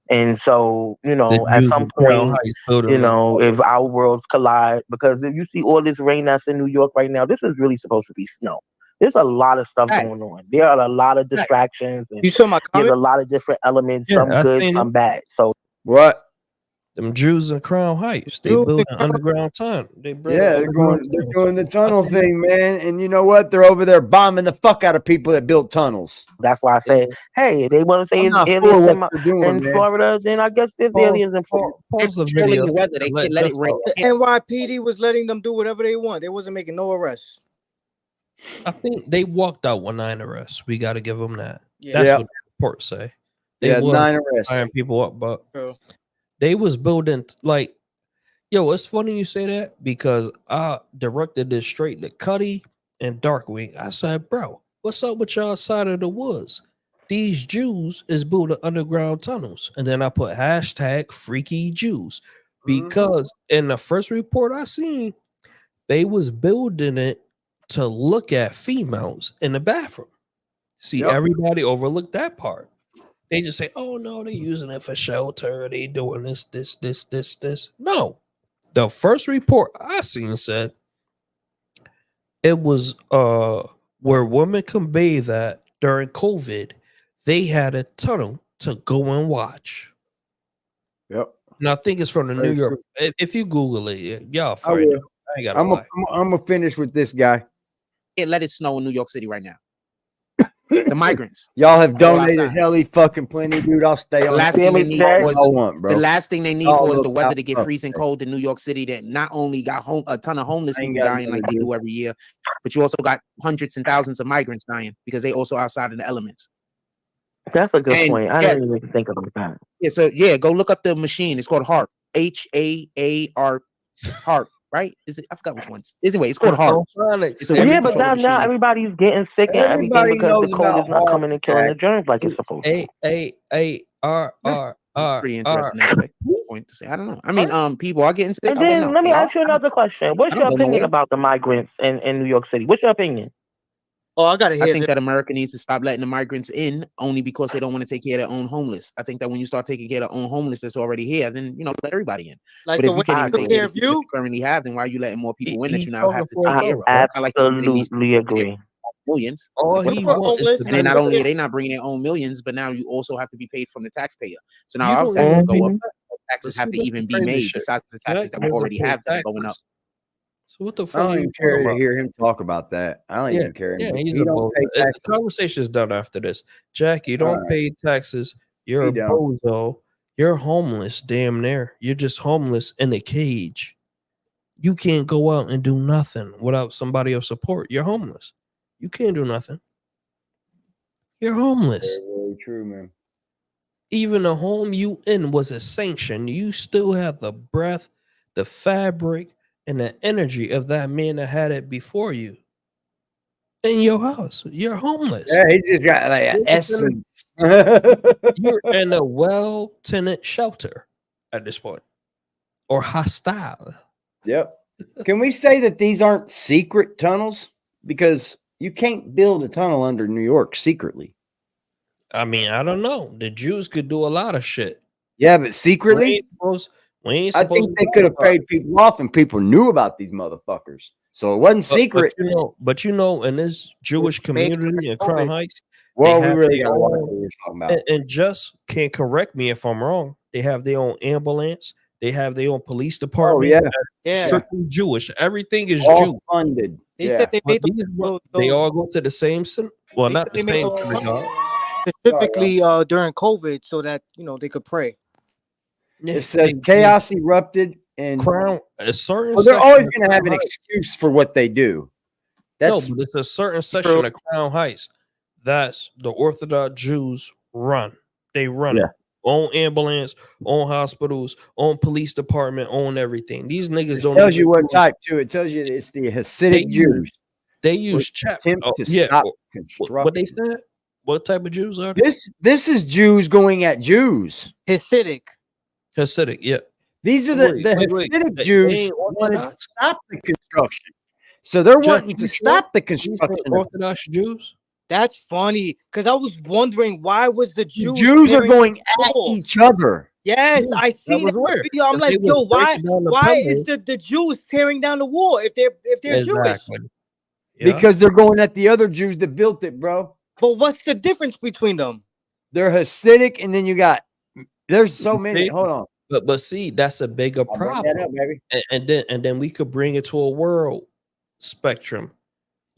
and so at some point, if our worlds collide, because if you see all this rain that's in New York right now, this is really supposed to be snow. There's a lot of stuff going on. There are a lot of distractions. And you saw my comment? There's a lot of different elements, some good, some bad. So what? Them Jews in Crown Heights, they build an underground tunnel. They're doing the tunnel thing, man. And you know what? They're over there bombing the fuck out of people that built tunnels. That's why I say, hey, they want to say it's aliens in Florida, then I guess there's aliens in Florida. Pause the video. They can't let it rain. The NYPD was letting them do whatever they want. They wasn't making no arrests. I think they walked out with 9 arrests. We got to give them that. Yeah. That's what the reports say. They 9 arrests. Firing people up, but they was building it's funny you say that because I directed this straight to Cuddy and Darkwing. I said, bro, what's up with y'all side of the woods? These Jews is building underground tunnels. And then I put hashtag freaky Jews because in the first report I seen, they was building it to look at females in the bathroom. See, everybody overlooked that part. They just say, oh no, they're using it for shelter. They doing this. No. The first report I seen said it was where women can bathe at during COVID. They had a tunnel to go and watch. Yep. And I think it's from the New York. If you Google it, y'all I find it. will. I ain't got I'm gonna finish with this guy. Can't let it snow in New York City right now. The migrants. Y'all have donated helly fucking plenty, dude. I'll stay on. The last thing they need All for is look the weather out to get up. freezing cold in New York City. That not only got a ton of homeless people dying like they do every year, but you also got hundreds and thousands of migrants dying because they also outside of the elements. That's a good point. I didn't even think about that. Yeah, so go look up the machine. It's called HAARP. HAAR. HAARP. Right? Is it? I forgot which ones. Anyway, it's called HAARP. But now everybody's getting sick and everything because the cold is not coming and killing the germs like it's supposed to. Pretty interesting point to say. I don't know. I mean, people are getting sick. And then let me ask you another question. What's your opinion about the migrants in New York City? What's your opinion? Oh, I gotta hear. I think that America needs to stop letting the migrants in only because they don't want to take care of their own homeless. I think that when you start taking care of their own homeless that's already here, then let everybody in. Like but the if way you can't even take care of you currently have, then why are you letting more people in that you now have to take I care of? absolutely agree. millions. All What the he fuck? wants is homeless. to And then not only are benefit. they not bringing their own millions, but now you also have to be paid from the taxpayer. So now You our don't taxes even go up. pay that. But Taxes see, have to that's even the be crazy made shit. besides the Jack taxes that we doesn't already pay have that are going up. taxes. So what the I fuck don't are you even care talking to about? hear him talk about that. I don't Yeah, even care. yeah, he's He a don't bozo. pay The taxes. conversation is done after this. Jack, you All don't right. pay taxes. You're He a don't. bozo. You're homeless, damn near. You're just homeless in a cage. You can't go out and do nothing without somebody else support. You're homeless. You can't do nothing. You're homeless. Very, very true, man. Even the home you in was a sanction. You still have the breath, the fabric, and the energy of that man that had it before you in your house. You're homeless. Yeah, he just got like an You're essence. You're in a well-tenant shelter at this point, or hostile. Yep. Can we say that these aren't secret tunnels? Because you can't build a tunnel under New York secretly. I mean, I don't know. The Jews could do a lot of shit. Yeah, but We secretly, ain't supposed. We ain't I supposed think to they could know have about it. paid people off and people knew about these motherfuckers. So it wasn't secret. But you know, in this Jewish community in Crown Heights, they Well, we have really their got to watch own. what we're talking about. And just can correct me if I'm wrong. They have their own ambulance. They have their own police department. yeah. that's Yeah. strictly Jewish. Everything is All Jewish. funded. They Yeah. said they But made they all go to the same well, they not said the they made same those synagogue. specifically during COVID so that they could pray. Yeah, It says chaos erupted and Crown a certain. well, they're section always of going to have Crown an Heights- excuse for what they do. No, That's but it's a certain section of Crown Heights that's the Orthodox Jews run. They run it. Own ambulance, own hospitals, own police department, own everything. These niggas it don't tells even you what do- type too. It tells you it's the They Hasidic Jews. They use chap. Attempt to Yeah. stop What they construction. said? What type of Jews are they? This is Jews going at Jews. Hasidic. Hasidic, yeah. These are the Wait. Hasidic They Jews ain't wanted to Orthodox? stop the construction. So they're Just wanting to you stop the These ain't construction. Orthodox Jews? That's funny because I was wondering why was the The Jews Jews are tearing going the at wall? each other. Yes, Yeah, I seen was that weird. video. I'm If they like, yo, was breaking down the why is pillars- the Jews tearing down the wall if they're Jewish? Exactly. Yeah. Because they're going at the other Jews that built it, bro. But what's the difference between them? They're Hasidic, and then you got there's so many. See? Hold on. But see, that's a bigger I'll bring that problem. up, baby. And then we could bring it to a world spectrum.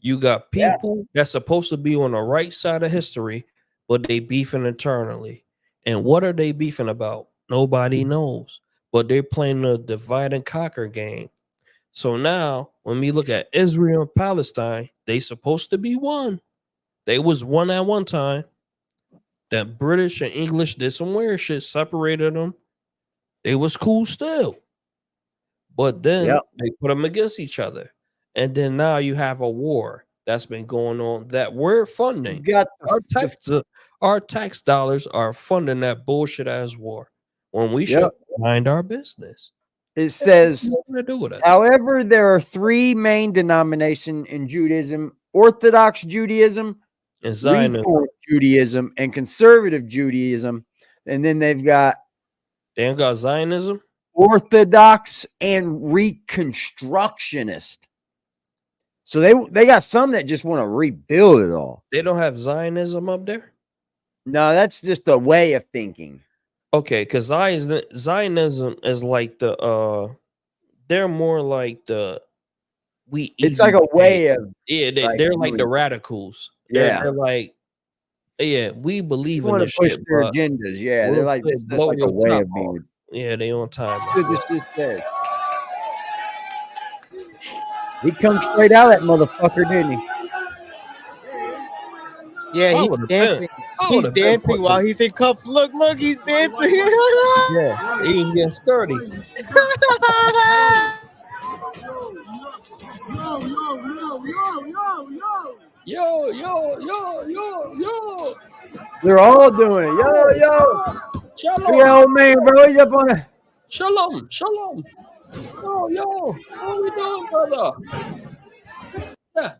You got people that's supposed to be on the right side of history, but they beefing internally. And what are they beefing about? Nobody knows. But they're playing the divide and conquer game. So now, when we look at Israel and Palestine, they supposed to be one. They was one at one time. That British and English did some weird shit, separated them. They was cool still. But then they put them against each other. And then now you have a war that's been going on that we're funding. Our tax dollars are funding that bullshit ass war when we should mind our business. It says, to do with it. however, there are three main denominations in Judaism: Orthodox Judaism, and Zionism. Reform Judaism, and Conservative Judaism. And then they've got Zionism, Orthodox, and Reconstructionist. So they got some that just want to rebuild it all. They don't have Zionism up there? No, that's just a way of thinking. Okay, because Zionism is like they're more like it's like a way of they're like the radicals. They're like, we believe in this push shit, their but agendas. Yeah, they're like that's like a way of being. Yeah, they on time. Just said. He comes straight out of that motherfucker, didn't he? Yeah, he's dancing. He's dancing while he's in cuffs. Look, he's dancing. Yeah, he getting sturdy. Yo. They're all doing it. Yo. Shalom. Yeah, old man, bro. He's up on it. Shalom. Yo. What we doing, brother? Yeah.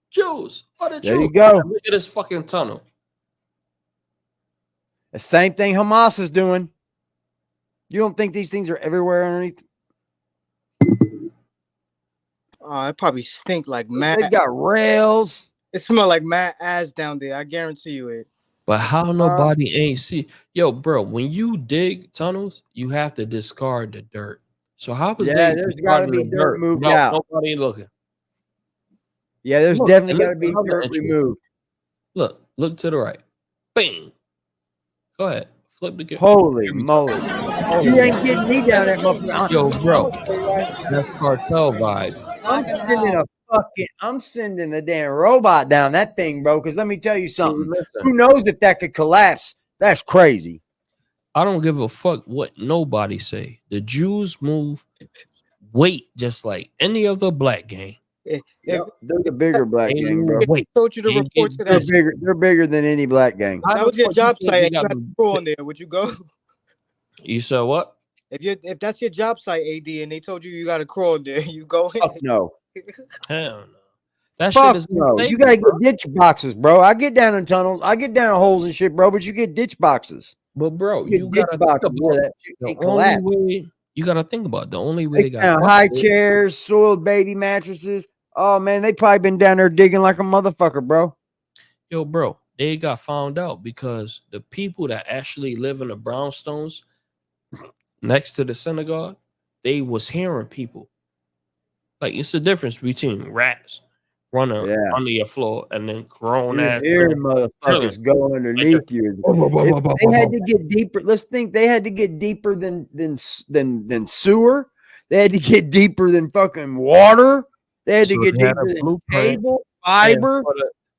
Jews. What the There Jews? you go. Look at this fucking tunnel. The same thing Hamas is doing. You don't think these things are everywhere underneath? Oh, it probably stink like mad. They got rails. It smell like mad ass down there. I guarantee you it. But how nobody ain't see? Yo, bro, when you dig tunnels, you have to discard the dirt. So how was they There's got to discarding be the dirt dirt moved without out. nobody looking? Yeah, there's Look, definitely and got to look be at the dirt entry. removed. Look to the right. Bang. Go ahead. Flip the camera. Holy moly. You ain't getting me down that motherfucker. Yo, bro. That's cartel vibe. I'm sending a damn robot down that thing, bro. Because let me tell you something. listen. Who knows if that could collapse? That's crazy. I don't give a fuck what nobody say. The Jews move weight just like any other black gang. They're the bigger black gang, bro. Wait, told you to report to that. They're bigger than any black gang. That was your job site. And you had to crew on there. Would you go? You said what? If that's your job site, AD, and they told you got to crawl on there, you go in. No. Hell no. That Fuck shit is no. insane, You gotta bro. get ditch boxes, bro. I get down in tunnels. I get down in holes and shit, bro. But you get ditch boxes. But bro, You you get gotta ditch think boxes where about that shit the can't only collapse. way. You gotta think about the only way they got High busted. chairs, soiled baby mattresses. Oh man, they probably been down there digging like a motherfucker, bro. Yo, bro, they got found out because the people that actually live in the brownstones next to the synagogue, they was hearing people. Like it's the difference between rats running under your floor and then grown ass motherfuckers go underneath you. If they had to get deeper. Let's think they had to get deeper than sewer. They had to get deeper than fucking water. They had to get deeper than cable, fiber.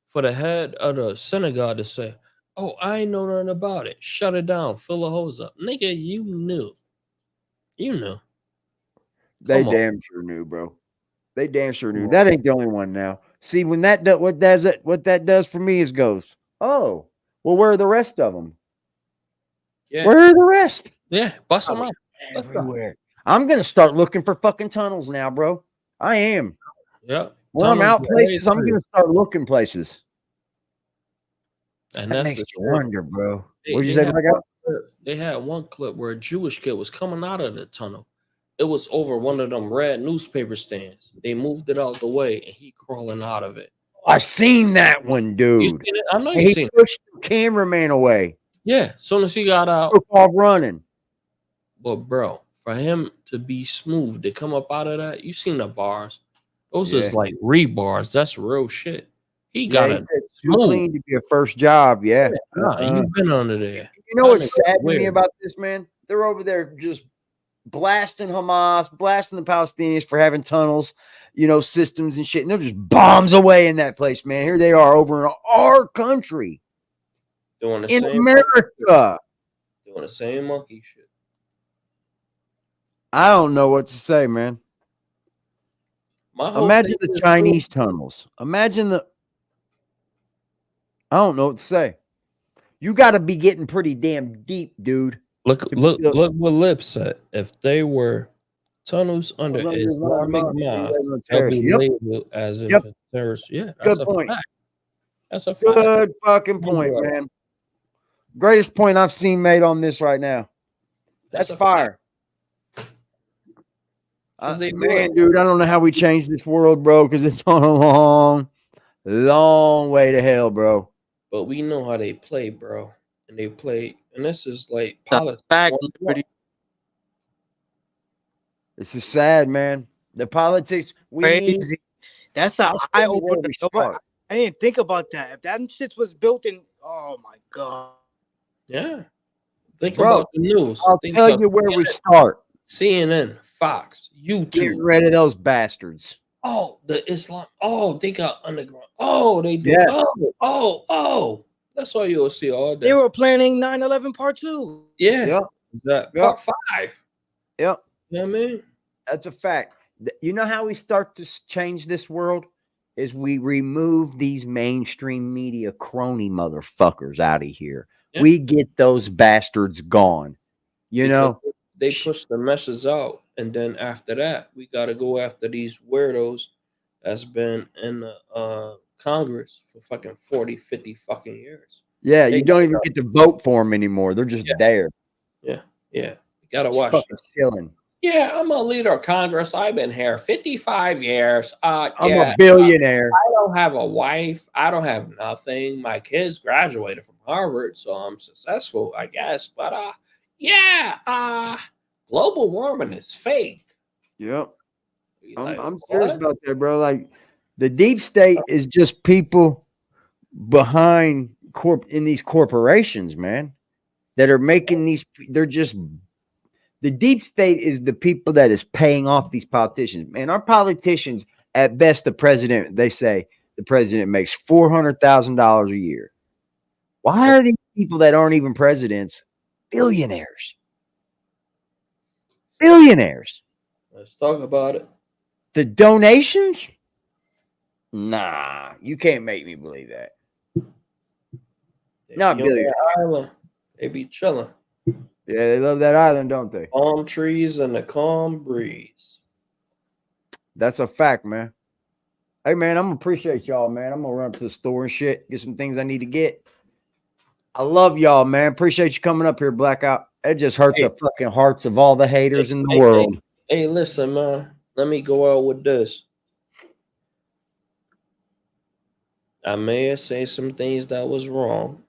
For the head of the synagogue to say, "Oh, I ain't know nothing about it. Shut it down. Fill the hose up, nigga. You knew. You knew. They damn sure knew, bro. They damn sure knew. That ain't the only one now. See, when that what that does for me is goes, oh, well, where are the rest of them? Yeah. Where are the rest? Yeah, bust them out everywhere. I'm gonna start looking for fucking tunnels now, bro. I am. Yeah. When I'm out places, I'm gonna start looking places. And that that's makes the you wonder, bro. What'd you they say, had my guy? they had one clip where a Jewish kid was coming out of the tunnel. It was over one of them red newspaper stands. They moved it out the way, and he crawling out of it. I seen that one, dude. You seen it? I know you He seen it. pushed the cameraman away. Yeah, as soon as he got out, took off running. But bro, for him to be smooth to come up out of that, you seen the bars? Those is like rebars. That's real shit. He got it too clean to be a first job. Yeah, you've been under there. You know what's sad to me about this, man? They're over there just blasting Hamas, blasting the Palestinians for having tunnels, systems and shit. And they're just bombs away in that place, man. Here they are over in our country. Doing the in same America. Doing the same monkey shit. I don't know what to say, man. Imagine the Chinese tunnels. Imagine I don't know what to say. You got to be getting pretty damn deep, dude. Look what Lip said. If they were tunnels under Islamic mob, they'll be labeled as terrorists. Yeah, that's good a point. fact. That's a fact. Good fucking point, man. Greatest point I've seen made on this right now. That's fire. Man, dude, I don't know how we change this world, bro, because it's on a long, long way to hell, bro. But we know how they play, bro. And they play, and this is like politics. This is sad, man. The politics, crazy. That's an eye opener. I didn't think about that. If that shit was built in, oh my god. Yeah. Think about the news. I'll tell you where we start. CNN, Fox, YouTube. Get rid of those bastards. Oh, the Islam. Oh, they got underground. Oh, they do. Yes. Oh. That's all you'll see all day. They were planning 9/11 part 2. Yeah. Yep. Is that part 5? Yep. You know what I mean? That's a fact. You know how we start to change this world? Is we remove these mainstream media crony motherfuckers out of here. Yeah. We get those bastards gone. They push the messes out. And then after that, we got to go after these weirdos that's been in the Congress for fucking 40, 50 fucking years. Yeah, you don't even get to vote for them anymore. They're just there. Yeah. You got to watch. Fucking chilling. Yeah, I'm a leader of Congress. I've been here 55 years. I'm Yeah, a billionaire. I don't have a wife. I don't have nothing. My kids graduated from Harvard, so I'm successful, I guess. But yeah, global warming is fake. Yep. Like, I'm serious what? about that, bro. Like the deep state is just people behind in these corporations, man, that are making these. They're just the deep state is the people that is paying off these politicians. Man, our politicians, at best, the president. They say the president makes $400,000 a year. Why are these people that aren't even presidents billionaires? Billionaires. Let's talk about it. The donations? Nah, you can't make me believe that. They Not be on billionaires. that island. They be chilling. Yeah, they love that island, don't they? Palm trees and the calm breeze. That's a fact, man. Hey, man, I'm gonna appreciate y'all, man. I'm gonna run up to the store and shit, get some things I need to get. I love y'all, man. Appreciate you coming up here, Blackout. It just hurt the fucking hearts of all the haters in the world. Hey, listen, man. Let me go out with this. I may have said some things that was wrong.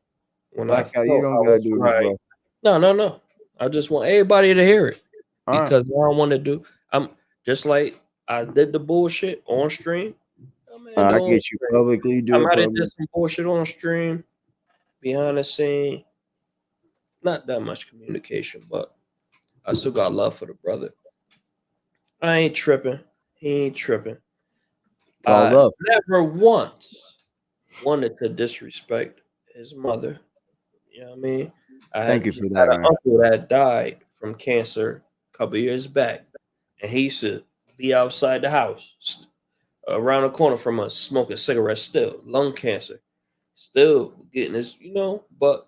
When Blackout, I you don't gotta do this, bro. No. I just want everybody to hear it All because I don't want to do. I'm just like I did the bullshit on stream. I get you publicly. Do I it might have publicly. did some bullshit on stream, behind the scene. Not that much communication, but I still got love for the brother. I ain't tripping. He ain't tripping. It's all love. Never once wanted to disrespect his mother. You know what I mean? Thank you for had that, an man. uncle that died from cancer a couple years back, and he used to be outside the house, around the corner from us, smoking cigarettes. Still, lung cancer, still getting his, But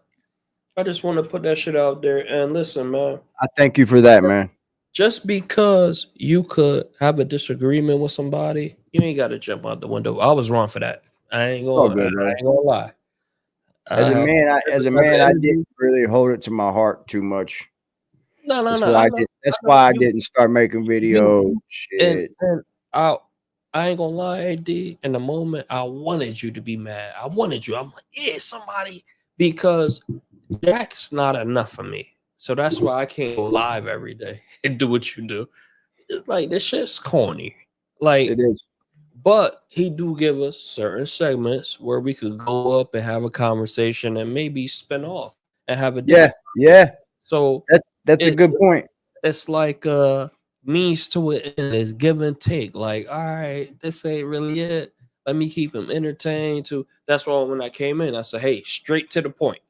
I just want to put that shit out there. And listen, man. I thank you for that, man. Just because you could have a disagreement with somebody, you ain't got to jump out the window. I was wrong for that. I ain't gonna lie. As a man, I didn't really hold it to my heart too much. No. That's why I didn't start making videos. Shit. And I ain't gonna lie, AD. In the moment, I wanted you to be mad. I wanted you. I'm like, yeah, somebody, because Jack's not enough for me. So that's why I can't go live every day and do what you do. It's like this shit's corny. Like it is. But he do give us certain segments where we could go up and have a conversation and maybe spin off and have a yeah. So that's a good point. It's like means to it and it's give and take. Like, all right, this ain't really it. Let me keep him entertained too. That's why when I came in, I said, hey, straight to the point.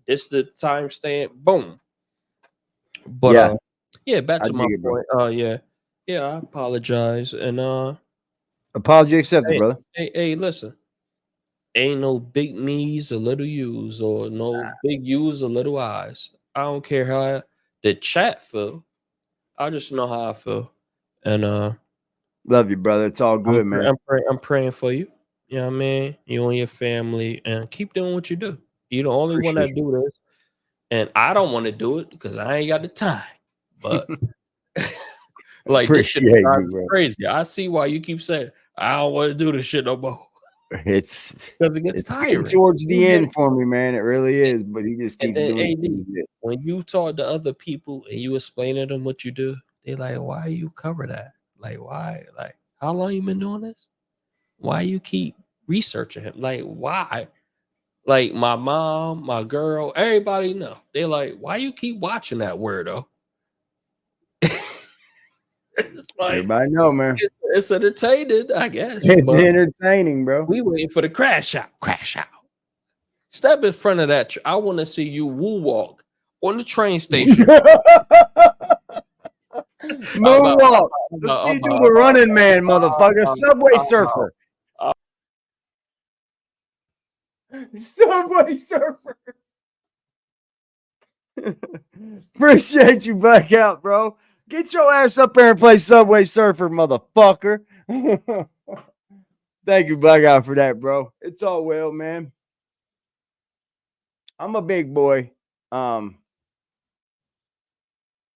This the timestamp. Boom. But back to my point. I apologize. And apology accepted, brother. Hey, listen. Ain't no big me's or little U's or no big U's or little I's. I don't care how the chat feel. I just know how I feel. And love you, brother. It's all good, man. I'm praying for you. You know what I mean? You and your family, and keep doing what you do. You're the only one that do this. And I don't want to do it because I ain't got the time. But like this shit is crazy. I see why you keep saying I don't want to do this shit no more. It's because it gets tiring towards the end for me, man. It really is. But he just keeps doing it. When you talk to other people and you explain to them what you do, they like, why you cover that? Like, why? Like, how long you been doing this? Why you keep researching him? Like, why? Like my mom, my girl, everybody know. They like, why you keep watching that weirdo? Like, everybody know, man. It's entertaining, I guess. It's entertaining, bro. We waiting for the crash out. Step in front of that. I want to see you woo walk on the train station. Moonwalk. Let's see do the running man, motherfucker. Subway surfer. Subway surfer. Appreciate you, Blackout, bro. Get your ass up there and play Subway Surfer, motherfucker. Thank you, Blackout, for that, bro. It's all well, man. I'm a big boy.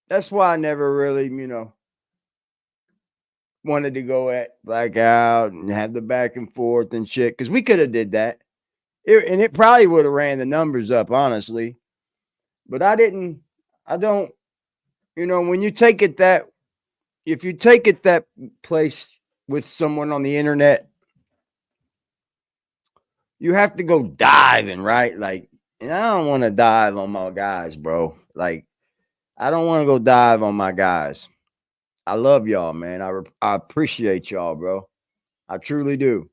That's why I never really, wanted to go at Blackout and have the back and forth and shit, because we could have did that. And it probably would have ran the numbers up, honestly. But I don't, when you take it that, if you take it that place with someone on the internet, you have to go diving, right? Like, and I don't want to dive on my guys, bro. Like, I don't want to go dive on my guys. I love y'all, man. I appreciate y'all, bro. I truly do.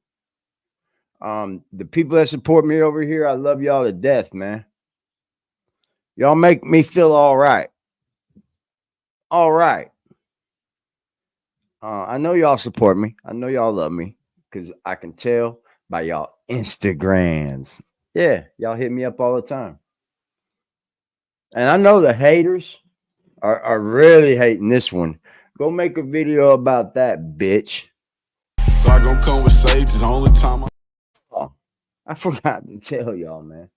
The people that support me over here, I love y'all to death, man. Y'all make me feel all right. All right. I know y'all support me. I know y'all love me because I can tell by y'all Instagrams. Yeah, y'all hit me up all the time. And I know the haters are really hating this one. Go make a video about that, bitch. So I gonna come with safe. It's the only time I forgot to tell y'all, man.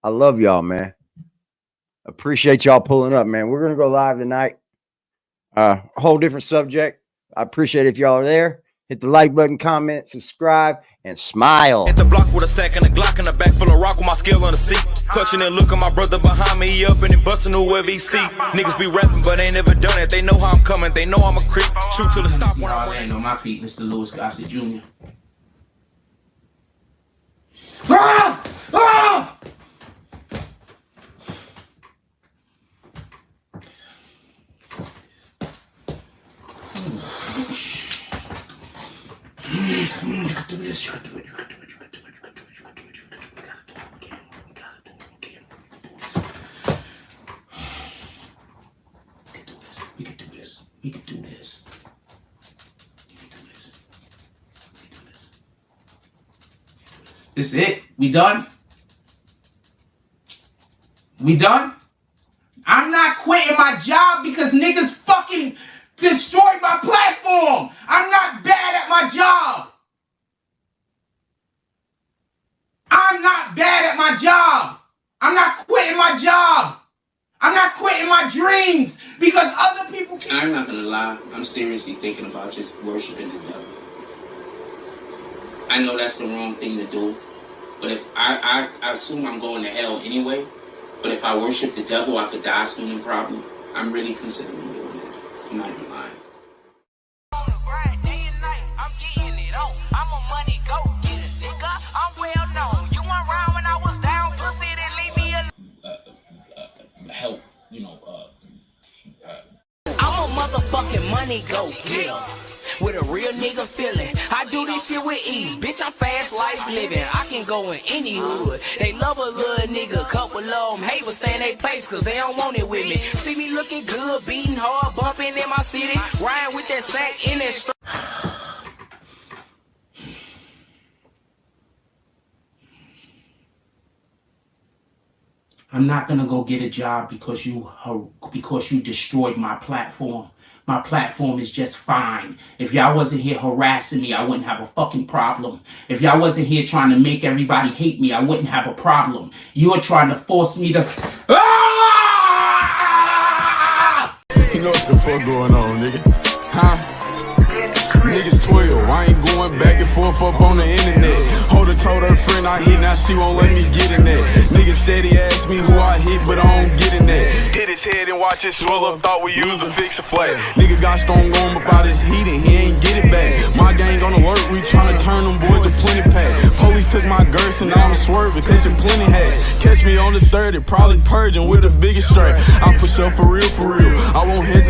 I love y'all, man. Appreciate y'all pulling up, man. We're gonna go live tonight. A whole different subject. I appreciate if y'all are there. Hit the like button, comment, subscribe, and smile. Hit the block with a sack and a Glock in the back full of rock with my skill on the seat. Clutching and look at my brother behind me, he up and busting whoever he see. Niggas be rapping, but they never done it. They know how I'm coming, they know I'm a creep. Shoot till the stop when I'm laying on my feet, Mr. Louis Gossett Jr. Ah! Ah! You can do this, you can do it, you can do it, you can do it, you can do it, you can do it, you can do it, you gotta do it, we can do this. We can do this. We can do this. We can do this. We can do this. This is it? We done? We done? I'm not quitting my job because niggas fucking destroyed my platform. I'm not bad at my job. I'm not bad at my job. I'm not quitting my job. I'm not quitting my dreams because other people can. I'm not gonna lie. I'm seriously thinking about just worshiping the devil. I know that's the wrong thing to do, but if I assume I'm going to hell anyway. But if I worship the devil, I could die soon and probably. I'm really considering doing it. I'm not even lying. Help, I'm a motherfucking money go deal with a real nigga feeling. I do this shit with ease, bitch. I'm fast life living. I can go in any hood. They love a little nigga, couple of them hate, but stay in their place cause they don't want it with me. See me looking good, beating hard, bumping in my city, riding with that sack in that strap. I'm not gonna go get a job because you destroyed my platform. My platform is just fine. If y'all wasn't here harassing me, I wouldn't have a fucking problem. If y'all wasn't here trying to make everybody hate me, I wouldn't have a problem. You're trying to force me to. Ah! You know what the fuck going on, nigga? Huh? Niggas 12, I ain't going back and forth up on the internet. Holder told her friend I hit, now she won't let me get in that. Niggas steady ask me who I hit, but I don't get in that. Hit his head and watch it swell up, thought we used to fix a flag. Nigga got strong on about his heat and he ain't get it back. My gang on alert, we tryna turn them boys to plenty pack. Police took my girths and now I'm swerving, catching plenty hats. Catch me on the 30, probably purging with the biggest strap. I push up for real, I won't hesitate.